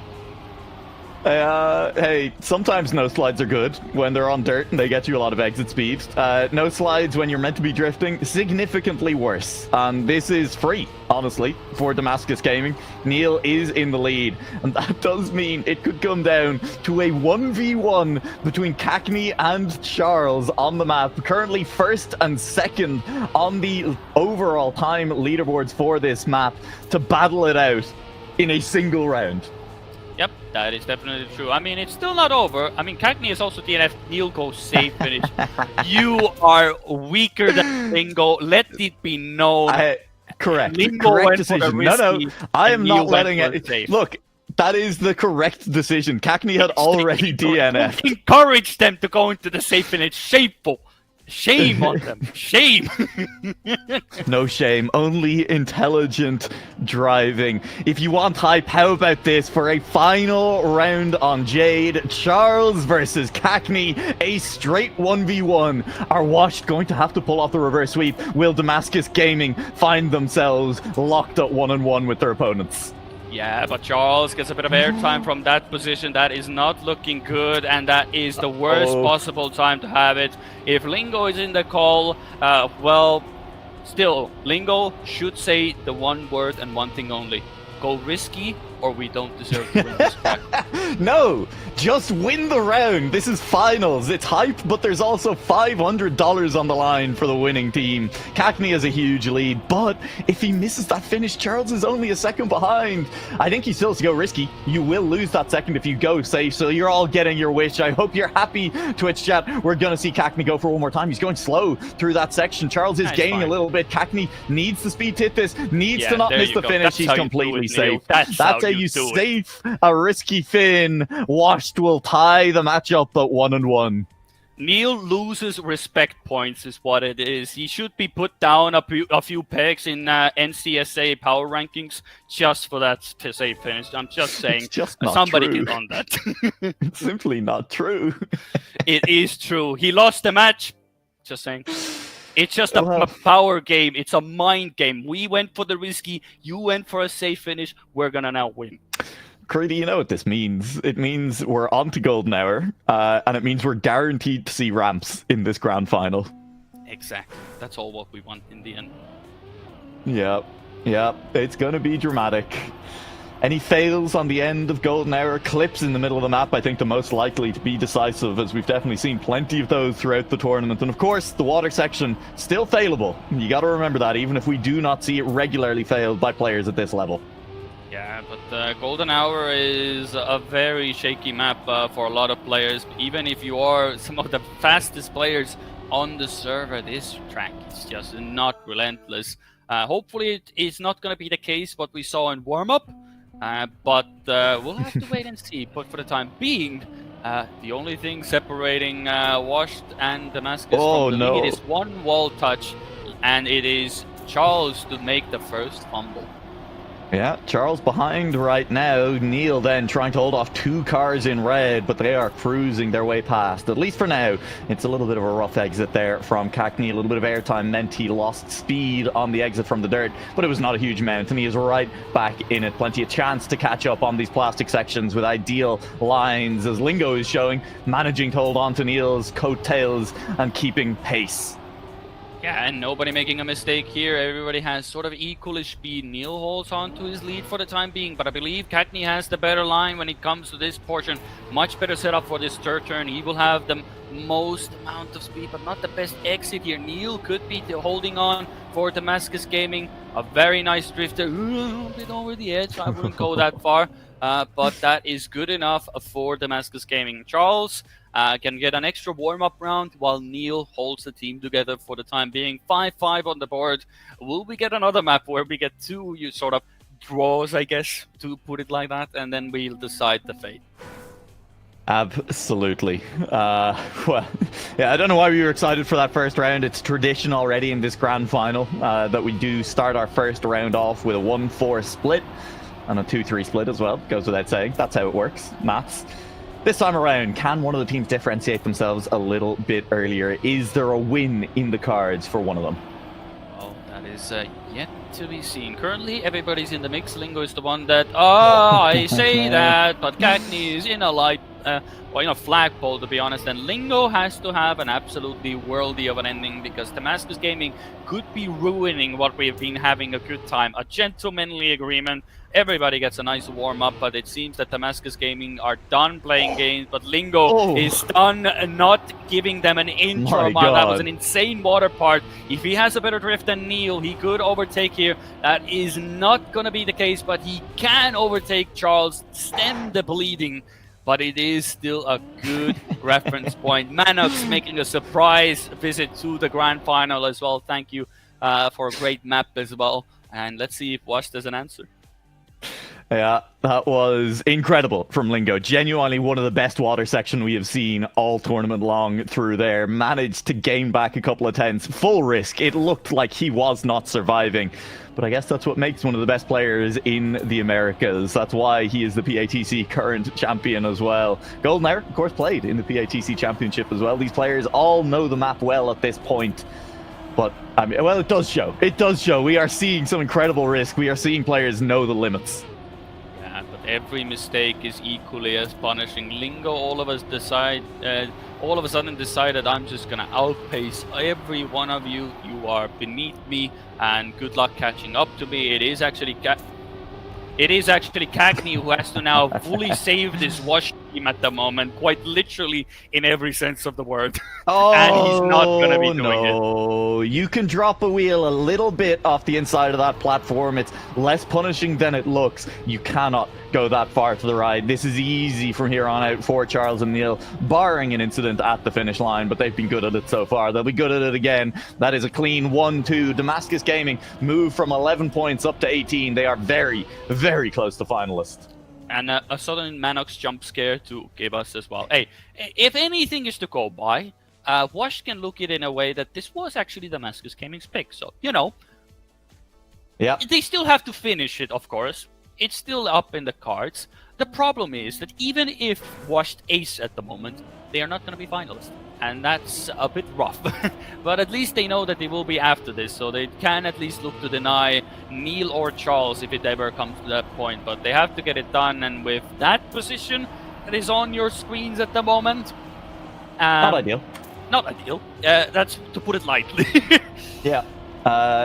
Hey, sometimes no slides are good when they're on dirt and they get you a lot of exit speed. No slides when you're meant to be drifting, significantly worse. And this is free, honestly, for Damascus Gaming. Neil is in the lead, and that does mean it could come down to a 1v1 between Cackney and Charles on the map. Currently first and second on the overall time leaderboards for this map to battle it out in a single round. Yep, that is definitely true. I mean, it's still not over. I mean, Cackney is also DNF. Neil goes safe finish. You are weaker than Lingo. Let it be known. Correct. Lingo correct went decision. for the risky, No, I am not letting it. Safe. Look, that is the correct decision. Cackney had already DNF. Encourage them to go into the safe finish. Shameful. Shame on them. Shame. No shame, only intelligent driving. If you want hype, how about this for a final round on Jade? Charles versus Cackney, a straight 1v1. Are Washed going to have to pull off the reverse sweep? Will Damascus Gaming find themselves locked at 1-1 with their opponents? Yeah, but Charles gets a bit of airtime from that position. That is not looking good, and that is the worst possible time to have it. If Lingo is in the call, well, still, Lingo should say the one word and one thing only. Go risky, or we don't deserve to win this fight. No, just win the round. This is finals. It's hype, but there's also $500 on the line for the winning team. Cackney has a huge lead, but if he misses that finish, Charles is only a second behind. I think he still has to go risky. You will lose that second if you go safe, so you're all getting your wish. I hope you're happy, Twitch chat. We're going to see Cackney go for one more time. He's going slow through that section. Charles is gaining a little bit. Cackney needs the speed to hit this, needs to not miss the finish. He's completely safe. That's how you safe a risky fin. Washed will tie the matchup at 1-1. Neil loses respect points is what it is. He should be put down a few pegs in NCSA power rankings just for that safe finish. I'm just saying, just not somebody true. get on that. It's simply not true. It is true. He lost the match. Just saying. It's just a power game. It's a mind game. We went for the risky. You went for a safe finish. We're going to now win. Creedy, you know what this means? It means we're on to Golden Hour, and it means we're guaranteed to see ramps in this grand final. Exactly. That's all what we want in the end. Yep. It's going to be dramatic. Any fails on the end of Golden Hour, clips in the middle of the map, I think the most likely to be decisive, as we've definitely seen plenty of those throughout the tournament. And of course, the water section, still failable. You got to remember that, even if we do not see it regularly failed by players at this level. Yeah, but Golden Hour is a very shaky map for a lot of players. Even if you are some of the fastest players on the server, this track is just not relentless. Hopefully it's not going to be the case what we saw in warm-up. But we'll have to wait and see. But for the time being, the only thing separating Washed and Damascus from the lead is one wall touch, and it is Charles to make the first fumble. Yeah, Charles behind right now. Neil then trying to hold off 2 cars in red, but they are cruising their way past. At least for now, it's a little bit of a rough exit there from Cackney. A little bit of airtime meant he lost speed on the exit from the dirt, but it was not a huge amount, and he is right back in it. Plenty of chance to catch up on these plastic sections with ideal lines, as Lingo is showing, managing to hold on to Neil's coattails and keeping pace. Yeah, and nobody making a mistake here. Everybody has sort of equal speed. Neil holds on to his lead for the time being, but I believe Cackney has the better line when it comes to this portion. Much better setup for this third turn. He will have the most amount of speed, but not the best exit here. Neil could be holding on for Damascus Gaming. A very nice drifter. A bit over the edge. I wouldn't go that far, but that is good enough for Damascus Gaming. Charles can get an extra warm-up round while Neil holds the team together for the time being. 5-5 on the board. Will we get another map where we get 2 sort of draws, I guess, to put it like that, and then we'll decide the fate? Absolutely. Well, yeah, I don't know why we were excited for that first round. It's tradition already in this grand final that we do start our first round off with a 1-4 split and a 2-3 split as well. Goes without saying. That's how it works. Maths. This time around, can one of the teams differentiate themselves a little bit earlier? Is there a win in the cards for one of them? Well, that is yet to be seen. Currently, everybody's in the mix. Lingo is the one that, I say that, but Cackney is in a light, flagpole, to be honest. And Lingo has to have an absolutely worldy of an ending, because Damascus Gaming could be ruining what we've been having a good time. A gentlemanly agreement. Everybody gets a nice warm-up, but it seems that Damascus Gaming are done playing games, but Lingo is done not giving them an intro. That was an insane water part. If he has a better drift than Neil, he could overtake here. That is not going to be the case, but he can overtake Charles, stem the bleeding, but it is still a good reference point. Manox making a surprise visit to the grand final as well. Thank you for a great map as well, and let's see if Wash does an answer. Yeah, that was incredible from Lingo. Genuinely one of the best water section we have seen all tournament long through there. Managed to gain back a couple of tenths. Full risk. It looked like he was not surviving. But I guess that's what makes one of the best players in the Americas. That's why he is the PATC current champion as well. Golden Hour, of course, played in the PATC championship as well. These players all know the map well at this point. But, I mean, well, it does show. It does show. We are seeing some incredible risk. We are seeing players know the limits. Yeah, but every mistake is equally as punishing. Lingo all of a sudden decided, I'm just going to outpace every one of you. You are beneath me, and good luck catching up to me. It is actually Cackney who has to now fully save this Wash team at the moment, quite literally in every sense of the word. And he's not going to be doing it. You can drop a wheel a little bit off the inside of that platform. It's less punishing than it looks. You cannot go that far to the right. This is easy from here on out for Charles and Neil, barring an incident at the finish line, but they've been good at it so far. They'll be good at it again. That is a clean 1-2. Damascus Gaming move from 11 points up to 18. They are very, very close to finalists. And a sudden Manox jump scare to give us as well. Hey, if anything is to go by, Wash can look at it in a way that this was actually Damascus Gaming's pick. So, yeah, they still have to finish it, of course. It's still up in the cards. The problem is that even if Washed ace at the moment, they are not going to be finalists. And that's a bit rough. But at least they know that they will be after this, so they can at least look to deny Neil or Charles if it ever comes to that point. But they have to get it done, and with that position that is on your screens at the moment... not ideal. Not ideal. That's to put it lightly. Yeah.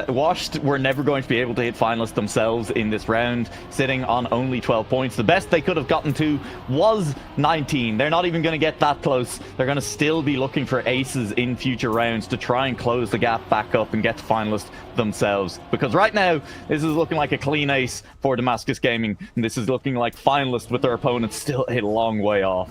Washed were never going to be able to hit finalists themselves in this round, sitting on only 12 points. The best they could have gotten to was 19. They're not even going to get that close. They're going to still be looking for aces in future rounds to try and close the gap back up and get to finalists themselves. Because right now, this is looking like a clean ace for Damascus Gaming, and this is looking like finalists with their opponents still a long way off.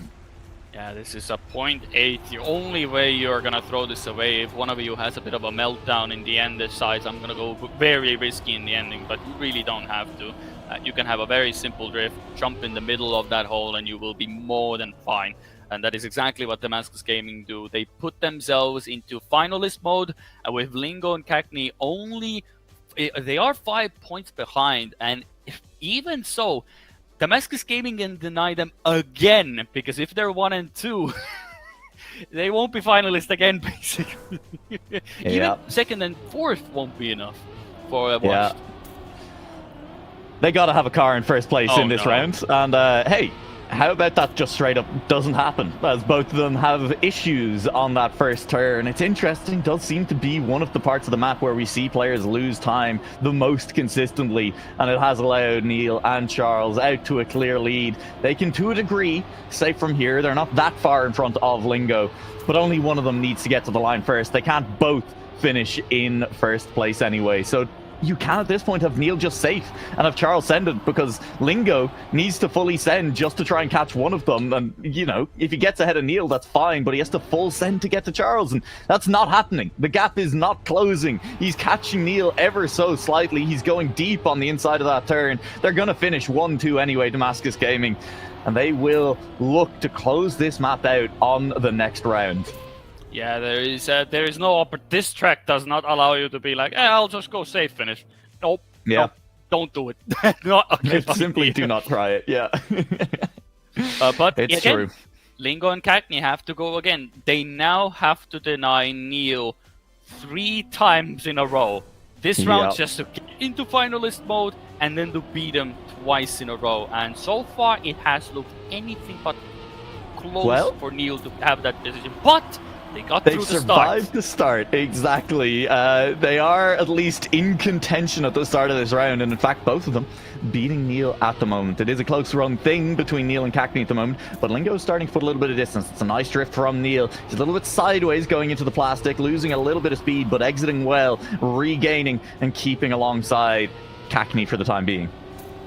Yeah, this is a 0.8. The only way you're going to throw this away, if one of you has a bit of a meltdown in the end, decides I'm going to go very risky in the ending, but you really don't have to. You can have a very simple drift, jump in the middle of that hole, and you will be more than fine. And that is exactly what Damascus Gaming do. They put themselves into finalist mode, and with Lingo and Cackney only they are 5 points behind, and even so, Damascus Gaming can deny them again, because if they're 1 and 2, they won't be finalists again, basically. Even second and fourth won't be enough for a watch. They got to have a car in first place in this round, and hey, how about that just straight up doesn't happen, as both of them have issues on that first turn. It's interesting, does seem to be one of the parts of the map where we see players lose time the most consistently, and it has allowed Neil and Charles out to a clear lead. They can, to a degree, say from here, they're not that far in front of Lingo, but only one of them needs to get to the line first. They can't both finish in first place anyway, so you can at this point have Neil just safe and have Charles send it, because Lingo needs to fully send just to try and catch one of them. And, you know, if he gets ahead of Neil, that's fine, but he has to full send to get to Charles, and that's not happening. The gap is not closing. He's catching Neil ever so slightly. He's going deep on the inside of that turn. They're going to finish 1-2 anyway, Damascus Gaming, and they will look to close this map out on the next round. Yeah, there is no this track does not allow you to be like, I'll just go safe finish. Nope. Yeah. Nope, don't do it. Okay, simply do not try it. Yeah. But it's again, true. Lingo and Cagney have to go again. They now have to deny Neil 3 times in a row. This round just to get into finalist mode and then to beat them twice in a row. And so far, it has looked anything but close for Neil to have that decision. But they got through the start. They survived the start, exactly. They are at least in contention at the start of this round, and in fact, both of them beating Neil at the moment. It is a close run thing between Neil and Cagney at the moment, but Lingo is starting to put a little bit of distance. It's a nice drift from Neil. He's a little bit sideways going into the plastic, losing a little bit of speed, but exiting well, regaining and keeping alongside Cagney for the time being.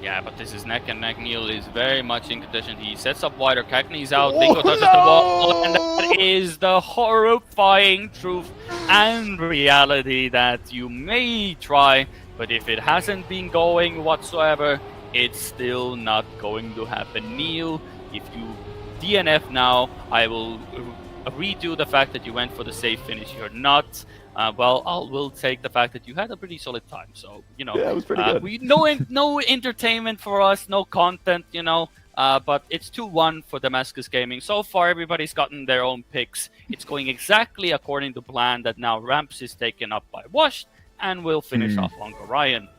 Yeah, but this is neck and neck. Neil is very much in contention. He sets up wider. Cagney's out. Lingo touches the wall. And that is the horrifying truth and reality that you may try, but if it hasn't been going whatsoever, it's still not going to happen. Neil, if you DNF now, I will redo the fact that you went for the safe finish. You're not. We'll take the fact that you had a pretty solid time. So, you know, it was pretty good. No entertainment for us, no content, you know. But it's 2-1 for Damascus Gaming. So far, everybody's gotten their own picks. It's going exactly according to plan that now Ramps is taken up by Wash and will finish off on Orion.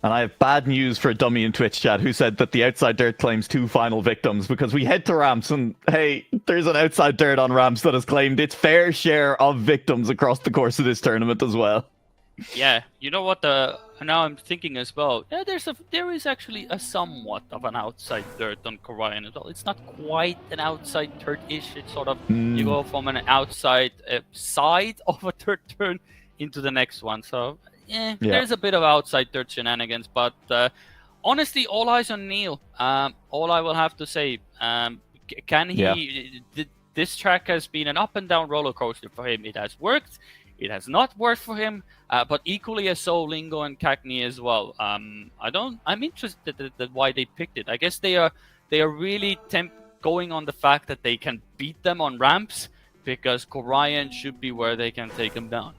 And I have bad news for a dummy in Twitch chat who said that the Outside Dirt claims 2 final victims, because we head to Ramps and, hey, there's an Outside Dirt on Ramps that has claimed its fair share of victims across the course of this tournament as well. Yeah, you know what? Now I'm thinking as well. Yeah, there is actually a somewhat of an Outside Dirt on Orion as well. It's not quite an Outside Dirt-ish. It's sort of you go from an outside side of a dirt turn into the next one. So. There's a bit of outside dirt shenanigans, but honestly, all eyes on Neil. All I will have to say, can he? This track has been an up and down roller coaster for him. It has worked, it has not worked for him, but equally as so, Lingo and Cagney as well. I'm interested at why they picked it. I guess they are really going on the fact that they can beat them on ramps, because Orion should be where they can take them down.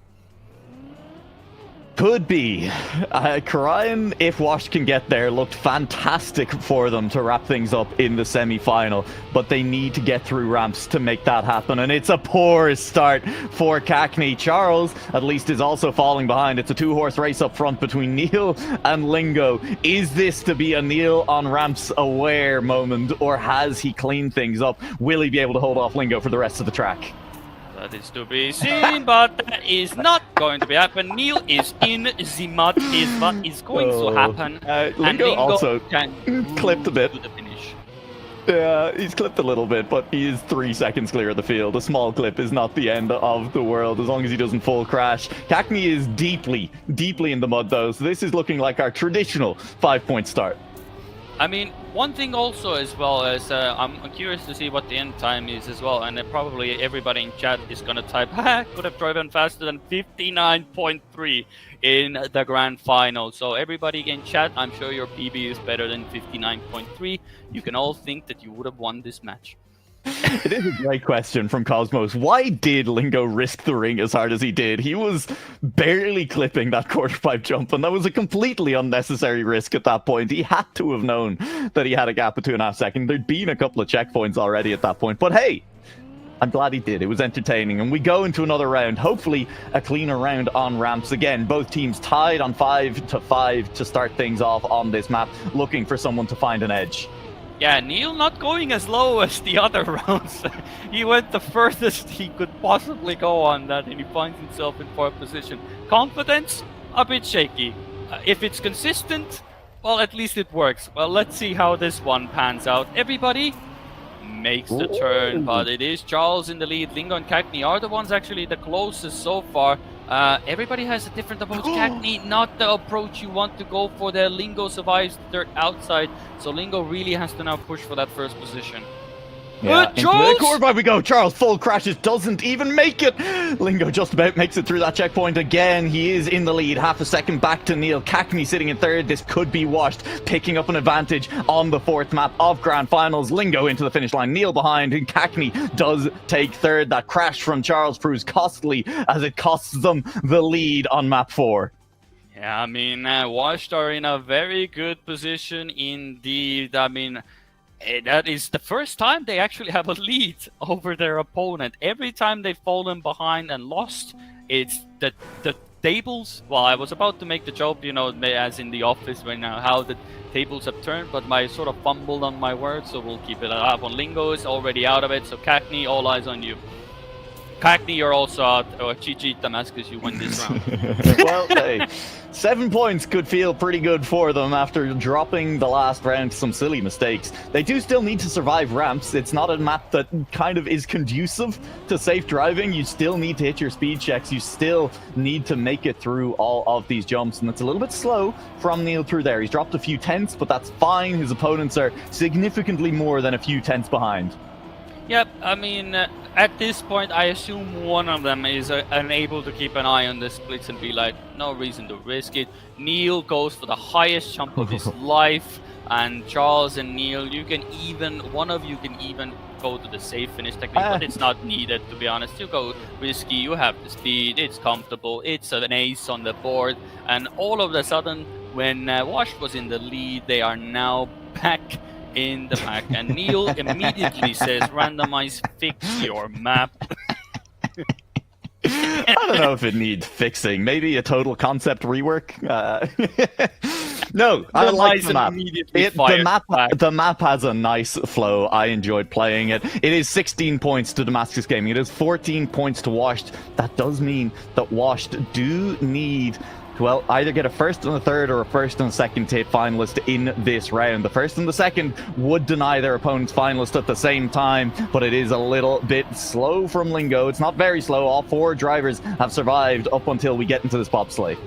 Could be. Orion, if Wash can get there, looked fantastic for them to wrap things up in the semi-final, but they need to get through ramps to make that happen, and it's a poor start for Cagney. Charles, at least, is also falling behind. It's a 2-horse race up front between Neil and Lingo. Is this to be a Neil on ramps aware moment, or has he cleaned things up? Will he be able to hold off Lingo for the rest of the track? That is to be seen, but that is not going to be happen. Neil is in the mud, is what is going to happen. Lingo also can clipped a bit. To the finish. Yeah, he's clipped a little bit, but he is 3 seconds clear of the field. A small clip is not the end of the world, as long as he doesn't full crash. Cagney is deeply, deeply in the mud, though, so this is looking like our traditional 5-point start. I mean, one thing also as well as I'm curious to see what the end time is as well, and probably everybody in chat is going to type, could have driven faster than 59.3 in the grand final. So everybody in chat, I'm sure your PB is better than 59.3. You can all think that you would have won this match. It is a great question from Cosmos. Why did Lingo risk the ring as hard as he did? He was barely clipping that quarter pipe jump, and that was a completely unnecessary risk at that point. He had to have known that he had a gap of 2.5 seconds. There'd been a couple of checkpoints already at that point. But hey, I'm glad he did. It was entertaining. And we go into another round. Hopefully a cleaner round on ramps. Again, both teams tied on 5-5 to start things off on this map, looking for someone to find an edge. Yeah, Neil not going as low as the other rounds. He went the furthest he could possibly go on that, and he finds himself in 4th position. Confidence, a bit shaky. If it's consistent, well, at least it works. Well, let's see how this one pans out. Everybody makes the turn, but it is Charles in the lead. Lingo and Cagney are the ones actually the closest so far. Everybody has a different approach. Cagney, not the approach you want to go for there. Lingo survives the dirt outside, so Lingo really has to now push for that 1st position. Yeah, into Charles! the corner we go. Charles full crashes, doesn't even make it. Lingo just about makes it through that checkpoint again. He is in the lead, half a second back to Neil. Cagney sitting in 3rd. This could be washed, picking up an advantage on the 4th map of Grand Finals. Lingo into the finish line, Neil behind, and Cagney does take 3rd. That crash from Charles proves costly as it costs them the lead on map 4. Yeah, I mean, Washed are in a very good position indeed. I mean, that is the first time they actually have a lead over their opponent. Every time they've fallen behind and lost, it's the tables. Well, I was about to make the joke, you know, as in The Office, when how the tables have turned, but I sort of fumbled on my words, so we'll keep it up. On Lingo is already out of it, so Cagney, all eyes on you. Cagney, you're also out. Or GG Damascus, you win this round. Well, hey, 7 points could feel pretty good for them after dropping the last round. Some silly mistakes. They do still need to survive ramps. It's not a map that kind of is conducive to safe driving. You still need to hit your speed checks. You still need to make it through all of these jumps, and it's a little bit slow from Neil through there. He's dropped a few tenths, but that's fine. His opponents are significantly more than a few tenths behind. Yep, I mean, at this point, I assume one of them is unable to keep an eye on the splits and be like, no reason to risk it. Neil goes for the highest jump of his life, and Charles and Neil, one of you can even go to the safe finish technique, but it's not needed, to be honest. You go risky, you have the speed, it's comfortable, it's an ace on the board, and all of a sudden, when Washed was in the lead, they are now back in the pack, and Neil immediately says, randomize, fix your map. I don't know if it needs fixing. Maybe a total concept rework. No, I like the map. The map has a nice flow. I enjoyed playing it. It is 16 points to Damascus Gaming. It is 14 points to Washed. That does mean that Washed do need to either get a 1st and a 3rd or a 1st and a 2nd to hit finalist in this round. The 1st and the 2nd would deny their opponent's finalist at the same time, but it is a little bit slow from Lingo. It's not very slow. All 4 drivers have survived up until we get into this bobsleigh.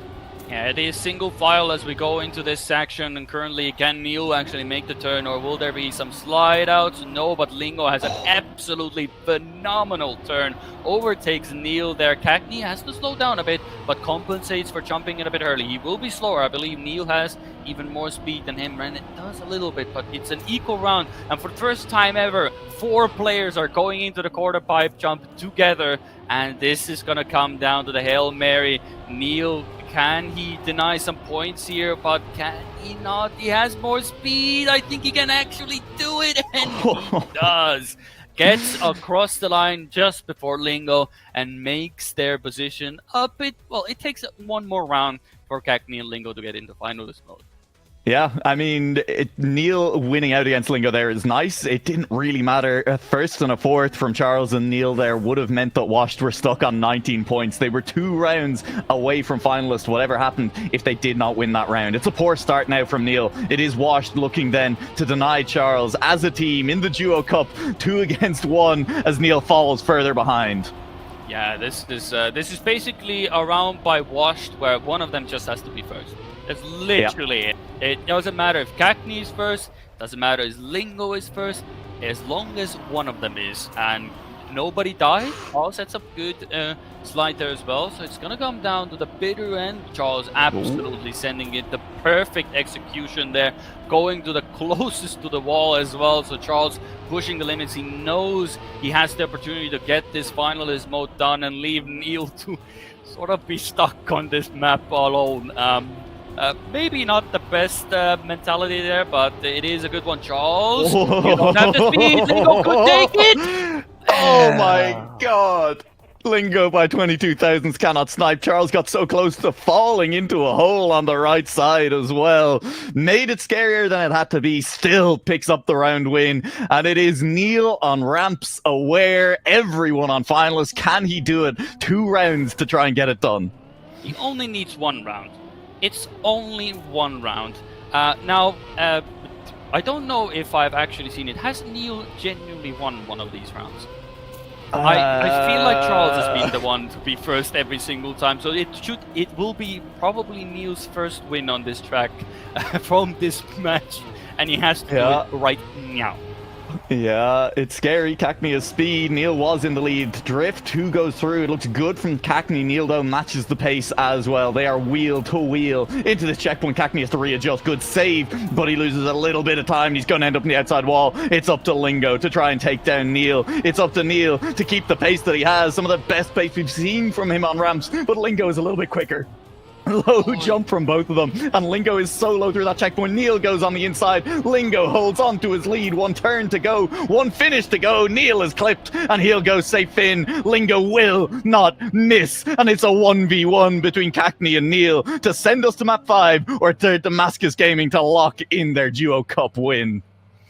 Yeah, it is single file as we go into this section, and currently can Neil actually make the turn, or will there be some slide outs? No, but Lingo has an absolutely phenomenal turn, overtakes Neil there. Cagney has to slow down a bit, but compensates for jumping in a bit early. He will be slower. I believe Neil has even more speed than him, and it does a little bit, but it's an equal round, and for the first time ever, 4 players are going into the quarter pipe jump together, and this is gonna come down to the Hail Mary. Neil, can he deny some points here, but can he not? He has more speed. I think he can actually do it, and he does. Gets across the line just before Lingo and makes their position a bit... Well, it takes one more round for Cagney and Lingo to get into finalist mode. Yeah, I mean, Neil winning out against Lingo there is nice. It didn't really matter. A 1st and a 4th from Charles and Neil there would have meant that Washed were stuck on 19 points. They were 2 rounds away from finalist, whatever happened if they did not win that round. It's a poor start now from Neil. It is Washed looking then to deny Charles as a team in the DuoCup, 2 against 1 as Neil falls further behind. Yeah, this is basically a round by Washed where one of them just has to be first. That's literally it. It doesn't matter if Cagney is first, doesn't matter if Lingo is first, as long as one of them is. And nobody died. Charles sets up good slide there as well. So it's going to come down to the bitter end. Charles absolutely sending it the perfect execution there. Going to the closest to the wall as well. So Charles pushing the limits. He knows he has the opportunity to get this finalist mode done and leave Neil to sort of be stuck on this map alone. Maybe not the best mentality there, but it is a good one. Charles, you don't have the speed. Lingo could take it. Oh my god. Lingo by 22,000s cannot snipe. Charles got so close to falling into a hole on the right side as well. Made it scarier than it had to be. Still picks up the round win. And it is Neil on ramps, aware. Everyone on finalists. Can he do it? 2 rounds to try and get it done. He only needs 1 round. It's only 1 round. Now, I don't know if I've actually seen it. Has Neil genuinely won one of these rounds? I feel like Charles has been the one to be first every single time, so it will be probably Neil's first win on this track from this match, and he has to do it right now. Yeah, it's scary. Cackney has speed. Neil was in the lead. Drift, who goes through? It looks good from Cackney. Neil, though, matches the pace as well. They are wheel to wheel into the checkpoint. Cackney has to readjust. Good save, but he loses a little bit of time. He's going to end up in the outside wall. It's up to Lingo to try and take down Neil. It's up to Neil to keep the pace that he has. Some of the best pace we've seen from him on ramps, but Lingo is a little bit quicker. Low jump from both of them, and Lingo is solo through that checkpoint. Neil goes on the inside. Lingo holds on to his lead. 1 turn to go, 1 finish to go. Neil is clipped, and he'll go safe in. Lingo will not miss, and it's a 1v1 between Cackney and Neil to send us to map 5, or to Damascus Gaming to lock in their DuoCup win.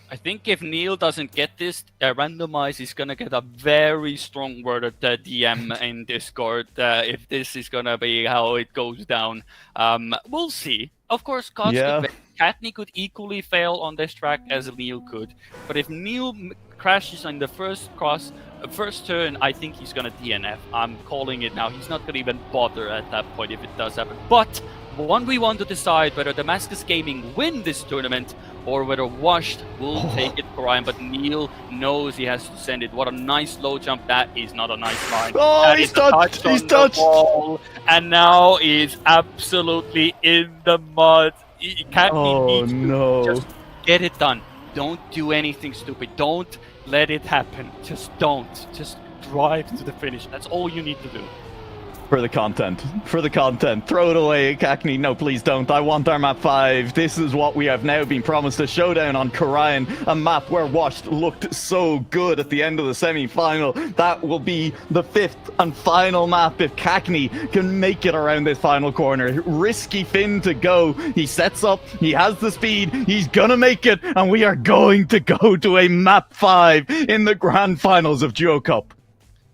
I think if Neil doesn't get this randomized, he's going to get a very strong word at the DM in Discord if this is going to be how it goes down. We'll see. Of course, Cackney could equally fail on this track as Neil could. But if Neil crashes on the first turn, I think he's going to DNF. I'm calling it now. He's not going to even bother at that point if it does happen. But 1v1 to decide whether Damascus Gaming win this tournament or whether Washed will take it for Ryan. But Neil knows he has to send it. What a nice low jump. That is not a nice line. Oh, that he's touched. He's touched. And now he's absolutely in the mud. Cackney needs to just get it done. Don't do anything stupid. Don't let it happen. Just don't. Just drive to the finish. That's all you need to do. For the content. For the content. Throw it away, Cackney. No, please don't. I want our map 5. This is what we have now been promised. A showdown on Karayan. A map where Washed looked so good at the end of the semi-final. That will be the 5th and final map if Cackney can make it around this final corner. Risky Finn to go. He sets up. He has the speed. He's gonna make it. And we are going to go to a map 5 in the grand finals of DuoCup.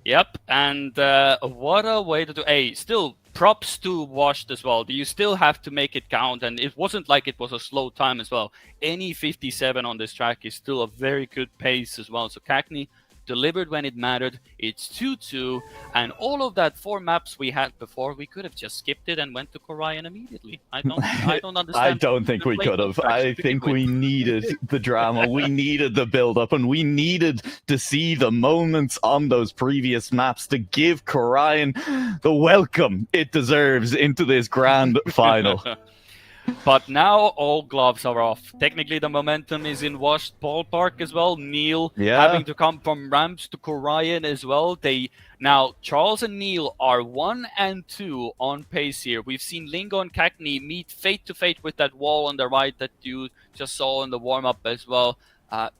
Yep, and what a way to do. Hey, still props to Washed as well. You still have to make it count, and it wasn't like it was a slow time as well. Any 57 on this track is still a very good pace as well. So Cackney delivered when it mattered. It's 2-2, and all of that 4 maps we had before, we could have just skipped it and went to Karayan immediately. I don't understand. I don't think we could have. I think we needed the drama. We needed the build-up, and we needed to see the moments on those previous maps to give Karayan the welcome it deserves into this grand final. But now all gloves are off. Technically, the momentum is in Washed ballpark as well. Neil having to come from ramps to Karayan as well. Now Charles and Neil are 1 and 2 on pace here. We've seen Lingo and Cackney meet fate to fate with that wall on the right that you just saw in the warm-up as well.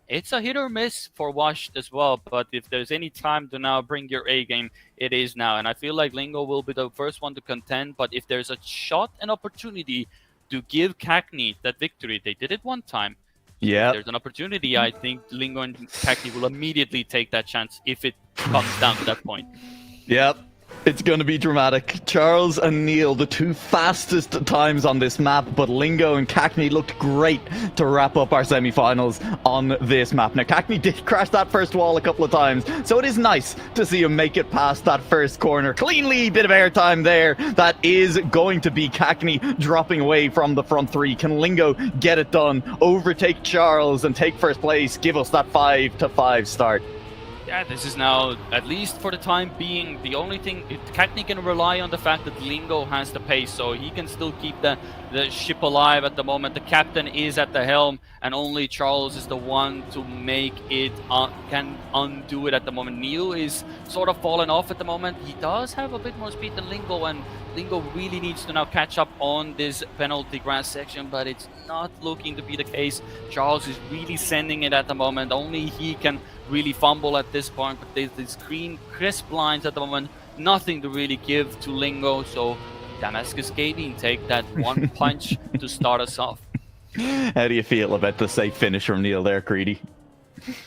It's a hit or miss for Washed as well, but if there's any time to now bring your A game, it is now. And I feel like Lingo will be the first one to contend, but if there's a shot, an opportunity to give Cackney that victory. They did it one time. Yeah. There's an opportunity. I think Lingo and Cackney will immediately take that chance if it comes down to that point. Yep. It's going to be dramatic. Charles and Neil, the 2 fastest times on this map, but Lingo and Cackney looked great to wrap up our semi-finals on this map. Now, Cackney did crash that first wall a couple of times, so it is nice to see him make it past that first corner. Cleanly, bit of airtime there. That is going to be Cackney dropping away from the front 3. Can Lingo get it done, overtake Charles and take first place, give us that 5-5 start? Yeah, this is now, at least for the time being, the only thing. Cagney can rely on the fact that Lingo has the pace, so he can still keep the ship alive at the moment. The captain is at the helm, and only Charles is the one to make it, can undo it at the moment. Neil is sort of fallen off at the moment. He does have a bit more speed than Lingo, and Lingo really needs to now catch up on this penalty grass section, but it's not looking to be the case. Charles is really sending it at the moment. Only he can really fumble at this point, but there's these green crisp lines at the moment. Nothing to really give to Lingo, so Damascus Gaming take that one punch to start us off. How do you feel about the safe finish from Neil there, Greedy?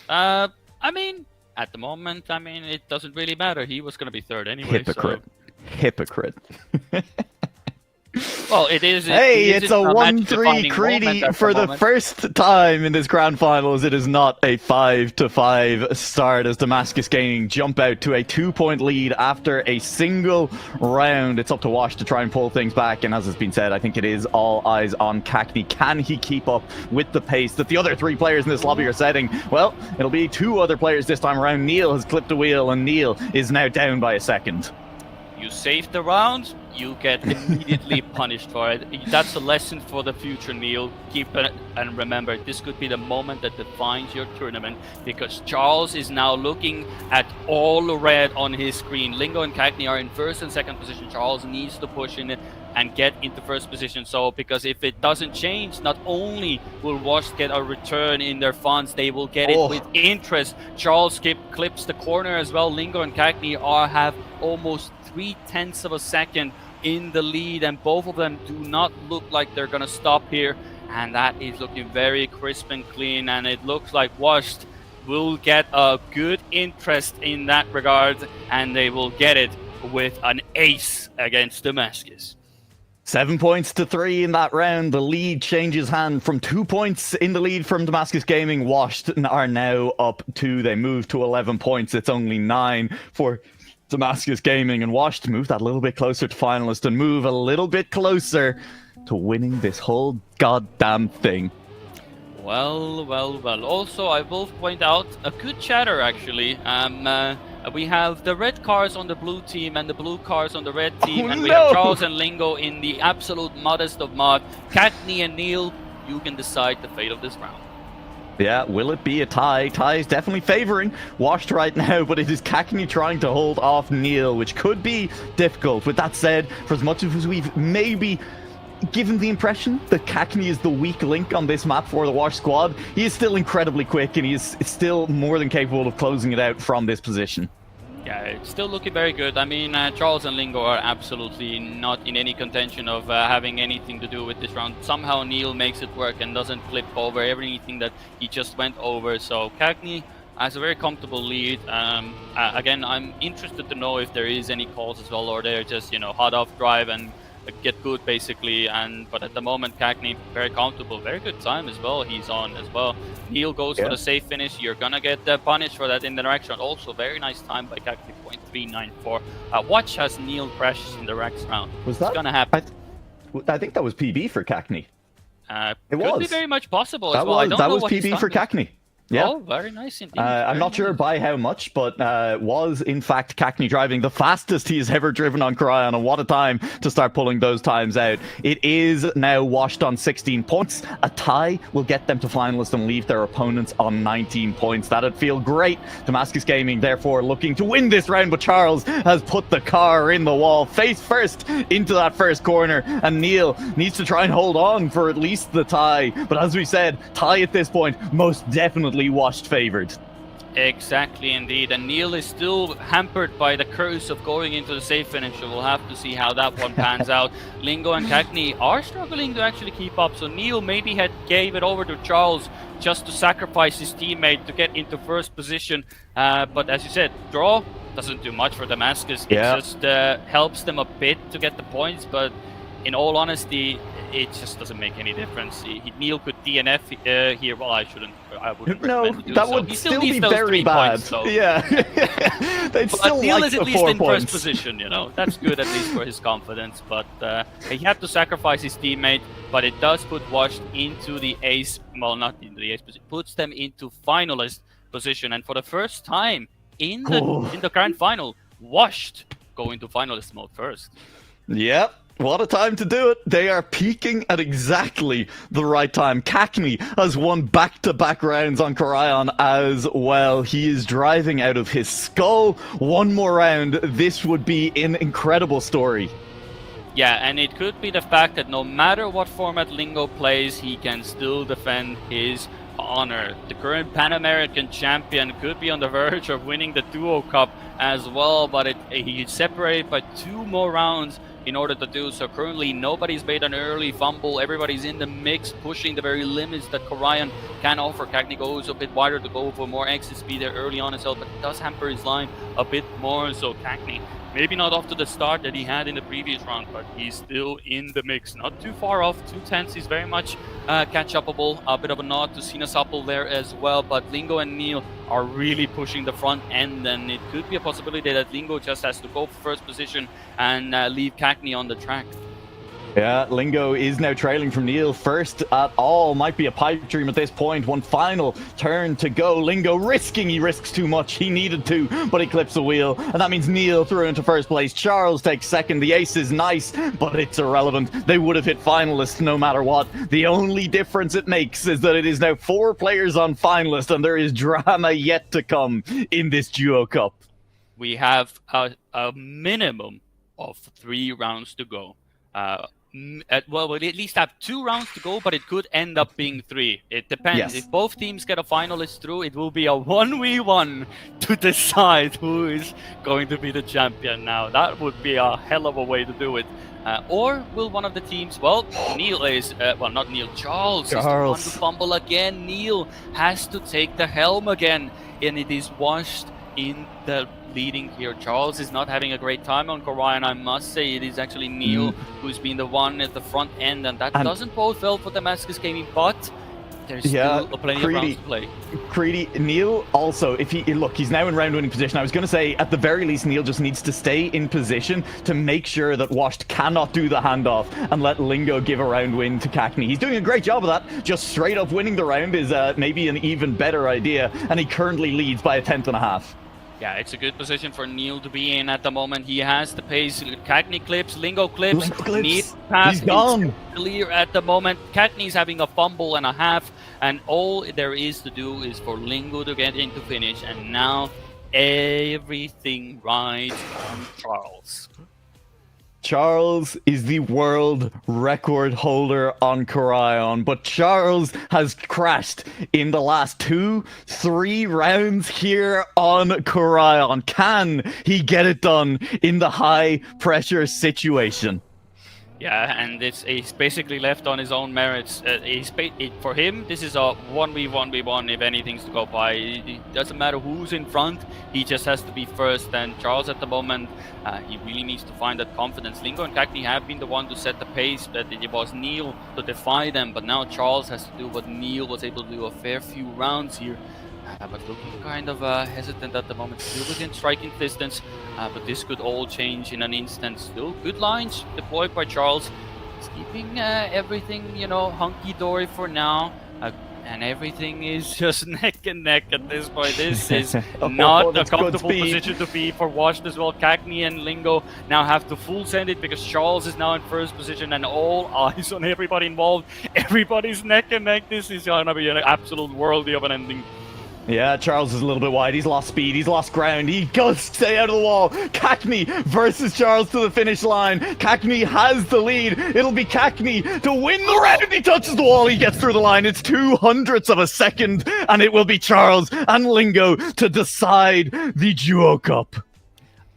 I mean, at the moment, it doesn't really matter. He was going to be third anyway. Hypocrite. So. Hypocrite. Well, it is. Hey, it's a 1-3 Greedy for the first time in this grand finals. It is not a 5-5 start as Damascus Gaming jump out to a 2-point lead after a single round. It's up to Wash to try and pull things back, and as has been said, I think it is all eyes on Cagney. Can he keep up with the pace that the other three players in this lobby are setting? Well, it'll be two other players this time around. Neil has clipped a wheel, and Neil is now down by a second. You save the round, you get immediately punished for it. That's a lesson for the future, Neil. Keep it and remember, this could be the moment that defines your tournament, because Charles is now looking at all red on his screen. Lingo and Cagney are in first and second position. Charles needs to push in and get into first position. So, because if it doesn't change, not only will Wash get a return in their funds, they will get it with interest. Charles clips the corner as well. Lingo and Cagney have almost 0.3 of a second in the lead, and both of them do not look like they're gonna stop here, and that is looking very crisp and clean, and it looks like Washed will get a good interest in that regard, and they will get it with an ace against Damascus. 7 points to 3 in that round. The lead changes hand from 2 points in the lead from Damascus Gaming. Washed are now up 2. They move to 11 points. It's only 9 for Damascus Gaming, and Washed move that little bit closer to finalist and move a little bit closer to winning this whole goddamn thing. Well. Also, I will point out a good chatter actually. We have the red cars on the blue team and the blue cars on the red team, and we have Charles and Lingo in the absolute muddest of mud. Cagney and Neil, you can decide the fate of this round. Yeah, will it be a tie? Tie is definitely favoring Washed right now, but it is Cagney trying to hold off Neil, which could be difficult. With that said, for as much as we've maybe given the impression that Cagney is the weak link on this map for the Wash squad, he is still incredibly quick, and he is still more than capable of closing it out from this position. Yeah, it's still looking very good. I mean, Charles and Lingo are absolutely not in any contention of having anything to do with this round. Somehow Neil makes it work and doesn't flip over everything that he just went over. So Cagney has a very comfortable lead. Again, I'm interested to know if there is any calls as well, or they're just, hot off drive and get good basically. But at the moment, Cagney very comfortable, very good time as well. He's on as well. Neil goes for the safe finish. You're gonna get punished for that in the next round. Also, very nice time by Cagney, 0.394. Watch as Neil crashes in the next round. Was that gonna happen? I think that was PB for Cagney. It could be very much possible as that well. Was, I don't that know was what PB for Cagney. Yeah. Oh, very nice indeed. I'm not sure by how much, but was in fact Cagney driving the fastest he has ever driven on Cryon, and what a time to start pulling those times out. It is now Washed on 16 points. A tie will get them to finalists and leave their opponents on 19 points. That'd feel great. Damascus Gaming therefore looking to win this round, but Charles has put the car in the wall, face first into that first corner, and Neil needs to try and hold on for at least the tie. But as we said, tie at this point, most definitely Washed favored. Exactly, indeed. And Neil is still hampered by the curse of going into the safe finish, so we'll have to see how that one pans out. Lingo and Cagney are struggling to actually keep up, so Neil maybe gave it over to Charles just to sacrifice his teammate to get into first position. But as you said, draw doesn't do much for Damascus. It just helps them a bit to get the points, but in all honesty, it just doesn't make any difference. Neil could DNF here. Well, I wouldn't. No, that would still be very bad. Points, so. Yeah, they'd but still Neil like is at the least 4 in points. first position. That's good at least for his confidence. But he had to sacrifice his teammate. But it does put Washed into the ace. Well, not into the ace position. Puts them into finalist position, and for the first time in the grand final, washed going to finalist mode first. Yep. What a time to do it. They are peaking at exactly the right time. Cackney has won back-to-back rounds on Korion as well. He is driving out of his skull. One more round. This would be an incredible story. Yeah, and it could be the fact that no matter what format Lingo plays, he can still defend his honor. The current Pan American champion could be on the verge of winning the DuoCup as well, but he's separated by 2 more rounds in order to do so. Currently, nobody's made an early fumble. Everybody's in the mix, pushing the very limits that Korion can offer. Cackney goes a bit wider to go for more exit speed there early on as well, but it does hamper his line a bit more. So Cackney, maybe not off to the start that he had in the previous round, but he's still in the mix. Not too far off. 210s is very much catch-upable. A bit of a nod to Sina Suppel there as well, but Lingo and Neil are really pushing the front end, and it could be a possibility that Lingo just has to go for first position and leave Cackney on the track. Yeah, Lingo is now trailing from Neil first at all. Might be a pipe dream at this point. One final turn to go. Lingo he risks too much. He needed to, but he clips the wheel. And that means Neil through into first place. Charles takes second. The ace is nice, but it's irrelevant. They would have hit finalists no matter what. The only difference it makes is that it is now 4 players on finalist, and there is drama yet to come in this DuoCup. We have a minimum of 3 rounds to go. We'll at least have 2 rounds to go, but it could end up being 3. It depends. Yes. If both teams get a finalist through, it will be a 1v1 to decide who is going to be the champion now. That would be a hell of a way to do it. Or will one of the teams, Neil is, not Neil, Charles is the one to fumble again. Neil has to take the helm again, and it is washed in the leading here. Charles is not having a great time on Korion, I must say. It is actually Neil who's been the one at the front end, and that doesn't bode well for Damascus Gaming, but there's still plenty of rounds to play. Creedy, Neil also, he's now in round winning position. I was going to say, at the very least, Neil just needs to stay in position to make sure that Washed cannot do the handoff and let Lingo give a round win to Cackney. He's doing a great job of that. Just straight up winning the round is maybe an even better idea, and he currently leads by a 10.5. Yeah, it's a good position for Neil to be in at the moment. He has the pace. Cackney clips, Lingo clips. Neil pass. He's gone. Clear at the moment. Cackney's having a fumble and a half, and all there is to do is for Lingo to get into finish, and now everything rides on Charles. Charles is the world record holder on Korion, but Charles has crashed in the last 2-3 rounds here on Korion. Can he get it done in the high pressure situation? Yeah, and he's basically left on his own merits. For him, this is a 1v1v1 if anything's to go by. It doesn't matter who's in front, he just has to be first. And Charles at the moment, he really needs to find that confidence. Lingo and Cackney have been the one to set the pace, but it was Neil to defy them. But now Charles has to do what Neil was able to do a fair few rounds here. But looking kind of hesitant at the moment, still within striking distance, but this could all change in an instant. Still good lines deployed by Charles. He's keeping everything, hunky-dory for now, and everything is just neck and neck at this point. This is not a comfortable position to be for Washed as well. Cackney and Lingo now have to full send it because Charles is now in first position, and all eyes on everybody involved. Everybody's neck and neck. This is going to be an absolute worldie of an ending. Yeah, Charles is a little bit wide. He's lost speed. He's lost ground. He goes stay out of the wall. Cackney versus Charles to the finish line. Cackney has the lead. It'll be Cackney to win the round. He touches the wall. He gets through the line. It's 0.02 of a second, and it will be Charles and Lingo to decide the DuoCup.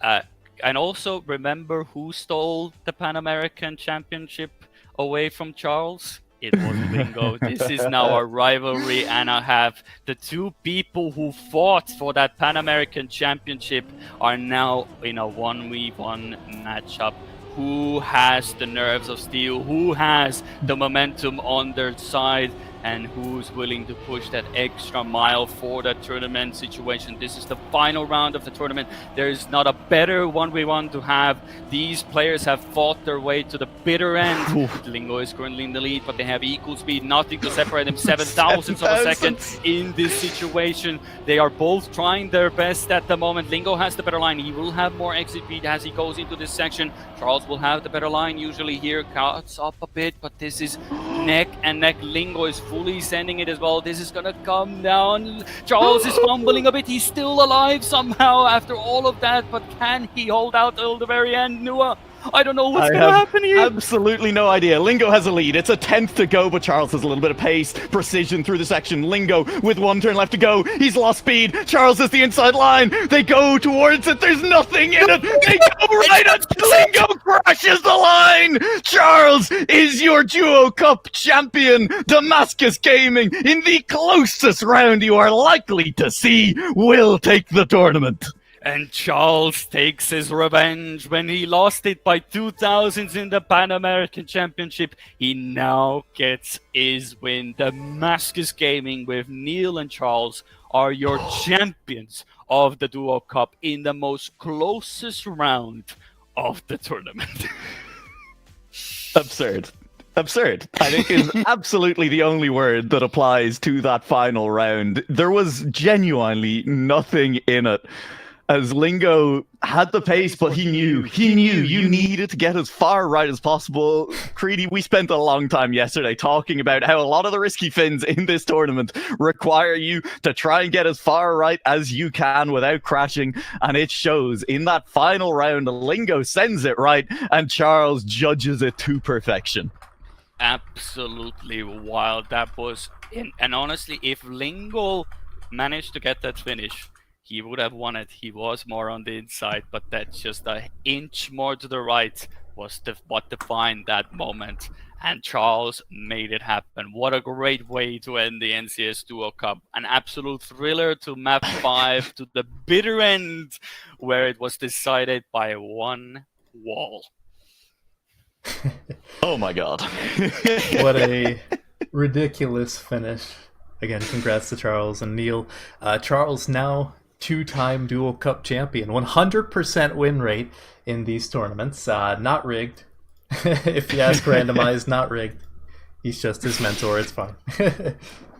And also remember who stole the Pan American Championship away from Charles? It was Lingo. This is now a rivalry and a half. The 2 people who fought for that Pan American Championship are now in a 1v1 matchup. Who has the nerves of steel? Who has the momentum on their side? and who's willing to push that extra mile for that tournament situation. This is the final round of the tournament. There is not a better 1v1 to have. These players have fought their way to the bitter end. Lingo is currently in the lead, but they have equal speed, nothing to separate them. 7,000ths of a second in this situation. They are both trying their best at the moment. Lingo has the better line. He will have more exit speed as he goes into this section. Charles will have the better line usually here. Cuts up a bit, but this is neck and neck. Lingo is fully sending it as well. This is gonna come down. Charles is fumbling a bit. He's still alive somehow after all of that, but can he hold out till the very end, Nua? I don't know what's going to happen here. Absolutely no idea. Lingo has a lead. It's a 10th to go, but Charles has a little bit of pace, precision through the section. Lingo with 1 turn left to go. He's lost speed. Charles is the inside line. They go towards it. There's nothing in it. They go right until Lingo crashes the line. Charles is your DuoCup champion. Damascus Gaming, in the closest round you are likely to see, will take the tournament. And Charles takes his revenge when he lost it by 2000s in the Pan American Championship. He now gets his win. Damascus Gaming with Neil and Charles are your champions of the DuoCup in the most closest round of the tournament. Absurd. Absurd, I think, is absolutely the only word that applies to that final round. There was genuinely nothing in it. As Lingo had the pace, but he knew you needed to get as far right as possible. Creedy, we spent a long time yesterday talking about how a lot of the risky fins in this tournament require you to try and get as far right as you can without crashing, and it shows in that final round. Lingo sends it right, and Charles judges it to perfection. Absolutely wild. That was, and honestly, if Lingo managed to get that finish, he would have won it. He was more on the inside, but that just an inch more to the right was what defined that moment. And Charles made it happen. What a great way to end the NCS DuoCup. An absolute thriller to map 5 to the bitter end, where it was decided by one wall. Oh my god. What a ridiculous finish. Again, congrats to Charles and Neil. Charles now 2-time DuoCup champion, 100% win rate in these tournaments. Not rigged. If you ask randomized, not rigged. He's just his mentor. It's fine.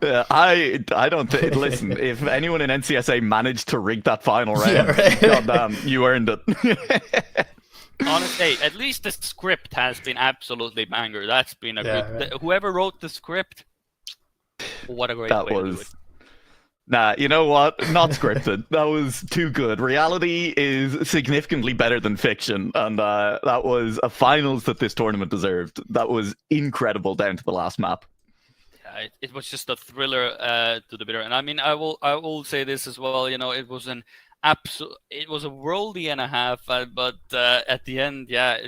I don't think. Listen, if anyone in NCSA managed to rig that final round, Yeah, right. goddamn, you earned it. Honestly, at least the script has been absolutely banger. That's been a good. Right. Whoever wrote the script, what a great way to do it. Nah, you know what? Not scripted. That was too good. Reality is significantly better than fiction, and that was a finals that this tournament deserved. That was incredible down to the last map. It was just a thriller to the bitter. And I mean, I will say this as well. You know, it was an it was a worldie and a half, but at the end, yeah,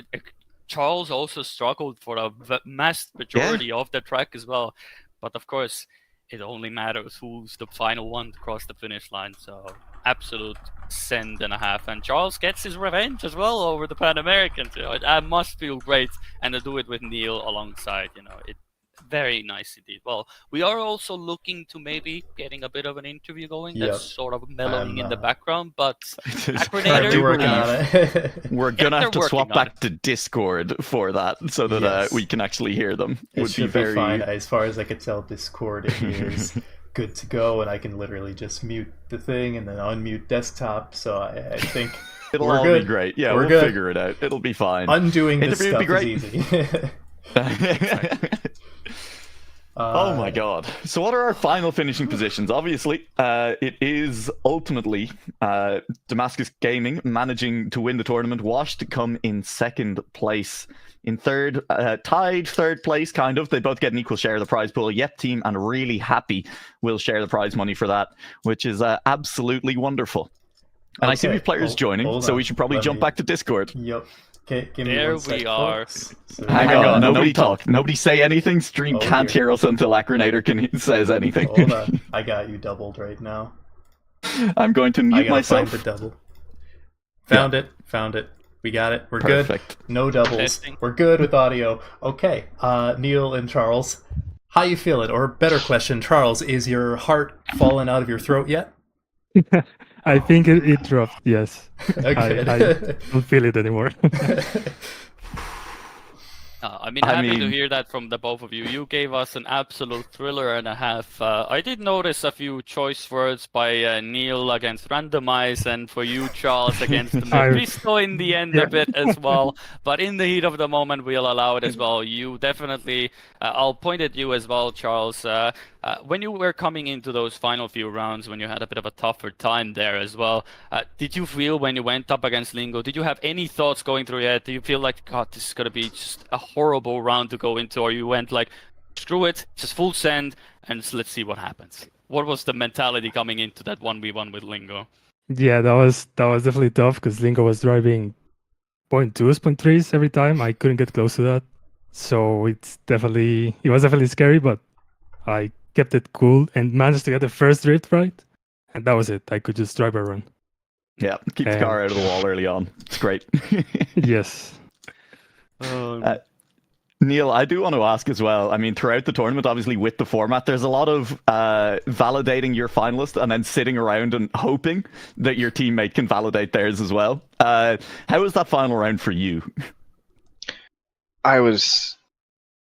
Charles also struggled for a vast majority of the track as well. But of course, it only matters who's the final one to cross the finish line. So absolute send and a half. And Charles gets his revenge as well over the Pan Americans. You know, it must feel great. And to do it with Neil alongside, you know, it very nice indeed. Well, we are also looking to maybe getting a bit of an interview going. That's sort of mellowing in the background, but We're working on it. We're gonna have to swap back to Discord for that, so that we can actually hear them. It should be fine. As far as I could tell, Discord is good to go, and I can literally just mute the thing and then unmute desktop. So I think it'll we're all good. be great. Yeah, we'll good. figure it out. It'll be fine. Undoing this Interview stuff would be is easy. Oh my god. So what are our final finishing positions? Obviously, it is ultimately Damascus Gaming managing to win the tournament. Wash to come in second place. In third, tied third place, kind of. They both get an equal share of the prize pool. Yep Team and Really Happy will share the prize money for that, which is absolutely wonderful. And I see we have players joining, so we should probably jump back to Discord. Yep. Okay, give me there one sec, we are. So Hang on, nobody talk. Nobody say anything. Stream can't hear us until Acronator says anything. Hold on. I got you doubled right now. I'm going to mute myself. Find the double. Found it. We got it. We're Perfect. good. No doubles. Testing. We're good with audio. Okay. Neil and Charles, How you feeling? Or better question, Charles, is your heart fallen out of your throat yet? I think it dropped, yes. Okay. I don't feel it anymore. Happy to hear that from the both of you. You gave us an absolute thriller and a half. I did notice a few choice words by Neil against Randomize, and for you, Charles, against Mephisto in the end a bit as well. But in the heat of the moment, we'll allow it as well. You definitely, I'll point at you as well, Charles. When you were coming into those final few rounds, when you had a bit of a tougher time there as well, did you feel when you went up against Lingo, did you have any thoughts going through your head? Do you feel like, God, this is going to be just a horrible round to go into? Or you went like, screw it, just full send, and let's see what happens? What was the mentality coming into that 1v1 with Lingo? Yeah, that was definitely tough because Lingo was driving 0.2s, 0.3s every time. I couldn't get close to that. So it was definitely scary, but I kept it cool and managed to get the first drift right, and that was it. I could just drive a run. Yeah, keep the car out of the wall early on. It's great. Yes. Neil, I do want to ask as well. I mean, throughout the tournament, obviously with the format, there's a lot of validating your finalist and then sitting around and hoping that your teammate can validate theirs as well. How was that final round for you? I was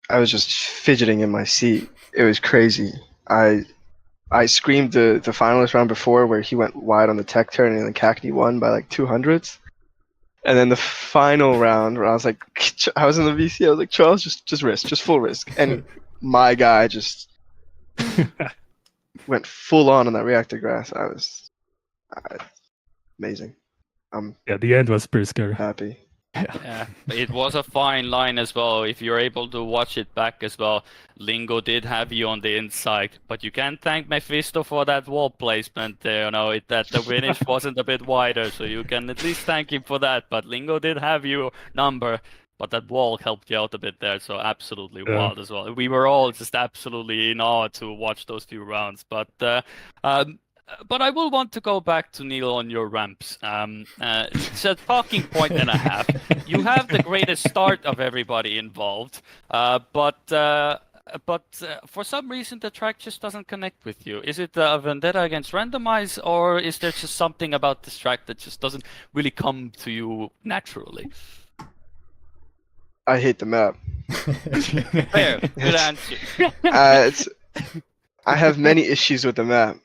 just fidgeting in my seat. It was crazy. I screamed the finalist round before where he went wide on the tech turn and then Cackney won by like 200s. And then the final round where I was in the VC, I was like, Charles, just risk, just full risk. And my guy just went full on that reactor grass. I was amazing. Yeah, the end was pretty scary. Happy. Yeah, it was a fine line as well. If you're able to watch it back as well, Lingo did have you on the inside, but you can't thank Mephisto for that wall placement there. That the finish wasn't a bit wider, so you can at least thank him for that. But Lingo did have your number, but that wall helped you out a bit there, so absolutely wild as well. We were all just absolutely in awe to watch those few rounds, but I will want to go back to Neil on your ramps. It's a talking point and a half. You have the greatest start of everybody involved, but for some reason the track just doesn't connect with you. Is it a vendetta against Randomize, or is there just something about this track that just doesn't really come to you naturally? I hate the map. Fair, good answer. I have many issues with the map.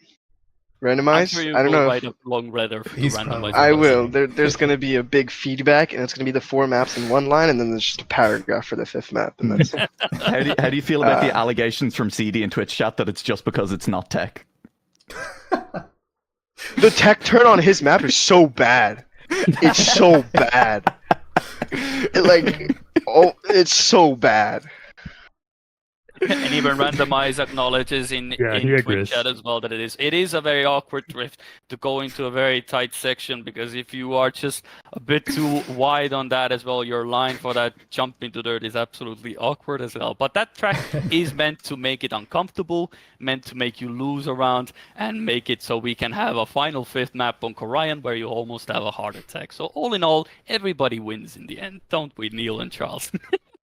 Randomize? I'm sure I don't know. Write a long letter to Randomize. I will. There's going to be a big feedback, and it's going to be the 4 maps in one line, and then there's just a paragraph for the 5th map. And that's How do you feel about the allegations from CD in Twitch chat that it's just because it's not tech? The tech turn on his map is so bad. It's so bad. It's so bad. And even Randomize acknowledges in Twitch chat as well that it is a very awkward drift to go into a very tight section, because if you are just a bit too wide on that as well, your line for that jump into dirt is absolutely awkward as well. But that track is meant to make it uncomfortable, meant to make you lose around, and make it so we can have a final 5th map on Korean where you almost have a heart attack. So all in all, everybody wins in the end, don't we, Neil and Charles?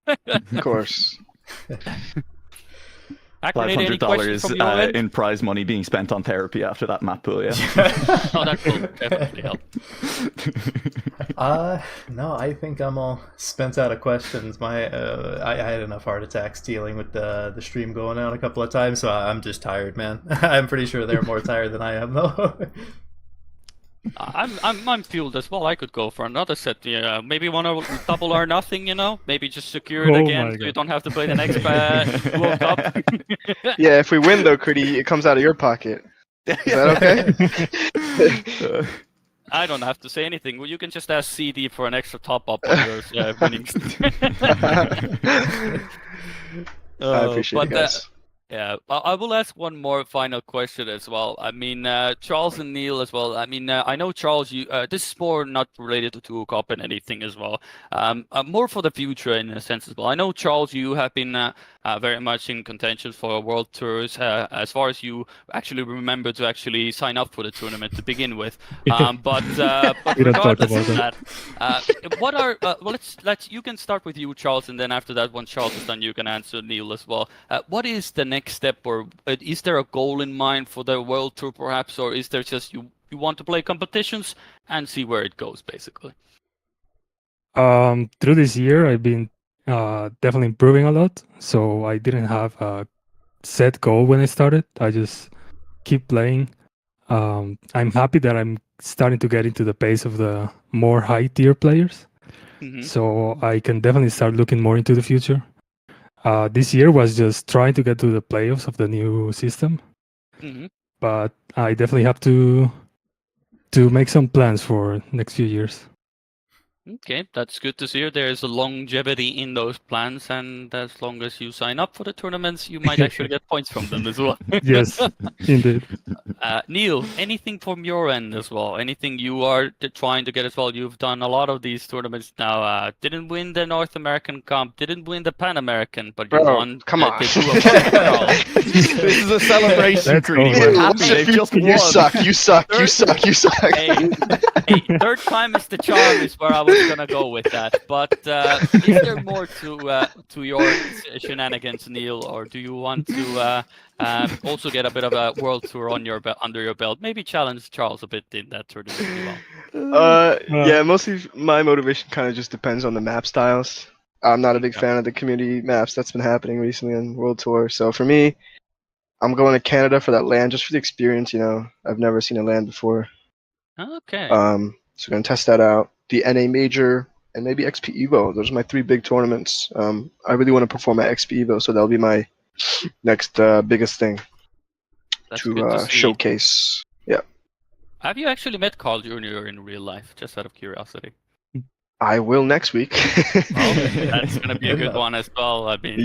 Of course. $500 in prize money being spent on therapy after that map pool, yeah. Oh, that will definitely help. No, I think I'm all spent out of questions. I had enough heart attacks dealing with the stream going out a couple of times, so I'm just tired, man. I'm pretty sure they're more tired than I am, though. I'm fueled as well. I could go for another set. Maybe want to double or nothing. Maybe just secure it again, so you don't have to play the next DuoCup. Yeah, if we win though, Critty, it comes out of your pocket. Is that okay? I don't have to say anything. Well, you can just ask CD for an extra top up on your winnings. I appreciate it, guys. Yeah, I will ask one more final question as well. I mean, Charles and Neil as well. I mean, I know Charles, you this is more not related to DuoCup and anything as well. More for the future in a sense as well. I know Charles, you have been very much in contention for World Tours as far as you actually remember to actually sign up for the tournament to begin with. But We don't talk regardless about of what are well, let's you can start with you, Charles, and then after that, once Charles is done, you can answer Neil as well. What is the next step, or is there a goal in mind for the World Tour, perhaps, or is there just you want to play competitions and see where it goes, basically? Through this year, I've been definitely improving a lot. So I didn't have a set goal when I started. I just keep playing. I'm happy that I'm starting to get into the pace of the more high tier players. So I can definitely start looking more into the future. This year was just trying to get to the playoffs of the new system. But I definitely have to make some plans for next few years. Okay, that's good to see. There's a longevity in those plans, and as long as you sign up for the tournaments, you might actually get points from them as well. Yes, indeed. Neil, anything from your end as well? Anything you are trying to get as well? You've done a lot of these tournaments now. Didn't win the North American Cup, didn't win the Pan American, but you won. Come on. This is a celebration, Greedy. We're happy they've just won. You suck. You suck. You suck. You suck. Hey, third time is the charm is where I was gonna go with that. But is there more to your shenanigans, Neil, or do you want to also get a bit of a world tour on under your belt? Maybe challenge Charles a bit in that tournament as well. Yeah, mostly my motivation kind of just depends on the map styles. I'm not a big fan of the community maps that's been happening recently on World Tour. So for me, I'm going to Canada for that land just for the experience. You know, I've never seen a land before. Okay. So we're gonna test that out. The NA Major and maybe XP Evo. Those are my three big tournaments. I really want to perform at XP Evo, so that'll be my next biggest thing to showcase. Yeah. Have you actually met Carl Jr. in real life? Just out of curiosity. I will next week. That's gonna be a good one as well. I mean,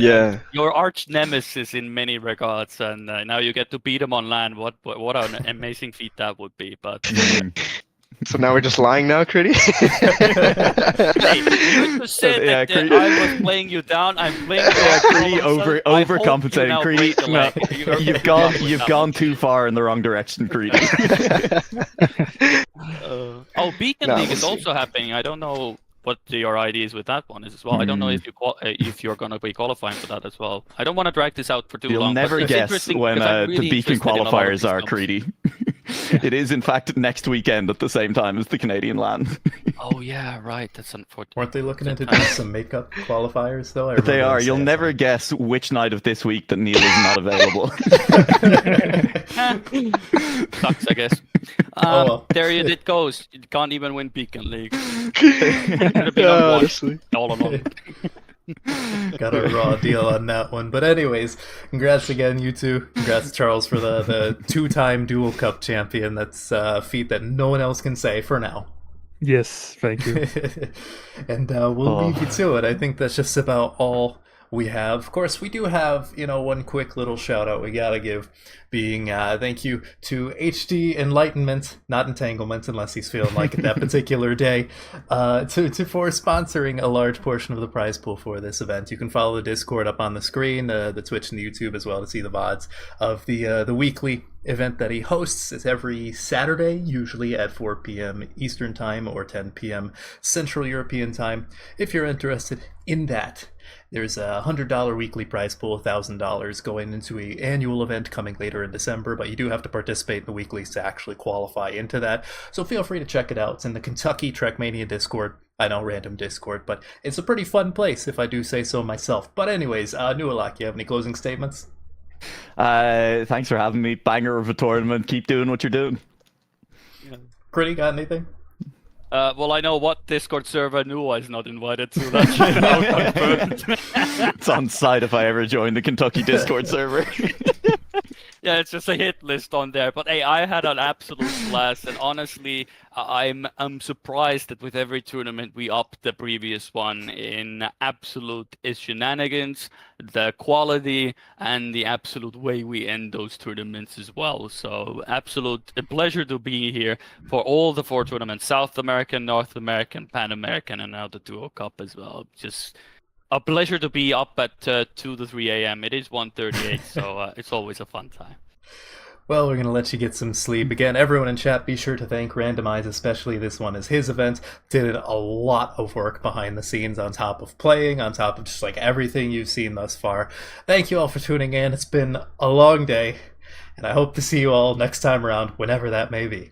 your arch nemesis in many regards, and now you get to beat him on land. What an amazing feat that would be! But so now we're just lying now, Critty? Hey, you just said that I was playing you down. I'm playing you Critty overcompensating. Critty, you've gone too far in the wrong direction, Critty. Beacon League is also happening. I don't know what your idea is with that one as well. I don't know if you're going to be qualifying for that as well. I don't want to drag this out for too long. You'll never guess when the Beacon qualifiers are, Critty. It is, in fact, next weekend at the same time as the Canadian land. Oh, yeah, right. That's unfortunate. Weren't they looking into doing some makeup qualifiers, though? They are. You'll never guess which night of this week that Neil is not available. Sucks, I guess. There it goes. You can't even win Beacon League. Honestly. All along. Got a raw deal on that one. But anyways, congrats again, you two. Congrats, Charles, for the two-time DuoCup champion. That's a feat that no one else can say for now. Yes, thank you. And we'll leave you to it. I think that's just about all we have. Of course, we do have, one quick little shout out we gotta give, being thank you to HD Enlightenment, not Entanglement, unless he's feeling like it that particular day, for sponsoring a large portion of the prize pool for this event. You can follow the Discord up on the screen, the Twitch and the YouTube as well, to see the VODs of the weekly event that he hosts. It's every Saturday, usually at 4 p.m. Eastern Time or 10 p.m. Central European Time. If you're interested in that, there's a $100 weekly prize pool, $1,000 going into an annual event coming later in December, but you do have to participate in the weeklies to actually qualify into that. So feel free to check it out. It's in the Kentucky Trekmania Discord. I know, random Discord, but it's a pretty fun place, if I do say so myself. But anyways, Nualak, you have any closing statements? Thanks for having me. Banger of a tournament. Keep doing what you're doing. Critty, got anything? Well, I know what Discord server Nua is not invited to. That's now confirmed. It's on site if I ever join the Kentucky Discord server. Yeah, it's just a hit list on there. But hey, I had an absolute blast, and honestly, I'm surprised that with every tournament we up the previous one in absolute shenanigans, the quality, and the absolute way we end those tournaments as well. So absolute a pleasure to be here for all the 4 tournaments: South American, North American, Pan American, and now the DuoCup as well. Just a pleasure to be up at 2 to 3 a.m. It is 1:38, so it's always a fun time. Well, we're going to let you get some sleep. Again, everyone in chat, be sure to thank Randomize, especially this one is his event. Did a lot of work behind the scenes on top of playing, on top of just like everything you've seen thus far. Thank you all for tuning in. It's been a long day, and I hope to see you all next time around, whenever that may be.